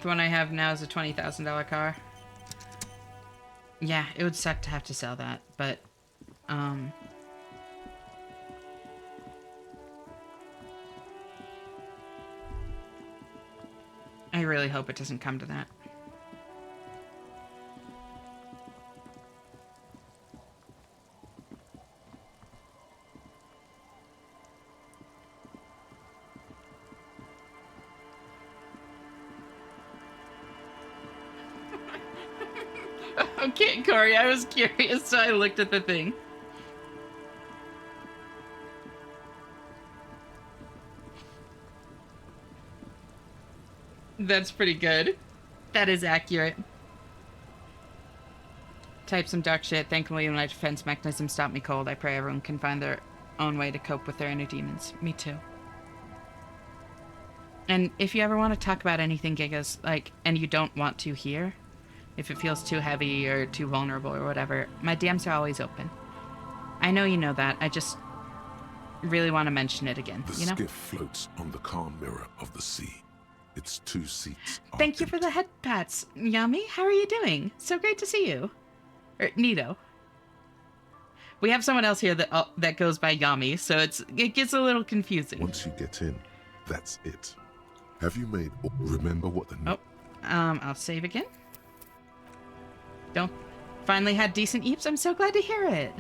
S1: The one I have now is a $20,000 car. Yeah, it would suck to have to sell that, but I really hope it doesn't come to that. Okay, Corey, I was curious, so I looked at the thing. That's pretty good. That is accurate. Type some dark shit. Thankfully, my defense mechanism stopped me cold. I pray everyone can find their own way to cope with their inner demons. Me too. And if you ever want to talk about anything, Gigas, like, and you don't want to hear, if it feels too heavy or too vulnerable or whatever, my DMs are always open. I know you know that. I just really want to mention it again,
S2: The
S1: you know?
S2: skiff floats on the calm mirror of the sea. Its 2 seats are
S1: Thank you for the head pats, Yami. How are you doing? So great to see you. Or Nito. We have someone else here that goes by Yami, so it gets a little confusing.
S2: Once you get in, that's it. Have you made... Remember what the...
S1: I'll save again. Don't... Finally had decent eeps. I'm so glad to hear it.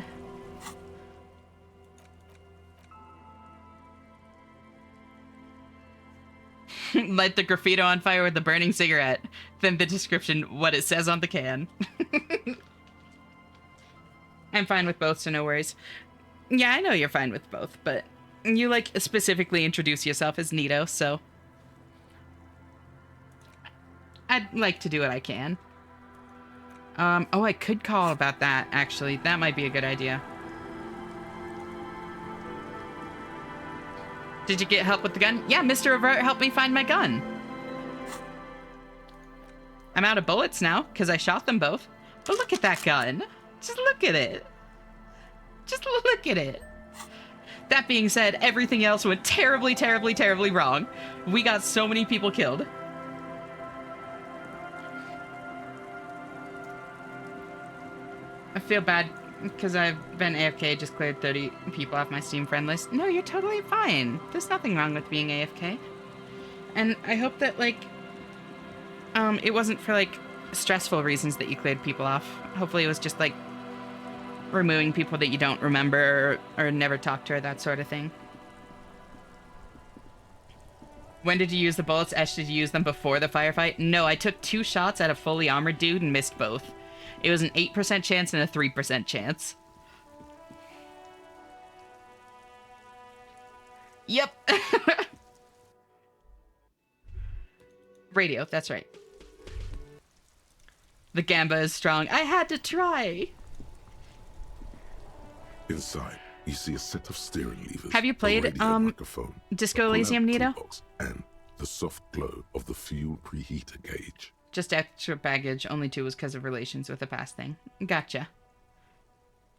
S1: Light the graffito on fire with the burning cigarette. Then the description, what it says on the can. I'm fine with both, so no worries. Yeah, I know you're fine with both, but you, like, specifically introduce yourself as Nito, so... I'd like to do what I can. Oh, I could call about that, actually. That might be a good idea. Did you get help with the gun? Yeah, Mr. Revert helped me find my gun. I'm out of bullets now, because I shot them both. But look at that gun. Just look at it. Just look at it. That being said, everything else went terribly, terribly, terribly wrong. We got so many people killed. I feel bad because I've been AFK, just cleared 30 people off my Steam friend list. No, you're totally fine. There's nothing wrong with being AFK. And I hope that, like, it wasn't for, like, stressful reasons that you cleared people off. Hopefully it was just, like, removing people that you don't remember or never talk to or that sort of thing. When did you use the bullets? Ash, did you use them before the firefight? No, I took 2 shots at a fully armored dude and missed both. It was an 8% chance and a 3% chance. Yep. Radio, that's right. The Gamba is strong. I had to try.
S2: Inside, You see a set of steering levers.
S1: Have you played,
S2: a radio microphone,
S1: Disco
S2: a
S1: Elysium,
S2: pull-out
S1: Nito?
S2: toolbox, and the soft glow of the fuel preheater gauge.
S1: Just extra baggage, only 2 was because of relations with the past thing. Gotcha.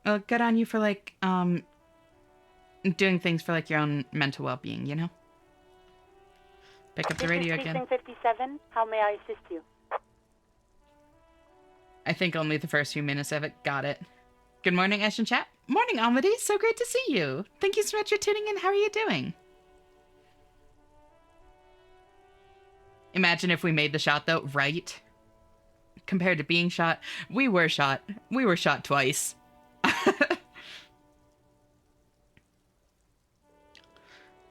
S1: Well, good on you for, like, doing things for, like, your own mental well-being, you know? Pick up the radio again.
S18: 57. How may I assist you?
S1: I think only the first few minutes of it. Got it. Good morning, Ash and Chat. Morning, Almady. So great to see you. Thank you so much for tuning in. How are you doing? Imagine if we made the shot, though, right? Compared to being shot, we were shot. We were shot twice.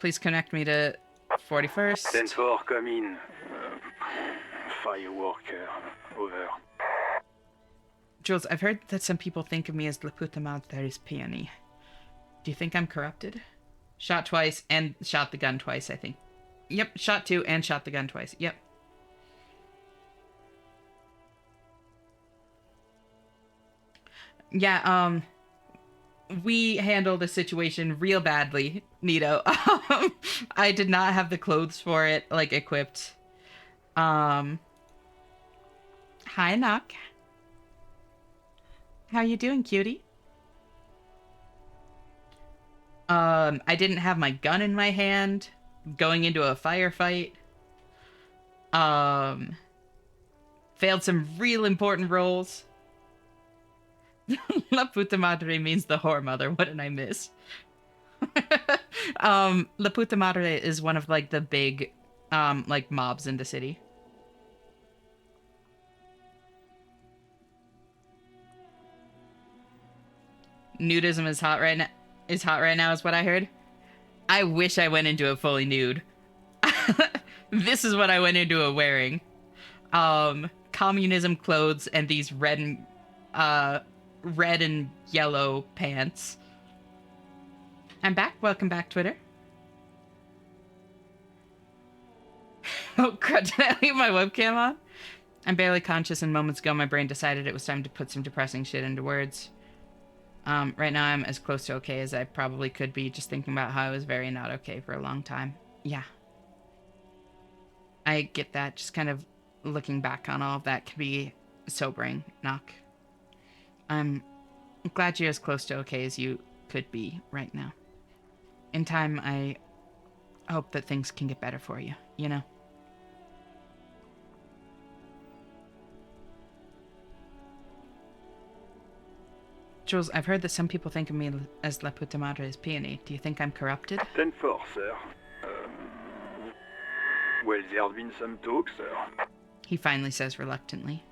S1: Please connect me to 41st.
S19: 10-4, come in. Fireworker, over.
S1: Jules, I've heard that some people think of me as La Puta Madre's peony. Do you think I'm corrupted? Shot twice and shot the gun twice, I think. Yep, shot 2 and shot the gun twice. Yep. Yeah, we handled the situation real badly, Nito. I did not have the clothes for it, like, equipped. Hi, Knock. How you doing, cutie? I didn't have my gun in my hand going into a firefight. Failed some real important roles. La Puta Madre means the whore mother. What did I miss? La Puta Madre is one of, like, the big, like, mobs in the city. Nudism is hot right now. Is what I heard. I wish I went into it fully nude. This is what I went into it wearing. Communism clothes and these red and yellow pants. I'm back. Welcome back, Twitter. Oh crud, did I leave my webcam on? I'm barely conscious, and moments ago my brain decided it was time to put some depressing shit into words. Right now I'm as close to okay as I probably could be, just thinking about how I was very not okay for a long time. Yeah. I get that. Just kind of looking back on all of that can be sobering, Knock. I'm glad you're as close to okay as you could be right now. In time, I hope that things can get better for you, you know? Jules, I've heard that some people think of me as La Puta Madre's peony. Do you think I'm corrupted?
S19: 10-4, sir. Well, there's been some talk, sir.
S1: He finally says reluctantly.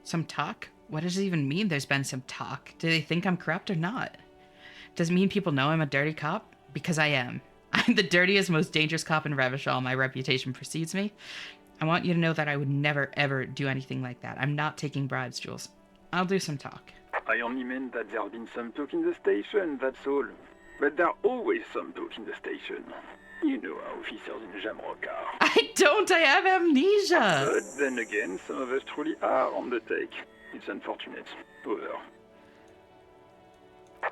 S1: Some talk? What does it even mean there's been some talk? Do they think I'm corrupt or not? Does it mean people know I'm a dirty cop? Because I am. I'm the dirtiest, most dangerous cop in Revachol. My reputation precedes me. I want you to know that I would never, ever do anything like that. I'm not taking bribes, Jules. I'll do some talk.
S19: I only meant that there's been some talk in the station, that's all. But there's always some talk in the station. You know how officers in Jamrock are.
S1: I don't, I have amnesia!
S19: But then again, some of us truly are on the take. It's unfortunate. Over.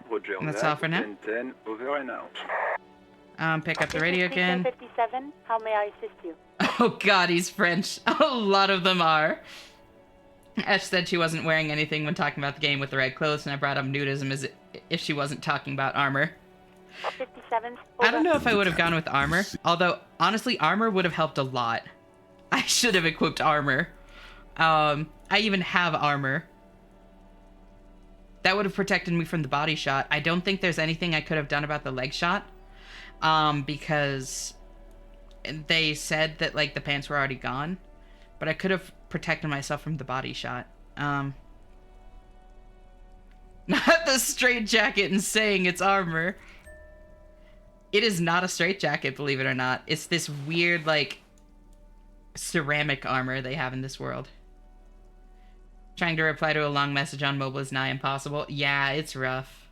S19: Roger,
S1: that's all for now.
S19: 10-10, over and out.
S1: Pick up the radio again.
S18: 57. How may I assist you?
S1: Oh god, he's French. A lot of them are. Ash said she wasn't wearing anything when talking about the game with the red clothes, and I brought up nudism as if she wasn't talking about armor.
S18: 57.
S1: I don't know if I would have gone with armor, although, honestly, armor would have helped a lot. I should have equipped armor. I even have armor. That would have protected me from the body shot. I don't think there's anything I could have done about the leg shot, because they said that, like, the pants were already gone, but I could have protected myself from the body shot. Not the straight jacket and saying it's armor. It is not a straight jacket, believe it or not. It's this weird, like, ceramic armor they have in this world. Trying to reply to a long message on mobile is nigh impossible. Yeah, it's rough.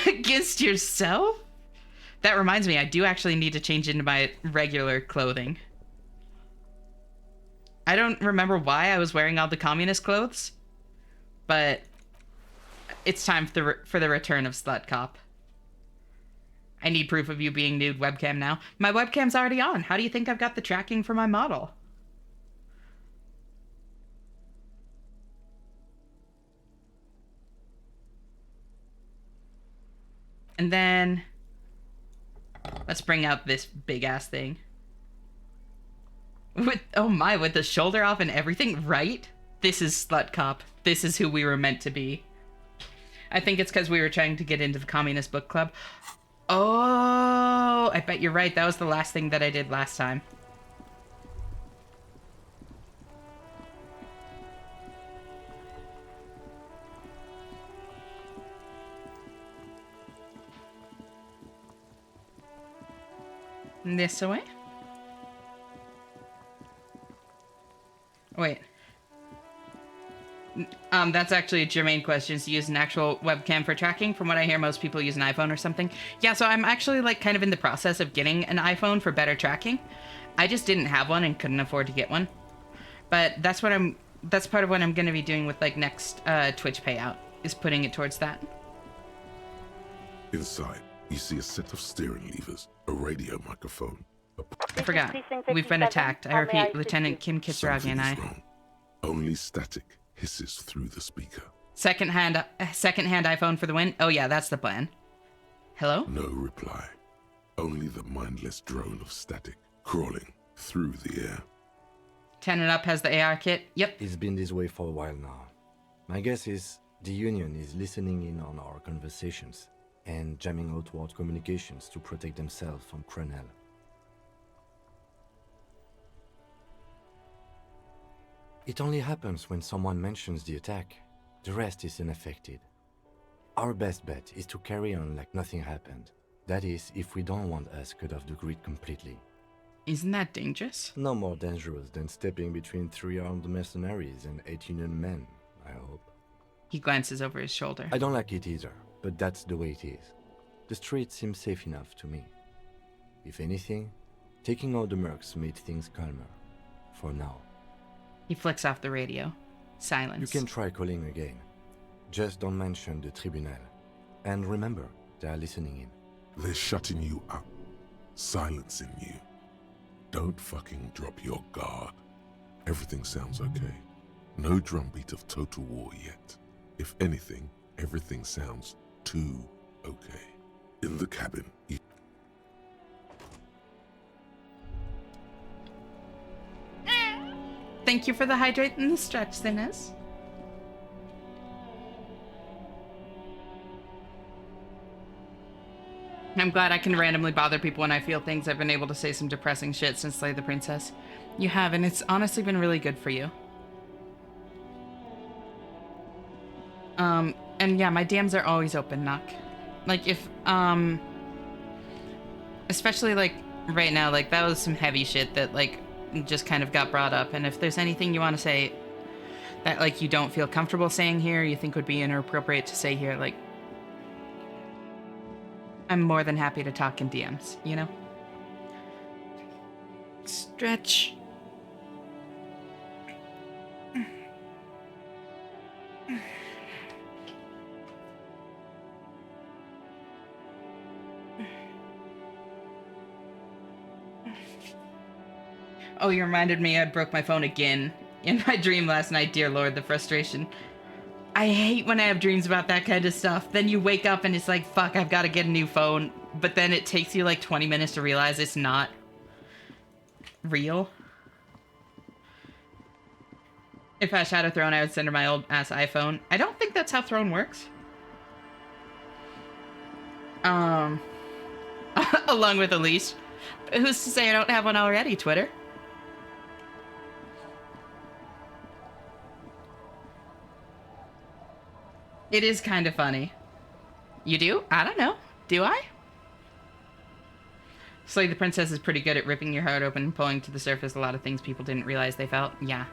S1: Against yourself? That reminds me, I do actually need to change into my regular clothing. I don't remember why I was wearing all the communist clothes, but It's time for the return of Slut Cop. I need proof of you being nude webcam now. My webcam's already on. How do you think I've got the tracking for my model? And then let's bring out this big ass thing. With, oh my, with the shoulder off and everything, right? This is Slut Cop. This is who we were meant to be. I think it's because we were trying to get into the Communist Book Club. Oh, I bet you're right. That was the last thing that I did last time. This away? Wait. That's actually a germane question. To use an actual webcam for tracking. From what I hear, most people use an iPhone or something. Yeah, so I'm actually like kind of in the process of getting an iPhone for better tracking. I just didn't have one and couldn't afford to get one. But that's part of what I'm going to be doing with like next Twitch payout, is putting it towards that.
S2: Inside, you see a set of steering levers, a radio microphone.
S1: I forgot. We've been attacked. I repeat, Lieutenant Kim Kitsuragi and I.
S2: Wrong. Only static hisses through the speaker.
S1: Second-hand iPhone for the win? Oh yeah, that's the plan. Hello?
S2: No reply. Only the mindless drone of static crawling through the air.
S1: 10 and Up has the AR kit? Yep.
S6: It's been this way for a while now. My guess is the Union is listening in on our conversations and jamming outward communications to protect themselves from Crenel. It only happens when someone mentions the attack. The rest is unaffected. Our best bet is to carry on like nothing happened. That is, if we don't want us cut off the grid completely.
S1: Isn't that dangerous?
S6: No more dangerous than stepping between 3 armed mercenaries and 8 Union men, I hope.
S1: He glances over his shoulder.
S6: I don't like it either, but that's the way it is. The street seems safe enough to me. If anything, taking out the mercs made things calmer. For now.
S1: He flicks off the radio. Silence.
S6: You can try calling again. Just don't mention the tribunal. And remember, they are listening in.
S2: They're shutting you up. Silencing you. Don't fucking drop your guard. Everything sounds okay. No drumbeat of total war yet. If anything, everything sounds too okay. In the cabin,
S1: Thank you for the hydrate and the stretch, Sinners. I'm glad I can randomly bother people when I feel things. I've been able to say some depressing shit since Slay the Princess. You have, and it's honestly been really good for you. And yeah, my DMs are always open, Knock. Like, if, especially, like, right now, like, that was some heavy shit that, like, just kind of got brought up. And if there's anything you want to say that, like, you don't feel comfortable saying here, you think would be inappropriate to say here, like, I'm more than happy to talk in DMs, you know? Stretch. Oh, you reminded me I broke my phone again in my dream last night. Dear Lord, the frustration. I hate when I have dreams about that kind of stuff. Then you wake up and it's like, fuck, I've got to get a new phone. But then it takes you like 20 minutes to realize it's not real. If I had a Throne, I would send her my old ass iPhone. I don't think that's how Throne works. Along with Elise. Who's to say I don't have one already, Twitter? It is kind of funny. You do? I don't know. Do I? Slay the Princess is pretty good at ripping your heart open and pulling to the surface a lot of things people didn't realize they felt. Yeah.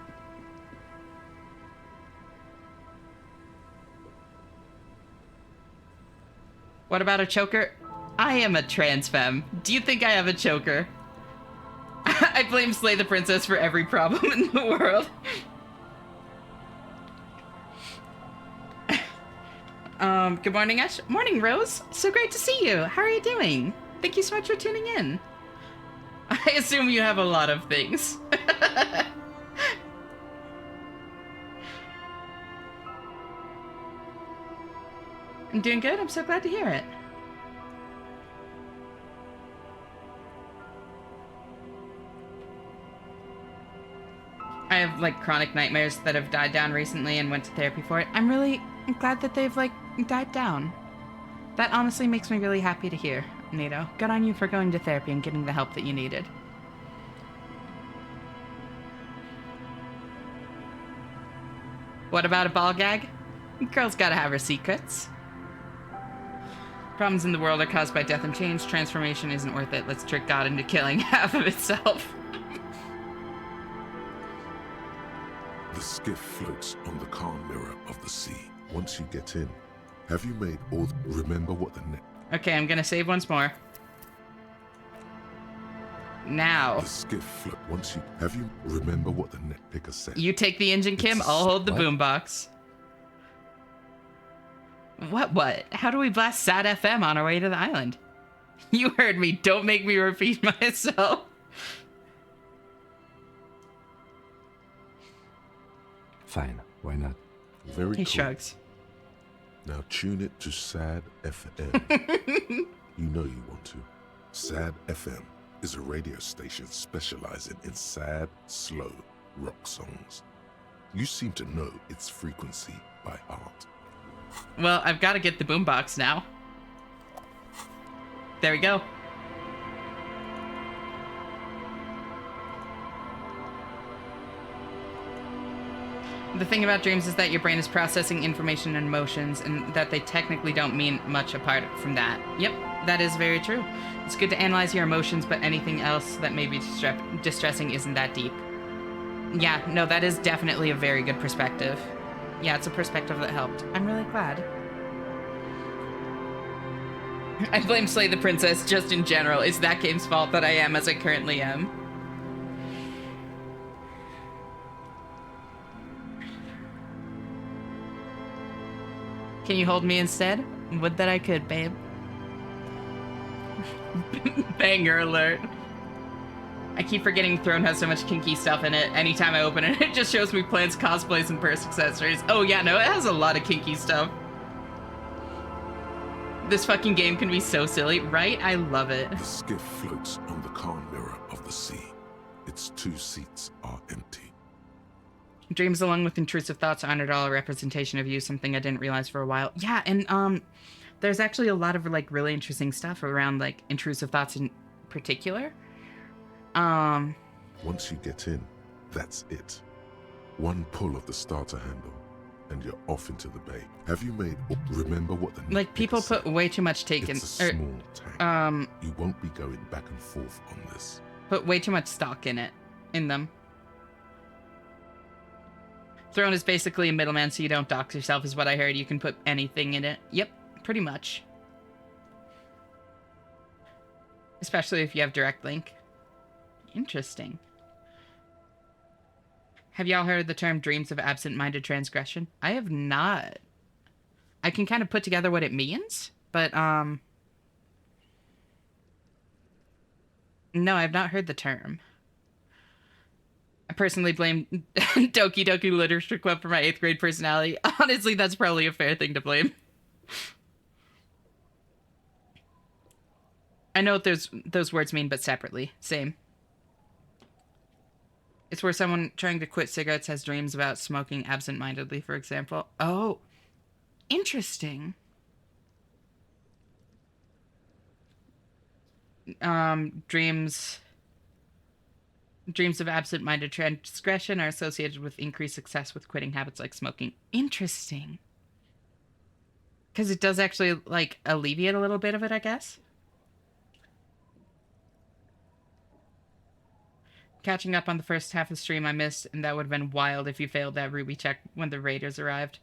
S1: What about a choker? I am a trans femme. Do you think I have a choker? I blame Slay the Princess for every problem in the world. Good morning, Ash. Morning, Rose. So great to see you. How are you doing? Thank you so much for tuning in. I assume you have a lot of things. I'm doing good. I'm so glad to hear it. I have, like, chronic nightmares that have died down recently and went to therapy for it. I'm really glad that they've, like, died down. That honestly makes me really happy to hear, Nato. Good on you for going to therapy and getting the help that you needed. What about a ball gag? Girl's gotta have her secrets. Problems in the world are caused by death and change. Transformation isn't worth it. Let's trick God into killing half of itself.
S2: The skiff floats on the calm mirror of the sea. Once you get in, have you made all... Remember what the net...
S1: Okay, I'm gonna save once more. Now.
S2: The skiff float... Once you... Have you... Remember what the net picker said.
S1: You take the engine, Kim. I'll hold the boombox. What? How do we blast Sad FM on our way to the island? You heard me. Don't make me repeat myself.
S6: Fine, why not?
S2: Very
S1: He
S2: cool.
S1: shrugs.
S2: Now tune it to Sad FM. You know you want to. Sad FM is a radio station specializing in sad, slow rock songs. You seem to know its frequency by heart.
S1: Well, I've got to get the boombox now. There we go. The thing about dreams is that your brain is processing information and emotions, and that they technically don't mean much apart from that. Yep, that is very true. It's good to analyze your emotions, but anything else that may be distressing isn't that deep. Yeah, no, that is definitely a very good perspective. Yeah, it's a perspective that helped. I'm really glad. I blame Slay the Princess just in general. It's that game's fault that I am as I currently am. Can you hold me instead? Would that I could, babe. Banger alert. I keep forgetting Throne has so much kinky stuff in it. Anytime I open it, it just shows me plants, cosplays, and purse accessories. Oh yeah, no, it has a lot of kinky stuff. This fucking game can be so silly, right? I love it.
S2: The skiff floats on the calm mirror of the sea. Its 2 seats are empty.
S1: Dreams along with intrusive thoughts aren't at all a representation of you, something I didn't realize for a while. Yeah, and there's actually a lot of like really interesting stuff around like intrusive thoughts in particular.
S2: Once you get in, that's it. One pull of the starter handle, and you're off into the bay. Have you made... Remember what the...
S1: Like, people put way too much take in...
S2: It's a small tank. You won't be going back and forth on this.
S1: Put way too much stock in them. Throne is basically a middleman, so you don't dox yourself, is what I heard. You can put anything in it. Yep, pretty much. Especially if you have direct link. Interesting. Have y'all heard the term dreams of absent-minded transgression? I have not. I can kind of put together what it means, but, no, I've not heard the term. I personally blame Doki Doki Literature Club for my 8th grade personality. Honestly, that's probably a fair thing to blame. I know what those words mean, but separately. Same. It's where someone trying to quit cigarettes has dreams about smoking absent-mindedly, for example. Oh, interesting. Dreams of absent-minded transgression are associated with increased success with quitting habits like smoking. Interesting. Because it does actually, like, alleviate a little bit of it, I guess. Catching up on the first half of the stream I missed, and that would have been wild if you failed that Ruby check when the raiders arrived.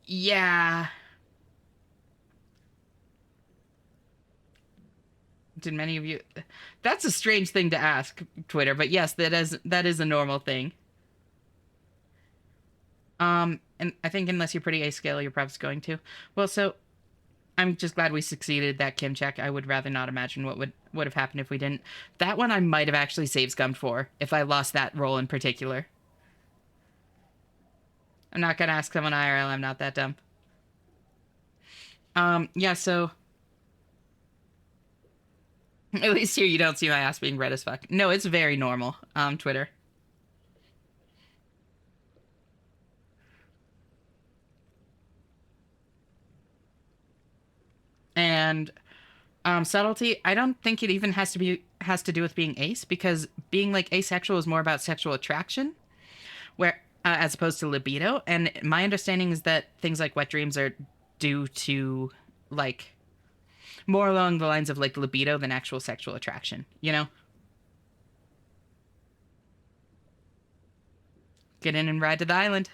S1: Yeah. Did many of you... That's a strange thing to ask, Twitter, but yes, that is a normal thing. And I think unless you're pretty A scale, you're probably going to. Well, so I'm just glad we succeeded that Kim check. I would rather not imagine what would have happened if we didn't. That one I might have actually save scummed for if I lost that role in particular. I'm not gonna ask someone IRL. I'm not that dumb. Yeah. So at least here you don't see my ass being red as fuck. No, it's very normal. Twitter. And subtlety, I don't think it even has to do with being ace, because being like asexual is more about sexual attraction, where as opposed to libido. And my understanding is that things like wet dreams are due to like more along the lines of like libido than actual sexual attraction, you know? Get in and ride to the island.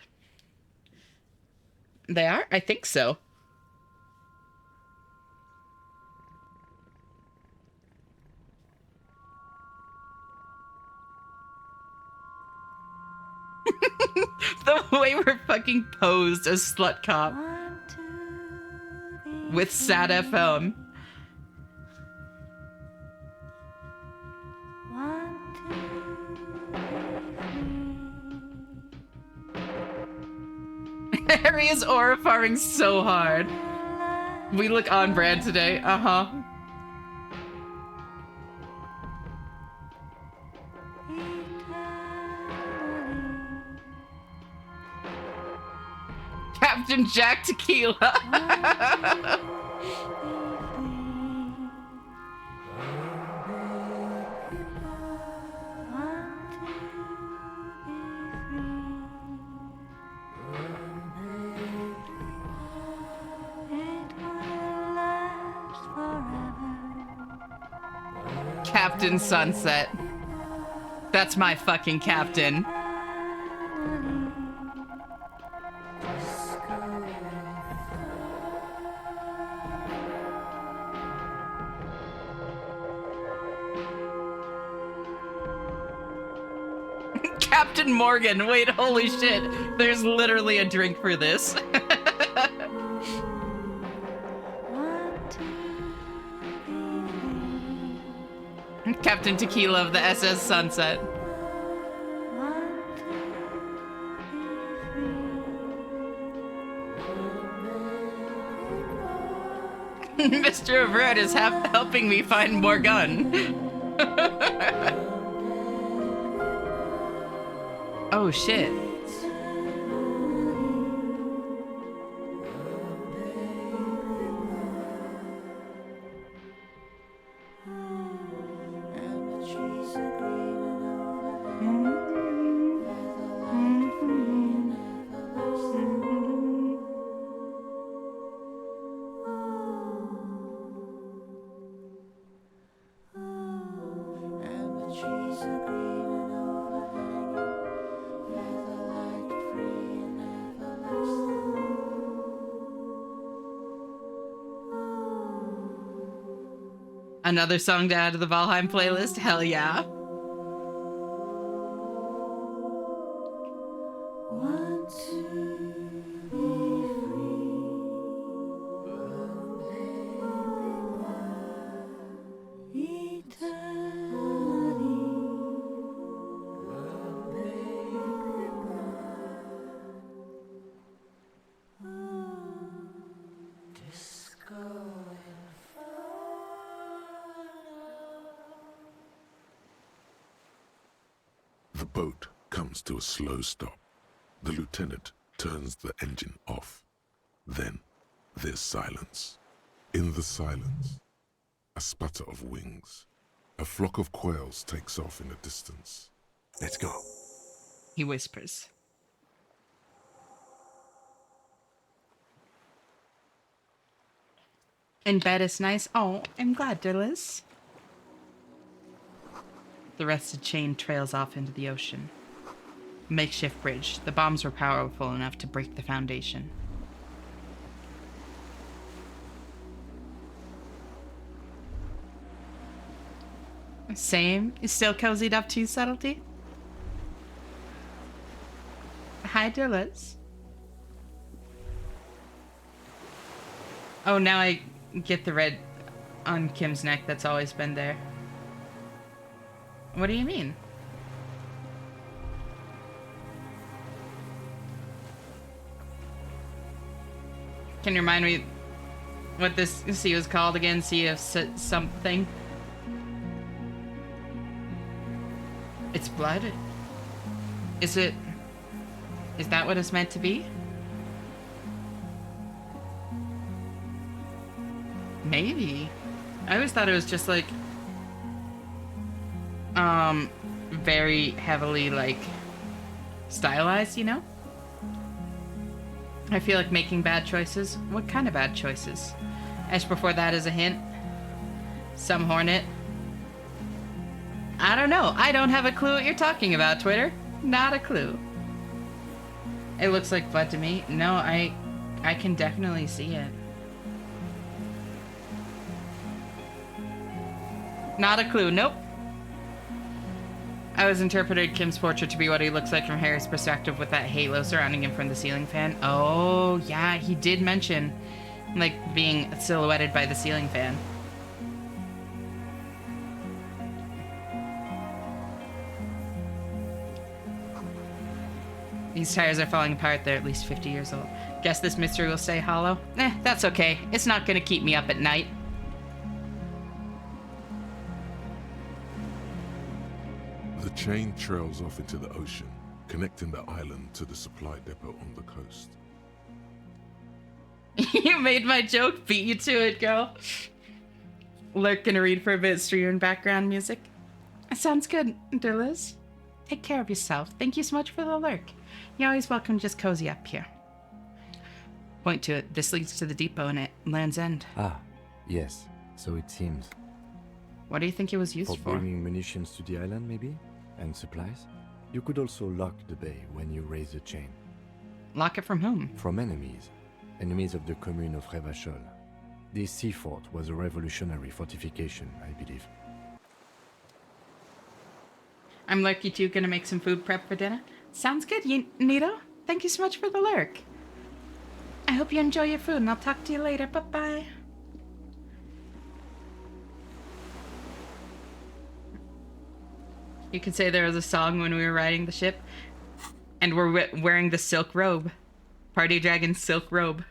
S1: They are? I think so. The way we're fucking posed as Slut Cop. With Sad FM. Harry is aura farming so hard. We look on brand today. Uh-huh. Captain Jack Tequila. Captain Sunset. That's my fucking captain. Captain Morgan. Wait, holy shit. There's literally a drink for this. Captain Tequila of the SS Sunset. Mr. Avert is helping me find more gun. Oh shit. Another song to add to the Valheim playlist? Hell yeah.
S2: The boat comes to a slow stop. The lieutenant turns the engine off. Then there's silence. In the silence, a sputter of wings. A flock of quails takes off in the distance. Let's go.
S1: He whispers. In bed is nice. Oh, I'm glad, Dillis. The rusted chain trails off into the ocean. Makeshift bridge. The bombs were powerful enough to break the foundation. Same. You still cozied up to subtlety? Hi, Dillis. Oh, now I get the red on Kim's neck that's always been there. What do you mean? Can you remind me what this sea was called again? Sea of something? It's blood? Is it... Is that what it's meant to be? Maybe. I always thought it was just like... very heavily, like, stylized, you know? I feel like making bad choices. What kind of bad choices? As before that as a hint. Some hornet. I don't know. I don't have a clue what you're talking about, Twitter. Not a clue. It looks like blood to me. No, I can definitely see it. Not a clue. Nope. I always interpreted Kim's portrait to be what he looks like from Harry's perspective with that halo surrounding him from the ceiling fan. Oh, yeah, he did mention, like, being silhouetted by the ceiling fan. These tires are falling apart. They're at least 50 years old. Guess this mystery will stay hollow? That's okay. It's not gonna keep me up at night.
S2: The chain trails off into the ocean, connecting the island to the supply depot on the coast.
S1: You made my joke. Beat you to it, girl. Lurk gonna read for a bit, stream background music. Sounds good, Dillis. Take care of yourself. Thank you so much for the lurk. You're always welcome to just cozy up here. Point to it. This leads to the depot and at Land's End.
S6: Ah, yes. So it seems.
S1: What do you think it was used for?
S6: Bringing munitions to the island, maybe? And supplies? You could also lock the bay when you raise the chain.
S1: Lock it from whom?
S6: From enemies. Enemies of the commune of Revachol. This sea fort was a revolutionary fortification, I believe.
S1: I'm Lurky too, gonna make some food prep for dinner. Sounds good, Nito. Thank you so much for the lurk. I hope you enjoy your food, and I'll talk to you later. Bye-bye. You could say there was a song when we were riding the ship, and we're wearing the silk robe. Party Dragon's silk robe.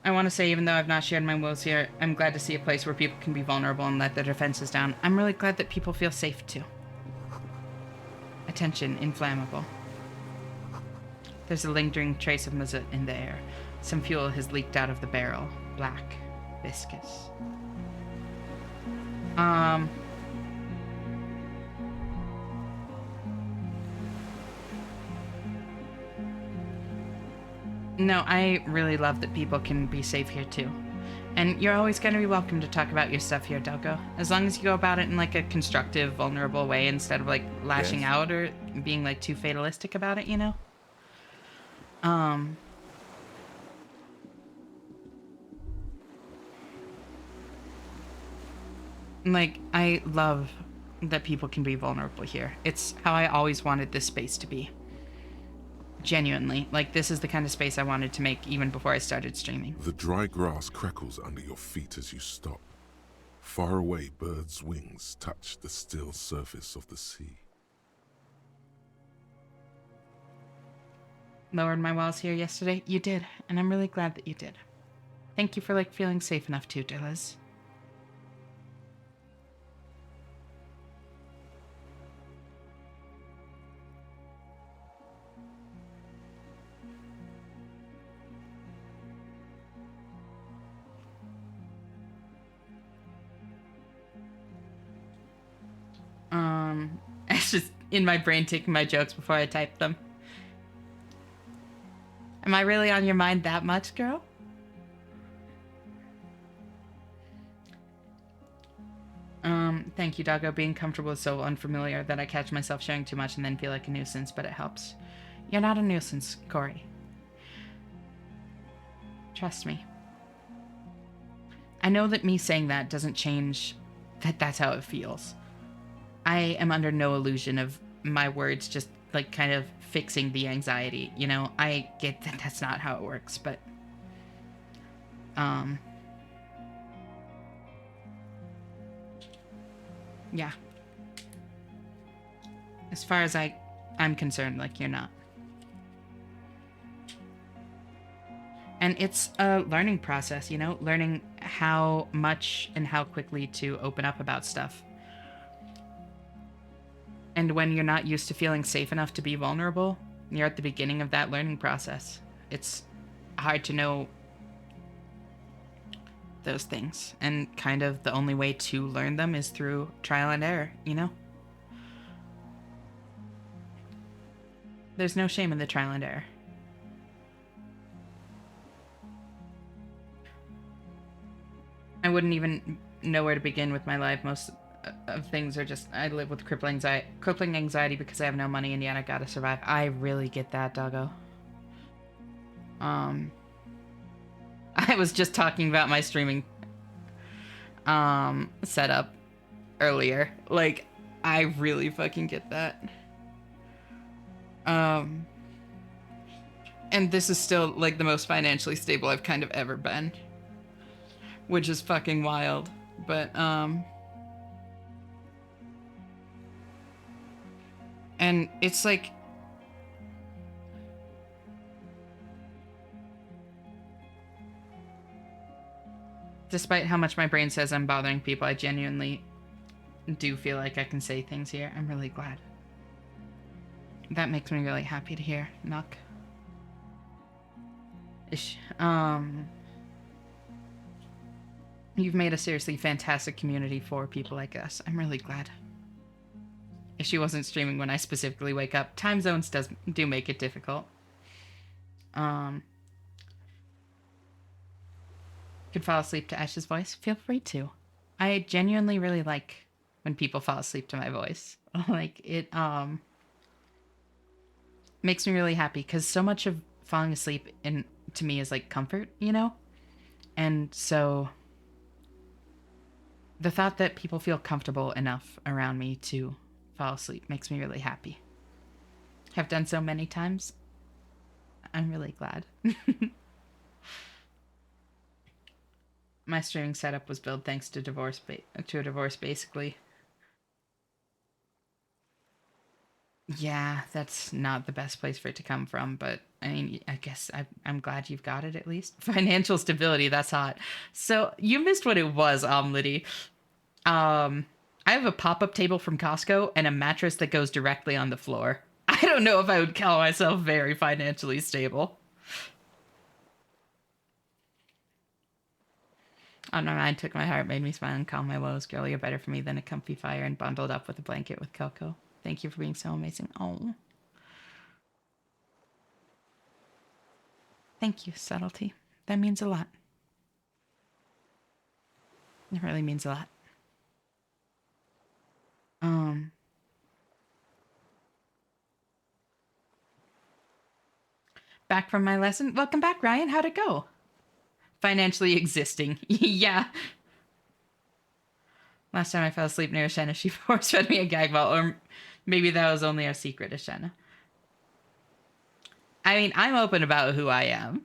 S1: I want to say, even though I've not shared my woes here, I'm glad to see a place where people can be vulnerable and let their defenses down. I'm really glad that people feel safe too. Attention, inflammable. There's a lingering trace of mazut in the air. Some fuel has leaked out of the barrel. Black. Viscous. No, I really love that people can be safe here too. And you're always going to be welcome to talk about your stuff here, Doggo. As long as you go about it in like a constructive, vulnerable way instead of like lashing out or being like too fatalistic about it, you know? Like, I love that people can be vulnerable here. It's how I always wanted this space to be. Genuinely. Like, this is the kind of space I wanted to make even before I started streaming.
S2: The dry grass crackles under your feet as you stop. Far away, birds' wings touch the still surface of the sea.
S1: Lowered my walls here yesterday? You did, and I'm really glad that you did. Thank you for, like, feeling safe enough too, Dillas. It's just in my brain taking my jokes before I type them. Am I really on your mind that much, girl? Thank you, Doggo. Being comfortable is so unfamiliar that I catch myself sharing too much and then feel like a nuisance, but it helps. You're not a nuisance, Corey. Trust me. I know that me saying that doesn't change that that's how it feels. I am under no illusion of my words just, like, kind of fixing the anxiety, you know? I get that that's not how it works, but yeah. As far as I'm concerned, like, you're not. And it's a learning process, you know? Learning how much and how quickly to open up about stuff. And when you're not used to feeling safe enough to be vulnerable, you're at the beginning of that learning process. It's hard to know those things. And kind of the only way to learn them is through trial and error, you know? There's no shame in the trial and error. I wouldn't even know where to begin with my life. Most of things are just, I live with crippling anxiety because I have no money and yet I gotta survive. I really get that, doggo. I was just talking about my streaming setup earlier. Like, I really fucking get that. And this is still like the most financially stable I've kind of ever been, which is fucking wild. But and it's like, despite how much my brain says I'm bothering people, I genuinely do feel like I can say things here. I'm really glad. That makes me really happy to hear, Nuck. You've made a seriously fantastic community for people like us. I'm really glad. If she wasn't streaming when I specifically wake up, time zones do make it difficult. Could fall asleep to Ash's voice? Feel free to. I genuinely really like when people fall asleep to my voice. Like, it makes me really happy because so much of falling asleep to me is like comfort, you know? And so the thought that people feel comfortable enough around me to fall asleep makes me really happy. Have done so many times. I'm really glad. My streaming setup was built thanks to a divorce, basically. Yeah, that's not the best place for it to come from, but I mean, I guess I'm glad you've got it at least. Financial stability, that's hot. So you missed what it was, Liddy. I have a pop-up table from Costco and a mattress that goes directly on the floor. I don't know if I would call myself very financially stable. On my mind, took my heart, made me smile and calm my woes. Girl, you're better for me than a comfy fire and bundled up with a blanket with Coco. Thank you for being so amazing. Oh. Thank you, subtlety. That means a lot. It really means a lot. Back from my lesson. Welcome back, Ryan. How'd it go? Financially existing. Yeah. Last time I fell asleep near Shenna, she force-fed me a gag ball, or maybe that was only our secret to Shenna. I mean, I'm open about who I am.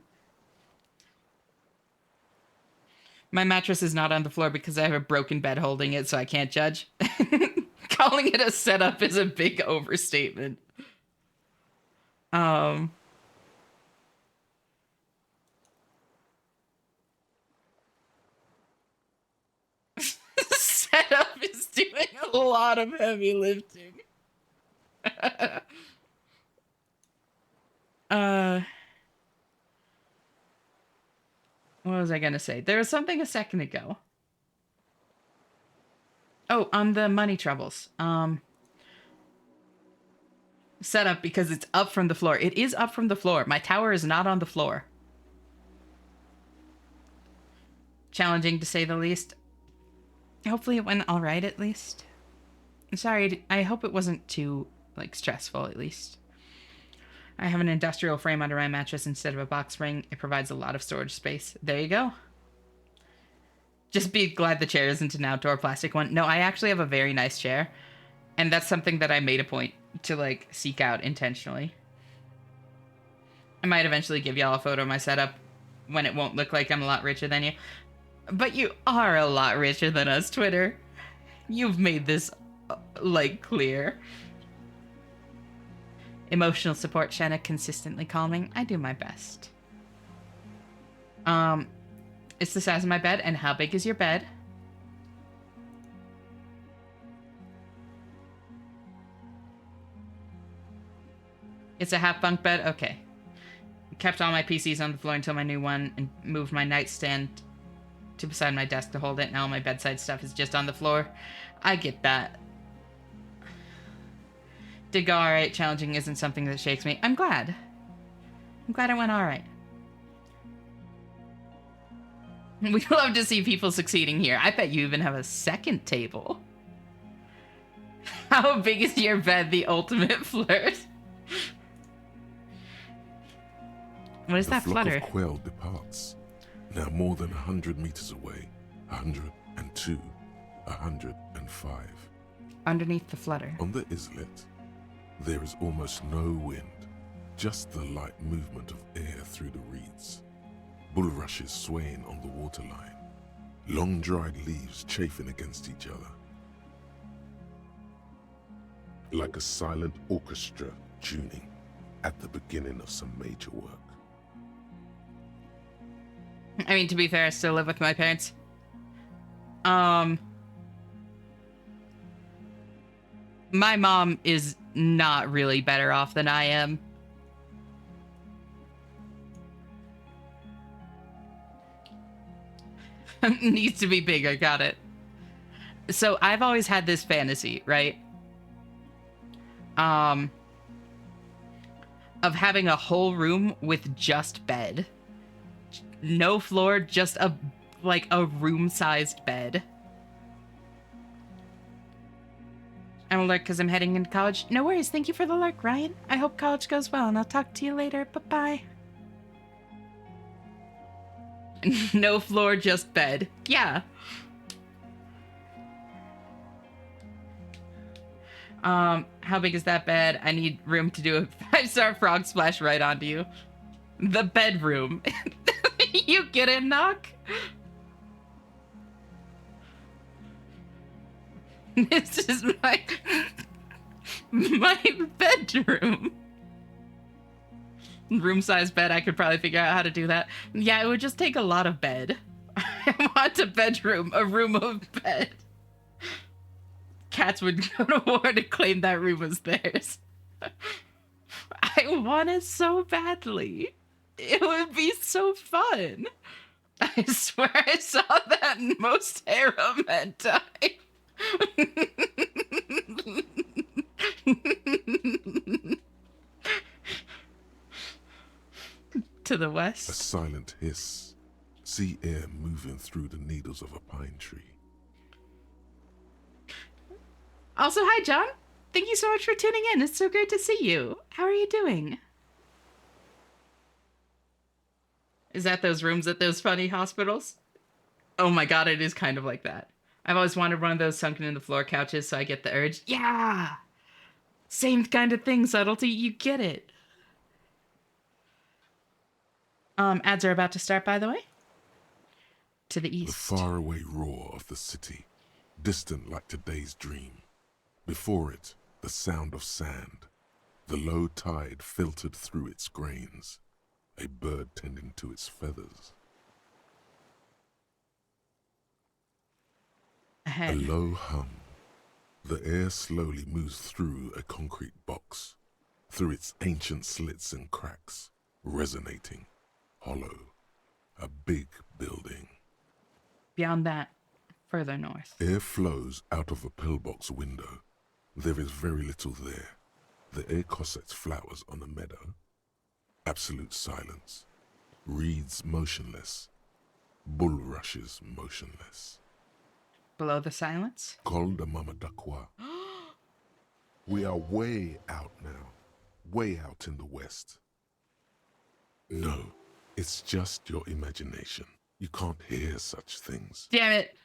S1: My mattress is not on the floor because I have a broken bed holding it, so I can't judge. Calling it a setup is a big overstatement. Setup is doing a lot of heavy lifting. What was I gonna say? There was something a second ago. Oh, on the money troubles. Setup because it's up from the floor. It is up from the floor. My tower is not on the floor. Challenging to say the least. Hopefully it went all right at least. Sorry, I hope it wasn't too, like, stressful at least. I have an industrial frame under my mattress instead of a box spring. It provides a lot of storage space. There you go. Just be glad the chair isn't an outdoor plastic one. No, I actually have a very nice chair. And that's something that I made a point to, like, seek out intentionally. I might eventually give y'all a photo of my setup when it won't look like I'm a lot richer than you. But you are a lot richer than us, Twitter. You've made this, like, clear. Emotional support, Shanna, consistently calming. I do my best. It's the size of my bed, and how big is your bed? It's a half bunk bed? Okay. Kept all my PCs on the floor until my new one, and moved my nightstand to beside my desk to hold it. Now all my bedside stuff is just on the floor. I get that. Did go alright. Challenging isn't something that shakes me. I'm glad. I'm glad it went alright. We love to see people succeeding here. I bet you even have a second table. How big is your bed? The ultimate flirt. What is that flutter?
S2: The flock of quail departs. Now more than 100 meters away. 102. 105.
S1: Underneath the flutter.
S2: On the islet, there is almost no wind. Just the light movement of air through the reeds. Bulrushes swaying on the waterline. Long dried leaves chafing against each other. Like a silent orchestra tuning at the beginning of some major work.
S1: I mean, to be fair, I still live with my parents. My mom is not really better off than I am. Needs to be bigger, got it. So I've always had this fantasy, right? Of having a whole room with just bed. No floor, just a room-sized bed. I'm alert because I'm heading into college. No worries, thank you for the lurk, Ryan. I hope college goes well, and I'll talk to you later. Bye-bye. No floor, just bed. Yeah. How big is that bed? I need room to do a 5-star frog splash right onto you. The bedroom. You get it, Knock? This is my bedroom. Room-sized bed, I could probably figure out how to do that. Yeah, it would just take a lot of bed. I want a bedroom, a room of bed. Cats would go to war to claim that room as theirs. I want it so badly. It would be so fun. I swear I saw that in most harem hentai. To the west.
S2: A silent hiss. See air moving through the needles of a pine tree.
S1: Also, hi, John. Thank you so much for tuning in. It's so great to see you. How are you doing? Is that those rooms at those funny hospitals? Oh my god, it is kind of like that. I've always wanted one of those sunken in the floor couches, so I get the urge. Yeah! Same kind of thing, Subtlety. You get it. Ads are about to start, by the way. To the east.
S2: The faraway roar of the city, distant like today's dream. Before it, the sound of sand. The low tide filtered through its grains. A bird tending to its feathers.
S1: Ahead.
S2: A low hum. The air slowly moves through a concrete box, through its ancient slits and cracks, resonating, hollow. A big building.
S1: Beyond that, further north.
S2: Air flows out of a pillbox window. There is very little there. The air cossets flowers on a meadow. Absolute silence. Reeds motionless. Bulrushes motionless.
S1: Below the silence?
S2: Col de Mamadakwa. We are way out now. Way out in the west. No, it's just your imagination. You can't hear such things.
S1: Damn it.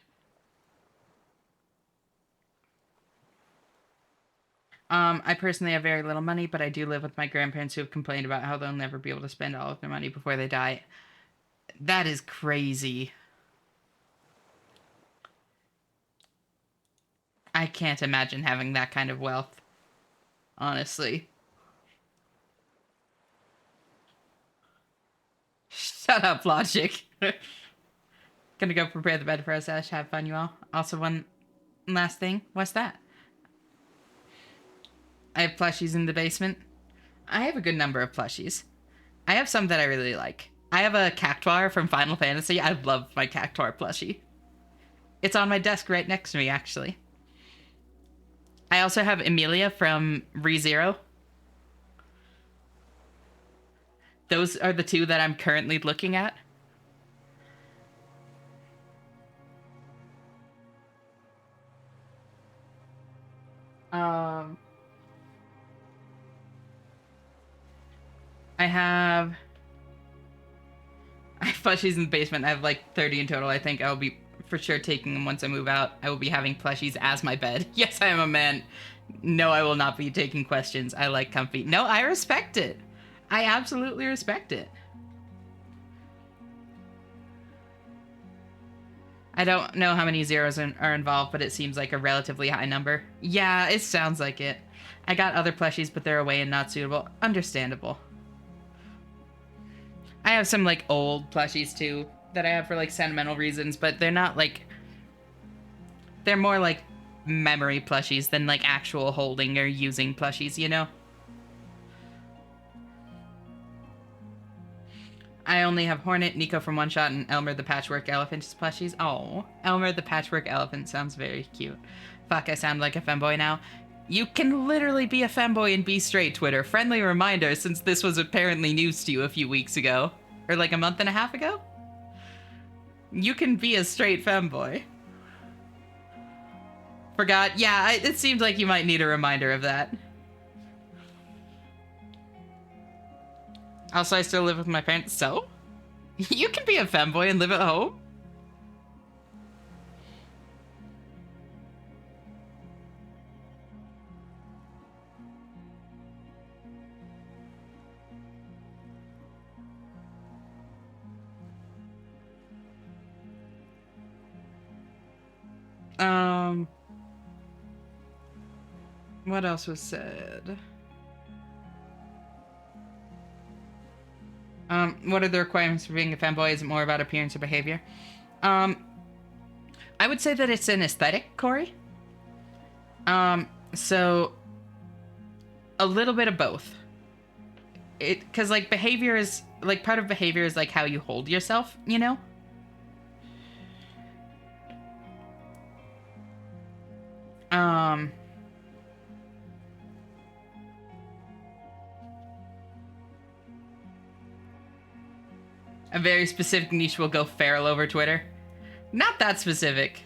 S1: I personally have very little money, but I do live with my grandparents who have complained about how they'll never be able to spend all of their money before they die. That is crazy. I can't imagine having that kind of wealth, honestly. Shut up, logic. Gonna go prepare the bed for us, Ash. Have fun, you all. Also, one last thing. What's that? I have plushies in the basement. I have a good number of plushies. I have some that I really like. I have a Cactuar from Final Fantasy. I love my Cactuar plushie. It's on my desk right next to me, actually. I also have Emilia from ReZero. Those are the two that I'm currently looking at. I have plushies in the basement. I have like 30 in total. I think I'll be for sure taking them once I move out. I will be having plushies as my bed. Yes, I am a man. No, I will not be taking questions. I like comfy. No, I respect it. I absolutely respect it. I don't know how many zeros are involved, but it seems like a relatively high number. Yeah, it sounds like it. I got other plushies, but they're away and not suitable. Understandable. I have some, like, old plushies, too, that I have for, like, sentimental reasons, but they're not, like... They're more, like, memory plushies than, like, actual holding or using plushies, you know? I only have Hornet, Nico from One Shot, and Elmer the Patchwork Elephant's plushies. Oh, Elmer the Patchwork Elephant sounds very cute. Fuck, I sound like a femboy now. You can literally be a femboy and be straight, Twitter. Friendly reminder, since this was apparently news to you a few weeks ago. Or like a month and a half ago? You can be a straight femboy. Forgot? Yeah, it seems like you might need a reminder of that. Also, I still live with my parents, so? You can be a femboy and live at home? What else was said? What are the requirements for being a femboy? Is it more about appearance or behavior? I would say that it's an aesthetic, Corey. So a little bit of both. Because like behavior is like part of behavior is like how you hold yourself, you know? A very specific niche will go feral over Twitter. Not that specific.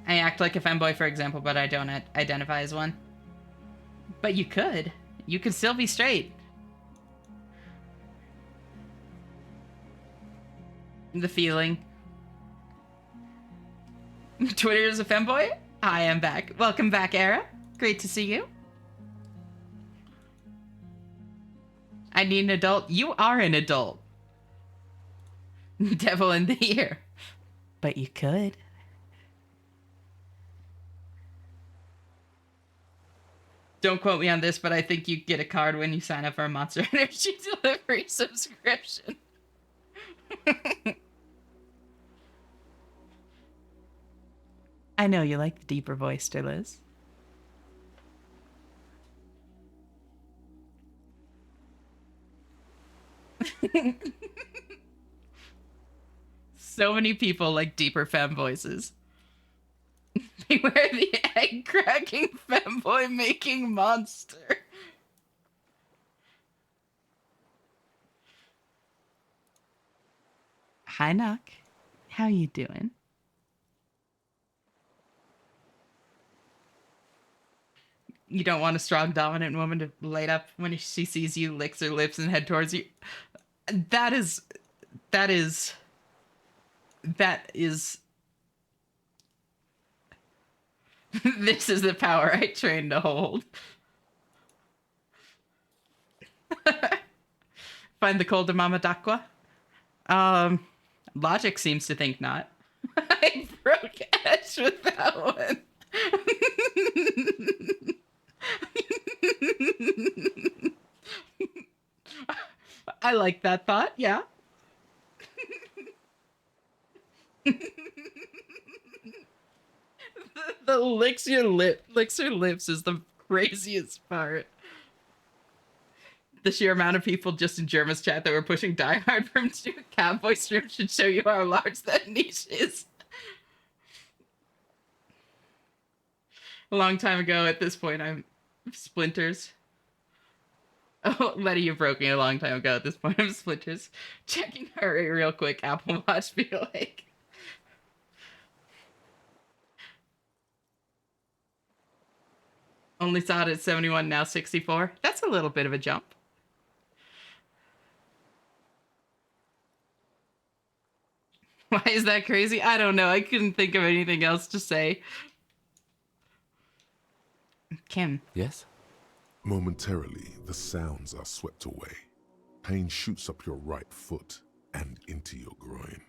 S1: I act like a femboy, for example, but I don't identify as one. But you could. You could still be straight. The feeling. Twitter is a femboy? I am back. Welcome back, Era. Great to see you. I need an adult. You are an adult. Devil in the ear. But you could. Don't quote me on this, but I think you get a card when you sign up for a Monster Energy delivery subscription. I know you like the deeper voice, Liz. So many people like deeper femme voices. Beware the egg-cracking femboy-making monster. Hi, Knock. How you doing? You don't want a strong, dominant woman to light up when she sees you, licks her lips, and head towards you. That is This is the power I trained to hold. Find the cold of Mama d'Aqua? Logic seems to think not. I broke edge with that one. I like that thought, yeah. the licks your lips is the craziest part. The sheer amount of people just in Germa's chat that were pushing Die Hard from to a cowboy stream should show you how large that niche is. A long time ago at this point, I'm Splinters. Oh, Letty, you broke me a long time ago at this point. I'm Splinters. Checking her rate real quick. Apple Watch feel like. Only saw it at 71, now 64. That's a little bit of a jump. Why is that crazy? I don't know. I couldn't think of anything else to say. Kim.
S6: Yes?
S2: Momentarily, the sounds are swept away. Pain shoots up your right foot and into your groin.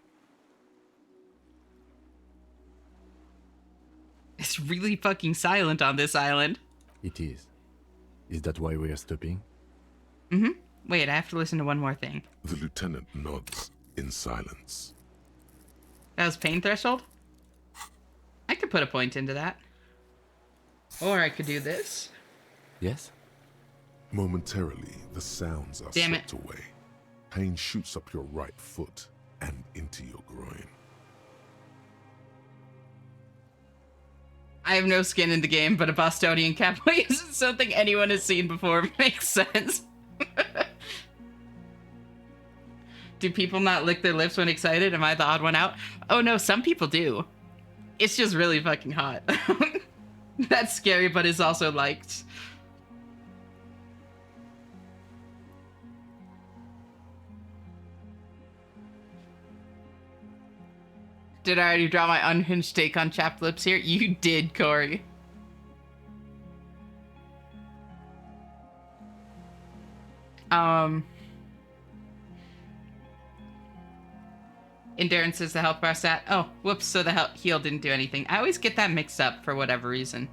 S1: It's really fucking silent on this island.
S6: It is. Is that why we are stopping?
S1: Mm-hmm. Wait, I have to listen to one more thing.
S2: The lieutenant nods in silence.
S1: That was pain threshold? I could put a point into that. Or I could do this.
S6: Yes?
S2: Momentarily, the sounds are
S1: Damn
S2: swept away. Pain shoots up your right foot and into your groin.
S1: I have no skin in the game, but a Bostonian cowboy isn't something anyone has seen before. Makes sense. Do people not lick their lips when excited? Am I the odd one out? Oh no, some people do. It's just really fucking hot. That's scary, but is also liked. Did I already draw my unhinged take on chapped lips here? You did, Corey. Endurance is the health bar stat. Oh, whoops, so the heal didn't do anything. I always get that mixed up for whatever reason.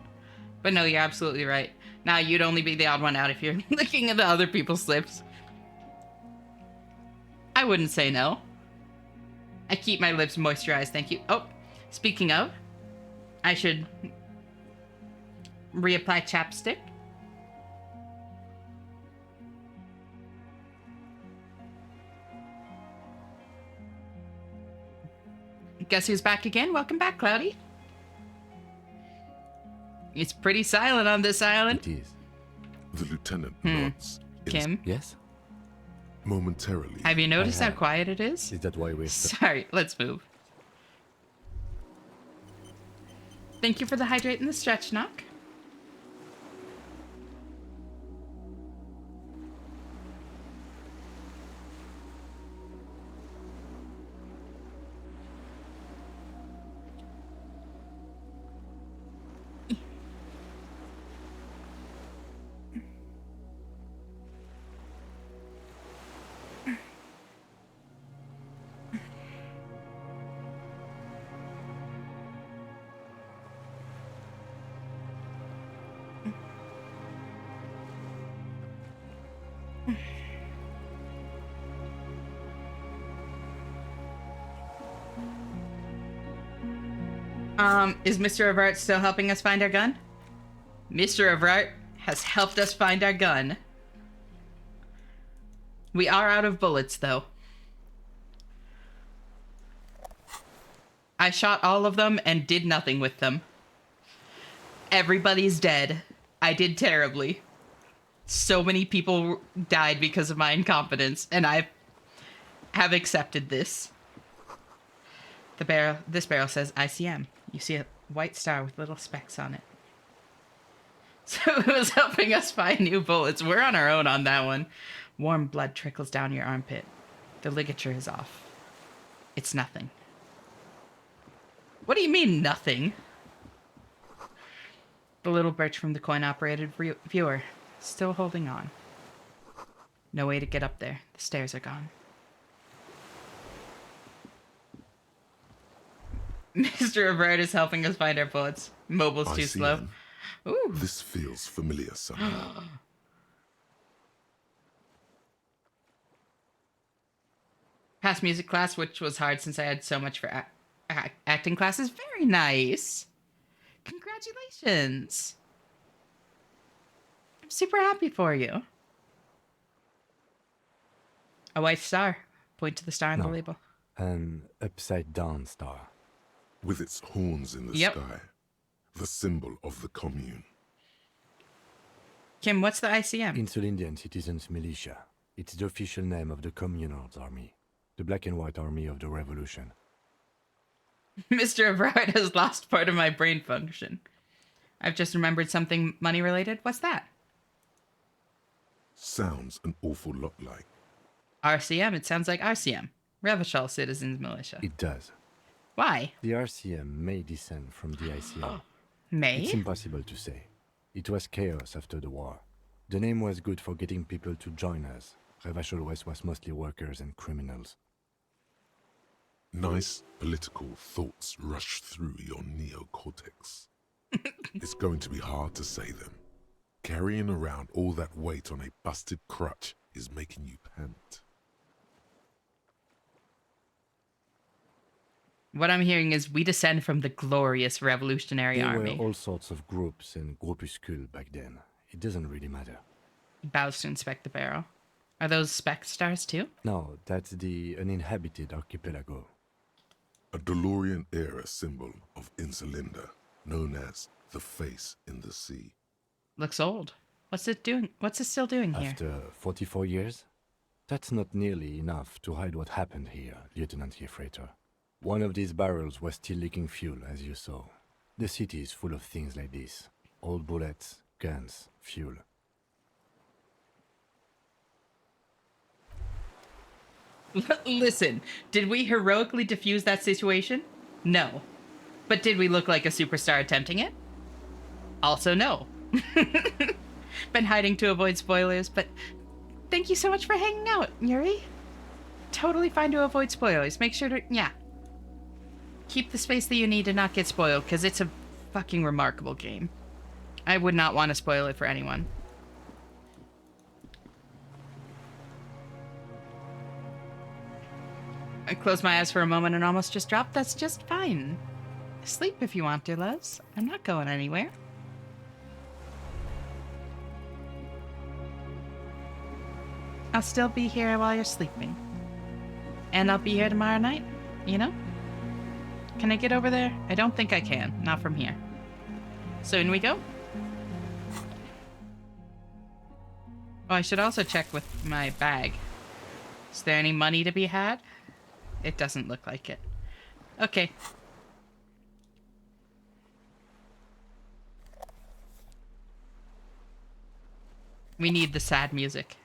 S1: But no, you're absolutely right. Now, you'd only be the odd one out if you're looking at the other people's lips. I wouldn't say no. I keep my lips moisturized, thank you. Oh, speaking of, I should reapply chapstick. Guess who's back again? Welcome back, Cloudy. It's pretty silent on this island.
S6: It is.
S2: The lieutenant nods.
S1: Kim?
S6: Yes?
S2: Momentarily.
S1: Have you noticed how quiet it is?
S6: Is that why we're
S1: Sorry, let's move. Thank you for the hydrate and the stretch knock. Is Mr. Avart still helping us find our gun? Mr. Avart has helped us find our gun. We are out of bullets, though. I shot all of them and did nothing with them. Everybody's dead. I did terribly. So many people died because of my incompetence, and I have accepted this. This barrel says ICM. You see a white star with little specks on it. So it was helping us find new bullets. We're on our own on that one. Warm blood trickles down your armpit. The ligature is off. It's nothing. What do you mean, nothing? The little birch from the coin-operated viewer. Still holding on. No way to get up there. The stairs are gone. Mr. Everard is helping us find our bullets. Mobile's too slow. Ooh.
S2: This feels familiar somehow.
S1: Past music class, which was hard since I had so much for acting classes. Very nice. Congratulations. I'm super happy for you. A white star. Point to the star on the label.
S6: An upside-down star.
S2: With its horns in the sky. The symbol of the commune.
S1: Kim, what's the ICM?
S6: Insulindian Citizens Militia. It's the official name of the Communards Army. The black and white army of the revolution.
S1: Mr. Everard has lost part of my brain function. I've just remembered something money-related. What's that?
S2: Sounds an awful lot like.
S1: RCM. It sounds like RCM. Revachol Citizens Militia.
S6: It does.
S1: Why?
S6: The RCM may descend from the ICM.
S1: May?
S6: It's impossible to say. It was chaos after the war. The name was good for getting people to join us. Revachol West was mostly workers and criminals.
S2: Nice political thoughts rush through your neocortex. It's going to be hard to say them. Carrying around all that weight on a busted crutch is making you pant.
S1: What I'm hearing is we descend from the glorious revolutionary army.
S6: There were all sorts of groups and groupuscules back then. It doesn't really matter.
S1: He bows to inspect the barrel. Are those speck stars too?
S6: No, that's the uninhabited archipelago.
S2: A DeLorean-era symbol of Insulinda, known as the face in the sea.
S1: Looks old. What's it doing? What's it still doing here?
S6: After 44 years? That's not nearly enough to hide what happened here, Lieutenant Gefreiter. One of these barrels was still leaking fuel, as you saw. The city is full of things like this. Old bullets, guns, fuel.
S1: Listen, did we heroically defuse that situation? No. But did we look like a superstar attempting it? Also no. Been hiding to avoid spoilers, but thank you so much for hanging out, Yuri. Totally fine to avoid spoilers. Make sure to, keep the space that you need to not get spoiled, because it's a fucking remarkable game. I would not want to spoil it for anyone. I closed my eyes for a moment and almost just dropped. That's just fine. Sleep if you want to, loves. I'm not going anywhere. I'll still be here while you're sleeping. And I'll be here tomorrow night, you know? Can I get over there? I don't think I can. Not from here. So in we go. Oh, I should also check with my bag. Is there any money to be had? It doesn't look like it. Okay. We need the sad music.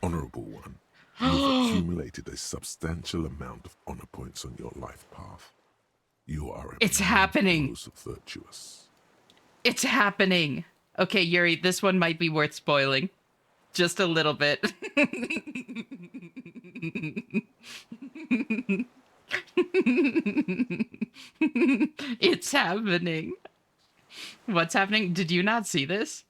S2: Honorable one, you've accumulated a substantial amount of honor points on your life path. You are
S1: It's happening.
S2: Virtuous.
S1: It's happening. Okay, Yuri, this one might be worth spoiling. Just a little bit. It's happening. What's happening? Did you not see this?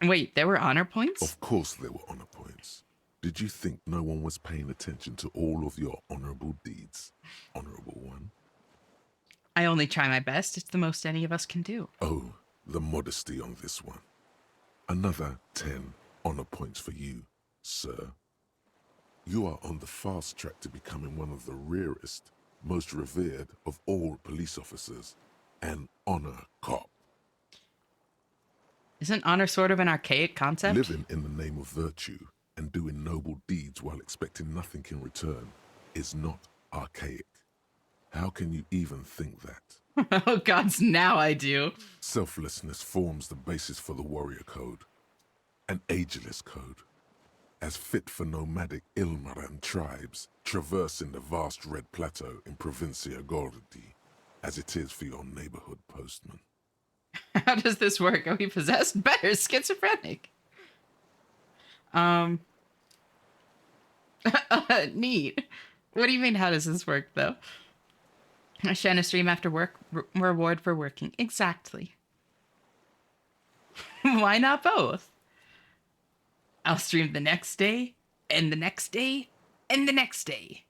S1: Wait, there were honor points?
S2: Of course there were honor points. Did you think no one was paying attention to all of your honorable deeds, Honorable One?
S1: I only try my best. It's the most any of us can do.
S2: Oh, the modesty on this one. Another 10 honor points for you, sir. You are on the fast track to becoming one of the rarest, most revered of all police officers, an honor cop.
S1: Isn't honor sort of an archaic concept?
S2: Living in the name of virtue and doing noble deeds while expecting nothing in return is not archaic. How can you even think that?
S1: Oh gods, now I do.
S2: Selflessness forms the basis for the warrior code, an ageless code, as fit for nomadic Ilmaran tribes traversing the vast red plateau in Provincia Gordi, as it is for your neighborhood postman.
S1: How does this work? Are we possessed? Better, schizophrenic. Neat. What do you mean, how does this work, though? I shine a stream after work, reward for working. Exactly. Why not both? I'll stream the next day, and the next day, and the next day.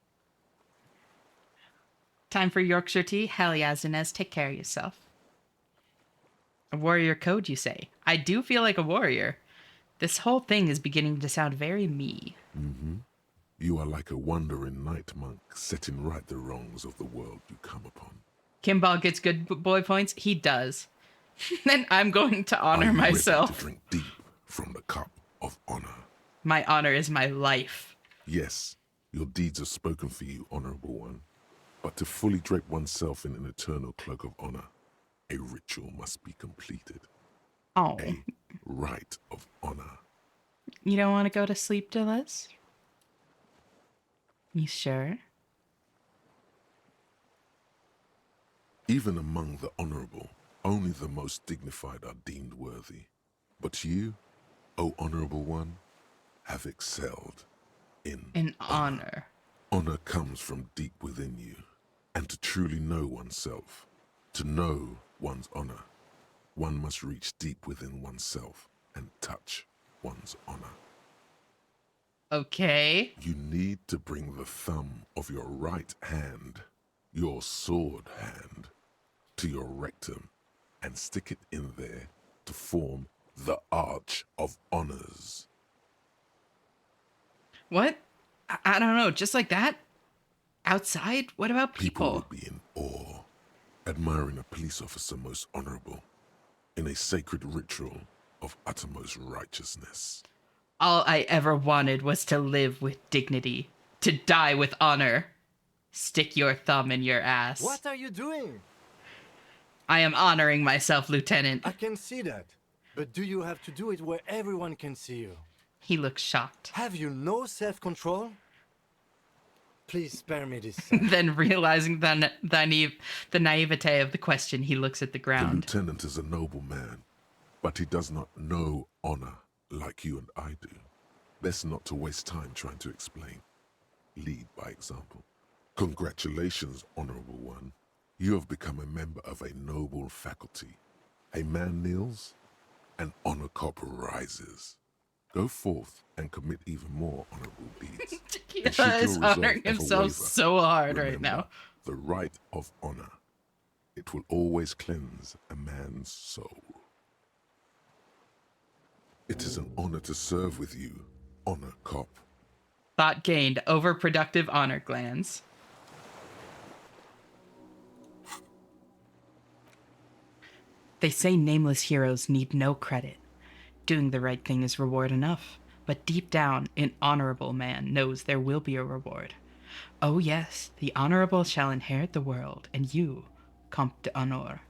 S1: Time for Yorkshire tea? Hell yeah, Zinez, take care of yourself. A warrior code, you say? I do feel like a warrior. This whole thing is beginning to sound very me.
S2: Mm-hmm. You are like a wandering night monk, setting right the wrongs of the world you come upon.
S1: Kimball gets good boy points? He does. Then I'm going to honor myself.
S2: Ready to drink deep from the cup of honor.
S1: My honor is my life.
S2: Yes, your deeds are spoken for you, honorable one. But to fully drape oneself in an eternal cloak of honor, a ritual must be completed.
S1: Oh.
S2: A rite of honor.
S1: You don't want to go to sleep, Dillis? You sure?
S2: Even among the honorable, only the most dignified are deemed worthy. But you, O honorable one, have excelled in
S1: honor.
S2: Honor comes from deep within you, and to truly know oneself, to know one's honor, one must reach deep within oneself and touch one's honor.
S1: Okay.
S2: You need to bring the thumb of your right hand, your sword hand, to your rectum and stick it in there to form the Arch of Honors.
S1: What? I don't know, just like that? Outside? What about people?
S2: People would be in awe, admiring a police officer most honorable, in a sacred ritual of uttermost righteousness.
S1: All I ever wanted was to live with dignity, to die with honor. Stick your thumb in your ass.
S7: What are you doing?
S1: I am honoring myself, Lieutenant.
S7: I can see that. But do you have to do it where everyone can see you?
S1: He looks shocked.
S7: Have you no self-control? Please spare me this.
S1: Then realizing the naivete of the question, he looks at the ground.
S2: The lieutenant is a noble man, but he does not know honor like you and I do. Best not to waste time trying to explain. Lead by example. Congratulations, honorable one. You have become a member of a noble faculty. A man kneels, an honor cop rises. Go forth and commit even more honorable deeds.
S1: He is honoring himself so hard right now.
S2: The rite of honor. It will always cleanse a man's soul. It is an honor to serve with you, honor cop.
S1: Thought gained, overproductive honor glands. They say nameless heroes need no credit. Doing the right thing is reward enough. But deep down, an honorable man knows there will be a reward. Oh yes, the honorable shall inherit the world, and you, Comte d'Honneur,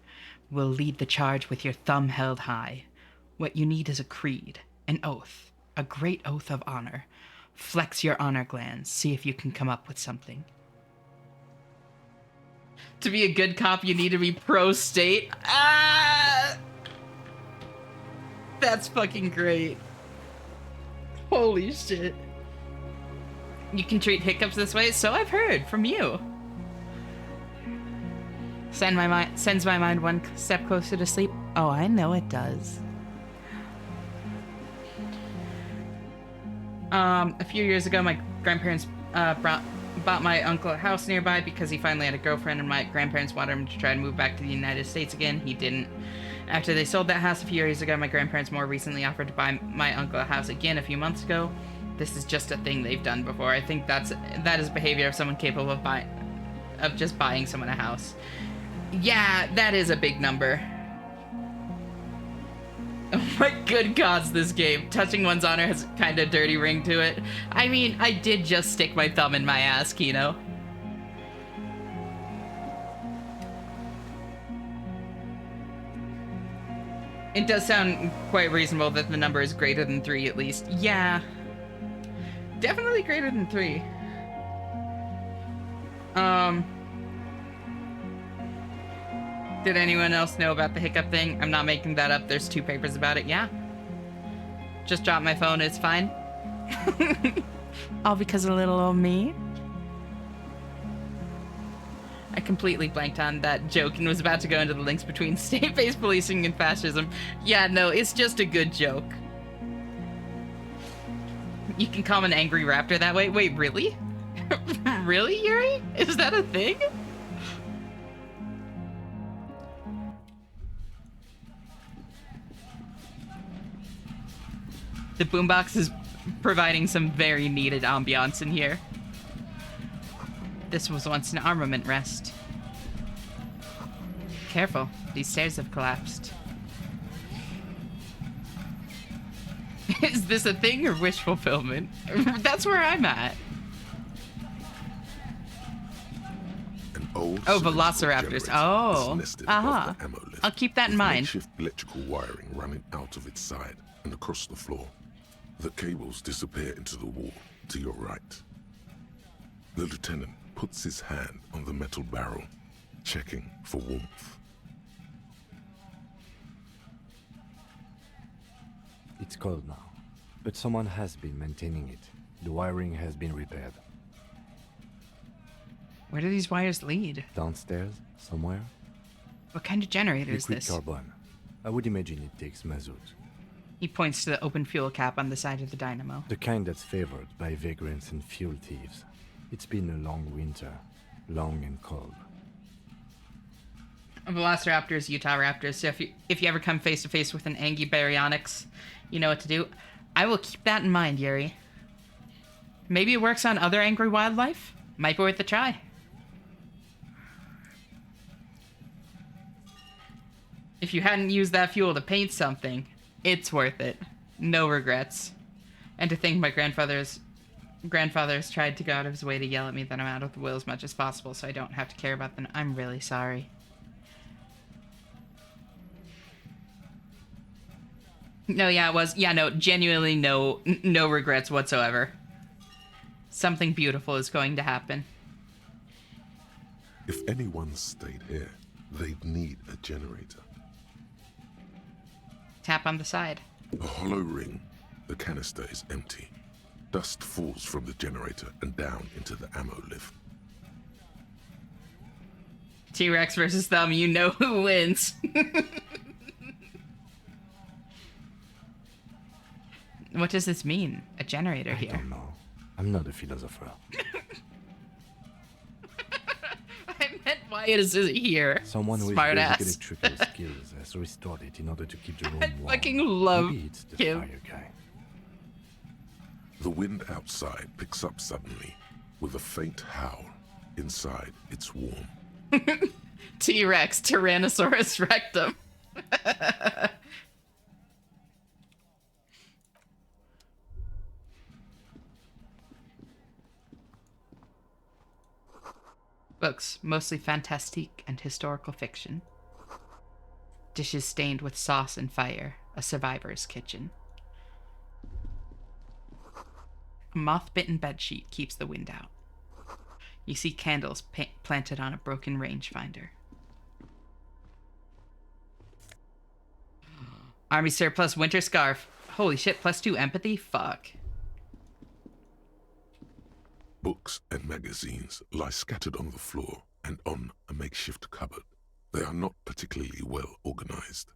S1: will lead the charge with your thumb held high. What you need is a creed, an oath, a great oath of honor. Flex your honor glands, see if you can come up with something. To be a good cop, you need to be pro-state. Ah! That's fucking great. Holy shit. You can treat hiccups this way? So I've heard from you. Sends my mind one step closer to sleep. Oh, I know it does. A few years ago, my grandparents bought my uncle a house nearby because he finally had a girlfriend, and my grandparents wanted him to try to move back to the United States again. He didn't. After they sold that house a few years ago, my grandparents more recently offered to buy my uncle a house again a few months ago. This is just a thing they've done before. I think that is behavior of someone capable of just buying someone a house. Yeah, that is a big number. Oh my good gods, this game. Touching one's honor has kind of dirty ring to it. I mean, I did just stick my thumb in my ass, Kino. It does sound quite reasonable that the number is greater than 3 at least. Yeah. Definitely greater than 3. Did anyone else know about the hiccup thing? I'm not making that up. There's 2 papers about it. Yeah. Just dropped my phone. It's fine. All because of little old me. I completely blanked on that joke and was about to go into the links between state-based policing and fascism. Yeah, no, it's just a good joke. You can call him an angry raptor that way? Wait, really? Really, Yuri? Is that a thing? The boombox is providing some very needed ambiance in here. This was once an armament rest. Careful, these stairs have collapsed. Is this a thing or wish fulfillment? That's where I'm at.
S2: Old
S1: velociraptors. Oh, I'll keep that in mind.
S2: Makeshift electrical wiring running out of its side and across the floor. The cables disappear into the wall to your right. The lieutenant puts his hand on the metal barrel, checking for warmth.
S6: It's cold now, but someone has been maintaining it. The wiring has been repaired.
S1: Where do these wires lead?
S6: Downstairs, somewhere.
S1: What kind of generator is
S6: Liquid
S1: this?
S6: carbon. I would imagine it takes mazout.
S1: He points to the open fuel cap on the side of the dynamo.
S6: The kind that's favored by vagrants and fuel thieves. It's been a long winter. Long and cold.
S1: Velociraptors, Utah Raptors. So if you ever come face to face with an Angie Baryonyx, you know what to do. I will keep that in mind, Yuri. Maybe it works on other angry wildlife? Might be worth a try. If you hadn't used that fuel to paint something, it's worth it. No regrets. And to think my grandfather's tried to go out of his way to yell at me that I'm out of the will as much as possible so I don't have to care about them. I'm really sorry. No, yeah, it was. Yeah, no, genuinely no regrets whatsoever. Something beautiful is going to happen.
S2: If anyone stayed here, they'd need a generator.
S1: Tap on the side.
S2: A hollow ring. The canister is empty. Dust falls from the generator and down into the ammo lift.
S1: T-Rex versus Thumb, you know who wins. What does this mean? A generator here?
S6: I don't know. I'm not a philosopher.
S1: Why is it here?
S6: Someone with
S1: Smart
S6: basic
S1: ass.
S6: electrical skills has restored it in order to keep the room warm.
S1: I fucking love
S6: Maybe it's the
S1: him.
S6: fire guy.
S2: The wind outside picks up suddenly with a faint howl. Inside, it's warm.
S1: T-Rex, Tyrannosaurus rectum. Books, mostly fantastique and historical fiction. Dishes stained with sauce and fire, a survivor's kitchen. A moth-bitten bedsheet keeps the wind out. You see candles planted on a broken rangefinder. Army surplus winter scarf. Holy shit, +2 empathy? Fuck.
S2: Books and magazines lie scattered on the floor and on a makeshift cupboard. They are not particularly well organized.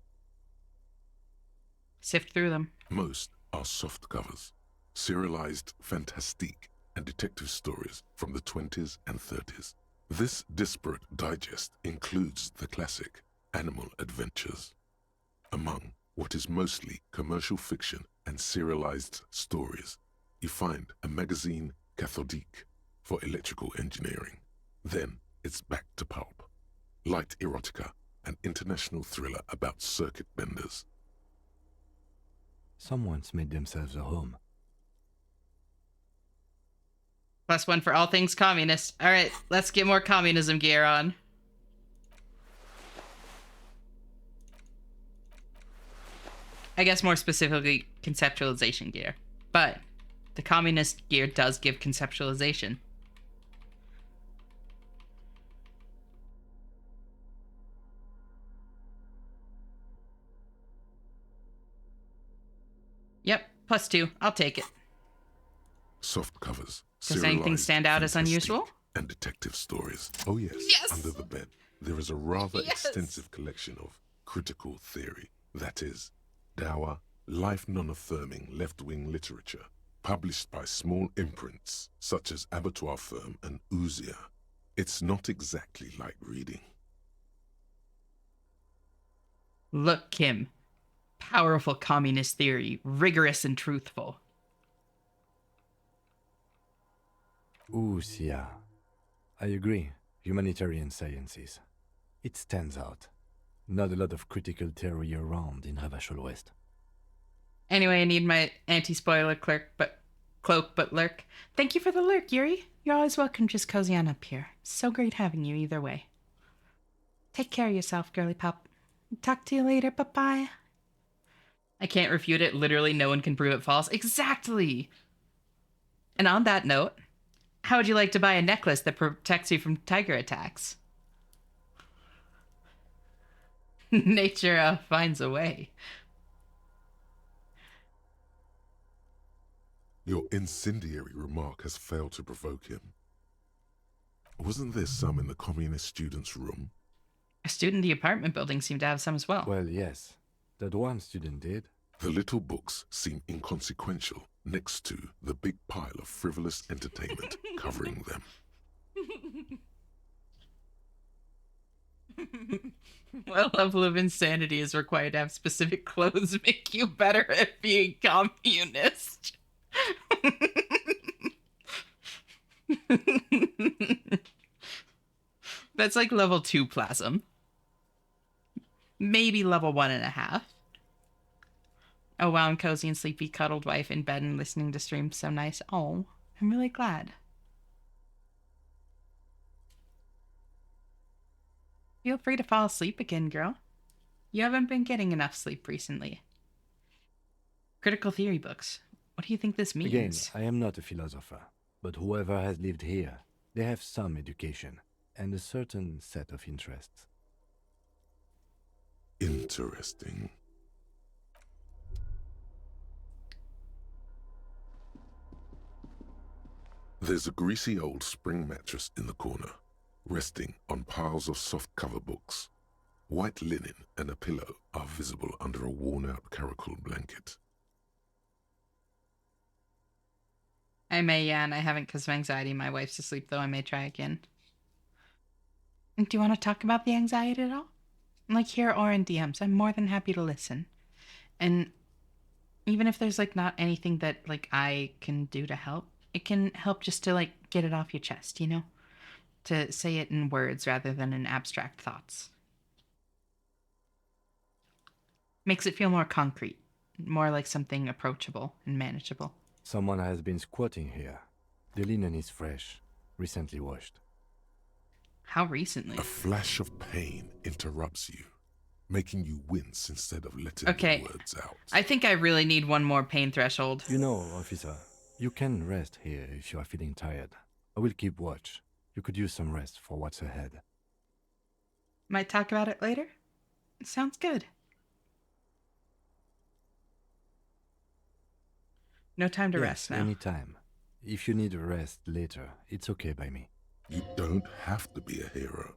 S1: Sift through them.
S2: Most are soft covers, serialized fantastique and detective stories from the 20s and 30s. This disparate digest includes the classic Animal Adventures. Among what is mostly commercial fiction and serialized stories, you find a magazine cathodique for electrical engineering. Then it's back to pulp. Light erotica, an international thriller about circuit benders.
S6: Someone's made themselves a home.
S1: +1 for all things communist. All right, let's get more communism gear on. I guess more specifically, conceptualization gear. But the communist gear does give conceptualization. +2. I'll take it.
S2: Soft covers.
S1: Does anything
S2: serialized
S1: stand out as unusual?
S2: fantastique, and detective stories. Oh yes.
S1: Yes!
S2: Under the bed, there is a rather
S1: Yes!
S2: extensive collection of critical theory. That is, dour, life non-affirming left-wing literature, published by small imprints such as Abattoir Firm and Ouzia. It's not exactly light reading.
S1: Look, Kim. Powerful communist theory, rigorous and truthful.
S6: Ouzia. I agree. Humanitarian sciences. It stands out. Not a lot of critical theory around in Ravachol West.
S1: Anyway, I need my anti-spoiler cloak, but lurk. Thank you for the lurk, Yuri. You're always welcome. Just cozy on up here. So great having you either way. Take care of yourself, girly pop. Talk to you later. Bye-bye. I can't refute it. Literally, no one can prove it false. Exactly. And on that note, how would you like to buy a necklace that protects you from tiger attacks? Nature finds a way.
S2: Your incendiary remark has failed to provoke him. Wasn't there some in the communist student's room?
S1: A student in the apartment building seemed to have some as well.
S6: Well, yes. That one student did.
S2: The little books seem inconsequential next to the big pile of frivolous entertainment covering them.
S1: What level of insanity is required to have specific clothes make you better at being communist? That's like level 2 plasm. Maybe level 1.5. Oh wow, and cozy and sleepy cuddled wife in bed and listening to streams. So nice. Oh, I'm really glad. Feel free to fall asleep again, girl. You haven't been getting enough sleep recently. Critical theory books. What do you think this means?
S6: Again, I am not a philosopher, but whoever has lived here, they have some education and a certain set of interests.
S2: Interesting. There's a greasy old spring mattress in the corner, resting on piles of soft cover books. White linen and a pillow are visible under a worn-out caracol blanket.
S1: I may, yeah, and I haven't because of anxiety. My wife's asleep, though. I may try again. Do you want to talk about the anxiety at all? Like here or in DMs, I'm more than happy to listen. And even if there's like not anything that like I can do to help, it can help just to like get it off your chest, you know? To say it in words rather than in abstract thoughts. Makes it feel more concrete, more like something approachable and manageable.
S6: Someone has been squatting here. The linen is fresh, recently washed.
S1: How recently?
S2: A flash of pain interrupts you, making you wince instead of letting
S1: the
S2: words out.
S1: I think I really need one more pain threshold.
S6: You know, officer, you can rest here if you are feeling tired. I will keep watch. You could use some rest for what's ahead.
S1: Might talk about it later? Sounds good. No time to rest now.
S6: Anytime. If you need a rest later, it's okay by me.
S2: You don't have to be a hero.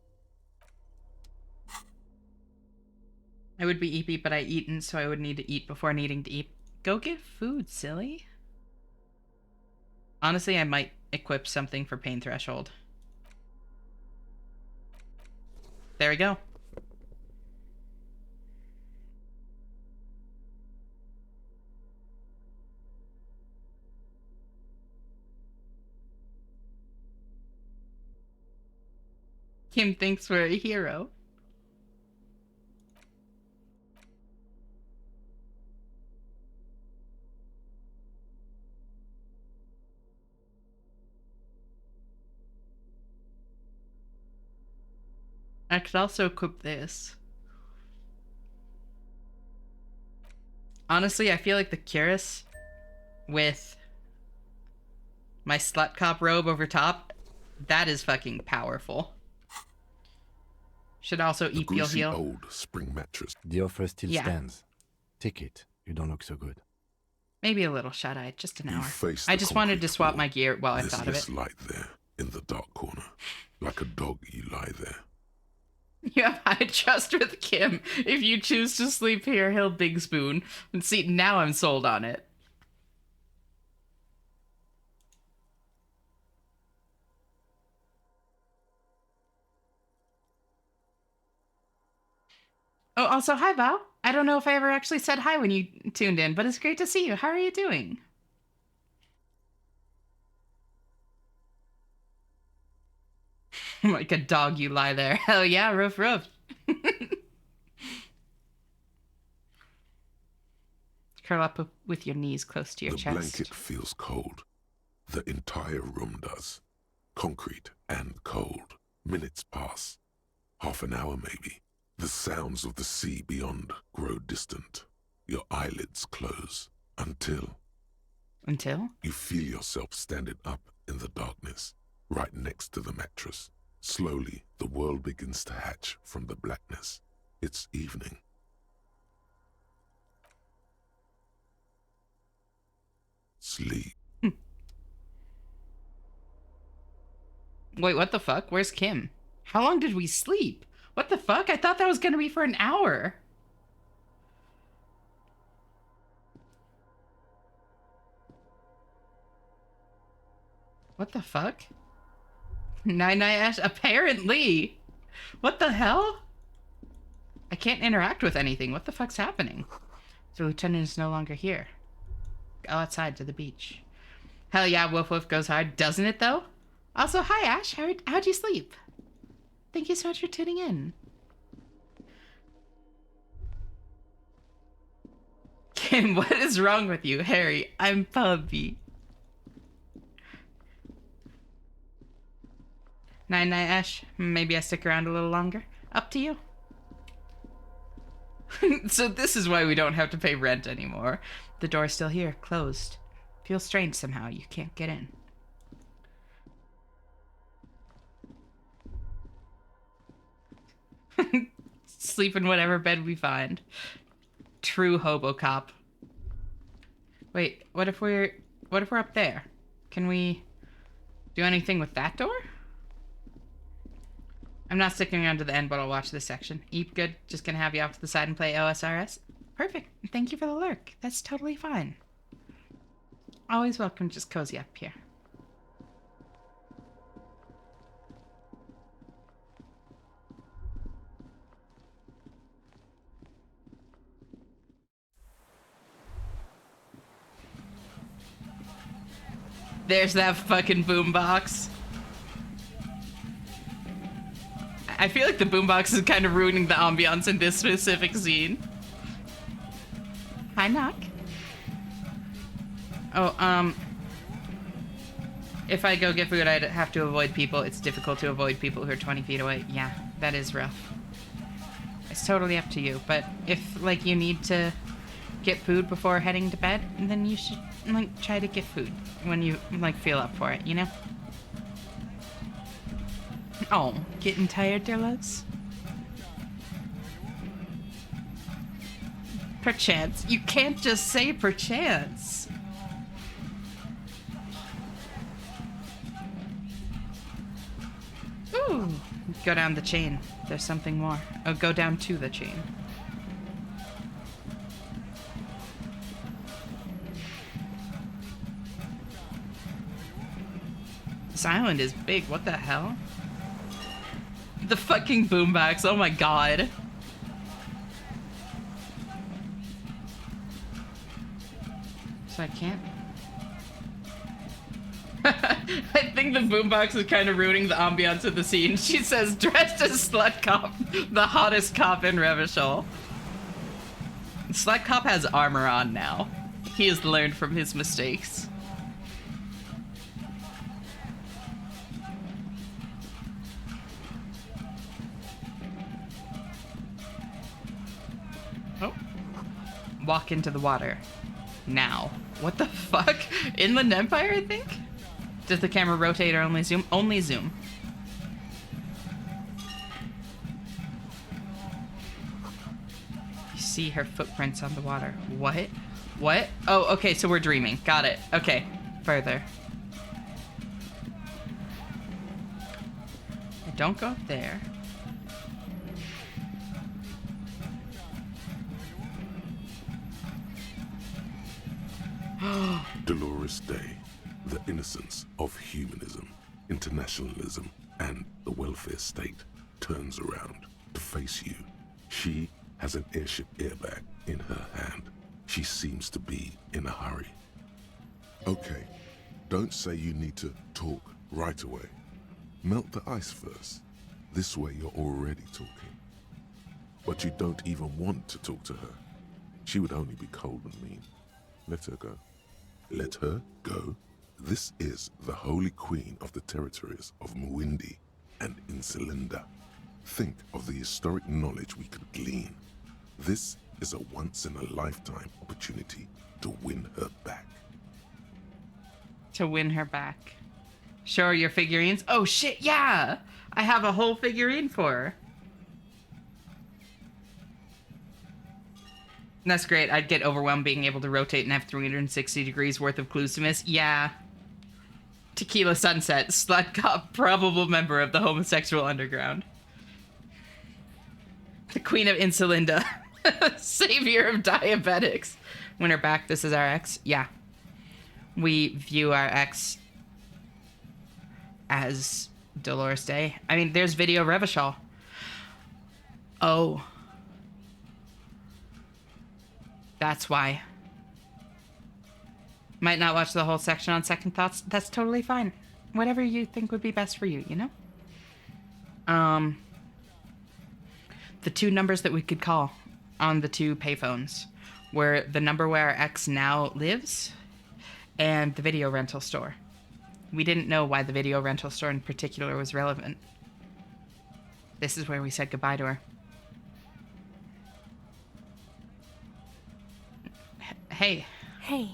S1: I would be eat, but I eaten, so I would need to eat before needing to eat. Go get food, silly. Honestly, I might equip something for pain threshold. There we go. Kim thinks we're a hero. I could also equip this. Honestly, I feel like the cuirass with my slut cop robe over top, that is fucking powerful. Should also eat heal.
S2: Old spring mattress.
S6: The offer still stands. Take it. You don't look so good.
S1: Maybe a little shut-eyed, just an hour.
S2: face
S1: I
S2: the
S1: just wanted to
S2: concrete
S1: swap
S2: wall.
S1: my gear while I
S2: There's
S1: thought of
S2: less
S1: it.
S2: light there, in the dark corner. Like a dog, you lie there.
S1: You have high trust with Kim. If you choose to sleep here, he'll big spoon. And see, now I'm sold on it. Oh, also, hi, Val. I don't know if I ever actually said hi when you tuned in, but it's great to see you. How are you doing? Like a dog, you lie there. Hell yeah, roof, roof. Curl up with your knees close to your
S2: The
S1: chest.
S2: blanket feels cold. The entire room does. Concrete and cold. Minutes pass. Half an hour maybe. The sounds of the sea beyond grow distant. Your eyelids close. Until you feel yourself standing up in the darkness, right next to the mattress. Slowly, the world begins to hatch from the blackness. It's evening. Sleep.
S1: Wait, what the fuck? Where's Kim? How long did we sleep? What the fuck? I thought that was gonna be for an hour. What the fuck? Nine Ash, apparently. What the hell? I can't interact with anything. What the fuck's happening? The lieutenant is no longer here. Go outside to the beach. Hell yeah, Woof Woof goes hard, doesn't it though? Also, hi Ash, how'd you sleep? Thank you so much for tuning in. Kim, what is wrong with you? Harry, I'm Puppy. Nine Ash, maybe I stick around a little longer. Up to you. So this is why we don't have to pay rent anymore. The door's still here, closed. Feels strange somehow, you can't get in. Sleep in whatever bed we find. True hobo cop. Wait, what if we're up there? Can we do anything with that door? I'm not sticking around to the end, but I'll watch this section. Eep, good. Just gonna have you off to the side and play OSRS. Perfect. Thank you for the lurk. That's totally fine. Always welcome. Just cozy up here. There's that fucking boombox. I feel like the boombox is kind of ruining the ambiance in this specific scene. Hi, Knock. Oh, if I go get food, I'd have to avoid people. It's difficult to avoid people who are 20 feet away. Yeah, that is rough. It's totally up to you, but if, like, you need to get food before heading to bed, then you should, like, try to get food when you, like, feel up for it, you know? Oh, getting tired, dear loves? Perchance. You can't just say perchance. Ooh. Go down the chain. There's something more. Oh, go down to the chain. This island is big. What the hell? The fucking boombox. Oh my god. So I can't. I think the boombox is kind of ruining the ambiance of the scene. She says, dressed as Slut Cop, the hottest cop in Revachol. Slut Cop has armor on now. He has learned from his mistakes. Oh. Walk into the water. Now. What the fuck? Inland Empire, I think? Does the camera rotate or only zoom? Only zoom. You see her footprints on the water. What? What? Oh, okay, so we're dreaming. Got it. Okay, further. Don't go up there.
S2: Dolores Day, the innocence of humanism, internationalism, and the welfare state turns around to face you. She has an airship airbag in her hand. She seems to be in a hurry. Okay, don't say you need to talk right away. Melt the ice first. This way you're already talking. But you don't even want to talk to her. She would only be cold and mean. Let her go. Let her go. This is the Holy Queen of the territories of Muindi and Insulinda. Think of the historic knowledge we could glean. This is a once-in-a-lifetime opportunity to win her back.
S1: To win her back. Show her your figurines. Oh shit, yeah! I have a whole figurine for her. That's great. I'd get overwhelmed being able to rotate and have 360 degrees worth of clues to miss. Yeah. Tequila Sunset, slut cop, probable member of the homosexual underground. The Queen of Insulinda, savior of diabetics. Win her back. This is our ex. Yeah. We view our ex as Dolores Day. I mean, there's Video Revachol. Oh. That's why. Might not watch the whole section on second thoughts. That's totally fine. Whatever you think would be best for you, you know? The two numbers that we could call on the two payphones were the number where our ex now lives and the video rental store. We didn't know why the video rental store in particular was relevant. This is where we said goodbye to her. Hey.
S20: Hey.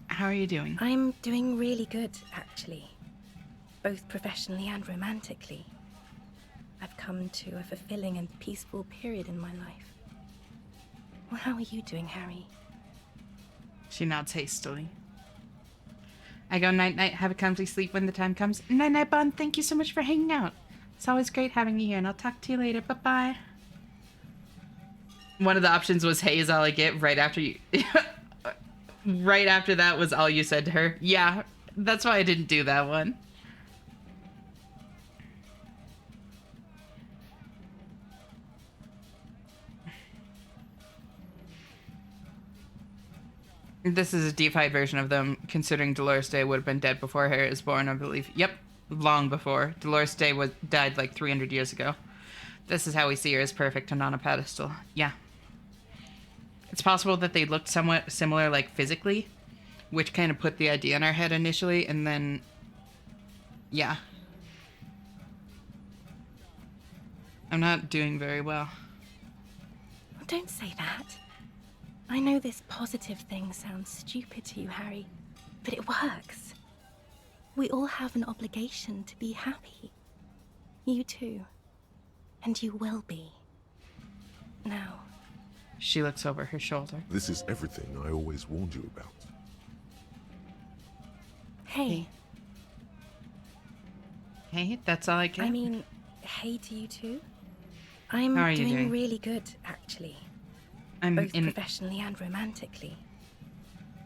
S1: How are you doing?
S20: I'm doing really good, actually. Both professionally and romantically. I've come to a fulfilling and peaceful period in my life. Well, how are you doing, Harry?
S1: She nods hastily. I go night-night, have a comfy sleep when the time comes. Night-night, Bond. Thank you so much for hanging out. It's always great having you here, and I'll talk to you later. Bye-bye. One of the options was, hey, is all I get, right after you... right after that was all you said to her. Yeah, that's why I didn't do that one. This is a deified version of them, considering Dolores Day would have been dead before Harry was born, I believe. Yep, long before. Dolores Day died like 300 years ago. This is how we see her, as perfect and on a pedestal. Yeah. It's possible that they looked somewhat similar, like, physically, which kind of put the idea in our head initially, and then... yeah. I'm not doing very well.
S20: Well, don't say that. I know this positive thing sounds stupid to you, Harry, but it works. We all have an obligation to be happy. You too. And you will be. Now.
S1: She looks over her shoulder.
S2: This is everything I always warned you about.
S20: Hey.
S1: Hey, that's all I get?
S20: I mean, hey to you too. I'm
S1: How are you
S20: doing
S1: doing?
S20: really good, actually.
S1: I'm
S20: Both
S1: in...
S20: professionally and romantically.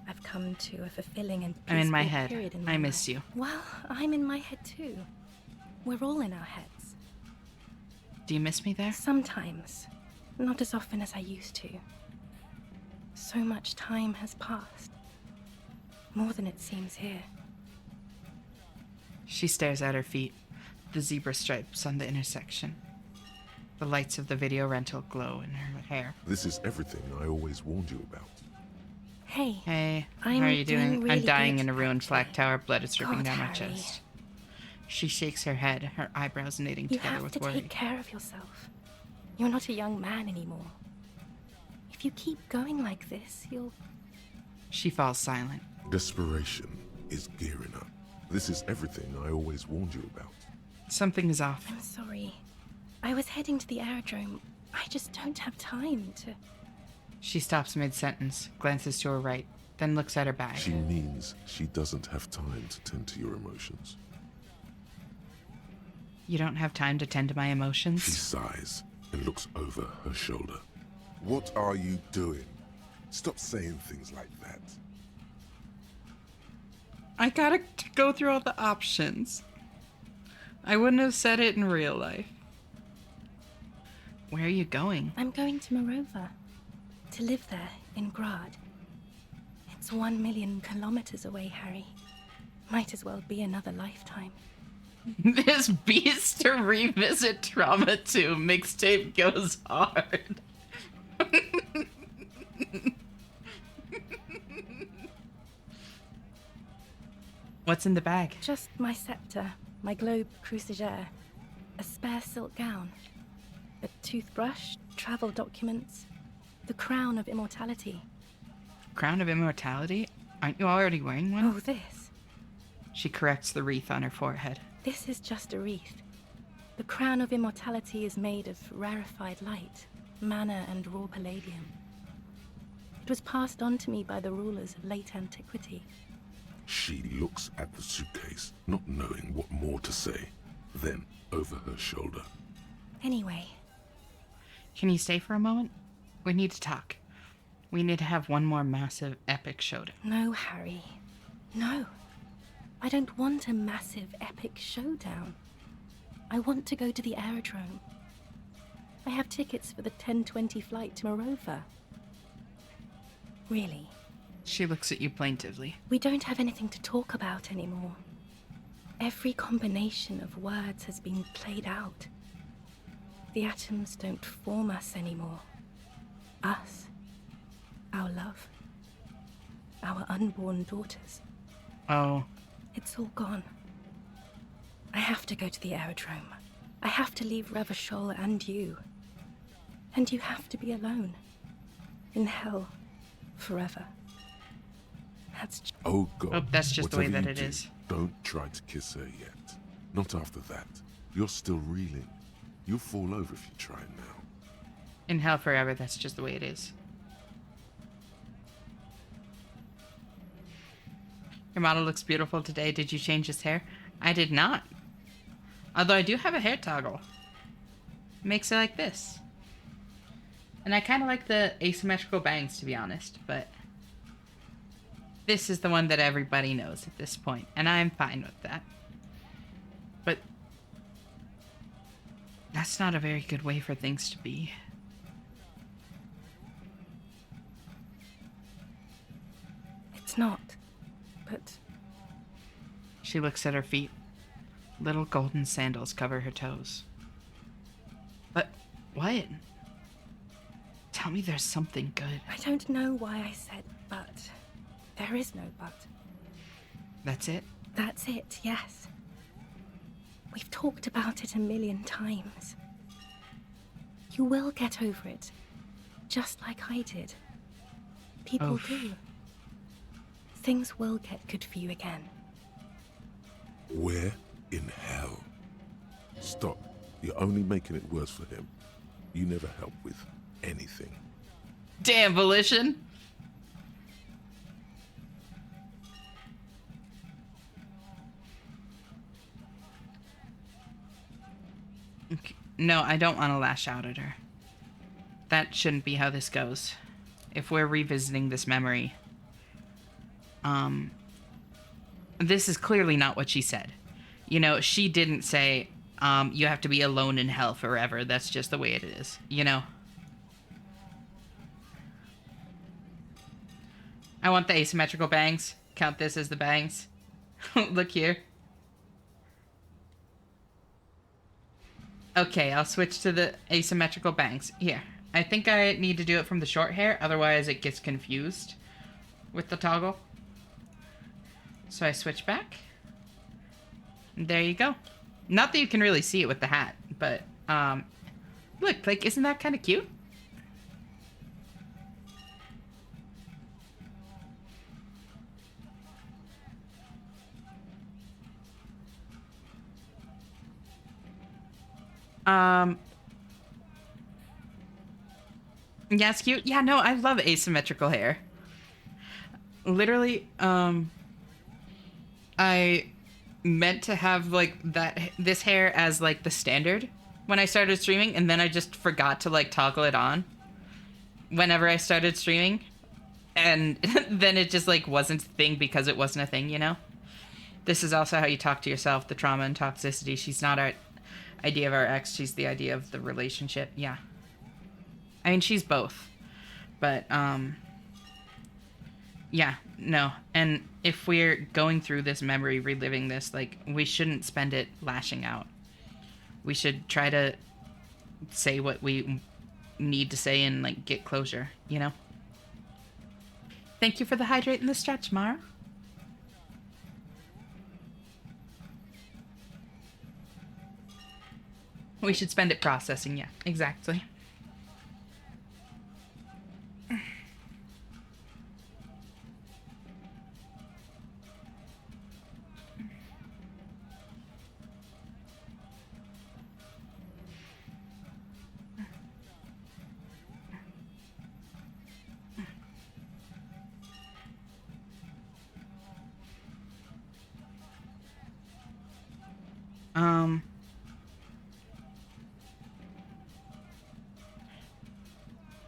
S20: I've come to a fulfilling and
S1: I'm in my
S20: peaceful
S1: head.
S20: period in my
S1: I miss
S20: life.
S1: you.
S20: Well, I'm in my head too. We're all in our heads.
S1: Do you miss me there?
S20: Sometimes. Not as often as I used to. So much time has passed. More than it seems here.
S1: She stares at her feet, the zebra stripes on the intersection. The lights of the video rental glow in her hair.
S2: This is everything I always warned you about.
S20: Hey.
S1: Hey,
S20: I'm
S1: how are you doing?
S20: really
S1: I'm dying
S20: good,
S1: in a ruined flak tower, blood is dripping
S20: God,
S1: down my
S20: Harry.
S1: chest. She shakes her head, her eyebrows knitting
S20: You
S1: together
S20: have
S1: with
S20: to
S1: worry.
S20: take care of yourself. You're not a young man anymore. If you keep going like this, you'll...
S1: She falls silent.
S2: Desperation is gearing up. This is everything I always warned you about.
S1: Something is off.
S20: I'm sorry. I was heading to the aerodrome. I just don't have time to...
S1: She stops mid-sentence, glances to her right, then looks at her bag.
S2: She means she doesn't have time to tend to your emotions.
S1: You don't have time to tend to my emotions?
S2: She sighs and looks over her shoulder. What are you doing? Stop saying things like that.
S1: I gotta go through all the options. I wouldn't have said it in real life. Where are you going?
S20: I'm going to Morova. To live there, in Grad. It's 1,000,000 kilometers away, Harry. Might as well be another lifetime.
S1: This Beast to Revisit Trauma 2 mixtape goes hard. What's in the bag?
S20: Just my scepter, my globe cruciger, a spare silk gown, a toothbrush, travel documents, the crown of immortality.
S1: Crown of immortality? Aren't you already wearing one?
S20: Oh, this.
S1: She corrects the wreath on her forehead.
S20: This is just a wreath. The crown of immortality is made of rarefied light, mana and raw palladium. It was passed on to me by the rulers of late antiquity.
S2: She looks at the suitcase, not knowing what more to say. Then, over her shoulder.
S20: Anyway.
S1: Can you stay for a moment? We need to talk. We need to have one more massive, epic showdown.
S20: No, Harry. No. I don't want a massive, epic showdown. I want to go to the aerodrome. I have tickets for the 10:20 flight to Morova. Really.
S1: She looks at you plaintively.
S20: We don't have anything to talk about anymore. Every combination of words has been played out. The atoms don't form us anymore. Us. Our love. Our unborn daughters.
S1: Oh.
S20: It's all gone. I have to go to the aerodrome. I have to leave Revachol and you. And you have to be alone. In hell. Forever.
S2: Oh God.
S1: Oh, that's just the way
S2: Whatever
S1: that
S2: you
S1: it
S2: do,
S1: is.
S2: Don't try to kiss her yet. Not after that. You're still reeling. You'll fall over if you try now.
S1: In hell forever, that's just the way it is. Your model looks beautiful today. Did you change his hair? I did not. Although I do have a hair toggle. Makes it like this. And I kind of like the asymmetrical bangs, to be honest, but this is the one that everybody knows at this point, and I'm fine with that. But that's not a very good way for things to be.
S20: It's not. But
S1: she looks at her feet. Little golden sandals cover her toes. But what? Tell me there's something good.
S20: I don't know why I said but. There is no but.
S1: That's it?
S20: That's it, yes. We've talked about it 1,000,000 times. You will get over it. Just like I did. People do. Things will get good for you again.
S2: Where in hell? Stop. You're only making it worse for him. You never help with anything.
S1: Damn, Volition! No, I don't want to lash out at her. That shouldn't be how this goes. If we're revisiting this memory, this is clearly not what she said. You know, she didn't say, you have to be alone in hell forever. That's just the way it is, you know? I want the asymmetrical bangs. Count this as the bangs. Look here. Okay, I'll switch to the asymmetrical bangs. Here. I think I need to do it from the short hair, otherwise it gets confused with the toggle. So I switch back. There you go. Not that you can really see it with the hat, but look, like, isn't that kind of cute? Yeah, it's cute. Yeah, no, I love asymmetrical hair. Literally, I meant to have like this hair as like the standard when I started streaming, and then I just forgot to like toggle it on whenever I started streaming, and then it just like wasn't a thing because it wasn't a thing, you know? This is also how you talk to yourself, the trauma and toxicity. She's not our idea of our ex, she's the idea of the relationship. Yeah. I mean, she's both. But, yeah, no. And if we're going through this memory, reliving this, like, we shouldn't spend it lashing out. We should try to say what we need to say and, like, get closure, you know? Thank you for the hydrate and the stretch, Mara. We should spend it processing, yeah, exactly.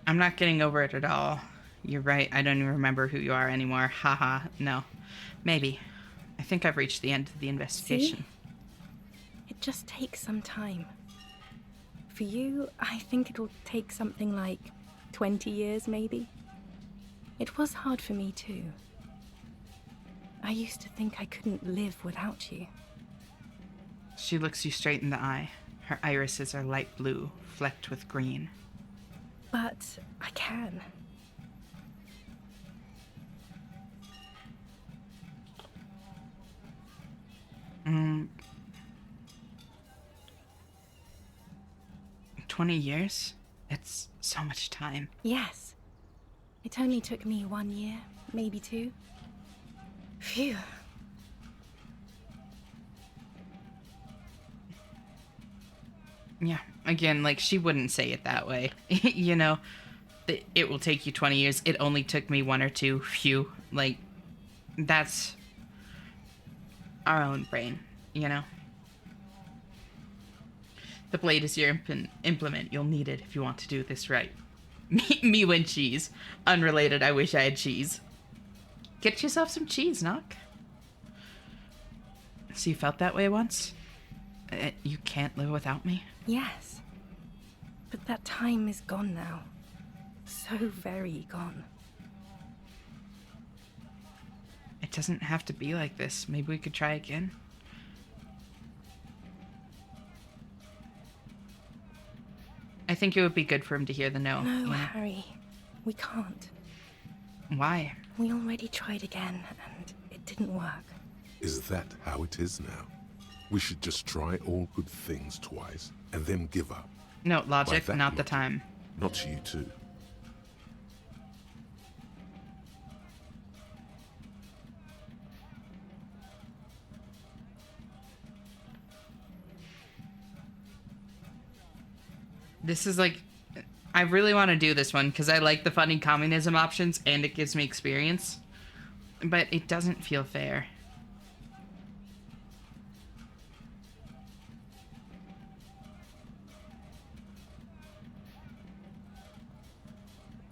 S1: I'm not getting over it at all. You're right, I don't even remember who you are anymore. Haha, no. Maybe. I think I've reached the end of the investigation.
S20: See? It just takes some time. For you, I think it'll take something like 20 years, maybe. It was hard for me, too. I used to think I couldn't live without you.
S1: She looks you straight in the eye. Her irises are light blue, flecked with green.
S20: But I can.
S1: Mm. 20 years? It's so much time.
S20: Yes. It only took me 1 year, maybe 2. Phew.
S1: Yeah, again, like, she wouldn't say it that way. You know, it will take you 20 years. It only took me 1 or 2. Phew. Like, that's our own brain, you know? The blade is your implement. You'll need it if you want to do this right. Me when cheese. Unrelated, I wish I had cheese. Get yourself some cheese, Knock. So you felt that way once? You can't live without me?
S20: Yes. But that time is gone now. So very gone.
S1: It doesn't have to be like this. Maybe we could try again. I think it would be good for him to hear the no.
S20: No, Harry. We can't.
S1: Why?
S20: We already tried again, and it didn't work.
S2: Is that how it is now? We should just try all good things twice, and then give up.
S1: No, logic, not the time.
S2: Not you too.
S1: This is like, I really want to do this one because I like the funding communism options and it gives me experience, but it doesn't feel fair.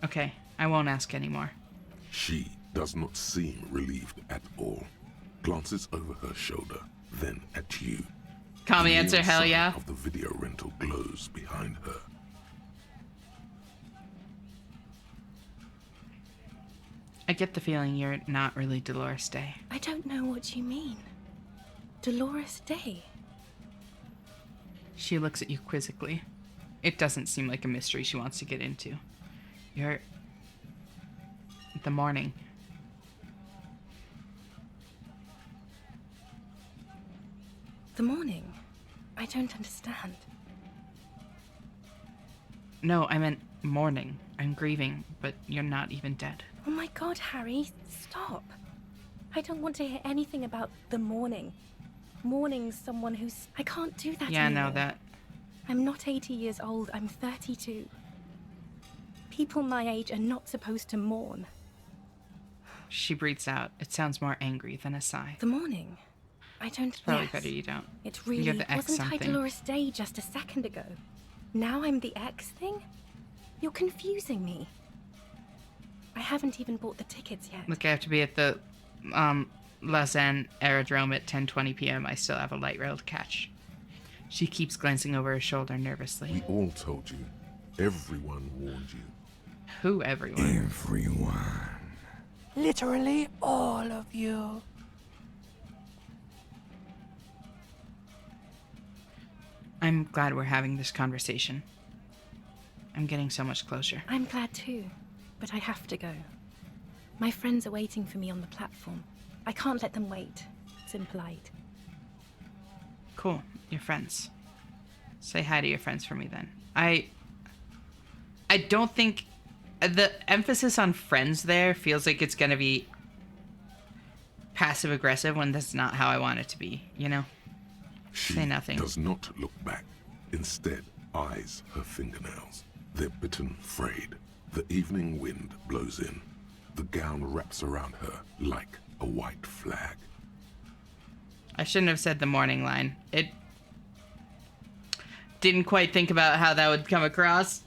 S1: Okay, I won't ask anymore.
S2: She does not seem relieved at all. Glances over her shoulder, then at you.
S1: Commie answer,
S2: neon
S1: hell
S2: sign
S1: yeah.
S2: Of the video rental glows behind her.
S1: I get the feeling you're not really Dolores Day.
S20: I don't know what you mean. Dolores Day?
S1: She looks at you quizzically. It doesn't seem like a mystery she wants to get into. You're... the morning.
S20: The morning? I don't understand.
S1: No, I meant mourning. I'm grieving, but you're not even dead.
S20: Oh my god, Harry, stop. I don't want to hear anything about the morning. Mourning someone who's... I can't do that
S1: Yeah,
S20: anymore.
S1: no, that...
S20: I'm not 80 years old, I'm 32. People my age are not supposed to mourn.
S1: She breathes out. It sounds more angry than a sigh.
S20: The morning. I don't...
S1: It's probably
S20: yes.
S1: better you don't.
S20: It really
S1: You're the X
S20: wasn't I
S1: something.
S20: Dolores Day just a second ago. Now I'm the X thing? You're confusing me. I haven't even bought the tickets yet.
S1: Look, I have to be at the Lausanne Aerodrome at 10:20 p.m. I still have a light rail to catch. She keeps glancing over her shoulder nervously.
S2: We all told you. Everyone warned you.
S1: Who everyone?
S12: Everyone.
S3: Literally all of you.
S1: I'm glad we're having this conversation. I'm getting so much closer.
S20: I'm glad too, but I have to go. My friends are waiting for me on the platform. I can't let them wait. It's impolite.
S1: Cool. Your friends. Say hi to your friends for me then. I don't think the emphasis on friends there feels like it's gonna be passive aggressive when that's not how I want it to be, you know?
S2: She
S1: Say nothing.
S2: does not look back. Instead, eyes her fingernails. They're bitten, frayed. The evening wind blows in. The gown wraps around her like a white flag.
S1: I shouldn't have said the morning line. It didn't quite think about how that would come across.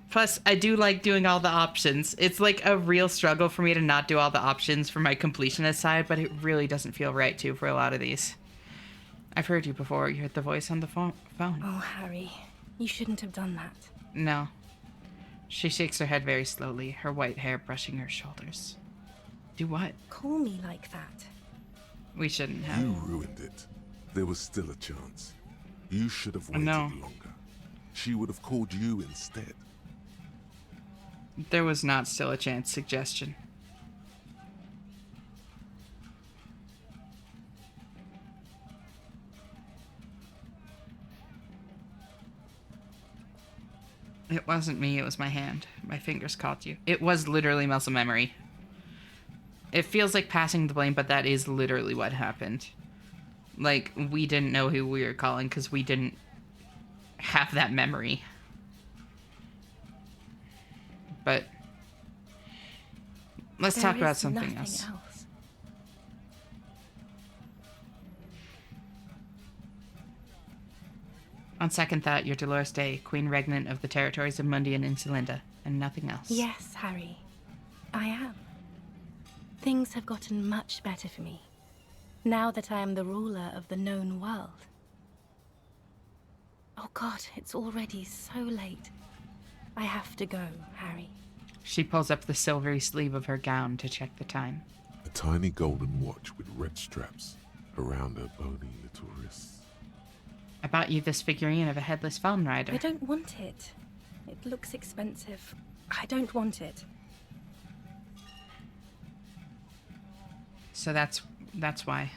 S1: Plus, I do like doing all the options. It's like a real struggle for me to not do all the options for my completionist side, but it really doesn't feel right to for a lot of these. I've heard you before. You heard the voice on the phone.
S20: Oh, Harry, you shouldn't have done that.
S1: No. She shakes her head very slowly, her white hair brushing her shoulders. Do what?
S20: Call me like that.
S1: We shouldn't have.
S2: You ruined it. There was still a chance. You should have waited
S1: No.
S2: longer. She would have called you instead.
S1: There was not still a chance suggestion. It wasn't me, it was my hand. My fingers caught you. It was literally muscle memory. It feels like passing the blame, but that is literally what happened. Like, we didn't know who we were calling because we didn't have that memory. But let's talk about something else. On second thought, you're Dolores Day, Queen Regnant of the territories of Mundi and Insulinda, and nothing else.
S20: Yes, Harry. I am. Things have gotten much better for me, now that I am the ruler of the known world. Oh God, it's already so late. I have to go, Harry.
S1: She pulls up the silvery sleeve of her gown to check the time.
S2: A tiny golden watch with red straps around her bony little wrists.
S1: I bought you this figurine of a headless phone rider.
S20: I don't want it. It looks expensive. I don't want it.
S1: So that's why.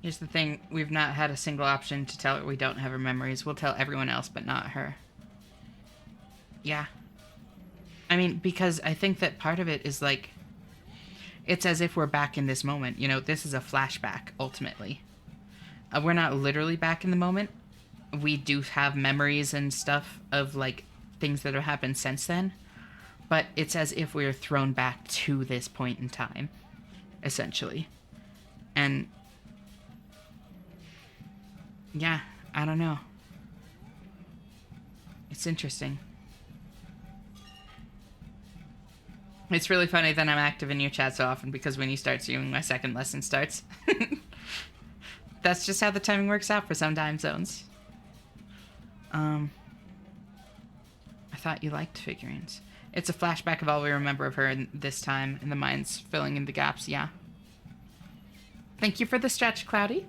S1: Here's the thing, we've not had a single option to tell her we don't have her memories. We'll tell everyone else, but not her. Yeah. I mean, because I think that part of it is like, it's as if we're back in this moment. You know, this is a flashback, ultimately. We're not literally back in the moment. We do have memories and stuff of, like, things that have happened since then. But it's as if we were thrown back to this point in time, essentially. And yeah, I don't know. It's interesting. It's really funny that I'm active in your chat so often because when you start streaming, my second lesson starts. That's just how the timing works out for some time zones. I thought you liked figurines. It's a flashback of all we remember of her in this time, and the mind's filling in the gaps, yeah. Thank you for the stretch, Cloudy.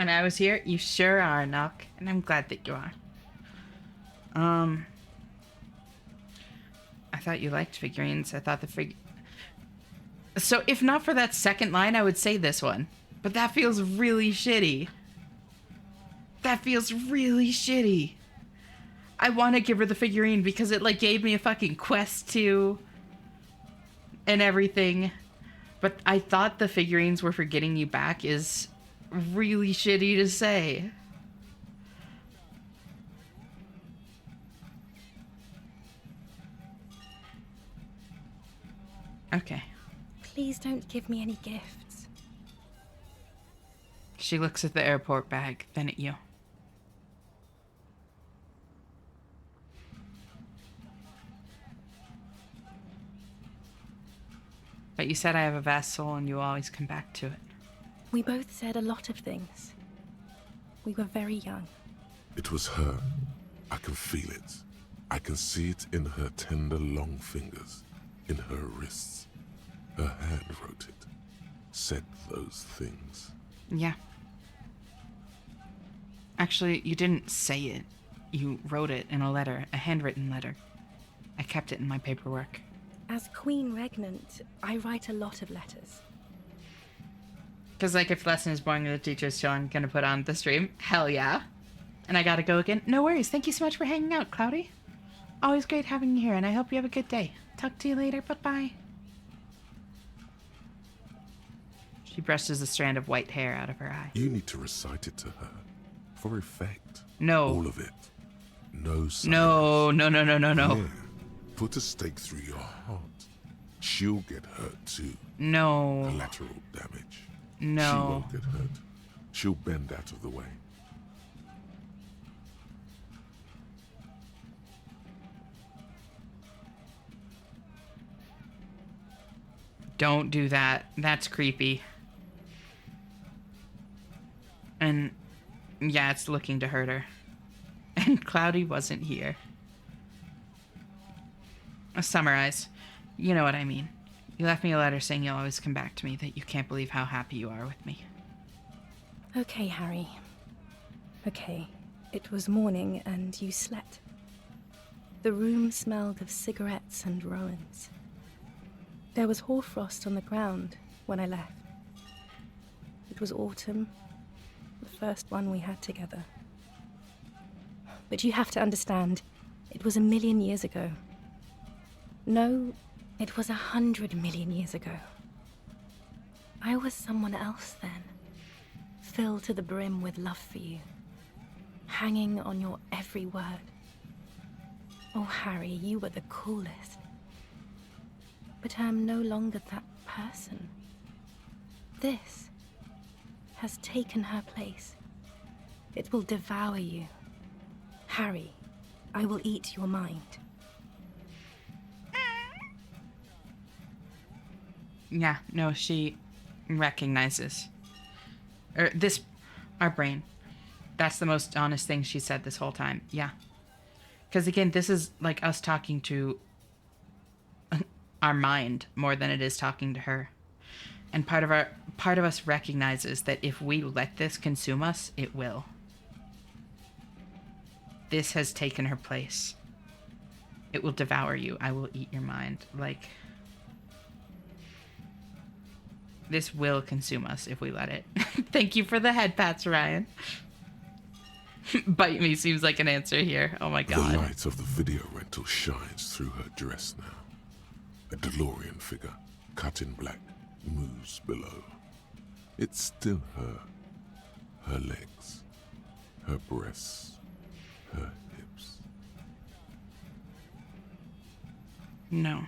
S1: And I was here? You sure are, Nock. And I'm glad that you are. I thought you liked figurines. I thought So if not for that second line, I would say this one. But that feels really shitty. That feels really shitty. I want to give her the figurine because it like gave me a fucking quest to and everything. But I thought the figurines were for getting you back is really shitty to say. Okay.
S20: Please don't give me any gifts.
S1: She looks at the airport bag, then at you. But you said I have a vast soul and you always come back to it.
S20: We both said a lot of things. We were very young.
S2: It was her. I can feel it. I can see it in her tender, long fingers, in her wrists. Her hand wrote it, said those things.
S1: Yeah. Actually, you didn't say it. You wrote it in a letter, a handwritten letter. I kept it in my paperwork.
S20: As Queen Regnant, I write a lot of letters.
S1: Because, like, if lesson is boring and the teacher's show I'm gonna put on the stream, hell yeah. And I gotta go again. No worries. Thank you so much for hanging out, Cloudy. Always great having you here, and I hope you have a good day. Talk to you later. Bye-bye. She brushes a strand of white hair out of her eye.
S2: You need to recite it to her. For effect.
S1: No.
S2: All of it. No silence.
S1: No.
S2: Yeah. Put a stake through your heart. She'll get hurt too.
S1: No.
S2: Collateral damage.
S1: No.
S2: She won't get hurt. She'll bend out of the way.
S1: Don't do that. That's creepy. And yeah, it's looking to hurt her. And Cloudy wasn't here. Summarize. You know what I mean. You left me a letter saying you'll always come back to me, that you can't believe how happy you are with me.
S20: Okay, Harry. Okay. It was morning and you slept. The room smelled of cigarettes and Rowans. There was hoarfrost on the ground when I left. It was autumn, the first one we had together. But you have to understand, it was 1,000,000 years ago. No, it was 100 million years ago. I was someone else then, filled to the brim with love for you, hanging on your every word. Oh, Harry, you were the coolest. But I am no longer that person. This has taken her place. It will devour you. Harry, I will eat your mind.
S1: Yeah, no, she recognizes. Our brain. That's the most honest thing she said this whole time. Yeah. Because again, this is like us talking to our mind more than it is talking to her. And part of us recognizes that if we let this consume us, it will. This has taken her place. It will devour you. I will eat your mind. Like, this will consume us if we let it. Thank you for the head pats, Ryan. Bite me seems like an answer here. Oh my god.
S2: The light of the video rental shines through her dress now. A DeLorean figure, cut in black, moves below. It's still her. Her legs, her breasts, her hips.
S1: No.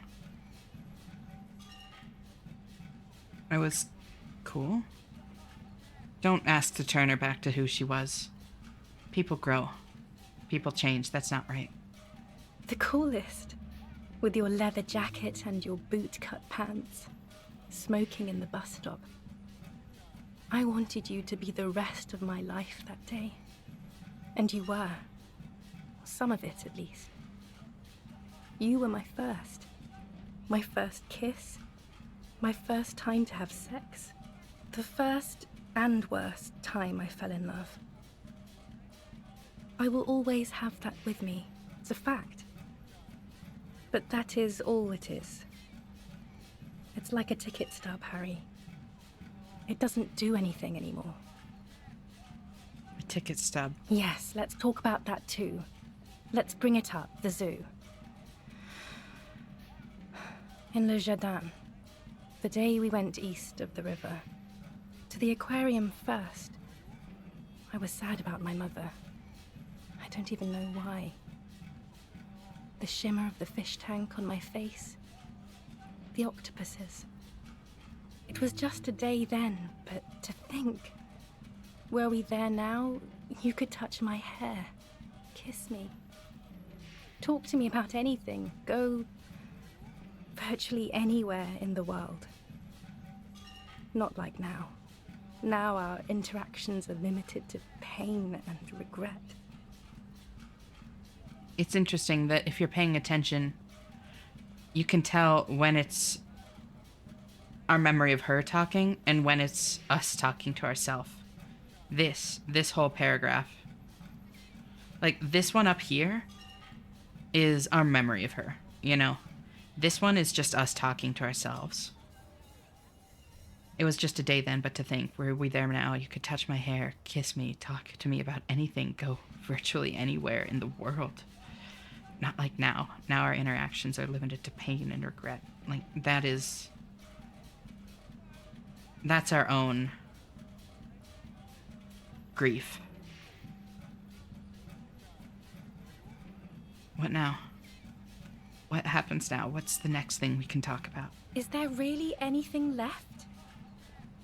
S1: I was cool. Don't ask to turn her back to who she was. People grow. People change. That's not right.
S20: The coolest. With your leather jacket and your boot-cut pants. Smoking in the bus stop. I wanted you to be the rest of my life that day. And you were. Some of it, at least. You were my first. My first kiss. My first time to have sex. The first and worst time I fell in love. I will always have that with me. It's a fact. But that is all it is. It's like a ticket stub, Harry. It doesn't do anything anymore.
S1: A ticket stub.
S20: Yes, let's talk about that too. Let's bring it up, the zoo. In Le Jardin, the day we went east of the river, to the aquarium first, I was sad about my mother. I don't even know why. The shimmer of the fish tank on my face, the octopuses. It was just a day then, but to think. Were we there now, you could touch my hair, kiss me, talk to me about anything, go virtually anywhere in the world. Not like now. Now our interactions are limited to pain and regret.
S1: It's interesting that if you're paying attention, you can tell when it's our memory of her talking and when it's us talking to ourselves. This whole paragraph. Like, this one up here is our memory of her, you know? This one is just us talking to ourselves. It was just a day then, but to think, were we there now? You could touch my hair, kiss me, talk to me about anything, go virtually anywhere in the world. Not like now. Now our interactions are limited to pain and regret. Like, that's our own grief. What now? What happens now? What's the next thing we can talk about?
S20: Is there really anything left?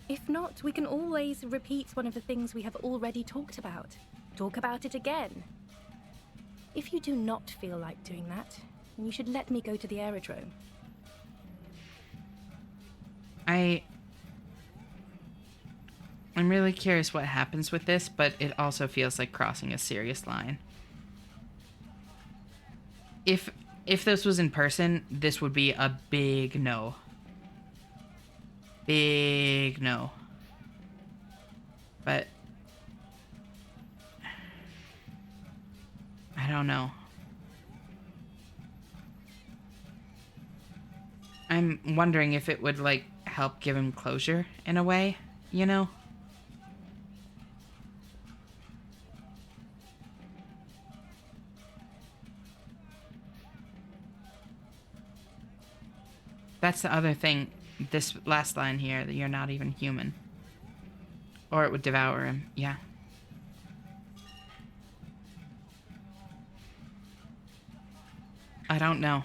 S20: If not, we can always repeat one of the things we have already talked about. Talk about it again. If you do not feel like doing that, then you should let me go to the aerodrome.
S1: I'm really curious what happens with this, but it also feels like crossing a serious line. If this was in person, this would be a big no. Big no. But I don't know. I'm wondering if it would, like, help give him closure in a way, you know? That's the other thing, this last line here, that you're not even human. Or it would devour him, yeah. I don't know.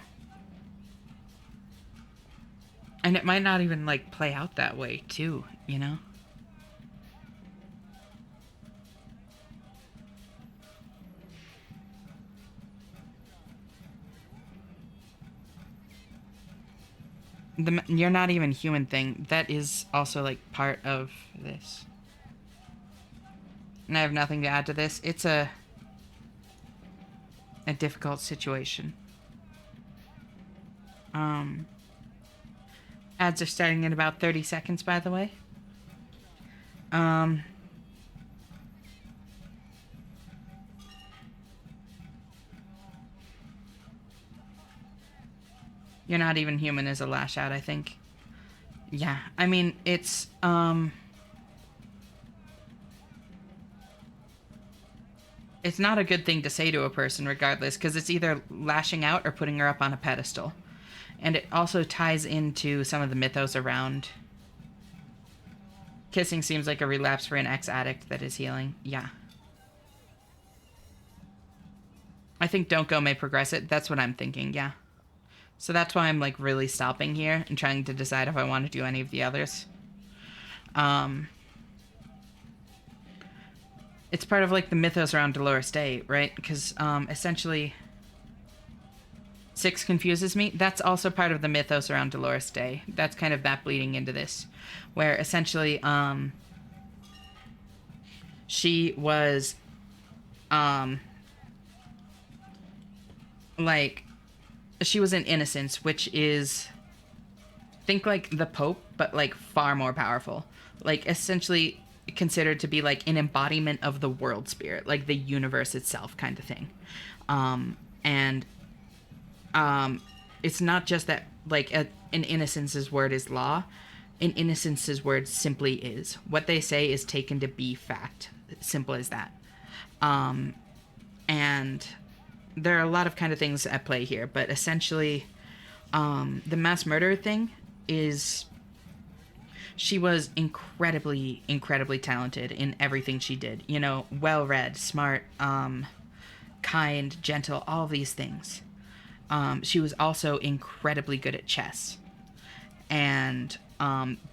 S1: And it might not even, like, play out that way, too, you know? The you're not even human thing, that is also, like, part of this. And I have nothing to add to this. It's a difficult situation. Ads are starting in about 30 seconds, by the way. You're not even human is a lash out, I think. Yeah, I mean, it's not a good thing to say to a person regardless, because it's either lashing out or putting her up on a pedestal. And it also ties into some of the mythos around kissing seems like a relapse for an ex-addict that is healing. Yeah. I think don't go may progress it. That's what I'm thinking, yeah. So that's why I'm, like, really stopping here and trying to decide if I want to do any of the others. It's part of, like, the mythos around Dolores Day, right? Because, essentially, 6 confuses me. That's also part of the mythos around Dolores Day. That's kind of that bleeding into this. Where, essentially, she was, like, she was an innocence, which is, think like the Pope, but, like, far more powerful. Like, essentially, considered to be like an embodiment of the world spirit, like the universe itself kind of thing. And it's not just that like an innocence's word is law. An innocence's word simply is. What they say is taken to be fact. Simple as that. And there are a lot of kind of things at play here, but essentially the mass murderer thing is she was incredibly talented in everything she did. You know, well-read, smart, kind, gentle, all these things. She was also incredibly good at chess. And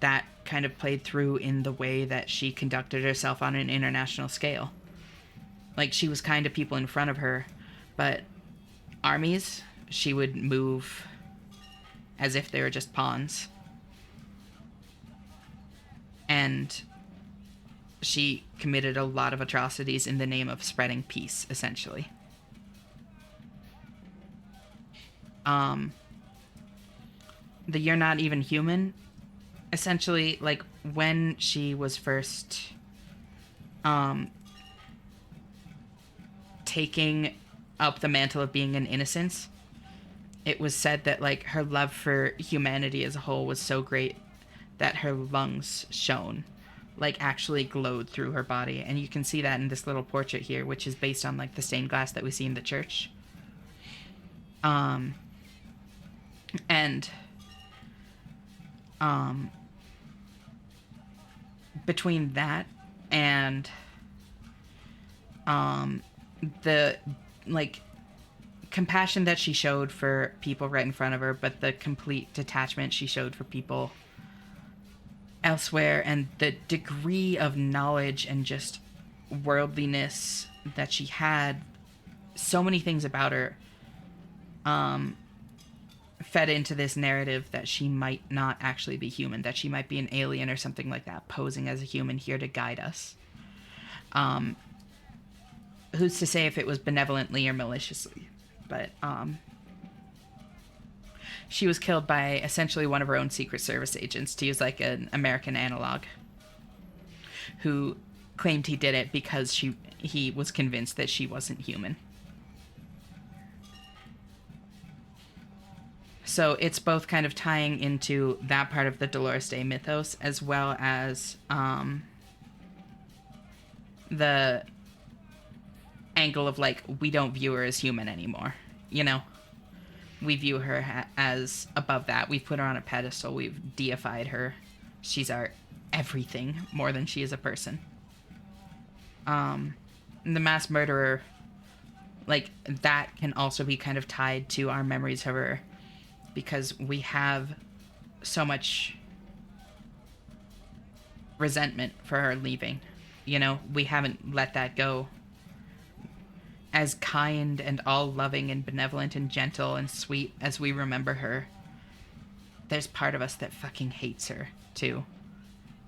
S1: that kind of played through in the way that she conducted herself on an international scale. Like, she was kind to people in front of her, but armies, she would move as if they were just pawns. And she committed a lot of atrocities in the name of spreading peace, essentially. The You're Not Even Human, essentially, like, when she was first taking up the mantle of being an innocence, it was said that, like, her love for humanity as a whole was so great that her lungs shone, like, actually glowed through her body. And you can see that in this little portrait here, which is based on, like, the stained glass that we see in the church. Between that and the, like, compassion that she showed for people right in front of her, but the complete detachment she showed for people elsewhere, and the degree of knowledge and just worldliness that she had, so many things about her fed into this narrative that she might not actually be human, that she might be an alien or something like that, posing as a human here to guide us. Who's to say if it was benevolently or maliciously? But she was killed by essentially one of her own Secret Service agents, to use like an American analog, who claimed he did it because he was convinced that she wasn't human. So it's both kind of tying into that part of the Dolores Day mythos, as well as the angle of, like, we don't view her as human anymore, you know? We view her as above that. We've put her on a pedestal. We've deified her. She's our everything more than she is a person. The mass murderer, like, that can also be kind of tied to our memories of her, because we have so much resentment for her leaving. You know, we haven't let that go. As kind and all-loving and benevolent and gentle and sweet as we remember her, there's part of us that fucking hates her, too.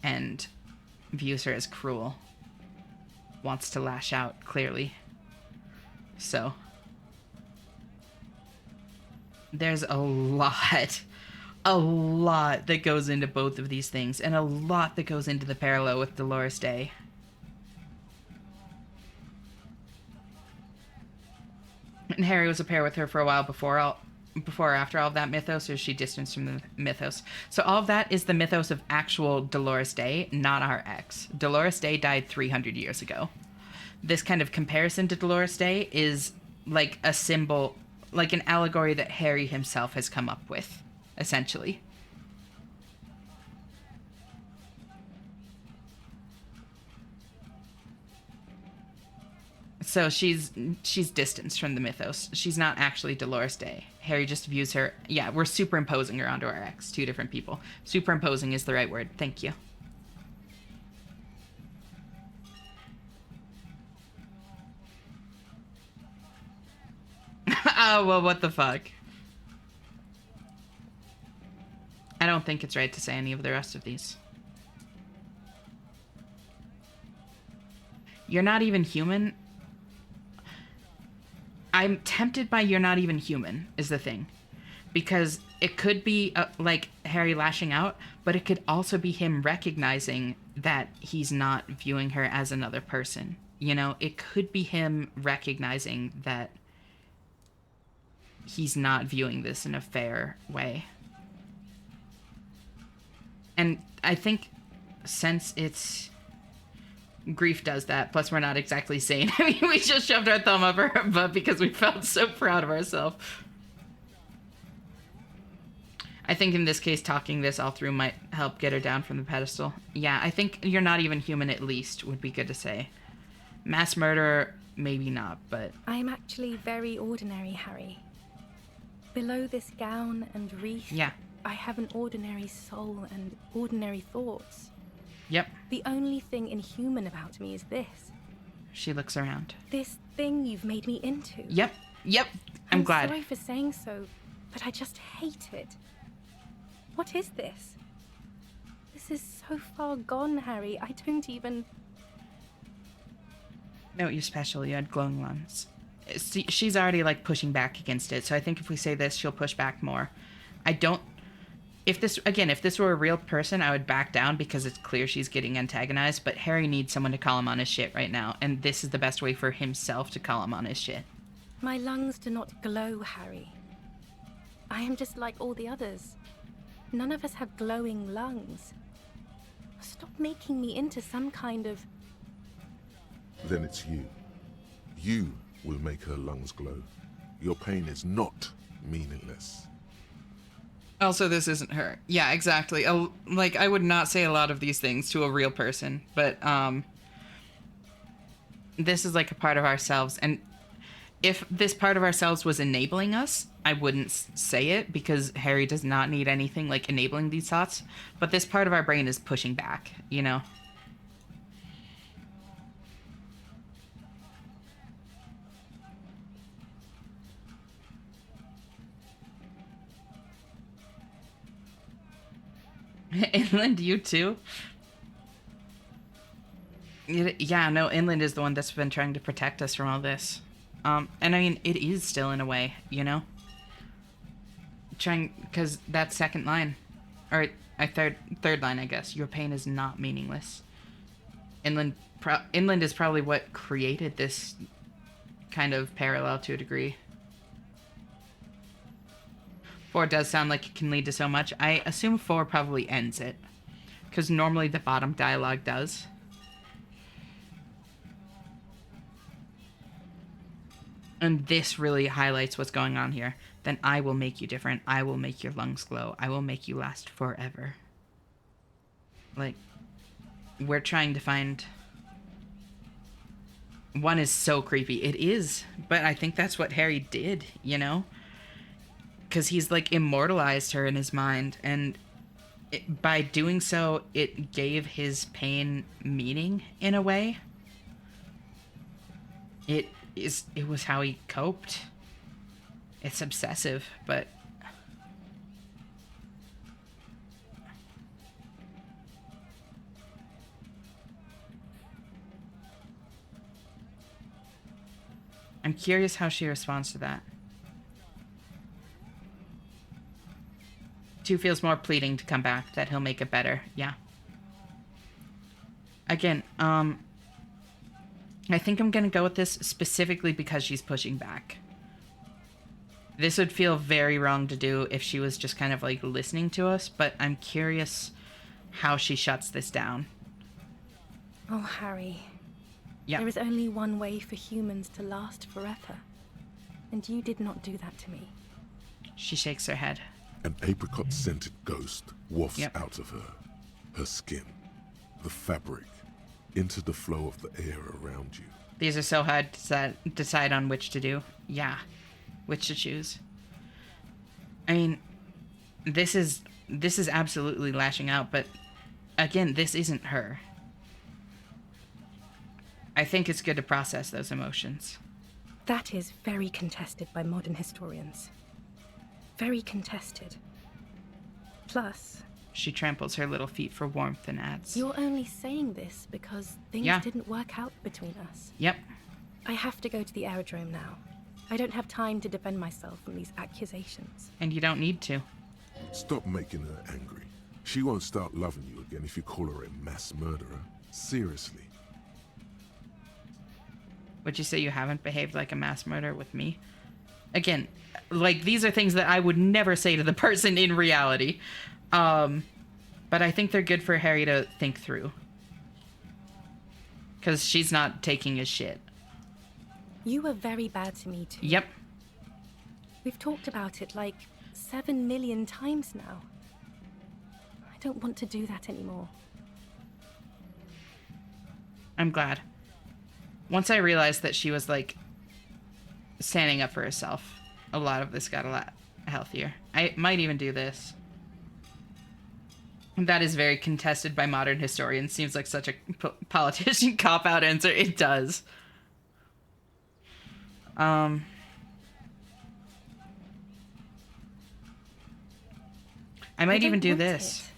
S1: And views her as cruel. Wants to lash out, clearly. So there's a lot that goes into both of these things, and a lot that goes into the parallel with Dolores Day. And Harry was a pair with her for a while before or after all of that mythos, or is she distanced from the mythos? So all of that is the mythos of actual Dolores Day, not our ex. Dolores Day died 300 years ago. This kind of comparison to Dolores Day is like a symbol, like an allegory that Harry himself has come up with, essentially. So she's distanced from the mythos. She's not actually Dolores Day. Harry just views her... Yeah, we're superimposing her onto our ex. Two different people. Superimposing is the right word. Thank you. Oh, well, what the fuck? I don't think it's right to say any of the rest of these. You're Not Even Human... I'm tempted by You're Not Even Human, is the thing. because it could be like Harry lashing out, but it could also be him recognizing that he's not viewing her as another person. You know, it could be him recognizing that he's not viewing this in a fair way. And I think since it's... grief does that, plus we're not exactly sane. I mean, we just shoved our thumb up her butt because we felt so proud of ourselves. I think in this case, talking this all through might help get her down from the pedestal. Yeah, I think you're not even human, at least, would be good to say. Mass murderer, maybe not, but...
S20: I am actually very ordinary, Harry. Below this gown and wreath,
S1: yeah,
S20: I have an ordinary soul and ordinary thoughts.
S1: Yep.
S20: The only thing inhuman about me is this.
S1: She looks around.
S20: This thing you've made me into.
S1: Yep. I'm glad.
S20: Sorry for saying so, but I just hate it. What is this? This is so far gone, Harry. I don't even...
S1: No, you're special. You had glowing lungs. See, she's already, like, pushing back against it, so I think if we say this, she'll push back more. I don't... If this were a real person, I would back down because it's clear she's getting antagonized, but Harry needs someone to call him on his shit right now, and this is the best way for himself to call him on his shit.
S20: My lungs do not glow, Harry. I am just like all the others. None of us have glowing lungs. Stop making me into some kind of...
S2: Then it's you. You will make her lungs glow. Your pain is not meaningless.
S1: Also, this isn't her. Yeah, exactly. Like, I would not say a lot of these things to a real person, but this is like a part of ourselves, and if this part of ourselves was enabling us, I wouldn't say it, because Harry does not need anything like enabling these thoughts, but this part of our brain is pushing back, you know? Inland, you too? Yeah, no, Inland is the one that's been trying to protect us from all this. And I mean, it is still in a way, you know? Because that second line, or third line, I guess, your pain is not meaningless. Inland is probably what created this kind of parallel to a degree. 4 does sound like it can lead to so much. I assume 4 probably ends it, because normally the bottom dialogue does. And this really highlights what's going on here. Then I will make you different. I will make your lungs glow. I will make you last forever. Like, we're trying to find... 1 is so creepy. It is, but I think that's what Harry did, you know? Because he's, like, immortalized her in his mind, and by doing so, it gave his pain meaning, in a way. It was how he coped. It's obsessive, but... I'm curious how she responds to that. 2 feels more pleading to come back, that he'll make it better. Yeah. Again, I think I'm gonna go with this specifically because she's pushing back. This would feel very wrong to do if she was just kind of like listening to us, but I'm curious how she shuts this down.
S20: Oh, Harry.
S1: Yeah.
S20: There is only one way for humans to last forever. And you did not do that to me.
S1: She shakes her head.
S2: An apricot-scented ghost wafts out of her. Her skin, the fabric, into the flow of the air around you.
S1: These are so hard to decide on which to do. Yeah. Which to choose. I mean, this is absolutely lashing out, but again, this isn't her. I think it's good to process those emotions.
S20: That is very contested by modern historians. Very contested. Plus...
S1: She tramples her little feet for warmth and adds...
S20: You're only saying this because things didn't work out between us.
S1: Yep.
S20: I have to go to the aerodrome now. I don't have time to defend myself from these accusations.
S1: And you don't need to.
S2: Stop making her angry. She won't start loving you again if you call her a mass murderer. Seriously.
S1: Would you say you haven't behaved like a mass murderer with me? Again, like, these are things that I would never say to the person in reality. But I think they're good for Harry to think through. Because she's not taking his shit.
S20: You were very bad to me too.
S1: Yep.
S20: We've talked about it like 7 million times now. I don't want to do that anymore.
S1: I'm glad. Once I realized that she was, like, standing up for herself, a lot of this got a lot healthier. I might even do this. That is very contested by modern historians. Seems like such a politician cop-out answer. It does. I might even do this.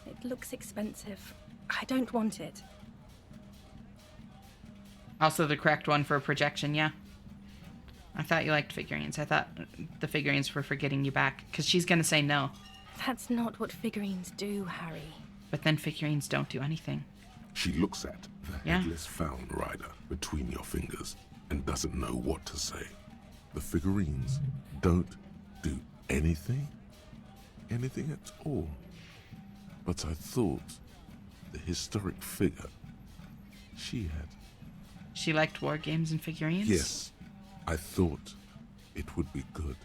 S20: It looks expensive. I don't want it.
S1: Also the correct one for a projection, yeah. I thought you liked figurines. I thought the figurines were for getting you back, because she's going to say no.
S20: That's not what figurines do, Harry.
S1: But then figurines don't do anything.
S2: She looks at the headless found rider between your fingers and doesn't know what to say. The figurines don't do anything? Anything at all. But I thought the historic figure she had.
S1: She liked war games and figurines?
S2: Yes. I thought it would be good.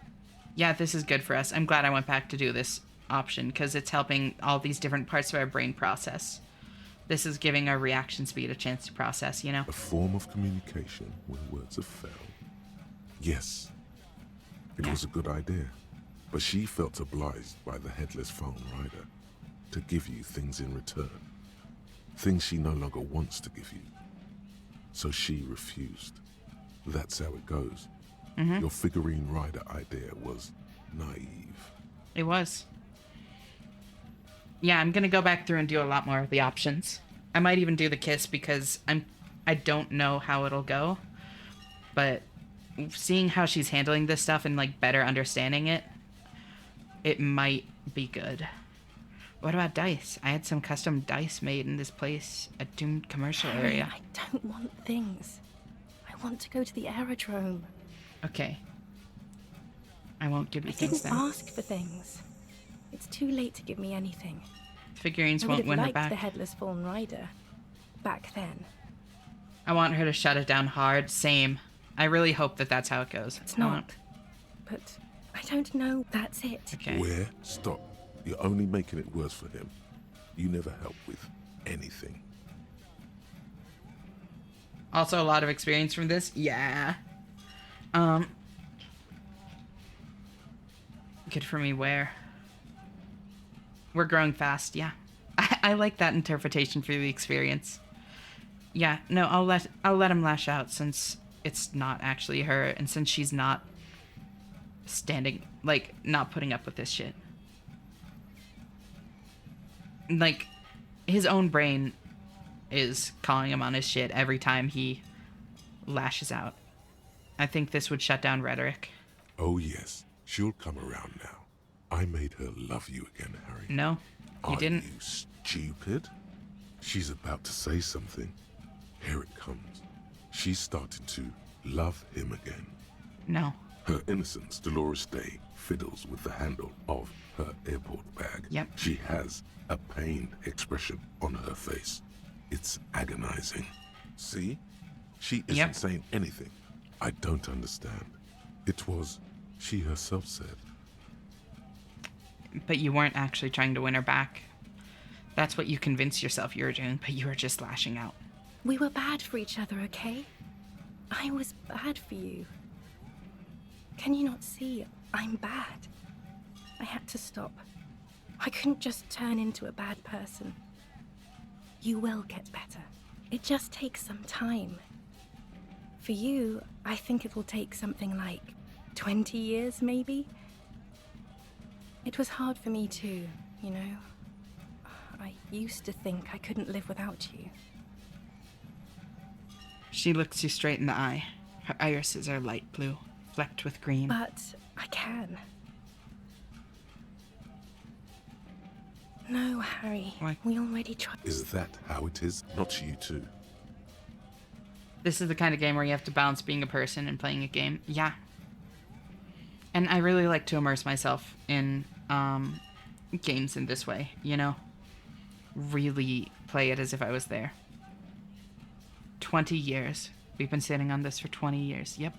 S1: Yeah, this is good for us. I'm glad I went back to do this option because it's helping all these different parts of our brain process. This is giving our reaction speed a chance to process, you know?
S2: A form of communication when words have failed. Yes, it was a good idea. But she felt obliged by the headless phone rider to give you things in return. Things she no longer wants to give you. So she refused. That's how it goes.
S1: Mm-hmm.
S2: Your figurine rider idea was naive.
S1: It was. Yeah, I'm gonna go back through and do a lot more of the options. I might even do the kiss because I don't know how it'll go. But seeing how she's handling this stuff and like better understanding it, it might be good. What about dice? I had some custom dice made in this place, a doomed commercial area.
S20: I don't want things. I want to go to the aerodrome.
S1: Okay. I won't give you
S20: I
S1: things
S20: didn't
S1: then.
S20: ask for things. It's too late to give me anything.
S1: Figurines
S20: I
S1: won't win
S20: would
S1: her
S20: have liked
S1: back.
S20: the headless fallen rider back then.
S1: I want her to shut it down hard. Same. I really hope that that's how it goes.
S20: It's not. But I don't know. That's it.
S1: Okay.
S2: Where? Stop. You're only making it worse for him. You never help with anything.
S1: Also, a lot of experience from this. Yeah. Good for me. Where? We're growing fast. Yeah. I like that interpretation for the experience. Yeah. No, I'll let him lash out since it's not actually her, and since she's not standing, like, not putting up with this shit. Like, his own brain is calling him on his shit every time he lashes out. I think this would shut down rhetoric.
S2: Oh yes, she'll come around now. I made her love you again, Harry.
S1: No, you didn't.
S2: Are you stupid? She's about to say something. Here it comes. She's starting to love him again.
S1: No.
S2: Her innocence, Dolores Day, fiddles with the handle of her airport bag.
S1: Yep.
S2: She has a pained expression on her face. It's agonizing. See? She isn't saying anything. I don't understand. It was, she herself said.
S1: But you weren't actually trying to win her back. That's what you convinced yourself you were doing, but you were just lashing out.
S20: We were bad for each other, okay? I was bad for you. Can you not see? I'm bad. I had to stop. I couldn't just turn into a bad person. You will get better. It just takes some time. For you, I think it will take something like 20 years, maybe? It was hard for me too, you know? I used to think I couldn't live without you.
S1: She looks you straight in the eye. Her irises are light blue. Flecked with green.
S20: But I can. No, Harry.
S1: Why?
S20: We already tried.
S2: Is that how it is? Not you too.
S1: This is the kind of game where you have to balance being a person and playing a game. Yeah. And I really like to immerse myself in games in this way, you know? Really play it as if I was there. 20 years. We've been sitting on this for 20 years. Yep.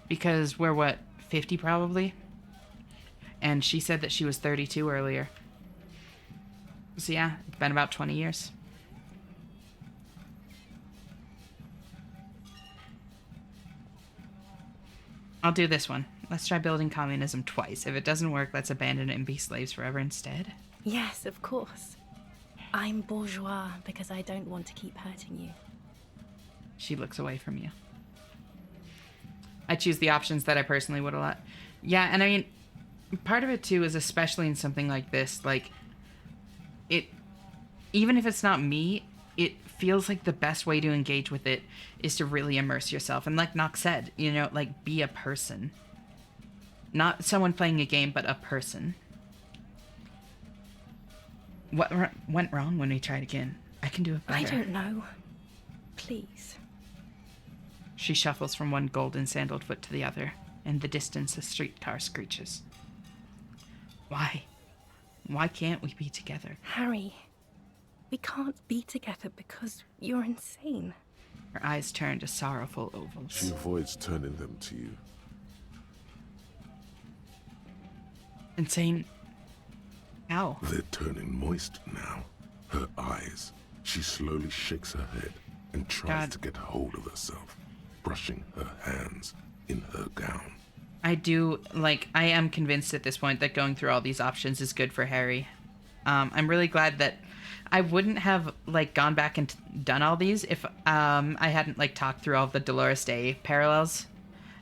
S1: Because we're, what, 50 probably? And she said that she was 32 earlier. So yeah, it's been about 20 years. I'll do this one. Let's try building communism twice. If it doesn't work, let's abandon it and be slaves forever instead.
S20: Yes, of course. I'm bourgeois because I don't want to keep hurting you.
S1: She looks away from you. I choose the options that I personally would allow. Yeah, and I mean, part of it too is, especially in something like this, like, it, even if it's not me, it feels like the best way to engage with it is to really immerse yourself. And like Nox said, you know, like, be a person. Not someone playing a game, but a person. What went wrong when we tried again? I can do it better.
S20: I don't know. Please.
S1: She shuffles from one golden sandaled foot to the other. In the distance, a streetcar screeches. Why? Why can't we be together?
S20: Harry, we can't be together because you're insane.
S1: Her eyes turn to sorrowful ovals.
S2: She avoids turning them to you.
S1: Insane? How?
S2: They're turning moist now. Her eyes. She slowly shakes her head and tries to get hold of herself, brushing her hands in her gown.
S1: I am convinced at this point that going through all these options is good for Harry. I'm really glad that I wouldn't have, like, gone back and done all these if I hadn't, like, talked through all of the Dolores Day parallels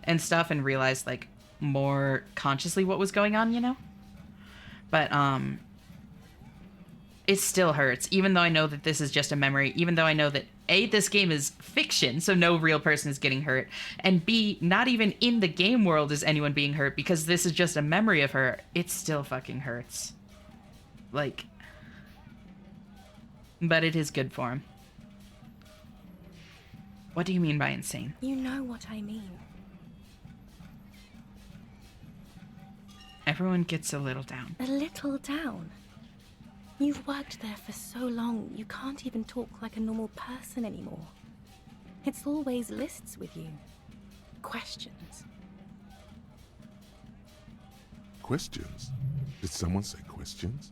S1: and stuff and realized, like, more consciously what was going on, you know? But, it still hurts, even though I know that this is just a memory, even though I know that, A, this game is fiction, so no real person is getting hurt, and B, not even in the game world is anyone being hurt, because this is just a memory of her. It still fucking hurts. Like, but it is good for him. What do you mean by insane?
S20: You know what I mean.
S1: Everyone gets a little down.
S20: A little down? You've worked there for so long, you can't even talk like a normal person anymore. It's always lists with you. Questions.
S2: Questions? Did someone say questions?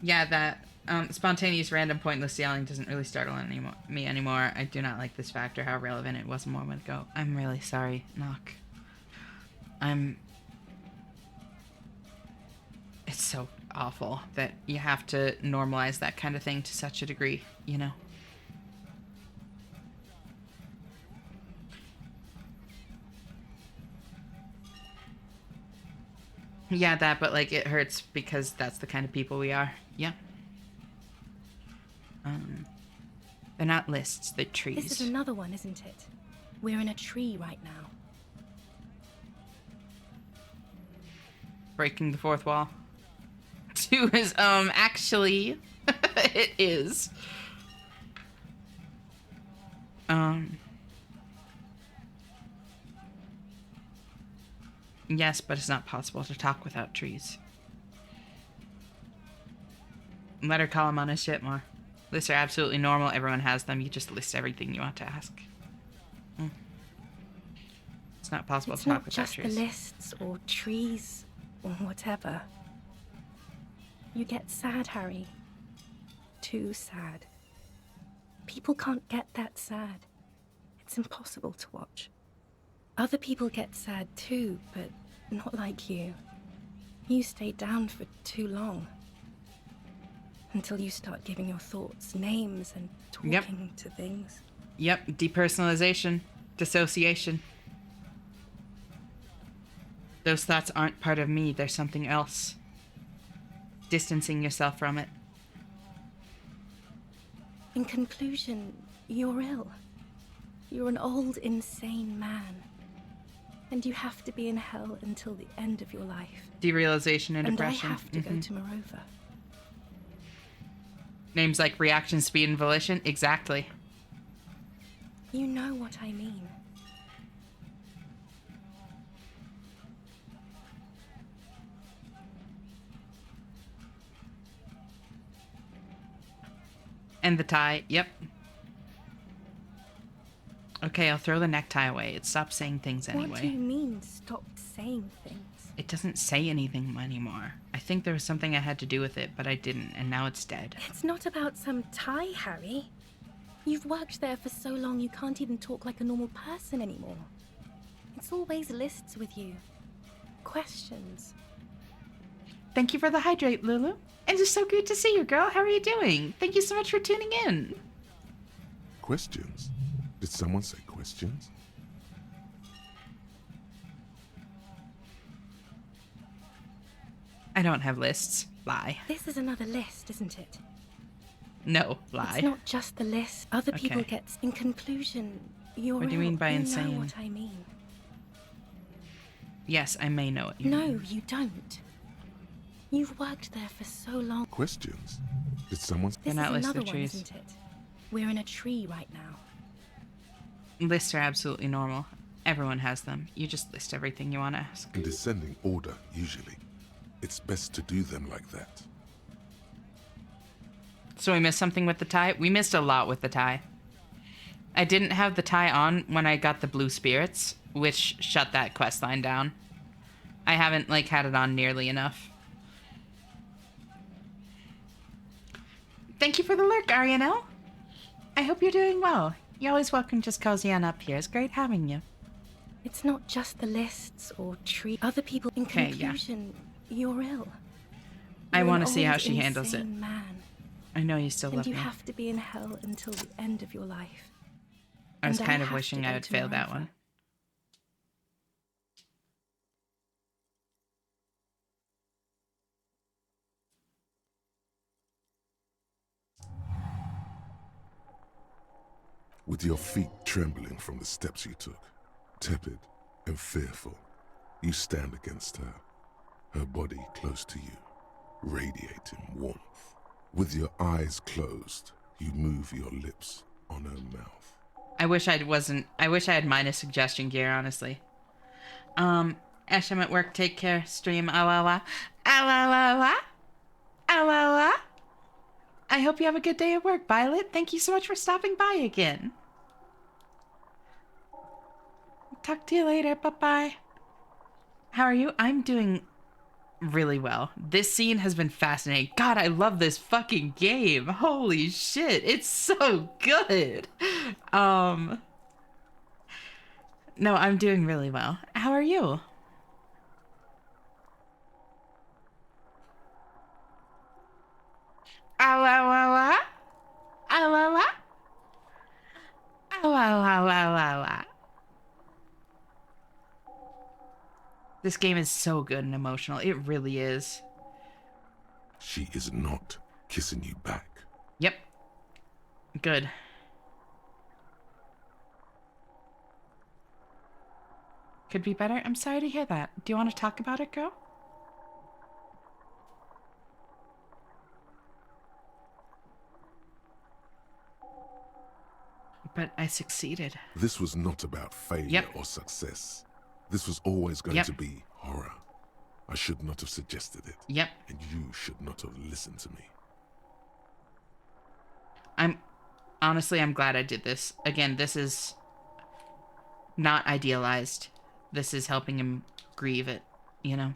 S1: Yeah, that spontaneous, random, pointless yelling doesn't really startle me anymore. I do not like this fact or how relevant it was a moment ago. I'm really sorry, Nock. It's so awful that you have to normalize that kind of thing to such a degree, you know? Yeah, that, but, like, it hurts because that's the kind of people we are. Yeah. They're not lists, they're trees.
S20: This is another one, isn't it? We're in a tree right now.
S1: Breaking the fourth wall. 2 is, actually, it is. Yes, but it's not possible to talk without trees. Let her call him on his shit more. Lists are absolutely normal. Everyone has them. You just list everything you want to ask. It's not possible to talk without trees.
S20: It's not just the lists or trees or whatever. You get sad, Harry. Too sad. People can't get that sad. It's impossible to watch. Other people get sad too, but not like you. You stay down for too long. Until you start giving your thoughts names and talking to things.
S1: Yep, depersonalization, dissociation. Those thoughts aren't part of me, they're something else. Distancing yourself from it.
S20: In conclusion, you're ill. You're an old, insane man. And you have to be in hell until the end of your life.
S1: Derealization and depression.
S20: And I have to go to Morova.
S1: Names like reaction speed and volition? Exactly.
S20: You know what I mean.
S1: And the tie. Yep. Okay, I'll throw the necktie away. It stopped saying things anyway.
S20: What do you mean, stopped saying things?
S1: It doesn't say anything anymore. I think there was something I had to do with it, but I didn't, and now it's dead.
S20: It's not about some tie, Harry. You've worked there for so long you can't even talk like a normal person anymore. It's always lists with you. Questions.
S1: Thank you for the hydrate, Lulu. And it's so good to see you, girl. How are you doing? Thank you so much for tuning in.
S2: Questions? Did someone say questions?
S1: I don't have lists. Lie.
S20: This is another list, isn't it?
S1: No, lie.
S20: It's not just the list. Other people
S1: Okay.
S20: get... In conclusion, you're
S1: What do you mean by
S20: you
S1: insane?
S20: know what I mean.
S1: Yes, I may know what you mean.
S20: No, you don't. You've worked there for so long.
S2: Questions? Did someone...
S20: This is another one, isn't it? We're in a tree right now.
S1: Lists are absolutely normal. Everyone has them. You just list everything you want to ask.
S2: In descending order, usually. It's best to do them like that.
S1: So we missed something with the tie? We missed a lot with the tie. I didn't have the tie on when I got the blue spirits, which shut that quest line down. I haven't, like, had it on nearly enough. Thank you for the lurk, Arianel. I hope you're doing well. You're always welcome to just cozy on up here. It's great having you.
S20: It's not just the lists or tree. Other people. In
S1: Okay,
S20: conclusion, you're ill.
S1: I
S20: You're
S1: want
S20: an
S1: to see how
S20: old,
S1: she handles it.
S20: insane Man.
S1: I know you still
S20: And
S1: love
S20: you
S1: me.
S20: have to be in hell until the end of your life.
S1: I was
S20: And
S1: kind of
S20: have
S1: wishing
S20: to
S1: I
S20: go
S1: would
S20: to
S1: fail that
S20: Morova.
S1: one.
S2: With your feet trembling from the steps you took, tepid and fearful, you stand against her, her body close to you, radiating warmth. With your eyes closed, you move your lips on her mouth.
S1: I wish I had minus suggestion gear, honestly. Ash, I'm at work. Take care. Stream. Awawa. Awawa. Awawa. I hope you have a good day at work, Violet. Thank you so much for stopping by again. Talk to you later. Bye-bye. How are you? I'm doing really well. This scene has been fascinating. God, I love this fucking game. Holy shit. It's so good. No, I'm doing really well. How are you? Awawawa. Awawa. Awawawawa. This game is so good and emotional. It really is.
S2: She is not kissing you back.
S1: Yep. Good. Could be better. I'm sorry to hear that. Do you want to talk about it, girl? But I succeeded.
S2: This was not about failure
S1: Yep.
S2: or success. This was always going
S1: Yep.
S2: to be horror. I should not have suggested it.
S1: Yep.
S2: And you should not have listened to me.
S1: I'm glad I did this. Again, this is not idealized. This is helping him grieve it, you know?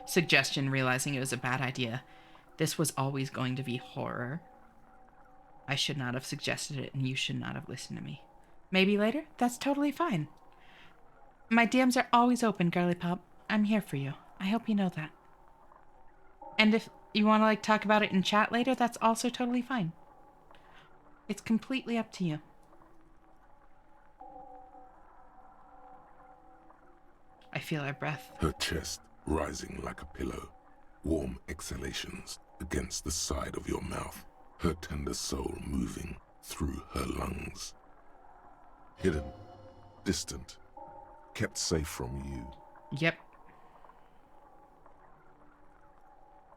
S1: Suggestion, realizing it was a bad idea. This was always going to be horror. I should not have suggested it, and you should not have listened to me. Maybe later? That's totally fine. My DMs are always open, girly pop. I'm here for you. I hope you know that. And if you want to, like, talk about it in chat later, that's also totally fine. It's completely up to you. I feel her breath.
S2: Her chest rising like a pillow, warm exhalations against the side of your mouth, her tender soul moving through her lungs. Hidden, distant, kept safe from you.
S1: Yep.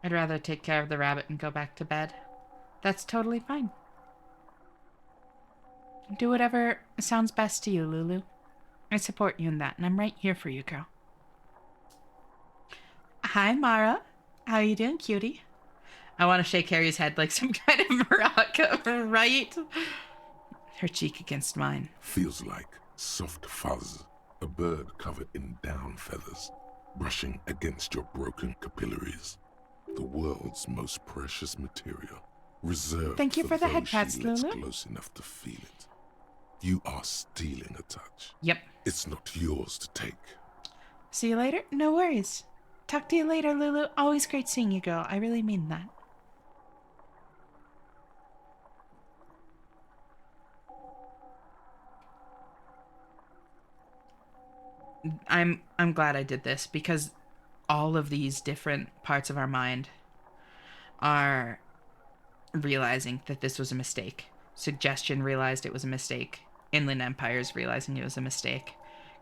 S1: I'd rather take care of the rabbit and go back to bed. That's totally fine. Do whatever sounds best to you, Lulu. I support you in that, and I'm right here for you, girl. Hi, Mara. How you doing, cutie? I want to shake Harry's head like some kind of maraca, right? Her cheek against mine.
S2: Feels like soft fuzz, a bird covered in down feathers, brushing against your broken capillaries. The world's most precious material, reserved
S1: Thank you for the
S2: those
S1: head pats,
S2: she lets
S1: Lulu.
S2: close enough to feel it. You are stealing a touch.
S1: Yep.
S2: It's not yours to take.
S1: See you later? No worries. Talk to you later, Lulu. Always great seeing you, girl. I really mean that. I'm glad I did this because all of these different parts of our mind are realizing that this was a mistake. Suggestion realized it was a mistake. Inland Empire's realizing it was a mistake.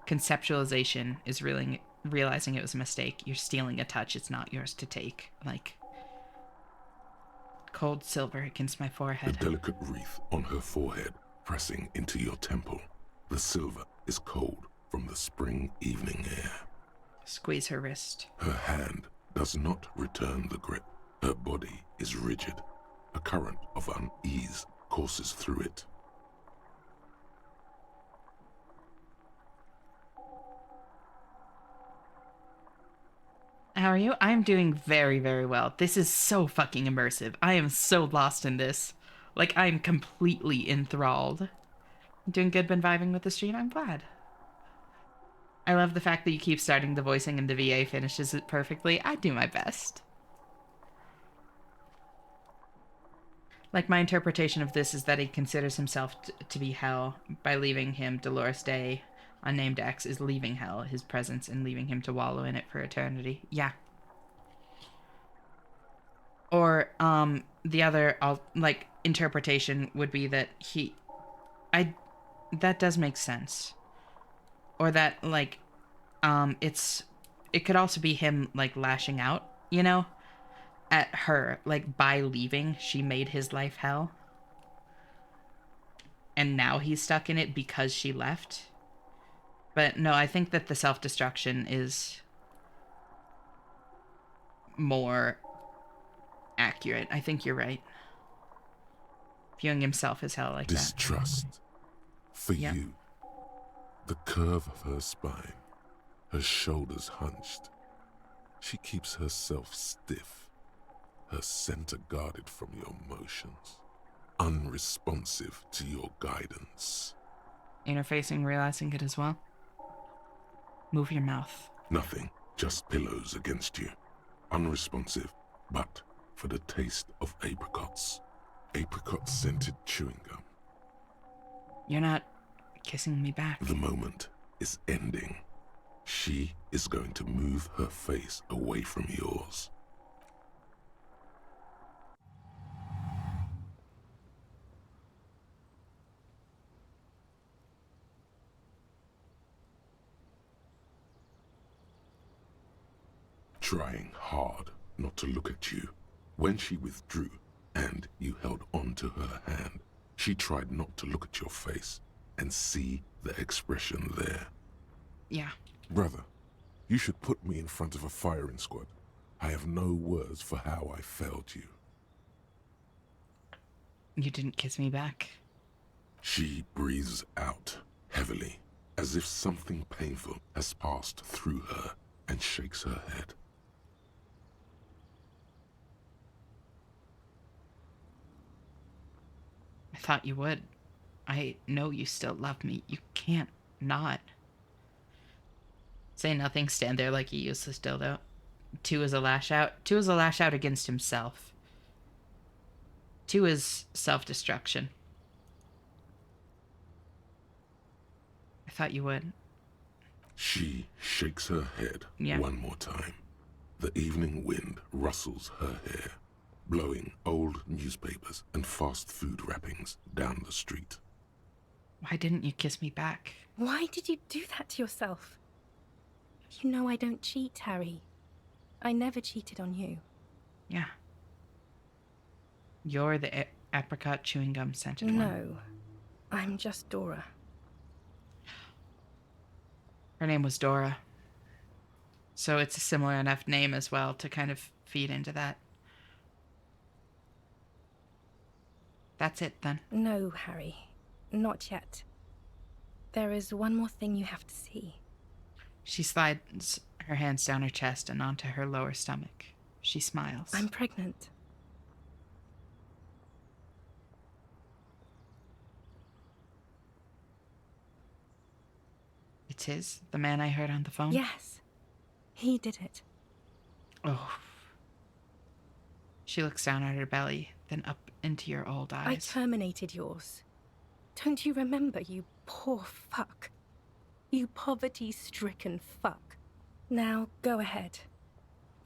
S1: Conceptualization is realizing it was a mistake. You're stealing a touch. It's not yours to take. Like cold silver against my forehead.
S2: The delicate wreath on her forehead pressing into your temple. The silver is cold from the spring evening air.
S1: Squeeze her wrist.
S2: Her hand does not return the grip. Her body is rigid. A current of unease courses through it.
S1: How are you? I'm doing very, very well. This is so fucking immersive. I am so lost in this. Like, I'm completely enthralled. Doing good, been vibing with the stream? I'm glad. I love the fact that you keep starting the voicing and the VA finishes it perfectly. I do my best. Like, my interpretation of this is that he considers himself to be hell by leaving him. Dolores Day, unnamed X, is leaving hell, his presence, and leaving him to wallow in it for eternity. Yeah. Or, the other, like, interpretation would be that that does make sense. Or that, like, it could also be him, like, lashing out, you know? At her, like, by leaving, she made his life hell. And now he's stuck in it because she left. But no, I think that the self-destruction is more accurate. I think you're right. Viewing himself as hell like
S2: Distrust. For you. The curve of her spine, her shoulders hunched. She keeps herself stiff, her center guarded from your motions, unresponsive to your guidance.
S1: Interfacing, realizing it as well. Move your mouth.
S2: Nothing, just pillows against you. Unresponsive, but for the taste of apricots. Apricot-scented chewing gum.
S1: You're not kissing me back.
S2: The moment is ending. She is going to move her face away from yours. Trying hard not to look at you. When she withdrew and you held on to her hand, she tried not to look at your face and see the expression there.
S1: Yeah.
S2: Brother, you should put me in front of a firing squad. I have no words for how I failed you.
S1: You didn't kiss me back.
S2: She breathes out heavily, as if something painful has passed through her, and shakes her head.
S1: I thought you would. I know you still love me. You can't not. Say nothing, stand there like a useless dildo. 2 is a lash out. 2 is a lash out against himself. 2 is self-destruction. I thought you would.
S2: She shakes her head one more time. The evening wind rustles her hair, blowing old newspapers and fast food wrappings down the street.
S1: Why didn't you kiss me back?
S20: Why did you do that to yourself? You know I don't cheat, Harry. I never cheated on you.
S1: Yeah. You're the apricot chewing gum scented one.
S20: No, I'm just Dora.
S1: Her name was Dora. So it's a similar enough name as well to kind of feed into that. That's it then.
S20: No, Harry. Not yet. There is one more thing you have to see.
S1: She slides her hands down her chest and onto her lower stomach. She smiles.
S20: I'm pregnant.
S1: It's his? The man I heard on the phone?
S20: Yes. He did it.
S1: Oh. She looks down at her belly, then up into your old eyes.
S20: I terminated yours. Don't you remember, you poor fuck? You poverty-stricken fuck. Now, go ahead.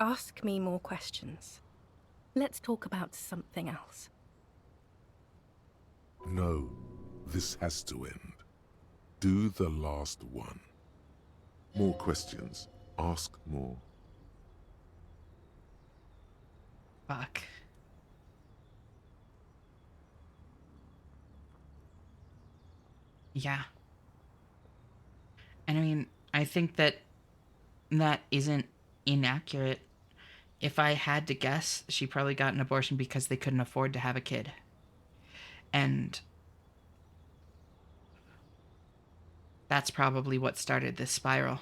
S20: Ask me more questions. Let's talk about something else.
S2: No, this has to end. Do the last one. More questions. Ask more.
S1: Fuck. Yeah. And I mean, I think that isn't inaccurate. If I had to guess, she probably got an abortion because they couldn't afford to have a kid. And that's probably what started this spiral.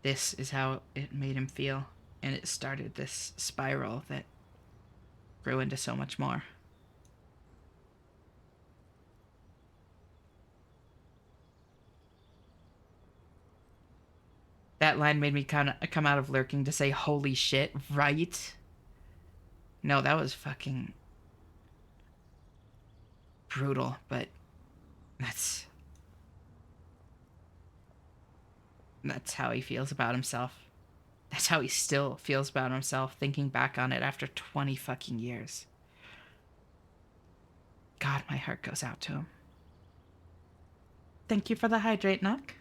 S1: This is how it made him feel. And it started this spiral that grew into so much more. That line made me kind of come out of lurking to say, holy shit, right? No, that was fucking brutal, but that's how he feels about himself. That's how he still feels about himself, thinking back on it after 20 fucking years. God, my heart goes out to him. Thank you for the hydrate, Knock.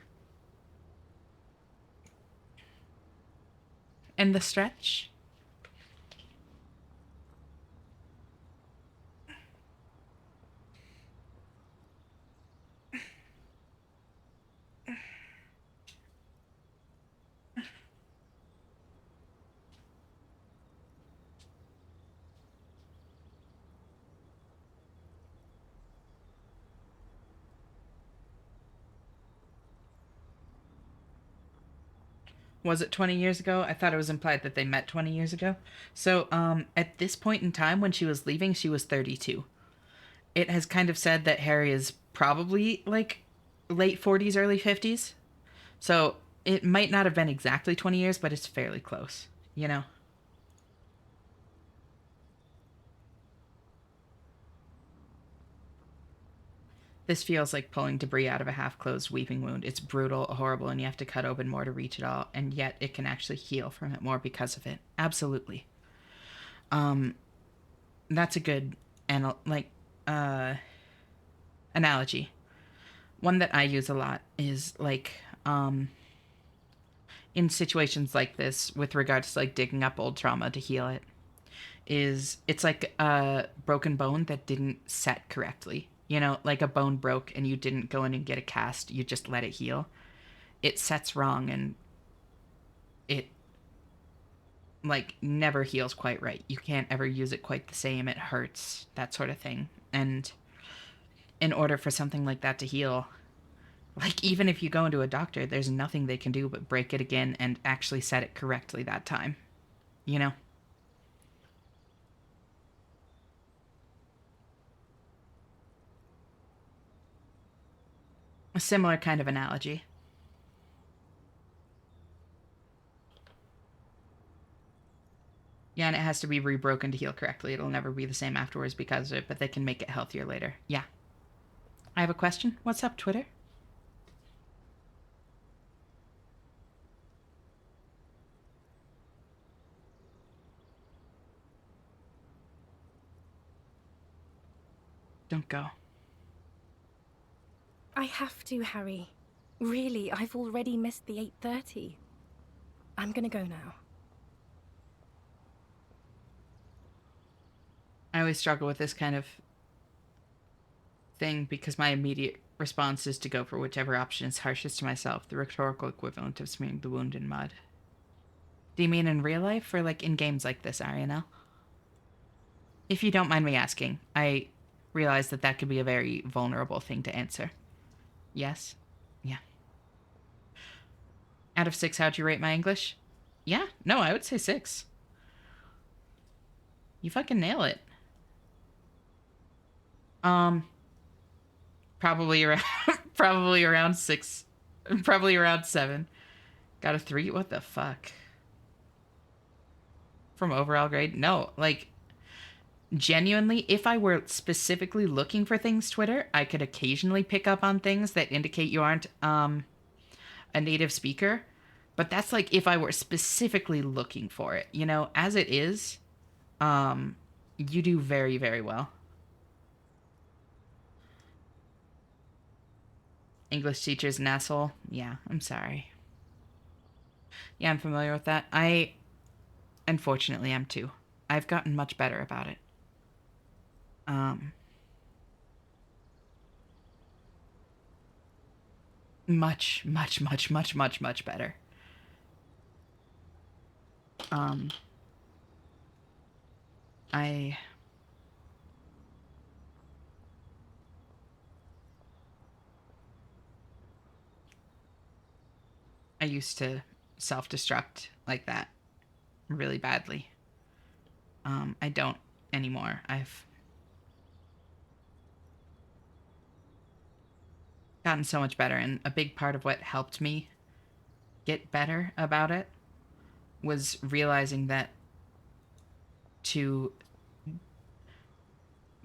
S1: And the stretch. Was it 20 years ago? I thought it was implied that they met 20 years ago. So, at this point in time, when she was leaving, she was 32. It has kind of said that Harry is probably, like, late 40s, early 50s. So, it might not have been exactly 20 years, but it's fairly close, you know? This feels like pulling debris out of a half-closed weeping wound. It's brutal, horrible, and you have to cut open more to reach it all, and yet it can actually heal from it more because of it. Absolutely. That's a good, analogy. One that I use a lot is, like, in situations like this, with regards to, like, digging up old trauma to heal it, it's like a broken bone that didn't set correctly. You know, like a bone broke and you didn't go in and get a cast, you just let it heal. It sets wrong and it, like, never heals quite right. You can't ever use it quite the same. It hurts, that sort of thing. And in order for something like that to heal, like, even if you go into a doctor, there's nothing they can do but break it again and actually set it correctly that time. You know? A similar kind of analogy. Yeah, and it has to be rebroken to heal correctly. It'll never be the same afterwards because of it, but they can make it healthier later. Yeah. I have a question. What's up, Twitter? Don't go.
S20: I have to, Harry. Really, I've already missed the 8:30. I'm gonna go now.
S1: I always struggle with this kind of thing because my immediate response is to go for whichever option is harshest to myself, the rhetorical equivalent of smearing the wound in mud. Do you mean in real life or like in games like this, Arianel? If you don't mind me asking, I realize that that could be a very vulnerable thing to answer. Yes? Yeah. Out of 6, how'd you rate my English? Yeah, no, I would say 6. You fucking nail it. Probably around probably around 6. Probably around 7. Got a 3? What the fuck? From overall grade? No, like genuinely, if I were specifically looking for things Twitter, I could occasionally pick up on things that indicate you aren't a native speaker, but that's like if I were specifically looking for it. You know, as it is, you do very, very well. English teacher's an asshole. Yeah, I'm sorry. Yeah, I'm familiar with that. I unfortunately am too. I've gotten much better about it. Much, much, much, much, much, much better. I used to self-destruct like that really badly. I don't anymore. I've gotten so much better, and a big part of what helped me get better about it was realizing that to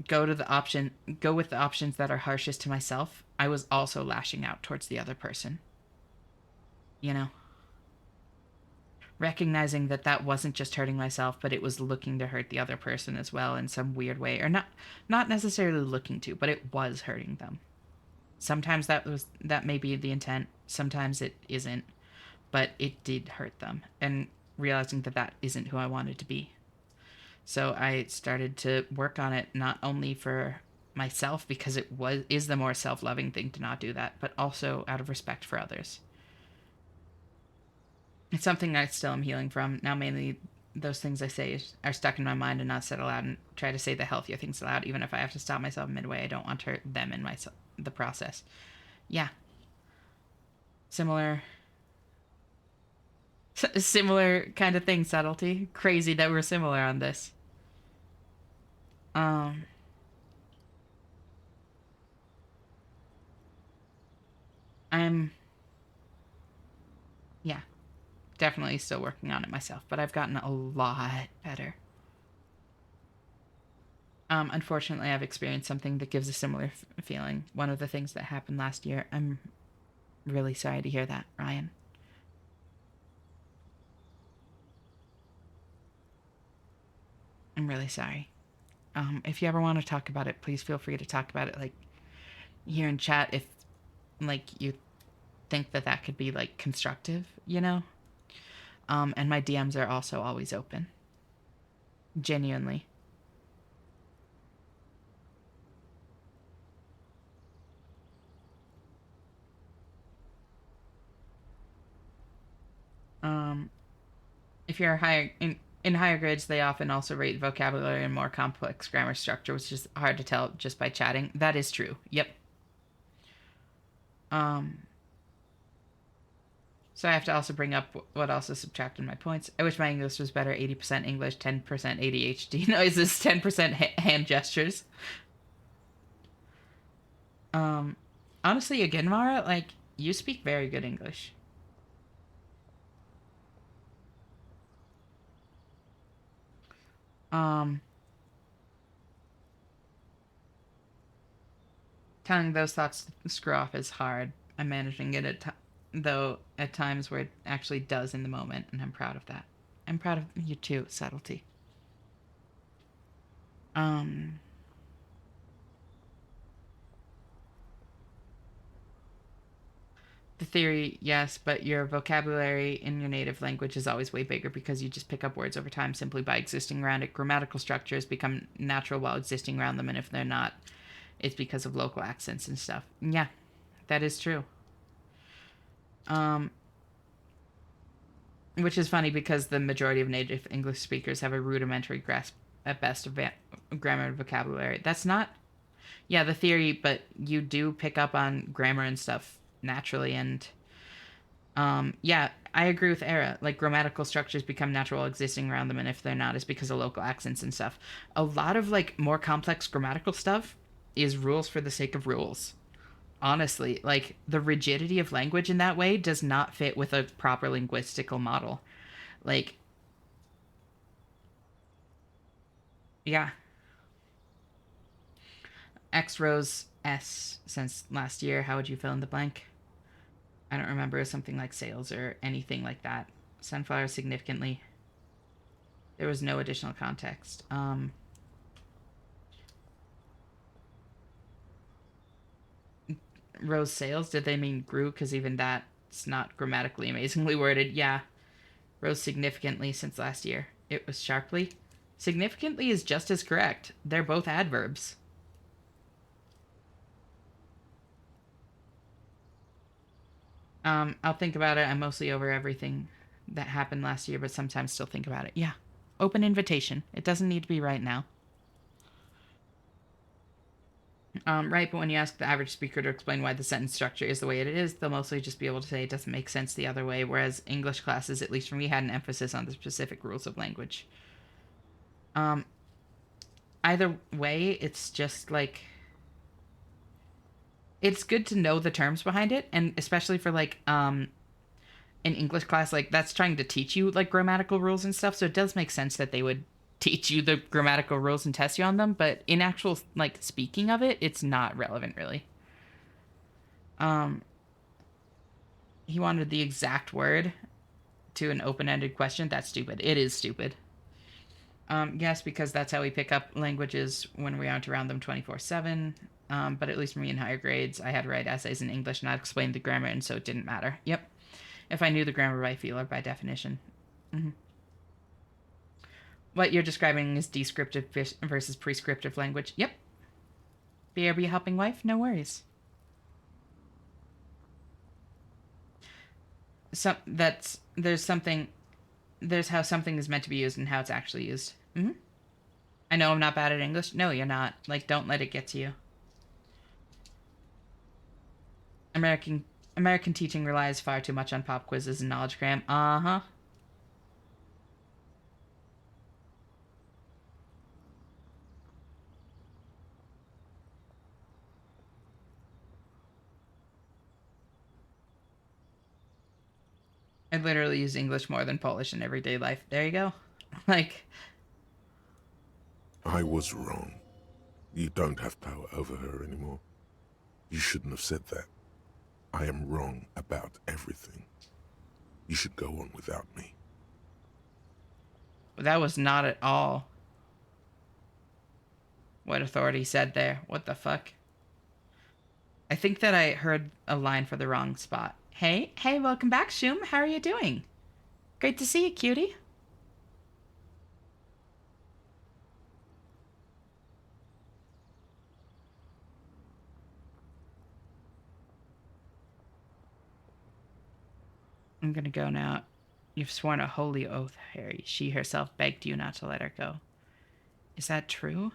S1: go with the options that are harshest to myself, I was also lashing out towards the other person. You know? Recognizing that that wasn't just hurting myself, but it was looking to hurt the other person as well in some weird way, or not necessarily looking to, but it was hurting them. Sometimes that may be the intent, sometimes it isn't, but it did hurt them, and realizing that that isn't who I wanted to be. So I started to work on it, not only for myself, because it is the more self-loving thing to not do that, but also out of respect for others. It's something I still am healing from. Now mainly those things I say are stuck in my mind and not said aloud, and try to say the healthier things aloud, even if I have to stop myself midway. I don't want to hurt them in the process. Yeah. Similar kind of thing, subtlety. Crazy that we're similar on this. Yeah, definitely still working on it myself, but I've gotten a lot better. Unfortunately, I've experienced something that gives a similar feeling. One of the things that happened last year. I'm really sorry to hear that, Ryan. I'm really sorry. If you ever want to talk about it, please feel free to talk about it, like, here in chat, if, like, you think that that could be, like, constructive, you know? And my DMs are also always open. Genuinely. If you're higher in higher grades, they often also rate vocabulary and more complex grammar structure, which is hard to tell just by chatting. That is true. Yep. So I have to also bring up what also subtracted my points. I wish my English was better. 80% English, 10% ADHD noises, 10% hand gestures. Honestly, again, Mara, like, you speak very good English. Telling those thoughts to screw off is hard. I'm managing it though at times where it actually does in the moment, and I'm proud of that. I'm proud of you too, subtlety. The theory, yes, but your vocabulary in your native language is always way bigger because you just pick up words over time simply by existing around it. Grammatical structures become natural while existing around them, and if they're not, it's because of local accents and stuff. Yeah, that is true. Which is funny because the majority of native English speakers have a rudimentary grasp at best of grammar and vocabulary. That's not, yeah, the theory, but you do pick up on grammar and stuff naturally, and yeah, I agree with Era. Like, grammatical structures become natural existing around them, and if they're not, it's because of local accents and stuff. A lot of, like, more complex grammatical stuff is rules for the sake of rules. Honestly, like, the rigidity of language in that way does not fit with a proper linguistical model. Like, yeah. X Rose S since last year. How would you fill in the blank? I don't remember something like sales or anything like that. Sunflower significantly. There was no additional context. Rose sales, did they mean grew? Because even that's not grammatically amazingly worded. Yeah. Rose significantly since last year. It was sharply. Significantly is just as correct. They're both adverbs. I'll think about it. I'm mostly over everything that happened last year, but sometimes still think about it. Yeah. Open invitation. It doesn't need to be right now. Right, but when you ask the average speaker to explain why the sentence structure is the way it is, they'll mostly just be able to say it doesn't make sense the other way, whereas English classes, at least for me, had an emphasis on the specific rules of language. Either way, it's just like, it's good to know the terms behind it, and especially for like an English class, like that's trying to teach you like grammatical rules and stuff, so it does make sense that they would teach you the grammatical rules and test you on them, but in actual like speaking of it, it's not relevant really. He wanted the exact word to an open-ended question. That's stupid. It is stupid. Yes, because that's how we pick up languages when we aren't around them 24/7. But at least for me in higher grades, I had to write essays in English, and I'd explain the grammar, and so it didn't matter. Yep. If I knew the grammar by feel or by definition. Mm-hmm. What you're describing is descriptive versus prescriptive language. Yep. BRB helping wife? No worries. There's how something is meant to be used and how it's actually used. Mm-hmm. I know I'm not bad at English. No, you're not. Like, don't let it get to you. American teaching relies far too much on pop quizzes and knowledge cram. Uh-huh. I literally use English more than Polish in everyday life. There you go. Like,
S2: I was wrong. You don't have power over her anymore. You shouldn't have said that. I am wrong about everything. You should go on without me.
S1: that was not at all what authority said there. What the fuck? I think that I heard a line for the wrong spot. Hey, welcome back, Shum. How are you doing? Great to see you, cutie. I'm gonna go now. You've sworn a holy oath, Harry. She herself begged you not to let her go. Is that true?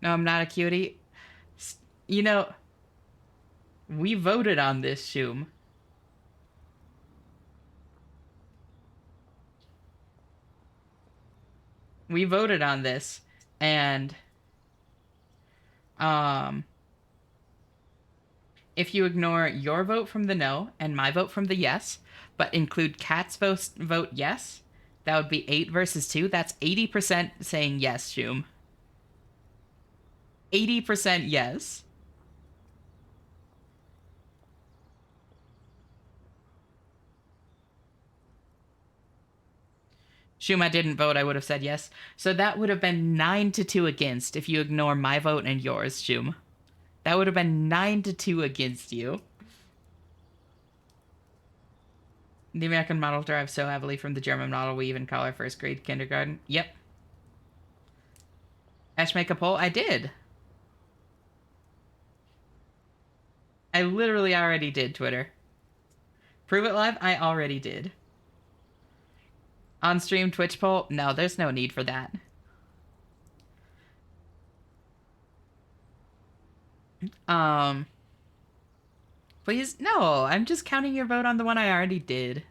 S1: No, I'm not a cutie. You know, we voted on this, Shum. We voted on this, and if you ignore your vote from the no and my vote from the yes, but include Kat's vote yes, that would be 8 versus 2. That's 80% saying yes, Shum. 80% yes. Shuma didn't vote, I would have said yes. So that would have been 9-2 against if you ignore my vote and yours, Shum. That would have been 9-2 against you. The American model derives so heavily from the German model we even call our first grade kindergarten. Yep. Ash, make a poll? I did. I literally already did, Twitter. Prove it live? I already did. On stream Twitch poll? No, there's no need for that. Please? No, I'm just counting your vote on the one I already did.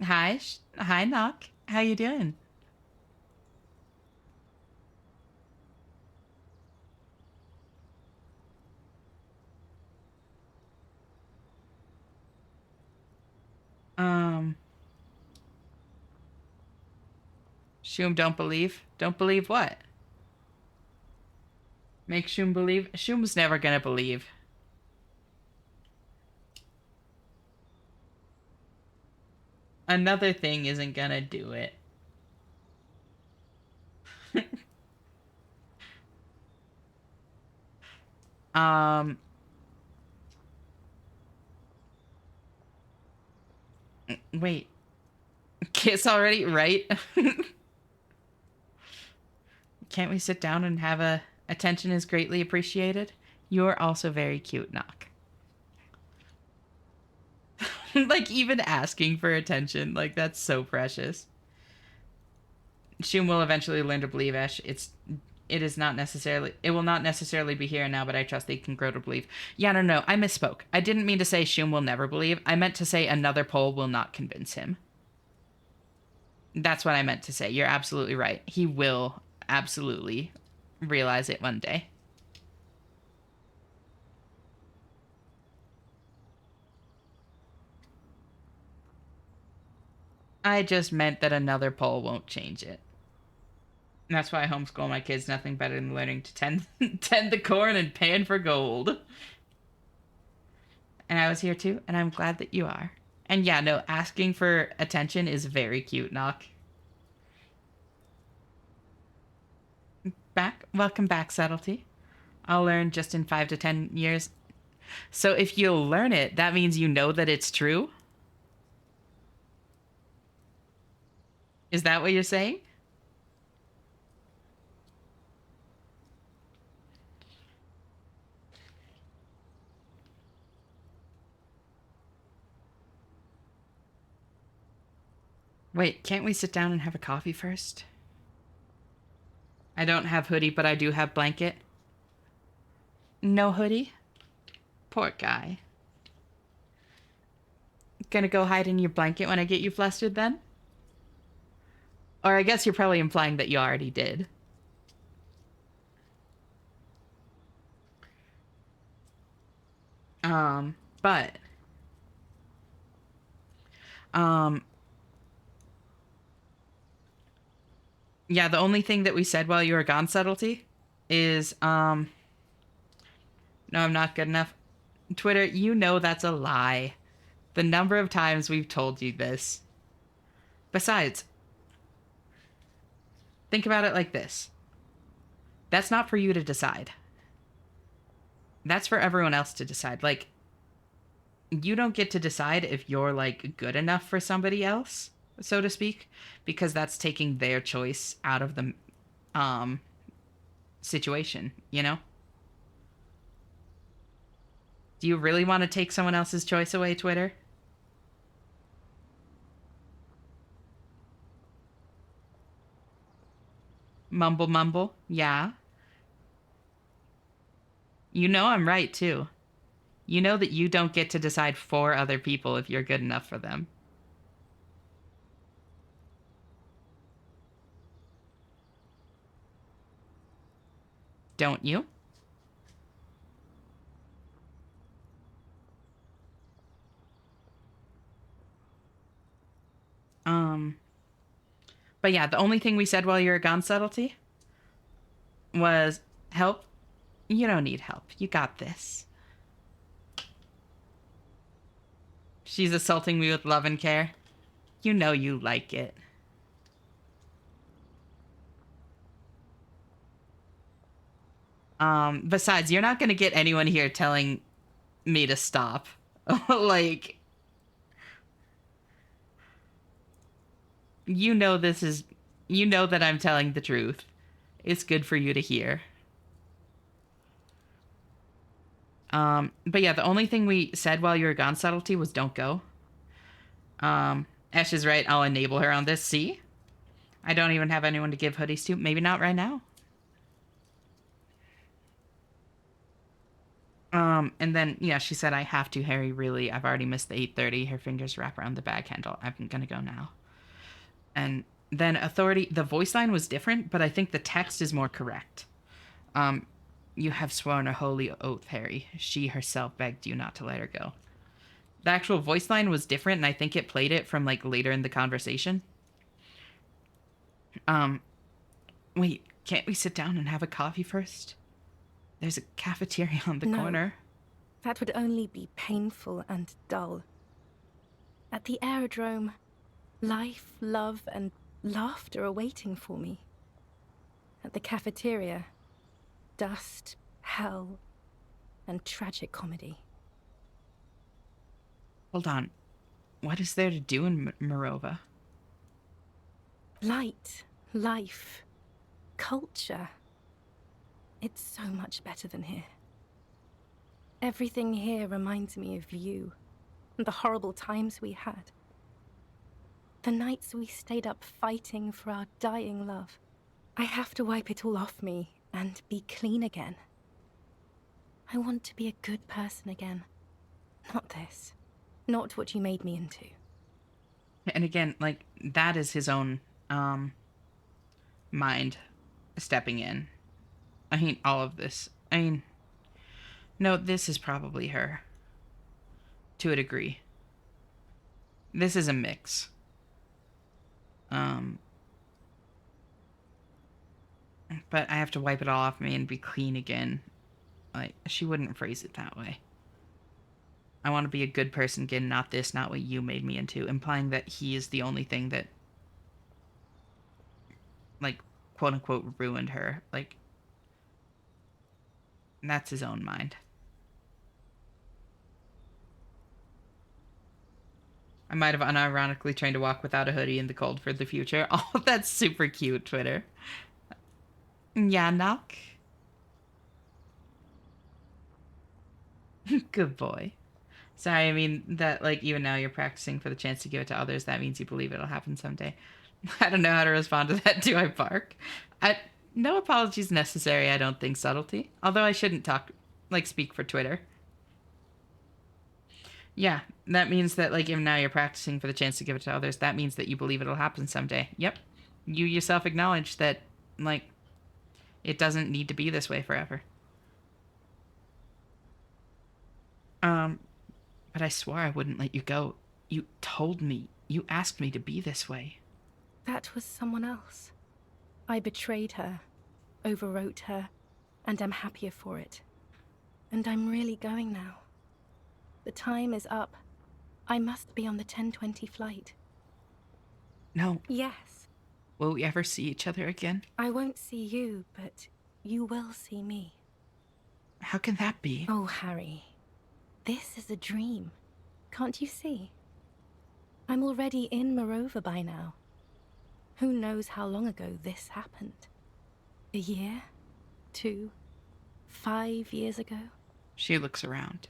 S1: Hi, hi, Knock. How you doing? Shum don't believe? Don't believe what? Make Shum believe? Shum's never gonna believe. Another thing isn't gonna do it. Wait. Kiss already? Right? Can't we sit down and have a attention is greatly appreciated? You're also very cute, Knock. Like, even asking for attention, like, that's so precious. Shum will eventually learn to believe, Ash. It will not necessarily be here and now, but I trust they can grow to believe. Yeah, no, I misspoke. I didn't mean to say Shum will never believe. I meant to say another poll will not convince him. That's what I meant to say. You're absolutely right. He will absolutely realize it one day. I just meant that another poll won't change it. And that's why I homeschool my kids. Nothing better than learning to tend the corn and pan for gold. And I was here too, and I'm glad that you are. And yeah, no, asking for attention is very cute, Knock. Welcome back, Subtlety. I'll learn just in 5 to 10 years. So if you'll learn it, that means you know that it's true? Is that what you're saying? Wait, can't we sit down and have a coffee first? I don't have hoodie, but I do have blanket. No hoodie? Poor guy. Gonna go hide in your blanket when I get you flustered then? Or I guess you're probably implying that you already did. But yeah, the only thing that we said while you were gone, Subtlety, is no, I'm not good enough. Twitter, you know that's a lie. The number of times we've told you this. Besides, think about it like this. That's not for you to decide. That's for everyone else to decide. Like, you don't get to decide if you're, like, good enough for somebody else, so to speak, because that's taking their choice out of the, situation, you know? Do you really want to take someone else's choice away, Twitter? Mumble mumble, yeah. You know I'm right, too. You know that you don't get to decide for other people if you're good enough for them. Don't you? But yeah, the only thing we said while you were gone, Subtlety, was help. You don't need help. You got this. She's assaulting me with love and care. You know you like it. Besides, you're not gonna get anyone here telling me to stop. Like, you know that I'm telling the truth. It's good for you to hear. But yeah, the only thing we said while you were gone, Subtlety, was don't go. Ash is right, I'll enable her on this. See? I don't even have anyone to give hoodies to. Maybe not right now. And then, yeah, she said, I have to, Harry, really. I've already missed the 8:30. Her fingers wrap around the bag handle. I'm gonna go now. And then Authority, the voice line was different, but I think the text is more correct. You have sworn a holy oath, Harry. She herself begged you not to let her go. The actual voice line was different, and I think it played it from, like, later in the conversation. Wait, can't we sit down and have a coffee first? There's a cafeteria on the corner.
S20: That would only be painful and dull. At the aerodrome, life, love, and laughter are waiting for me. At the cafeteria, dust, hell, and tragic comedy.
S1: Hold on. What is there to do in Morova?
S20: Light, life, culture. It's so much better than here. Everything here reminds me of you and the horrible times we had. The nights we stayed up fighting for our dying love. I have to wipe it all off me and be clean again. I want to be a good person again. Not this. Not what you made me into.
S1: And again, like, that is his own mind stepping in. I mean, all of this. I mean, no, this is probably her. To a degree. This is a mix. But I have to wipe it all off me and be clean again. Like, she wouldn't phrase it that way. I want to be a good person again, not this, not what you made me into. Implying that he is the only thing that, like, quote-unquote, ruined her. Like, that's his own mind. I might have unironically trained to walk without a hoodie in the cold for the future. Oh, that's super cute, Twitter. Yanak. Good boy. Sorry, I mean that, like, even now you're practicing for the chance to give it to others. That means you believe it'll happen someday. I don't know how to respond to that. Do I bark? No apologies necessary, I don't think, Subtlety. Although I shouldn't speak for Twitter. Yeah, that means that, like, even now you're practicing for the chance to give it to others. That means that you believe it'll happen someday. Yep. You yourself acknowledge that, like, it doesn't need to be this way forever. But I swore I wouldn't let you go. You told me. You asked me to be this way.
S20: That was someone else. I betrayed her, overwrote her, and am happier for it. And I'm really going now. The time is up. I must be on the 10:20 flight.
S1: No.
S20: Yes.
S1: Will we ever see each other again?
S20: I won't see you, but you will see me.
S1: How can that be?
S20: Oh, Harry. This is a dream. Can't you see? I'm already in Morova by now. Who knows how long ago this happened? A year? 2? 5 years ago?
S1: She looks around.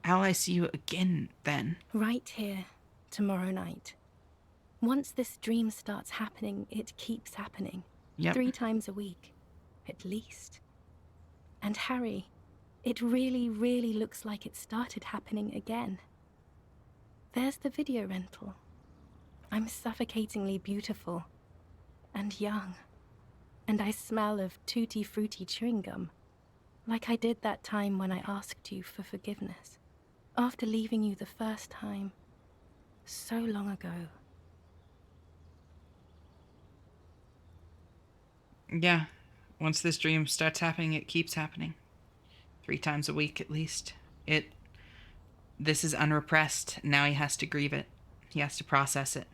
S1: How'll I see you again, then?
S20: Right here, tomorrow night. Once this dream starts happening, it keeps happening.
S1: Yep.
S20: 3 times a week, at least. And Harry, it really, really looks like it started happening again. There's the video rental. I'm suffocatingly beautiful. And young. And I smell of tutti frutti chewing gum. Like I did that time when I asked you for forgiveness. After leaving you the first time. So long ago.
S1: Yeah. Once this dream starts happening, it keeps happening. 3 times a week, at least. This is unrepressed. Now he has to grieve it. He has to process it.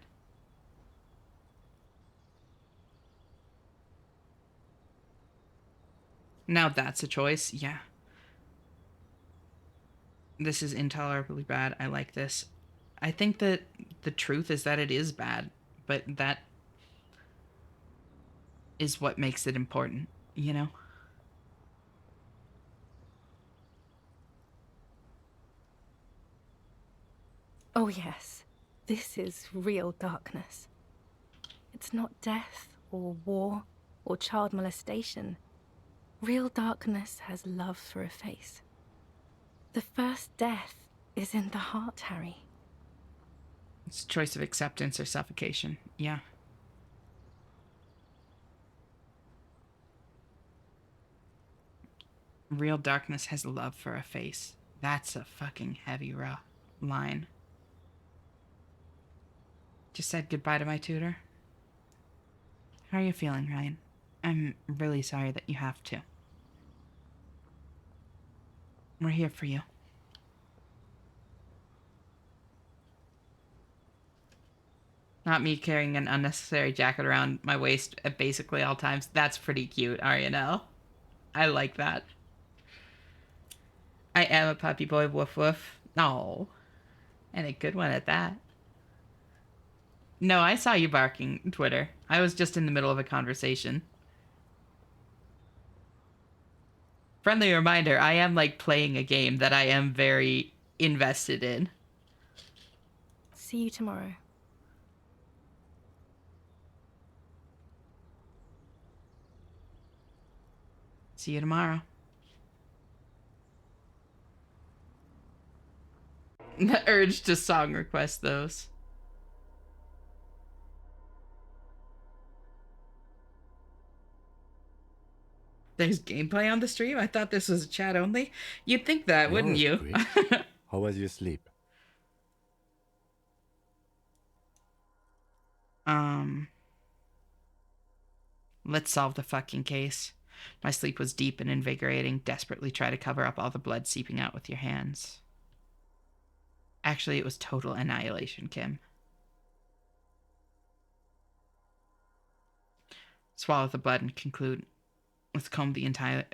S1: Now that's a choice. Yeah. This is intolerably bad. I like this. I think that the truth is that it is bad, but that is what makes it important, you know?
S20: Oh, yes. This is real darkness. It's not death or war or child molestation. Real darkness has love for a face. The first death is in the heart, Harry.
S1: It's a choice of acceptance or suffocation. Yeah. Real darkness has love for a face. That's a fucking heavy line. Just said goodbye to my tutor. How are you feeling, Ryan? I'm really sorry that you have to. We're here for you. Not me carrying an unnecessary jacket around my waist at basically all times. That's pretty cute, Arianel. I like that. I am a puppy boy, woof woof. No. And a good one at that. No, I saw you barking, Twitter. I was just in the middle of a conversation. Friendly reminder, I am like playing a game that I am very invested in.
S20: See you tomorrow.
S1: See you tomorrow. The urge to song request those. There's gameplay on the stream? I thought this was chat only. You'd think that, wouldn't you?
S6: How was your sleep?
S1: Let's solve the fucking case. My sleep was deep and invigorating. Desperately try to cover up all the blood seeping out with your hands. Actually, it was total annihilation, Kim. Swallow the blood and conclude. Let's comb the entire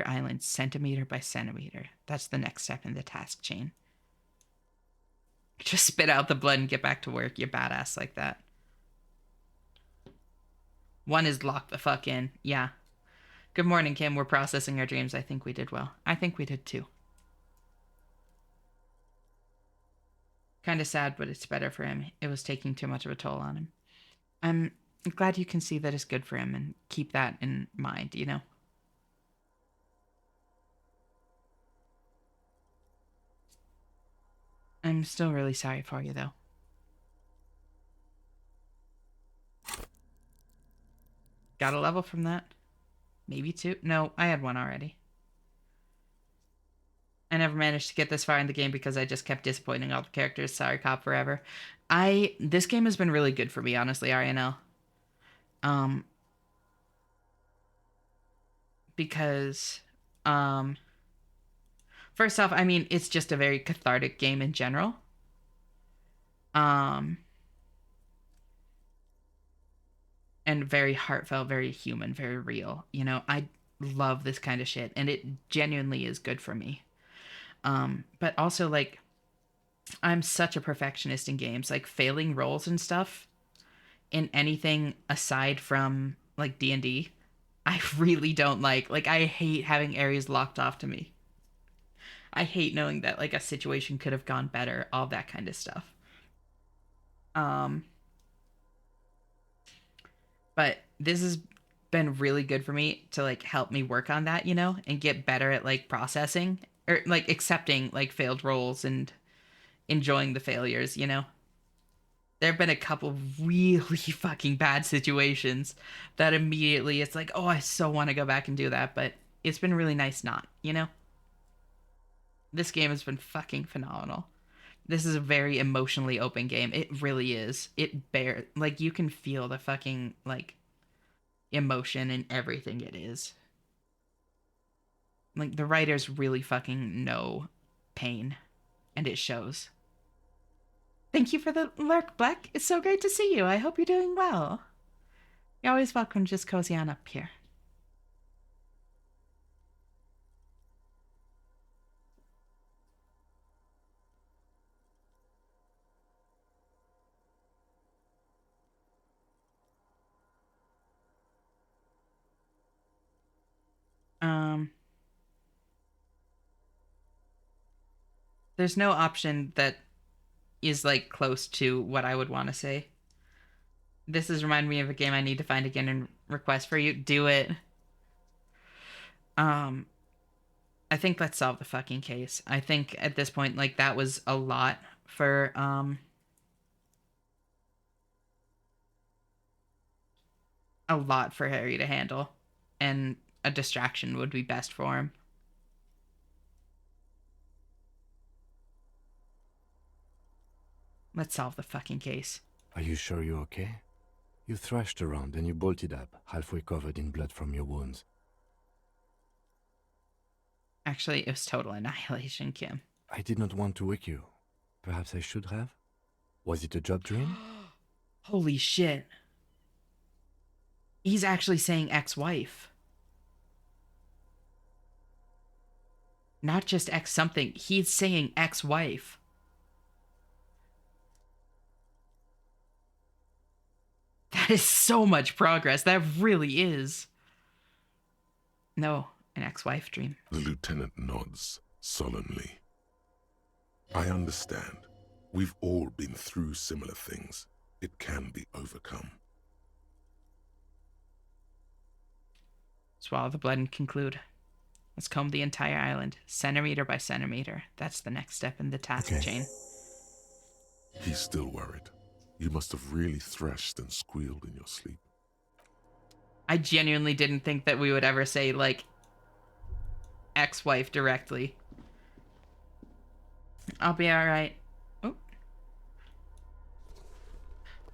S1: island centimeter by centimeter. That's the next step in the task chain. Just spit out the blood and get back to work. You're badass like that. One is lock the fuck in. Yeah. Good morning, Kim. We're processing our dreams. I think we did well. I think we did too. Kind of sad, but it's better for him. It was taking too much of a toll on him. I'm glad you can see that it's good for him and keep that in mind, you know? I'm still really sorry for you, though. Got a level from that? Maybe two? No, I had one already. I never managed to get this far in the game because I just kept disappointing all the characters. Sorry, cop forever. This game has been really good for me, honestly, RNL. Because, first off, I mean, it's just a very cathartic game in general. And very heartfelt, very human, very real. You know, I love this kind of shit, and it genuinely is good for me. But also, like, I'm such a perfectionist in games. Like, failing rolls and stuff in anything aside from, like, D&D, I really don't like. Like, I hate having areas locked off to me. I hate knowing that, like, a situation could have gone better, all that kind of stuff. But this has been really good for me to, like, help me work on that, you know, and get better at, like, processing or, like, accepting, like, failed rolls and enjoying the failures, you know? There have been a couple really fucking bad situations that immediately it's like, oh, I so want to go back and do that, but it's been really nice not, you know? This game has been fucking phenomenal. This is a very emotionally open game. It really is. Like, you can feel the fucking, like, emotion in everything it is. Like, the writers really fucking know pain, and it shows. Thank you for the lurk, Black. It's so great to see you. I hope you're doing well. You're always welcome. Just cozy on up here. There's no option that is like close to what I would want to say. This is reminding me of a game I need to find again and request for you. Do it. I think let's solve the fucking case. I think at this point, like, that was a lot for Harry to handle, and a distraction would be best for him. Let's solve the fucking case.
S6: Are you sure you're okay? You thrashed around and you bolted up, halfway covered in blood from your wounds.
S1: Actually, it was total annihilation, Kim.
S6: I did not want to wake you. Perhaps I should have? Was it a job dream?
S1: Holy shit. He's actually saying ex-wife. Not just ex-something. He's saying ex-wife. That is so much progress. That really is. No, an ex-wife dream.
S2: The lieutenant nods solemnly. I understand. We've all been through similar things. It can be overcome.
S1: Swallow the blood and conclude. Let's comb the entire island, centimeter by centimeter. That's the next step in the task chain.
S2: He's still worried. You must have really threshed and squealed in your sleep.
S1: I genuinely didn't think that we would ever say, like, ex-wife directly. I'll be alright. Oh.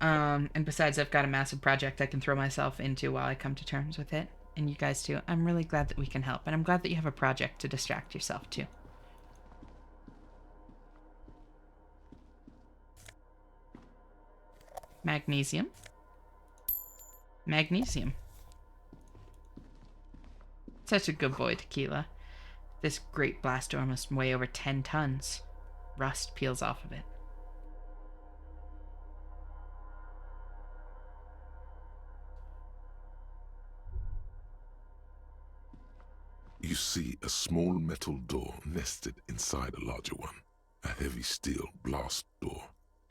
S1: And besides, I've got a massive project I can throw myself into while I come to terms with it. And you guys too. I'm really glad that we can help. And I'm glad that you have a project to distract yourself to. Magnesium. Magnesium. Such a good boy, Tequila. This great blast door must weigh over 10 tons. Rust peels off of it.
S2: You see a small metal door nested inside a larger one. A heavy steel blast door.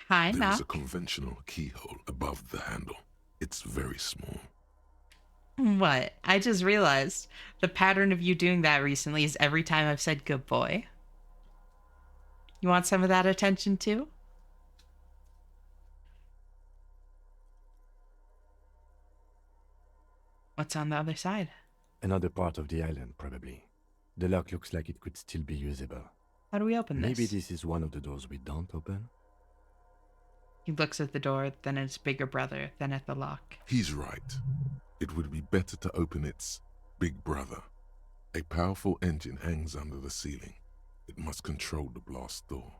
S1: Hi,
S2: There
S1: knock.
S2: is a conventional keyhole above the handle. It's very small.
S1: What? I just realized the pattern of you doing that recently is every time I've said good boy. You want some of that attention too? What's on the other side?
S6: Another part of the island, probably. The lock looks like it could still be usable.
S1: How do we open this?
S6: Maybe this is one of the doors we don't open?
S1: He looks at the door, then at his bigger brother, then at the lock.
S2: He's right. It would be better to open its big brother. A powerful engine hangs under the ceiling. It must control the blast door.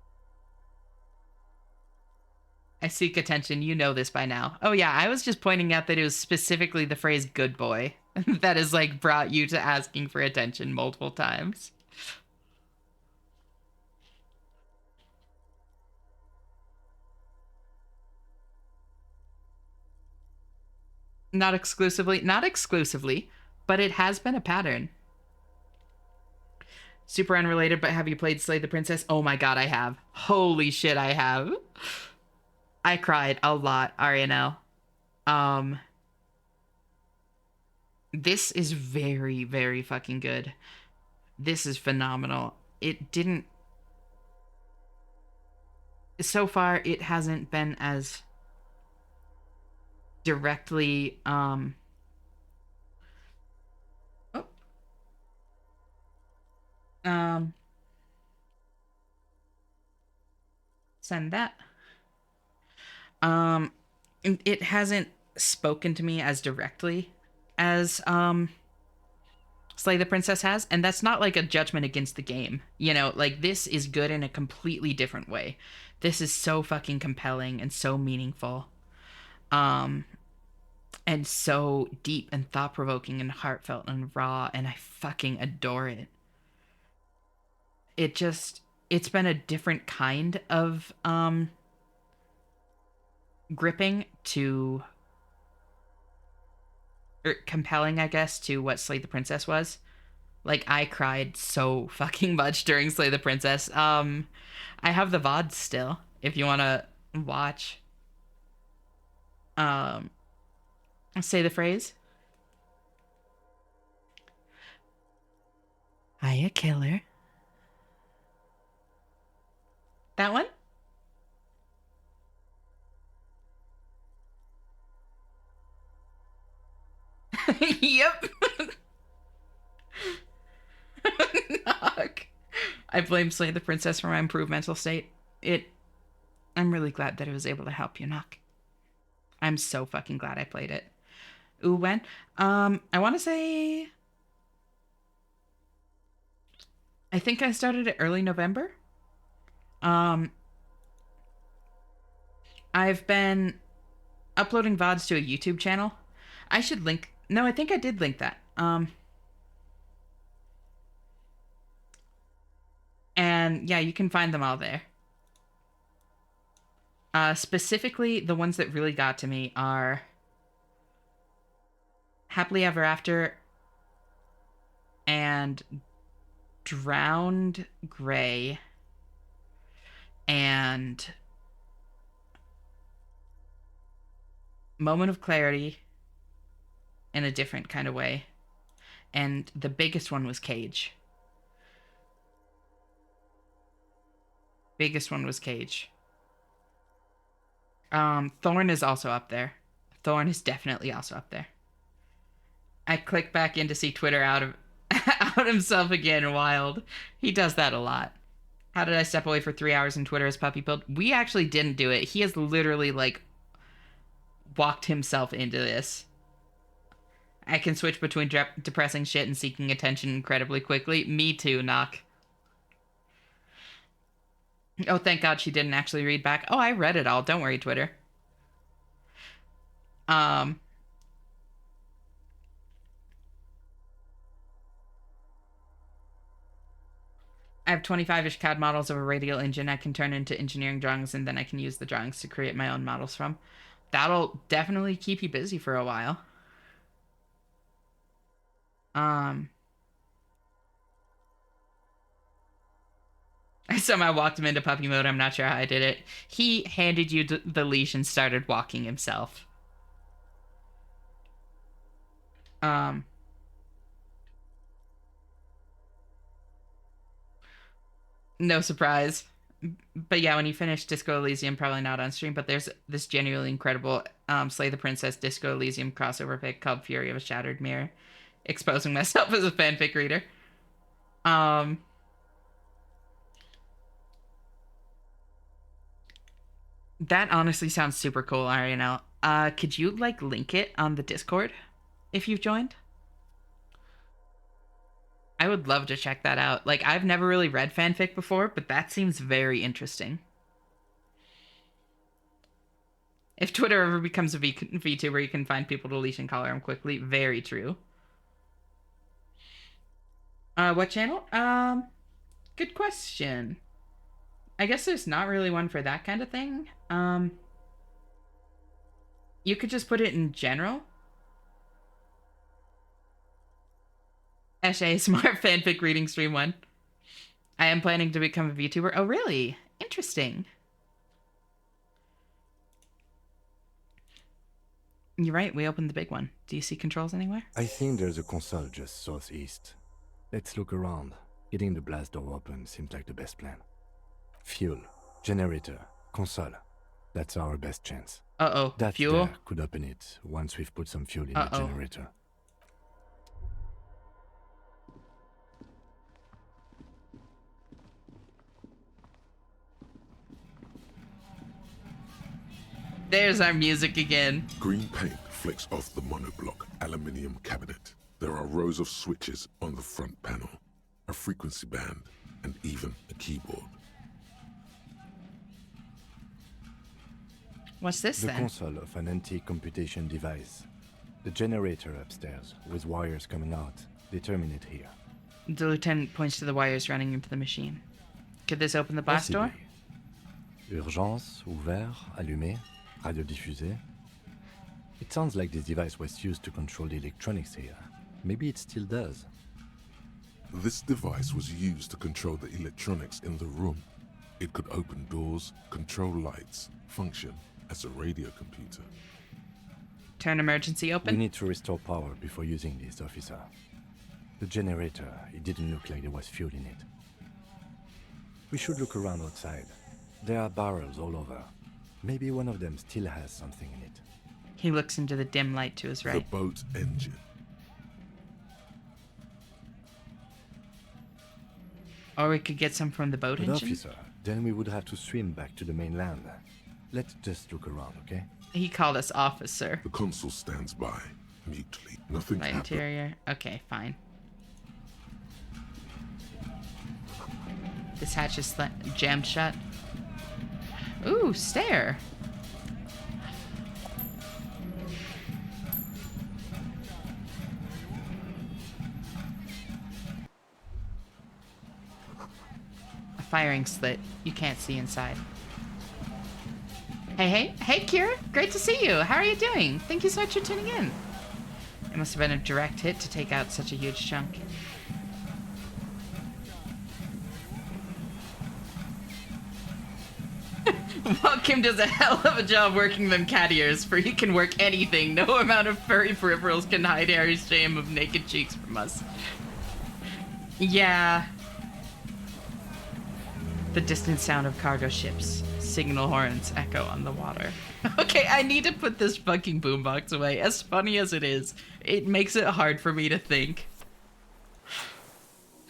S1: I seek attention. You know this by now. Oh yeah, I was just pointing out that it was specifically the phrase good boy that has like brought you to asking for attention multiple times. Not exclusively, but it has been a pattern. Super unrelated, but have you played Slay the Princess? Oh my god, I have. Holy shit, I have. I cried a lot, Arianel. This is very, very fucking good. This is phenomenal. It didn't... So far, it hasn't been as directly, send that. It hasn't spoken to me as directly as, Slay the Princess has, and that's not like a judgment against the game. You know, like, this is good in a completely different way. This is so fucking compelling and so meaningful. And so deep and thought-provoking and heartfelt and raw, and I fucking adore it. It's been a different kind of, gripping to... or compelling, I guess, to what Slay the Princess was. Like, I cried so fucking much during Slay the Princess. I have the VOD still, if you want to watch. Say the phrase. Hiya, killer. That one? Yep. Knock. I blame Slay the Princess for my improved mental state. I'm really glad that it was able to help you, Knock. I'm so fucking glad I played it. Ooh, when? I want to say... I think I started it early November. I've been uploading VODs to a YouTube channel. I should link... No, I think I did link that. And yeah, you can find them all there. Specifically, the ones that really got to me are Happily Ever After and Drowned Gray and Moment of Clarity in a different kind of way. And the biggest one was Cage. Biggest one was Cage. Thorn is also up there. Thorn is definitely also up there. I click back in to see Twitter out himself again. Wild. He does that a lot. How did I step away for 3 hours in Twitter as puppy build? We actually didn't do it. He has literally, like, walked himself into this. I can switch between depressing shit and seeking attention incredibly quickly. Me too, Knock. Oh, thank God she didn't actually read back. Oh, I read it all. Don't worry, Twitter. I have 25-ish CAD models of a radial engine I can turn into engineering drawings, and then I can use the drawings to create my own models from. That'll definitely keep you busy for a while. I somehow walked him into puppy mode. I'm not sure how I did it. He handed you the leash and started walking himself. No surprise. But yeah, when you finish Disco Elysium, probably not on stream, but there's this genuinely incredible Slay the Princess Disco Elysium crossover pic called Fury of a Shattered Mirror, exposing myself as a fanfic reader. That honestly sounds super cool, Arianel. Could you, like, link it on the Discord if you've joined? I would love to check that out. Like, I've never really read fanfic before, but that seems very interesting. If Twitter ever becomes a VTuber, you can find people to leash and collar them quickly. Very true. What channel? Good question. I guess there's not really one for that kind of thing. You could just put it in general. Eshe, smart fanfic reading stream 1. I am planning to become a VTuber. Oh, really? Interesting. You're right, we opened the big one. Do you see controls anywhere?
S6: I think there's a console just southeast. Let's look around. Getting the blast door open seems like the best plan. Fuel, generator, console. That's our best chance.
S1: Uh-oh,
S6: that
S1: fuel?
S6: There could open it once we've put some fuel in the generator.
S1: There's our music again.
S2: Green paint flicks off the monoblock aluminium cabinet. There are rows of switches on the front panel, a frequency band, and even a keyboard.
S1: What's this then?
S6: The console of an anti-computation device. The generator upstairs, with wires coming out. They terminate here.
S1: The lieutenant points to the wires running into the machine. Could this open the blast door?
S6: Urgence, ouvert, allumé, radio diffusé. It sounds like this device was used to control the electronics here. Maybe it still does.
S2: This device was used to control the electronics in the room. It could open doors, control lights, function as a radio computer.
S1: Turn emergency open?
S6: We need to restore power before using this, officer. The generator, it didn't look like there was fuel in it. We should look around outside. There are barrels all over. Maybe one of them still has something in it.
S1: He looks into the dim light to his right.
S2: The boat engine.
S1: Or we could get some from the boat
S6: But
S1: engine?
S6: officer, then we would have to swim back to the mainland. Let's just look around, okay?
S1: He called us officer.
S2: The consul stands by, mutely. Nothing
S1: My
S2: happened.
S1: interior. Okay, fine. This hatch is jammed shut. Ooh, stair. A firing slit. You can't see inside. Hey, Kira. Great to see you. How are you doing? Thank you so much for tuning in. It must have been a direct hit to take out such a huge chunk. Well, Kim does a hell of a job working them cat ears, for he can work anything. No amount of furry peripherals can hide Harry's shame of naked cheeks from us. Yeah. The distant sound of cargo ships. Signal horns echo on the water. Okay, I need to put this fucking boombox away. As funny as it is, it makes it hard for me to think.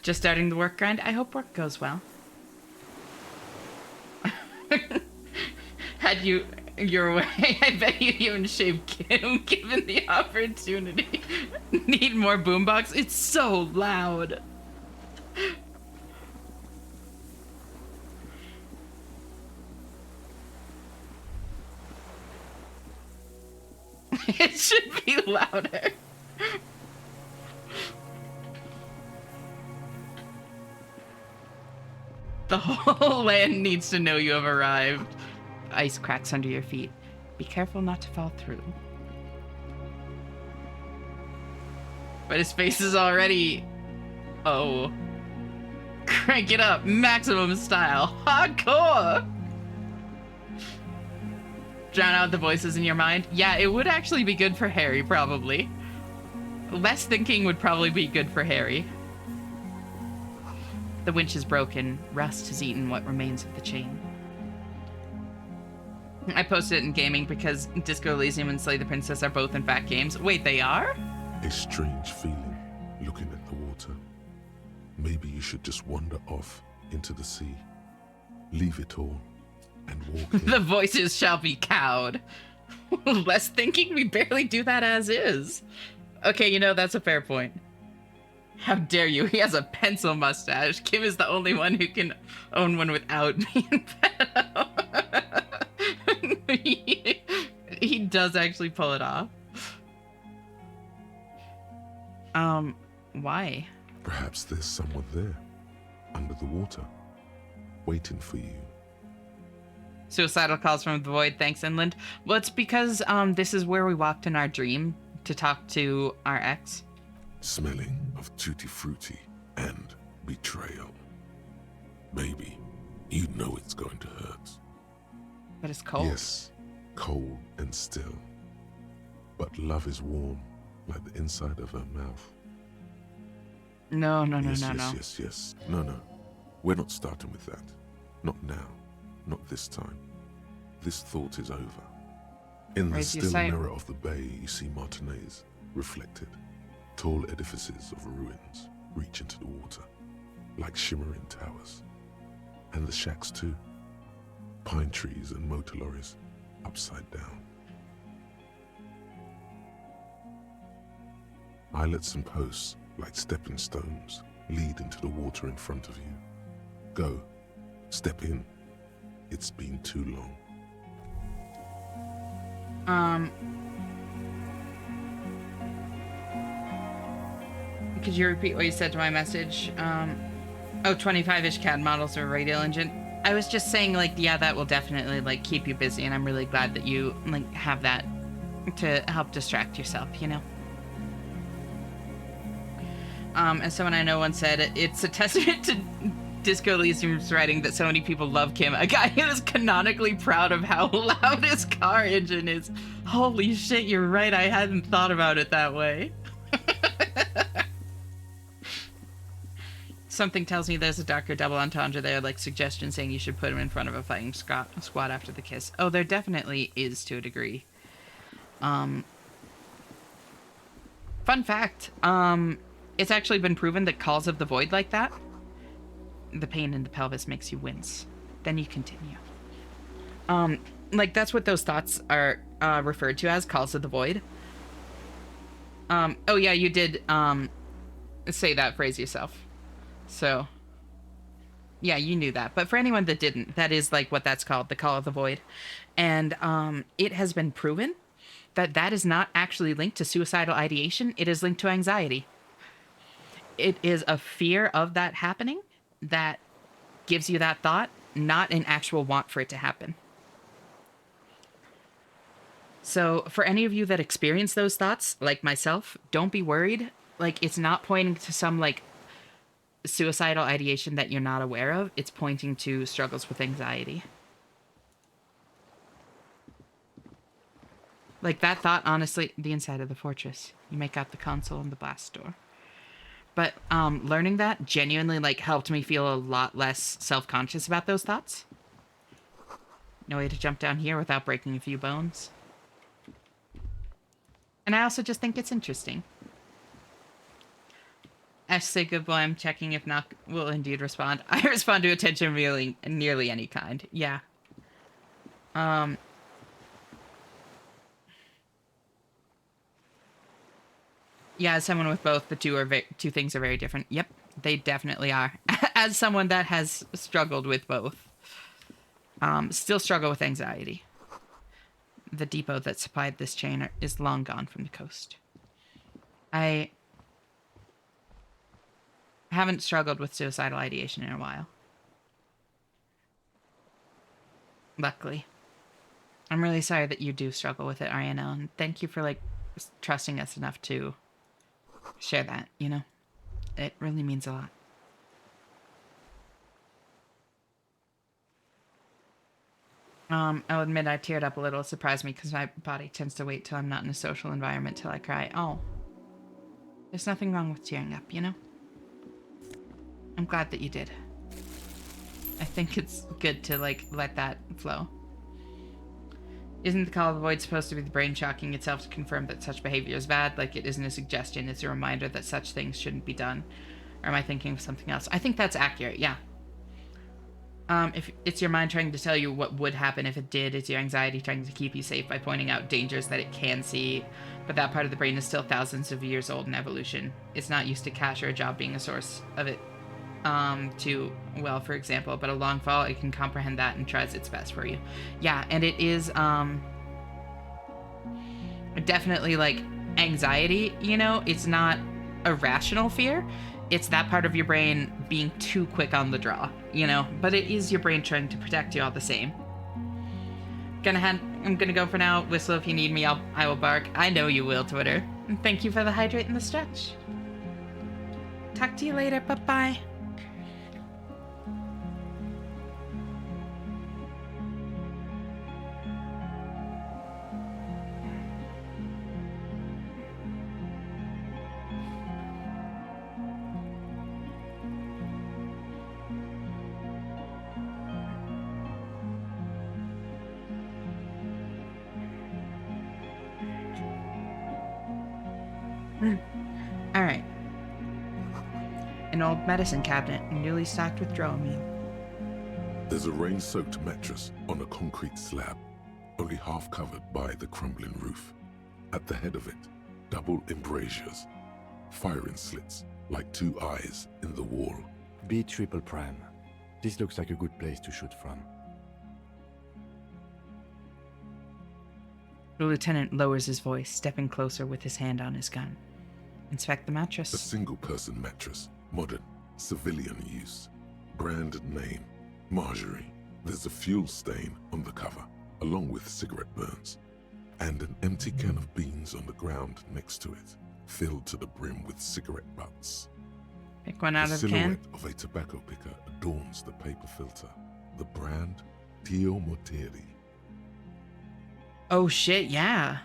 S1: Just starting the work grind? I hope work goes well. Had you your way, I bet you'd even shave Kim, given the opportunity. Need more boombox? It's so loud. It should be louder. The whole land needs to know you have arrived. Ice cracks under your feet. Be careful not to fall through. But his face is already... Oh. Crank it up. Maximum style. Hardcore! Drown out the voices in your mind. Yeah, it would actually be good for Harry, probably. Less thinking would probably be good for Harry. The winch is broken. Rust has eaten what remains of the chain. I posted it in gaming because Disco Elysium and Slay the Princess are both in fact games. Wait, they are?
S2: A strange feeling, looking at the water. Maybe you should just wander off into the sea. Leave it all and walk in.
S1: The voices shall be cowed. Less thinking? We barely do that as is. Okay, you know, that's a fair point. How dare you? He has a pencil mustache. Kim is the only one who can own one without being pedo. He does actually pull it off. Why?
S2: Perhaps there's someone there, under the water, waiting for you.
S1: Suicidal calls from the void. Thanks, Inland. Well, it's because this is where we walked in our dream to talk to our ex.
S2: Smelling of tutti frutti and betrayal. Baby, you know it's going to hurt.
S1: But it's cold.
S2: Yes, cold and still. But love is warm, like the inside of her mouth.
S1: No.
S2: Yes. No. We're not starting with that. Not now. Not this time. This thought is over. In the still mirror of the bay, you see Martinez, reflected. Tall edifices of ruins reach into the water, like shimmering towers. And the shacks too. Pine trees and motor lorries, upside down. Islets and posts, like stepping stones, lead into the water in front of you. Go. Step in. It's been too long.
S1: Could you repeat what you said to my message? 25-ish CAD models or radial engine. I was just saying, like, yeah, that will definitely, like, keep you busy, and I'm really glad that you, like, have that to help distract yourself, you know? As someone I know once said, it's a testament to Disco Elysium's writing that so many people love Kim, a guy who is canonically proud of how loud his car engine is. Holy shit, you're right, I hadn't thought about it that way. Something tells me there's a darker double entendre there, like suggestion saying you should put him in front of a fighting squad after the kiss. Oh, there definitely is to a degree. Fun fact, it's actually been proven that calls of the void like that, the pain in the pelvis makes you wince. Then you continue. Like that's what those thoughts are referred to as, calls of the void. Oh yeah, you did say that phrase yourself. So yeah, you knew that. But for anyone that didn't, that is like what that's called, the call of the void. And it has been proven that that is not actually linked to suicidal ideation. It is linked to anxiety. It is a fear of that happening that gives you that thought, not an actual want for it to happen. So for any of you that experience those thoughts, like myself, don't be worried. Like, it's not pointing to some, like, suicidal ideation that you're not aware of. It's pointing to struggles with anxiety. Like, that thought, honestly, the inside of the fortress. You make out the console and the blast door. But learning that genuinely, like, helped me feel a lot less self-conscious about those thoughts. No way to jump down here without breaking a few bones. And I also just think it's interesting. Ash say, good boy, I'm checking if Knock will indeed respond. I respond to attention really nearly any kind. Yeah. Yeah, as someone with both, the two things are very different. Yep, they definitely are. As someone that has struggled with both. Still struggle with anxiety. The depot that supplied this chain is long gone from the coast. I haven't struggled with suicidal ideation in a while. Luckily. I'm really sorry that you do struggle with it, Ariana, and thank you for, like, trusting us enough to share that, you know? It really means a lot. I'll admit I teared up a little. It surprised me because my body tends to wait till I'm not in a social environment till I cry. Oh. There's nothing wrong with tearing up, you know? I'm glad that you did. I think it's good to, like, let that flow. Isn't the call of the void supposed to be the brain shocking itself to confirm that such behavior is bad? Like, it isn't a suggestion, it's a reminder that such things shouldn't be done. Or am I thinking of something else? I think that's accurate, yeah. If it's your mind trying to tell you what would happen if it did, it's your anxiety trying to keep you safe by pointing out dangers that it can see, but that part of the brain is still thousands of years old in evolution. It's not used to cash or a job being a source of it. Well, for example, but a long fall, it can comprehend that and tries its best for you. Yeah, and it is, definitely, like, anxiety, you know? It's not a rational fear. It's that part of your brain being too quick on the draw, you know? But it is your brain trying to protect you all the same. I'm gonna go for now. Whistle if you need me, I will bark. I know you will, Twitter. And thank you for the hydrate and the stretch. Talk to you later. Bye-bye. Alright. An old medicine cabinet, newly stocked with Dramamine.
S2: There's a rain-soaked mattress on a concrete slab, only half covered by the crumbling roof. At the head of it, double embrasures, firing slits like two eyes in the wall.
S6: B triple prime. This looks like a good place to shoot from.
S1: The lieutenant lowers his voice, stepping closer with his hand on his gun. Inspect the mattress.
S2: A single-person mattress, modern, civilian use. Brand name, Marjorie. There's a fuel stain on the cover, along with cigarette burns, and an empty can of beans on the ground next to it, filled to the brim with cigarette butts.
S1: Pick one out
S2: The
S1: of the can.
S2: silhouette of a tobacco picker adorns the paper filter. The brand, Tio Moteri.
S1: Oh shit, yeah.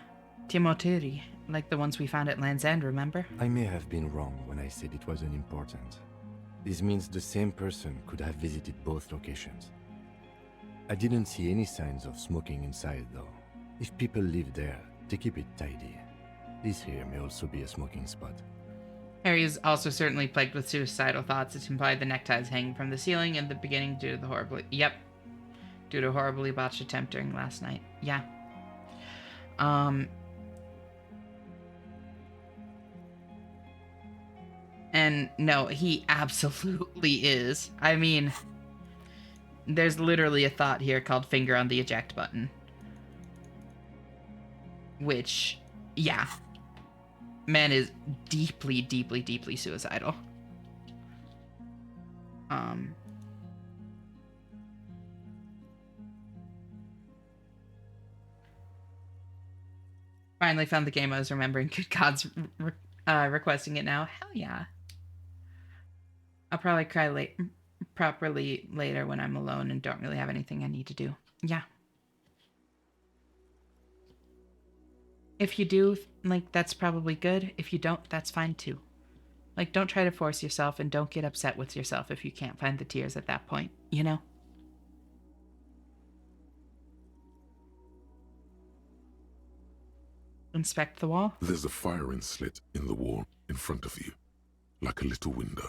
S1: Timotiri, like the ones we found at Land's End, remember?
S6: I may have been wrong when I said it wasn't important. This means the same person could have visited both locations. I didn't see any signs of smoking inside, though. If people live there, they keep it tidy. This here may also be a smoking spot.
S1: Harry is also certainly plagued with suicidal thoughts. It's implied the neckties hanging from the ceiling in the beginning due to the horribly... Yep. Due to a horribly botched attempt during last night. Yeah. And no, he absolutely is. I mean, there's literally a thought here called finger on the eject button. Which, yeah. Man is deeply, deeply, deeply suicidal. Finally found the game I was remembering. Good God's requesting it now. Hell yeah. I'll probably cry properly later when I'm alone and don't really have anything I need to do. Yeah. If you do, like, that's probably good. If you don't, that's fine too. Like, don't try to force yourself and don't get upset with yourself if you can't find the tears at that point, you know? Inspect the wall.
S2: There's a firing slit in the wall in front of you, like a little window.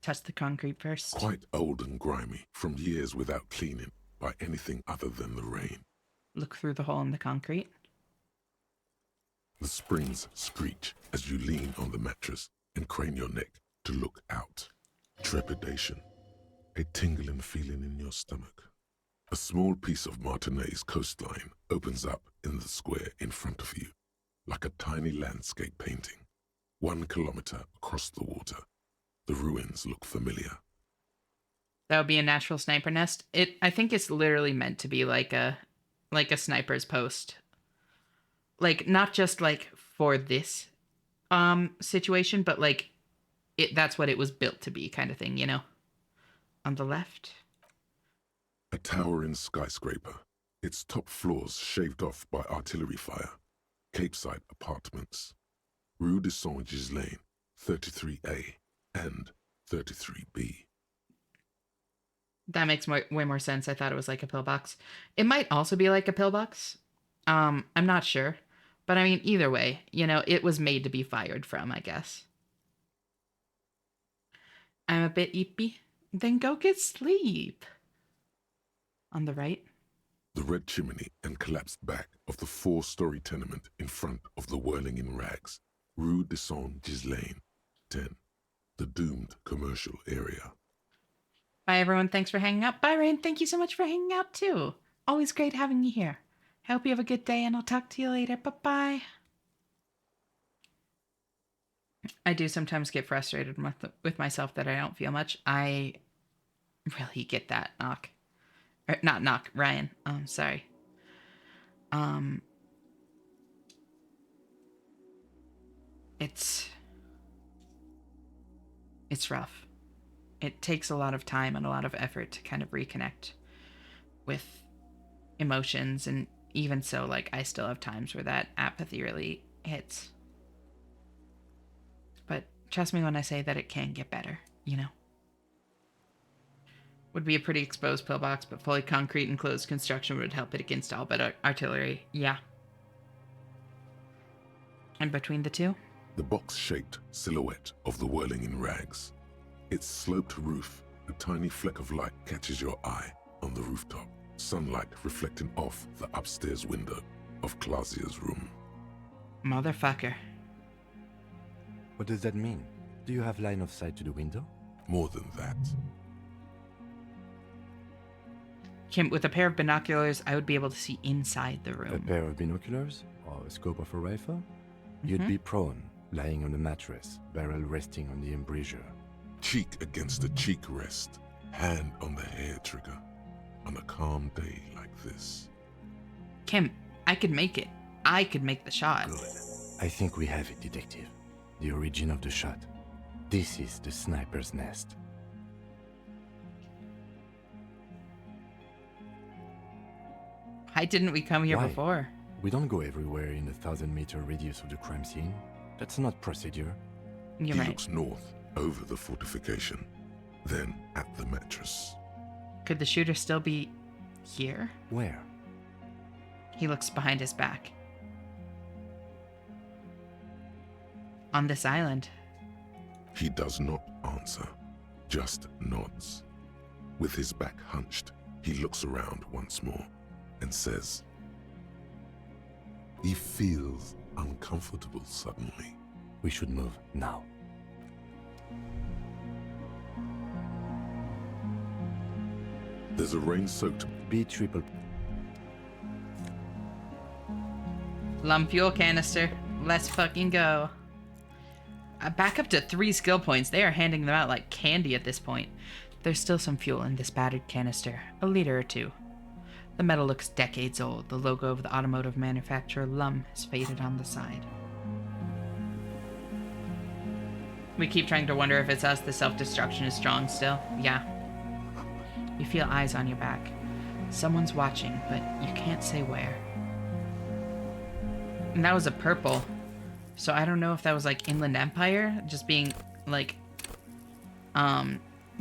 S1: Touch the concrete first.
S2: Quite old and grimy, from years without cleaning by anything other than the rain.
S1: Look through the hole in the concrete.
S2: The springs screech as you lean on the mattress and crane your neck to look out. Trepidation. A tingling feeling in your stomach. A small piece of Martinez coastline opens up in the square in front of you, like a tiny landscape painting. 1 kilometer across the water. The ruins look familiar.
S1: That would be a natural sniper nest. I think it's literally meant to be like a sniper's post. Like, not just like for this situation, but like that's what it was built to be, kind of thing, you know? On the left.
S2: A towering skyscraper, its top floors shaved off by artillery fire. Capeside apartments. Rue de Saint-Ghislain, 33A and 33B.
S1: That makes way more sense. I thought it was like a pillbox. It might also be like a pillbox. I'm not sure. But I mean, either way, you know, it was made to be fired from, I guess. I'm a bit eepy. Then go get sleep. On the right.
S2: The red chimney and collapsed back of the 4-story tenement in front of the whirling in rags. Rue de Saint-Ghislain, 10. The doomed commercial area.
S1: Bye, everyone. Thanks for hanging out. Bye, Rain. Thank you so much for hanging out, too. Always great having you here. I hope you have a good day, and I'll talk to you later. Bye-bye. I do sometimes get frustrated with myself that I don't feel much. I really get that, Knock. Or, not Knock, Ryan. Sorry. It's rough. It takes a lot of time and a lot of effort to kind of reconnect with emotions, and even so, like, I still have times where that apathy really hits. But trust me when I say that it can get better, you know? Would be a pretty exposed pillbox, but fully concrete enclosed construction would help it against all but artillery. Yeah. And between the two?
S2: The box-shaped silhouette of the whirling in rags. Its sloped roof, a tiny fleck of light catches your eye on the rooftop. Sunlight reflecting off the upstairs window of Clausia's room.
S1: Motherfucker.
S6: What does that mean? Do you have line of sight to the window?
S2: More than that.
S1: Kim, with a pair of binoculars, I would be able to see inside the room.
S6: A pair of binoculars? Or a scope of a rifle? You'd be prone, lying on the mattress, barrel resting on the embrasure.
S2: Cheek against the cheek rest, hand on the hair trigger. On a calm day like this.
S1: Kim, I could make it. I could make the shot.
S6: Good. I think we have it, Detective. The origin of the shot. This is the sniper's nest.
S1: Why didn't we come here
S6: Why?
S1: before?
S6: We don't go everywhere in a 1,000-meter radius of the crime scene. That's not procedure.
S1: You're
S2: he
S1: right.
S2: looks north, over the fortification, then at the mattress.
S1: Could the shooter still be here?
S6: Where?
S1: He looks behind his back. On this island.
S2: He does not answer, just nods. With his back hunched, he looks around once more and says, he feels uncomfortable suddenly.
S6: We should move now.
S2: There's a rain-soaked
S6: B-triple.
S1: Lum fuel canister. Let's fucking go. Back up to 3 skill points. They are handing them out like candy at this point. There's still some fuel in this battered canister. A liter or 2. The metal looks decades old. The logo of the automotive manufacturer Lum is faded on the side. We keep trying to wonder if it's us. The self-destruction is strong still. Yeah. You feel eyes on your back. Someone's watching, but you can't say where. And that was a purple. So I don't know if that was like Inland Empire, just being like,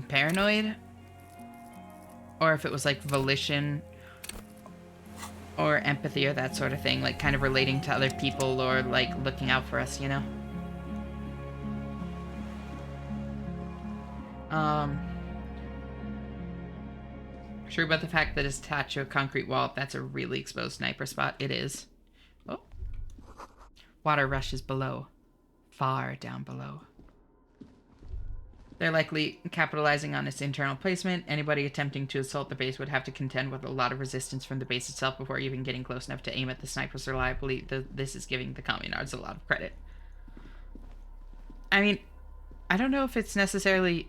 S1: paranoid. Or if it was like volition or empathy or that sort of thing. Like kind of relating to other people or like looking out for us, you know? Sure about the fact that it's attached to a concrete wall. That's a really exposed sniper spot. It is. Oh. Water rushes below. Far down below. They're likely capitalizing on its internal placement. Anybody attempting to assault the base would have to contend with a lot of resistance from the base itself before even getting close enough to aim at the snipers reliably. This is giving the communards a lot of credit. I mean, I don't know if it's necessarily...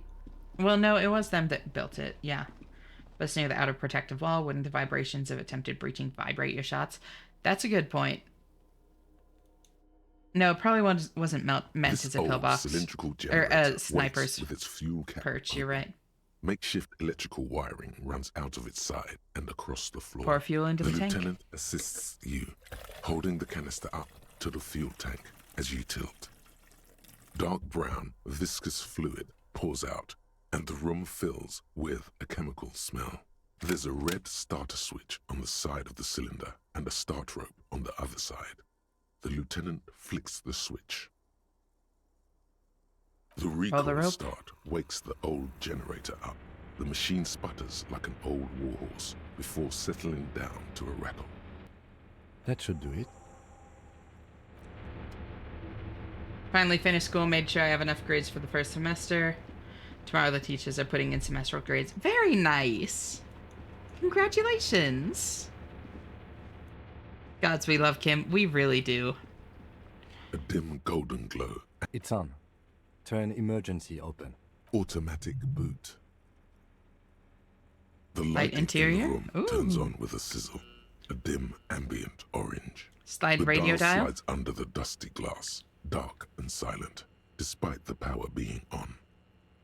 S1: Well, no, it was them that built it, yeah. But it's near the outer protective wall. Wouldn't the vibrations of attempted breaching vibrate your shots? That's a good point. No, it probably wasn't meant as a pillbox.
S2: Cylindrical
S1: Or
S2: generator
S1: sniper's
S2: with its fuel cap
S1: perch, you're right.
S2: Makeshift electrical wiring runs out of its side and across the floor.
S1: Pour fuel into the tank.
S2: The lieutenant assists you, holding the canister up to the fuel tank as you tilt. Dark brown, viscous fluid pours out, and the room fills with a chemical smell. There's a red starter switch on the side of the cylinder and a start rope on the other side. The lieutenant flicks the switch. The recoil start wakes the old generator up. The machine sputters like an old warhorse before settling down to a rattle.
S6: That should do it.
S1: Finally finished school, made sure I have enough grades for the first semester. Tomorrow the teachers are putting in semestral grades. Very nice. Congratulations. Gods, we love Kim. We really do.
S2: A dim golden glow.
S6: It's on. Turn emergency open.
S2: Automatic boot. The
S1: Light
S2: light
S1: interior?
S2: in the room turns on with a sizzle. A dim ambient orange.
S1: Slide
S2: the
S1: radio dial?
S2: slides under the dusty glass, dark and silent, despite the power being on.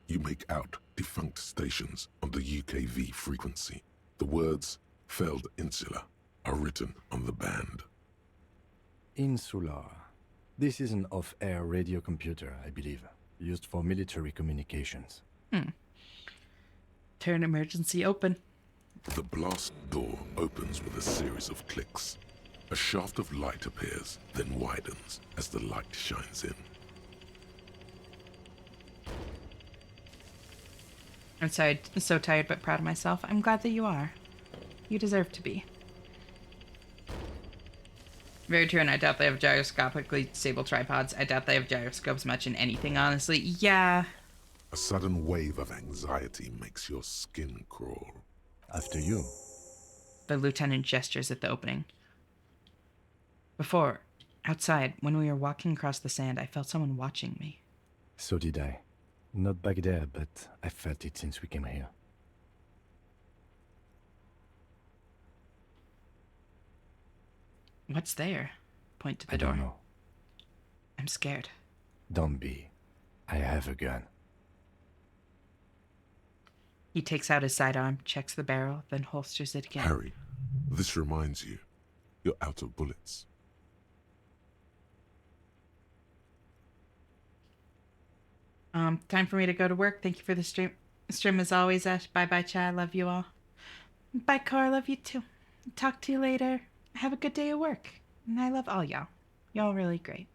S2: You make out defunct stations on the UKV frequency. The words, failed insula, are written on the band.
S6: Insular. This is an off-air radio computer, I believe, used for military communications.
S1: Turn emergency open.
S2: The blast door opens with a series of clicks. A shaft of light appears, then widens as the light shines in.
S1: I'm sorry, I'm so tired but proud of myself. I'm glad that you are. You deserve to be. Very true, and I doubt they have gyroscopically stable tripods. I doubt they have gyroscopes much in anything, honestly. Yeah.
S2: A sudden wave of anxiety makes your skin crawl.
S6: After you.
S1: The lieutenant gestures at the opening. Before, outside, when we were walking across the sand, I felt someone watching me.
S6: So did I. Not back there, but I felt it since we came here.
S1: What's there? Point to the
S6: I
S1: door.
S6: don't know.
S1: I'm scared.
S6: Don't be. I have a gun.
S1: He takes out his sidearm, checks the barrel, then holsters it again.
S2: Harry, this reminds you, you're out of bullets.
S1: Time for me to go to work. Thank you for the stream as always, Ash. Bye-bye, Chad. Love you all. Bye, Cora. Love you too. Talk to you later. Have a good day at work. And I love all y'all. Y'all really great.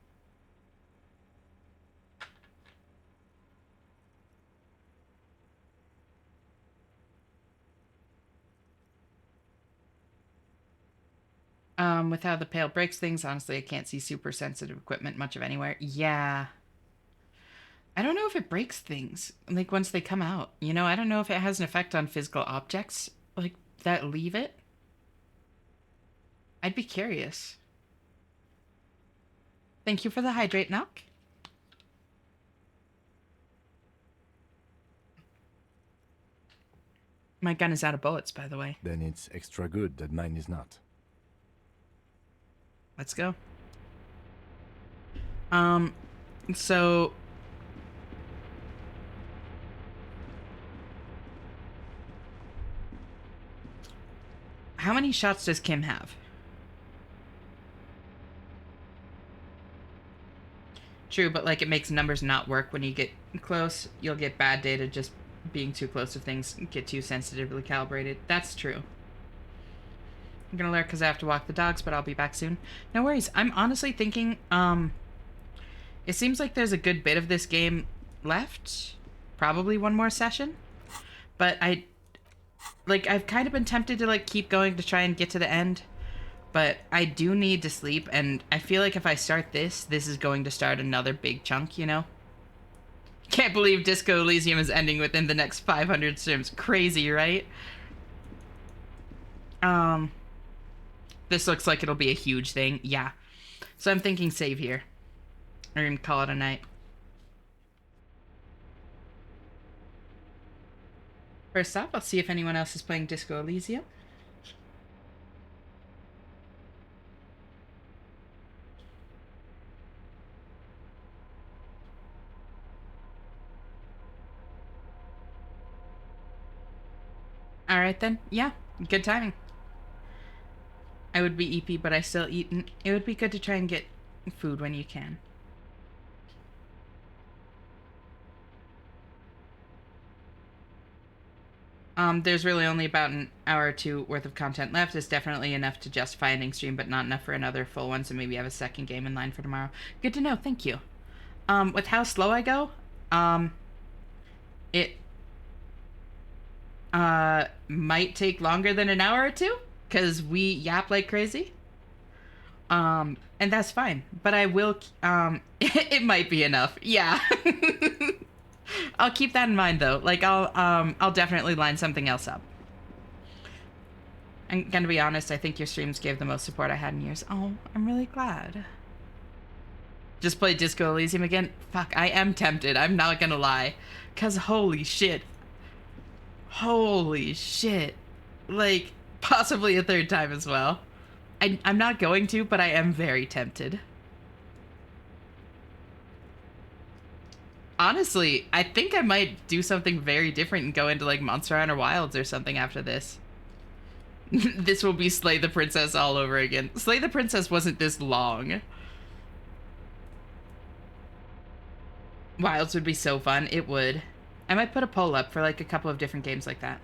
S1: With how the Pale breaks things, honestly, I can't see super sensitive equipment much of anywhere. Yeah. I don't know if it breaks things, like, once they come out. You know, I don't know if it has an effect on physical objects, like, that leave it. I'd be curious. Thank you for the hydrate, knock. My gun is out of bullets, by the way.
S6: Then it's extra good that mine is not.
S1: Let's go. So... how many shots does Kim have? True, but like it makes numbers not work when you get close. You'll get bad data just being too close to things, get too sensitively calibrated. That's true. I'm gonna lurk because I have to walk the dogs, but I'll be back soon. No worries. I'm honestly thinking, it seems like there's a good bit of this game left. Probably one more session. But I've kind of been tempted to, like, keep going to try and get to the end. But I do need to sleep, and I feel like if I start this is going to start another big chunk, you know? Can't believe Disco Elysium is ending within the next 500 streams. Crazy, right? This looks like it'll be a huge thing. Yeah. So I'm thinking save here. Or even call it a night. First off, I'll see if anyone else is playing Disco Elysium. Alright then. Yeah, good timing. I would be EP, but I still eat. It would be good to try and get food when you can. There's really only about an hour or two worth of content left. It's definitely enough to justify ending stream, but not enough for another full one, so maybe have a second game in line for tomorrow. Good to know, thank you. With how slow I go, it might take longer than an hour or two, because we yap like crazy. And that's fine, but I will, it might be enough, yeah. I'll keep that in mind though. Like I'll definitely line something else up. I'm gonna be honest, I think your streams gave the most support I had in years. Oh, I'm really glad. Just play Disco Elysium again? Fuck, I am tempted, I'm not gonna lie. Cause holy shit. Holy shit. Like, possibly a third time as well. I'm not going to, but I am very tempted. Honestly, I think I might do something very different and go into like Monster Hunter Wilds or something after this. This will be Slay the Princess all over again. Slay the Princess wasn't this long. Wilds would be so fun. It would. I might put a poll up for like a couple of different games like that.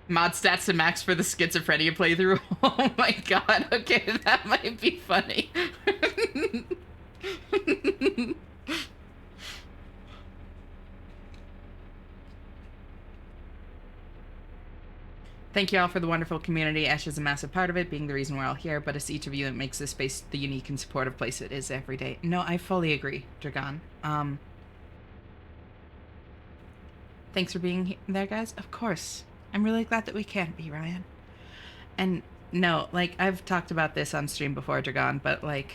S1: Mod stats to max for the schizophrenia playthrough. Oh my god. Okay, that might be funny. Thank you all for the wonderful community. Ash is a massive part of it, being the reason we're all here, but it's each of you that makes this space the unique and supportive place it is every day. No, I fully agree, Dragon. Thanks for being there, guys. Of course. I'm really glad that we can be, Ryan. And no, like, I've talked about this on stream before, Dragon, but like,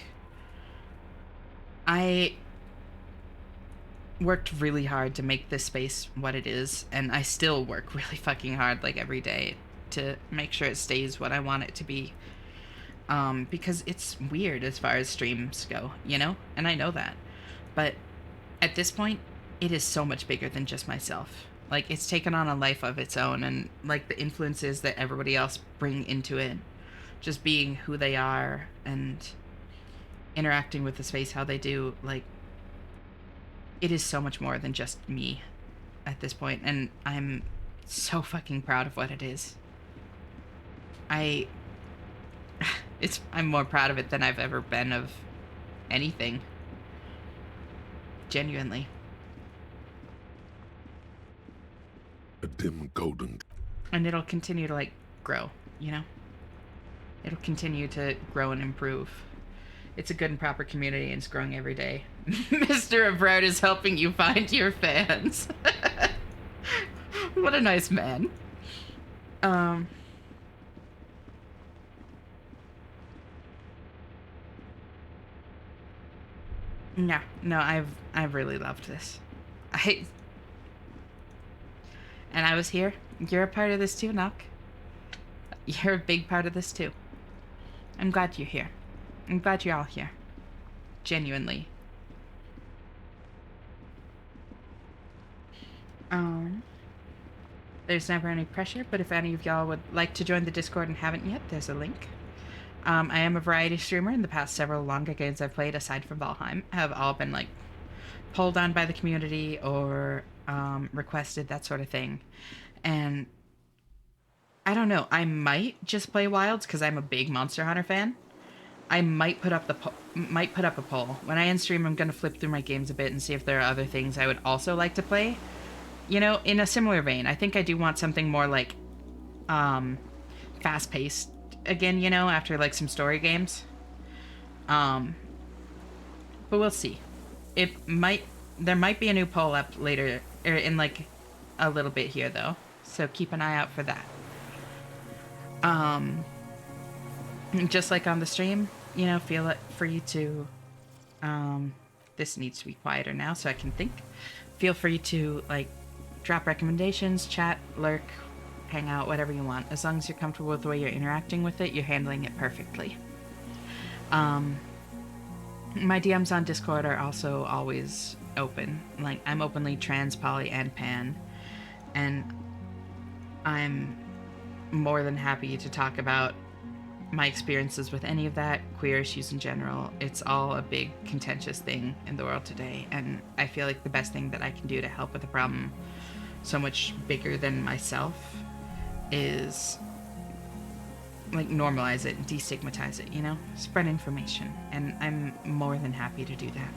S1: I worked really hard to make this space what it is, and I still work really fucking hard, like, every day to make sure it stays what I want it to be. Because it's weird as far as streams go, you know? And I know that. But at this point, it is so much bigger than just myself. Like, it's taken on a life of its own, and like the influences that everybody else bring into it, just being who they are and interacting with the space how they do, like, it is so much more than just me at this point, and I'm so fucking proud of what it is. I'm more proud of it than I've ever been of anything. Genuinely.
S2: A dim golden.
S1: And it'll continue to, like, grow, you know? It'll continue to grow and improve. It's a good and proper community, and it's growing every day. Mr. Evrard is helping you find your fans. What a nice man. Yeah, no, I've really loved this. And I was here. You're a part of this too, Nock. You're a big part of this too. I'm glad you're here. I'm glad you're all here. Genuinely. There's never any pressure, but if any of y'all would like to join the Discord and haven't yet, there's a link. I am a variety streamer, and the past several longer games I've played, aside from Valheim, have all been, like, pulled on by the community or requested, that sort of thing. And I don't know, I might just play Wilds because I'm a big Monster Hunter fan. I might put up a poll. When I end stream, I'm going to flip through my games a bit and see if there are other things I would also like to play. You know, in a similar vein. I think I do want something more, like, fast-paced again, you know, after, like, some story games. But we'll see. There might be a new poll up later, or in, like, a little bit here, though. So keep an eye out for that. Just like on the stream, you know, feel it free to, this needs to be quieter now so I can think. Feel free to, like, drop recommendations, chat, lurk, hang out, whatever you want. As long as you're comfortable with the way you're interacting with it, you're handling it perfectly. My DMs on Discord are also always open. Like, I'm openly trans, poly, and pan. And I'm more than happy to talk about my experiences with any of that, queer issues in general. It's all a big contentious thing in the world today, and I feel like the best thing that I can do to help with a problem so much bigger than myself is, like, normalize it and destigmatize it, you know? Spread information, and I'm more than happy to do that.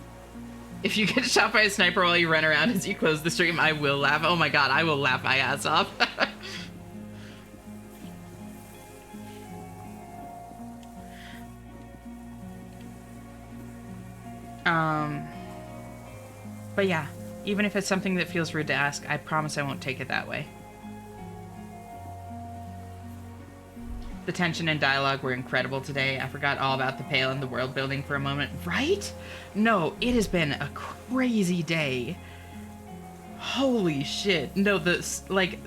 S1: If you get shot by a sniper while you run around as you close the stream, I will laugh. Oh my god, I will laugh my ass off. But yeah, even if it's something that feels rude to ask, I promise I won't take it that way. The tension and dialogue were incredible today. I forgot all about the Pale and the world building for a moment. Right? No, it has been a crazy day. Holy shit. No, like,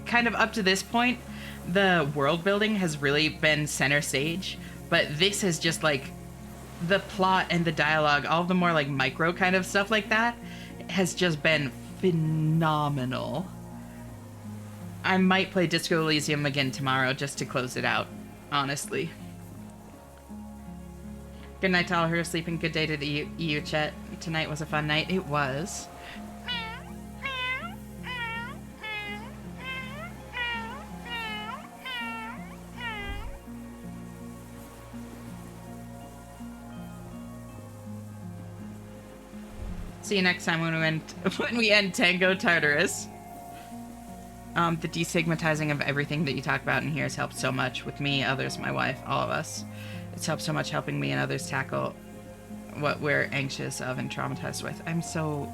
S1: kind of up to this point, the world building has really been center stage, but this is just, like, the plot and the dialogue, all the more, like, micro kind of stuff like that, has just been phenomenal. I might play Disco Elysium again tomorrow just to close it out, honestly. Good night to all who are sleeping. Good day to the EU chat. Tonight was a fun night. It was. See you next time when we end Tango Tartarus. The destigmatizing of everything that you talk about in here has helped so much with me, others, my wife, all of us. It's helped so much helping me and others tackle what we're anxious of and traumatized with. I'm so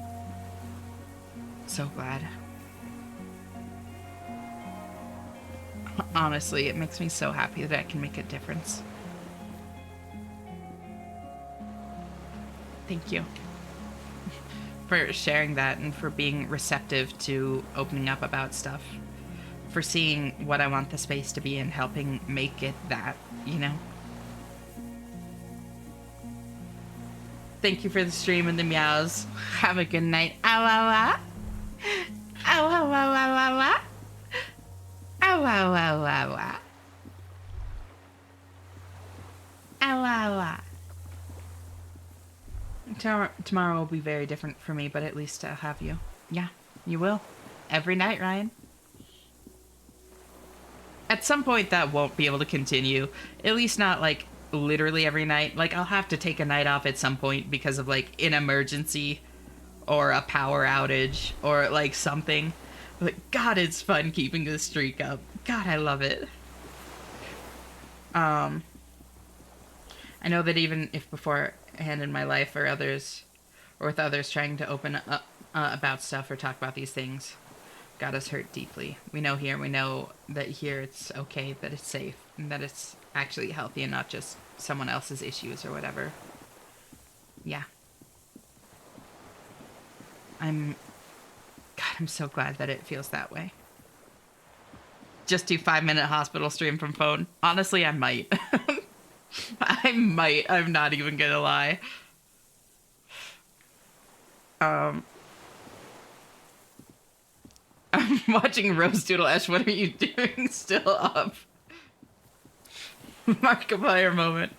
S1: glad. Honestly, it makes me so happy that I can make a difference. Thank you for sharing that and for being receptive to opening up about stuff, for seeing what I want the space to be and helping make it that, you know? Thank you for the stream and the meows. Have a good night. Ow, ow, ow. Ow, ow, ow, ow, ow, ow. Ow, ow, ow, ow, ow. Ow, ow, ow. Tomorrow will be very different for me, but at least I'll have you. Yeah, you will. Every night, Ryan. At some point, that won't be able to continue. At least not, like, literally every night. Like, I'll have to take a night off at some point because of, like, an emergency or a power outage or, like, something. But, God, it's fun keeping this streak up. God, I love it. I know that even if beforehand in my life or others, or with others trying to open up about stuff or talk about these things, got us hurt deeply. We know that here it's okay, that it's safe, and that it's actually healthy and not just someone else's issues or whatever. Yeah. I'm so glad that it feels that way. Just do 5-minute hospital stream from phone. Honestly, I might. I might. I'm not even gonna lie. I'm watching Rose Doodle Ash. What are you doing? Still up? Markiplier moment.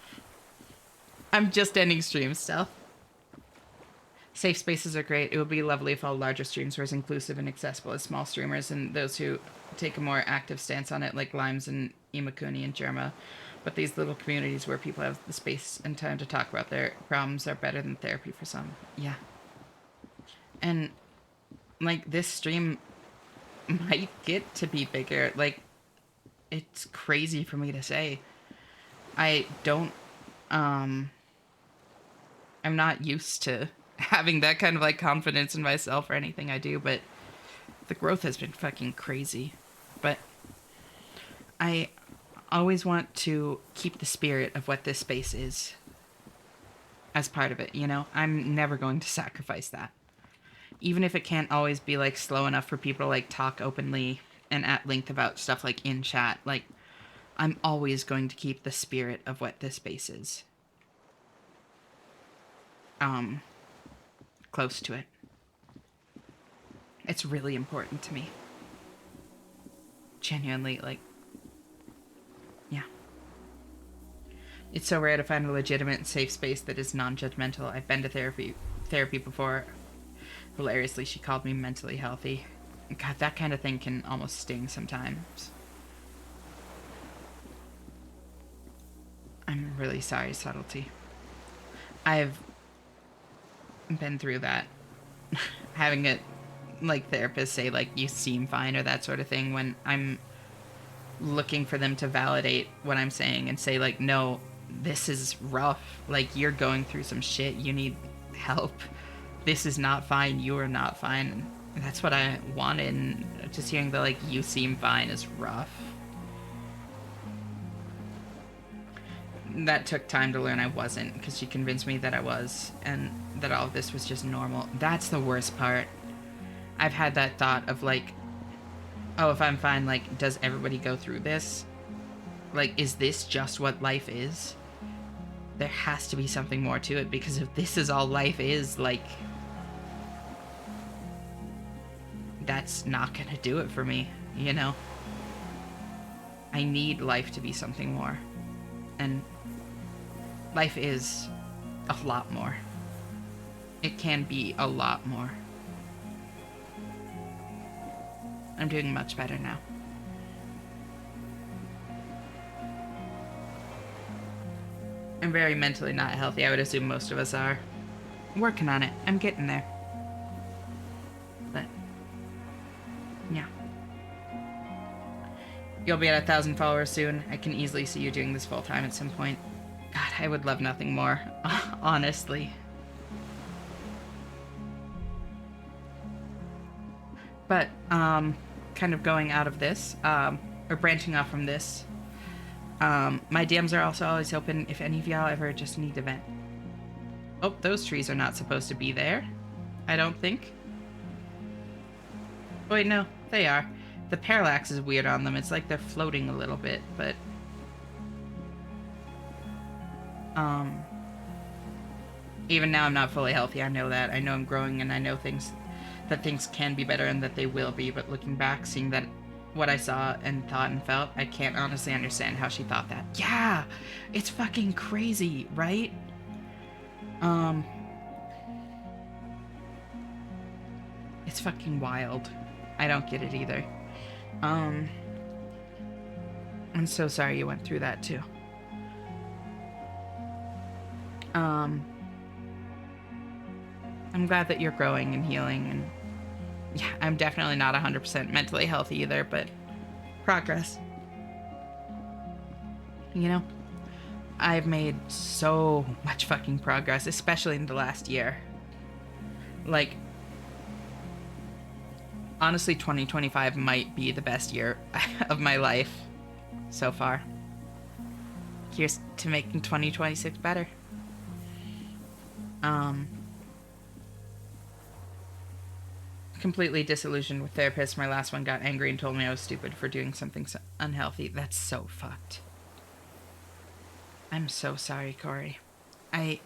S1: I'm just ending stream stuff. Safe spaces are great. It would be lovely if all larger streams were as inclusive and accessible as small streamers and those who take a more active stance on it, like Limes and Imakuni and Germa. But these little communities where people have the space and time to talk about their problems are better than therapy for some. Yeah. And, like, this stream might get to be bigger. Like, it's crazy for me to say. I don't, I'm not used to having that kind of, like, confidence in myself or anything I do, but the growth has been fucking crazy. But I always want to keep the spirit of what this space is as part of it, you know? I'm never going to sacrifice that. Even if it can't always be, like, slow enough for people to, like, talk openly and at length about stuff, like, in chat. Like, I'm always going to keep the spirit of what this space is. Close to it. It's really important to me. Genuinely, like, yeah. It's so rare to find a legitimate and safe space that is non-judgmental. I've been to therapy before. Hilariously, she called me mentally healthy. God, that kind of thing can almost sting sometimes. I'm really sorry, Subtlety. I've been through that. Having a, like, therapist say, like, you seem fine or that sort of thing when I'm looking for them to validate what I'm saying and say, like, no, this is rough. Like, you're going through some shit. You need help. This is not fine. You are not fine. And that's what I wanted. And just hearing the, like, you seem fine is rough. That took time to learn I wasn't, because she convinced me that I was, and that all of this was just normal. That's the worst part. I've had that thought of, like, oh, if I'm fine, like, does everybody go through this? Like, is this just what life is? There has to be something more to it, because if this is all life is, like, that's not gonna do it for me, you know? I need life to be something more. And life is a lot more. It can be a lot more. I'm doing much better now. I'm very mentally not healthy. I would assume most of us are. Working on it. I'm getting there. But, yeah. You'll be at 1,000 followers soon. I can easily see you doing this full time at some point. God, I would love nothing more. Honestly. But, kind of going out of this, or branching off from this, my DMs are also always open if any of y'all ever just need to vent. Oh, those trees are not supposed to be there. I don't think. Wait, no, they are. The parallax is weird on them. It's like they're floating a little bit, but... Even now, I'm not fully healthy. I know that. I know I'm growing, and I know that things can be better and that they will be. But looking back, seeing that what I saw and thought and felt, I can't honestly understand how she thought that. Yeah, it's fucking crazy, right? It's fucking wild. I don't get it either. I'm so sorry you went through that too. I'm glad that you're growing and healing, and yeah, I'm definitely not 100% mentally healthy either, but progress. You know, I've made so much fucking progress, especially in the last year. Like, honestly, 2025 might be the best year of my life so far. Here's to making 2026 better. Completely disillusioned with therapists. My last one got angry and told me I was stupid for doing something so unhealthy. That's so fucked. I'm so sorry, Corey. I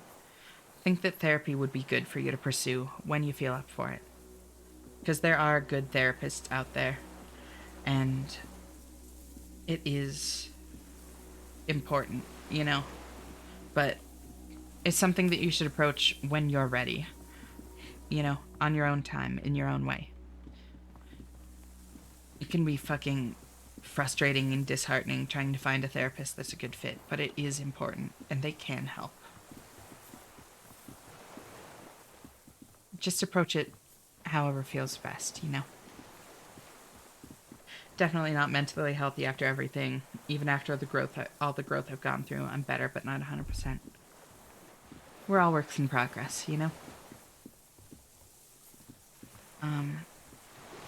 S1: think that therapy would be good for you to pursue when you feel up for it. Because there are good therapists out there. And it is important, you know? But it's something that you should approach when you're ready. You know, on your own time, in your own way. It can be fucking frustrating and disheartening trying to find a therapist that's a good fit, but it is important, and they can help. Just approach it however feels best, you know? Definitely not mentally healthy after everything. Even after all the growth I've gone through, I'm better, but not 100%. We're all works in progress, you know?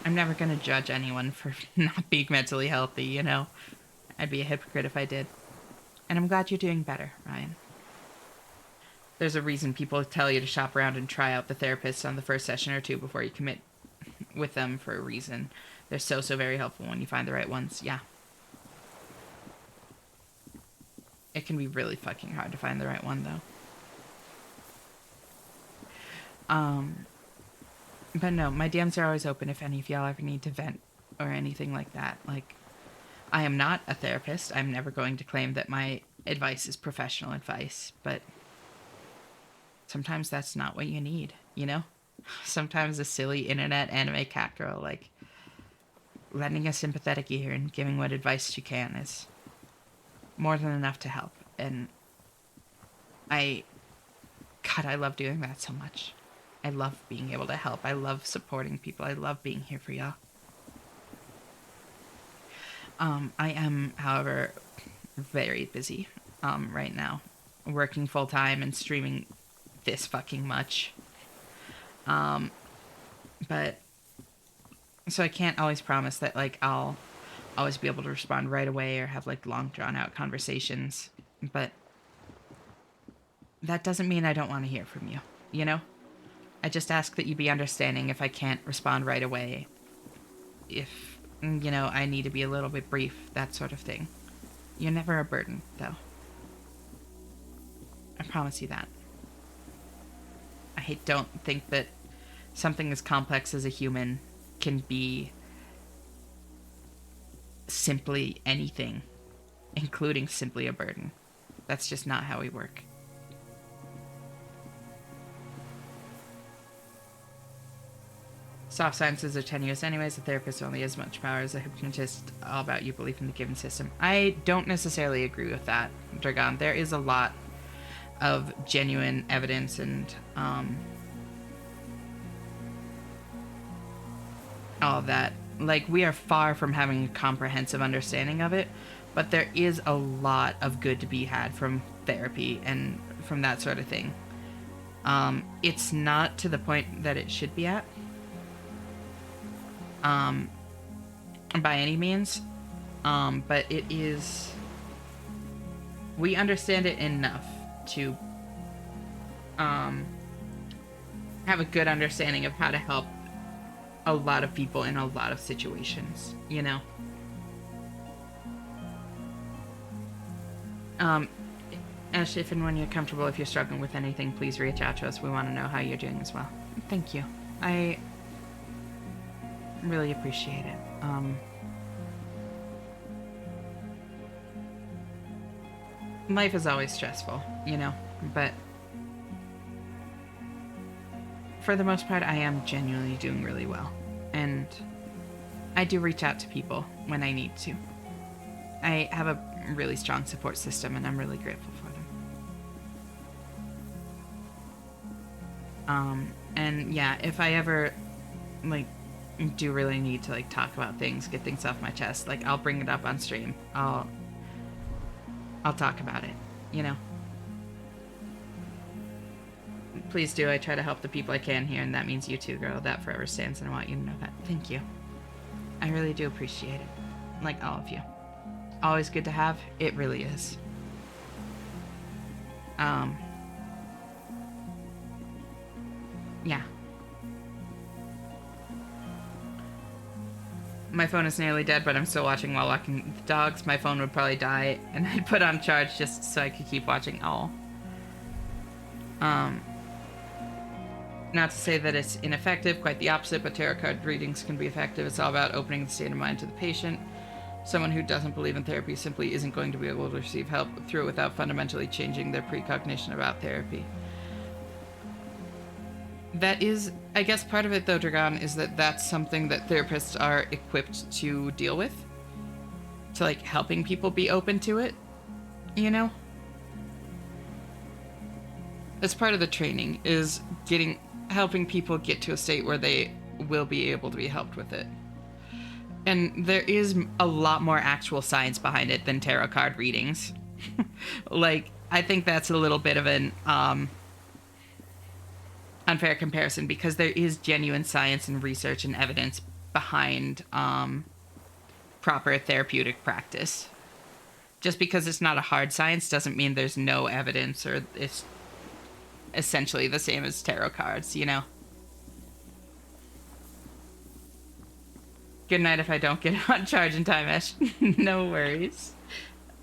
S1: I'm never gonna judge anyone for not being mentally healthy, you know? I'd be a hypocrite if I did. And I'm glad you're doing better, Ryan. There's a reason people tell you to shop around and try out the therapist on the first session or two before you commit with them, for a reason. They're so very helpful when you find the right ones, yeah. It can be really fucking hard to find the right one, though. But no, my DMs are always open if any of y'all ever need to vent or anything like that. Like, I am not a therapist. I'm never going to claim that my advice is professional advice, but sometimes that's not what you need, you know? Sometimes a silly internet anime cat girl, like, lending a sympathetic ear and giving what advice she can is more than enough to help. And I love doing that so much. I love being able to help. I love supporting people. I love being here for y'all. I am, however, very busy right now. Working full-time and streaming this fucking much. But so I can't always promise that, like, I'll always be able to respond right away or have, like, long drawn-out conversations. But that doesn't mean I don't want to hear from you, you know? I just ask that you be understanding if I can't respond right away. If, you know, I need to be a little bit brief, that sort of thing. You're never a burden, though. I promise you that. I don't think that something as complex as a human can be simply anything, including simply a burden. That's just not how we work. Soft sciences are tenuous anyways. A therapist only has as much power as a hypnotist. All about your belief in the given system. I don't necessarily agree with that, Dragon. There is a lot of genuine evidence and all of that. Like, we are far from having a comprehensive understanding of it, but there is a lot of good to be had from therapy and from that sort of thing. It's not to the point that it should be at. By any means, but it is, we understand it enough to have a good understanding of how to help a lot of people in a lot of situations, you know? Ash, if and when you're comfortable, if you're struggling with anything, please reach out to us. We want to know how you're doing as well. Thank you. I really appreciate it. Life is always stressful, you know, but for the most part, I am genuinely doing really well. And I do reach out to people when I need to. I have a really strong support system, and I'm really grateful for them. And yeah, if I ever, like, do really need to, like, talk about things, get things off my chest, like, I'll bring it up on stream. I'll talk about it, you know? Please do. I try to help the people I can here, and that means you too, girl. That forever stands, and I want you to know that. Thank you. I really do appreciate it. Like all of you. Always good to have. It really is. Yeah. My phone is nearly dead, but I'm still watching while walking the dogs. My phone would probably die, and I'd put on charge just so I could keep watching. Not to say that it's ineffective, quite the opposite, but tarot card readings can be effective. It's all about opening the state of mind to the patient. Someone who doesn't believe in therapy simply isn't going to be able to receive help through it without fundamentally changing their precognition about therapy. That is, I guess part of it though, Dragon, is that that's something that therapists are equipped to deal with. To, like, helping people be open to it, you know? That's part of the training, is helping people get to a state where they will be able to be helped with it. And there is a lot more actual science behind it than tarot card readings. Like, I think that's a little bit of an unfair comparison, because there is genuine science and research and evidence behind proper therapeutic practice. Just because it's not a hard science doesn't mean there's no evidence, or it's essentially the same as tarot cards, you know? Good night if I don't get on charge in time, Ash. No worries.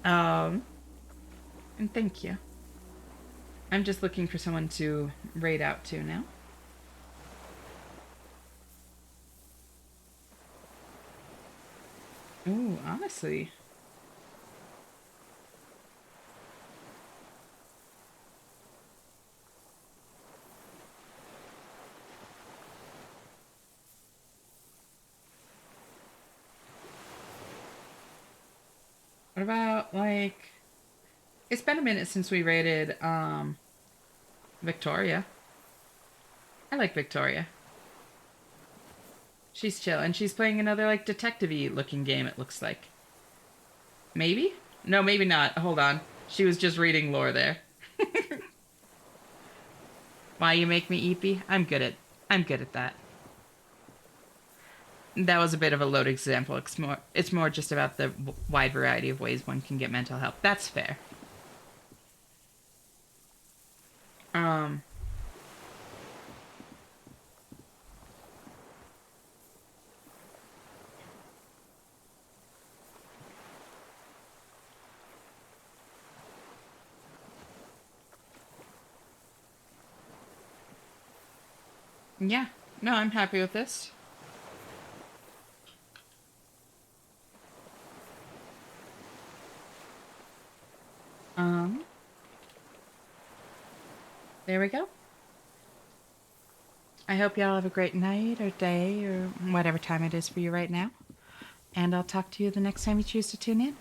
S1: And thank you. I'm just looking for someone to raid out to now. Ooh, honestly. What about, like... It's been a minute since we raided, Victoria. I like Victoria. She's chill, and she's playing another, like, detective-y looking game, it looks like. Maybe? No, maybe not. Hold on. She was just reading lore there. Why you make me eepy? I'm good at that. That was a bit of a loaded example. It's more just about the wide variety of ways one can get mental help. That's fair. Yeah. No, I'm happy with this. There we go. I hope y'all have a great night or day or whatever time it is for you right now. And I'll talk to you the next time you choose to tune in.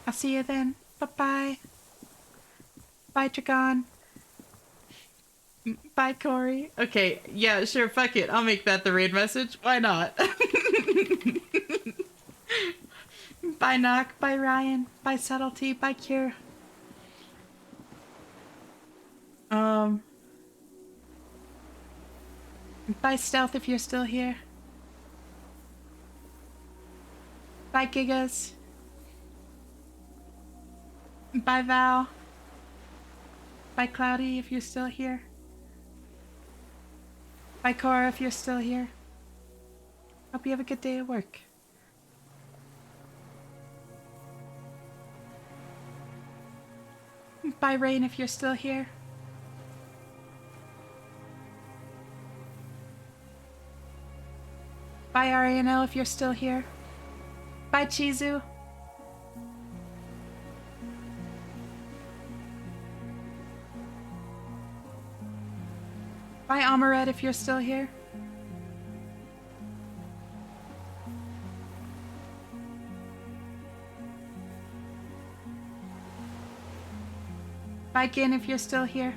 S1: I'll see you then. Bye-bye. Bye, Dragon. Bye, Corey. Okay, yeah, sure, fuck it. I'll make that the raid message. Why not? Bye, Knock. Bye, Ryan. Bye, Subtlety. Bye, Cure. Bye, Stealth, if you're still here. Bye, Gigas. Bye, Val. Bye, Cloudy, if you're still here. Bye, Cora, if you're still here. Hope you have a good day at work. Bye. Bye, Rain, if you're still here. Bye, Arianel, if you're still here. Bye, Chizu. Bye, Amaret, if you're still here. Bye, Gin, if you're still here.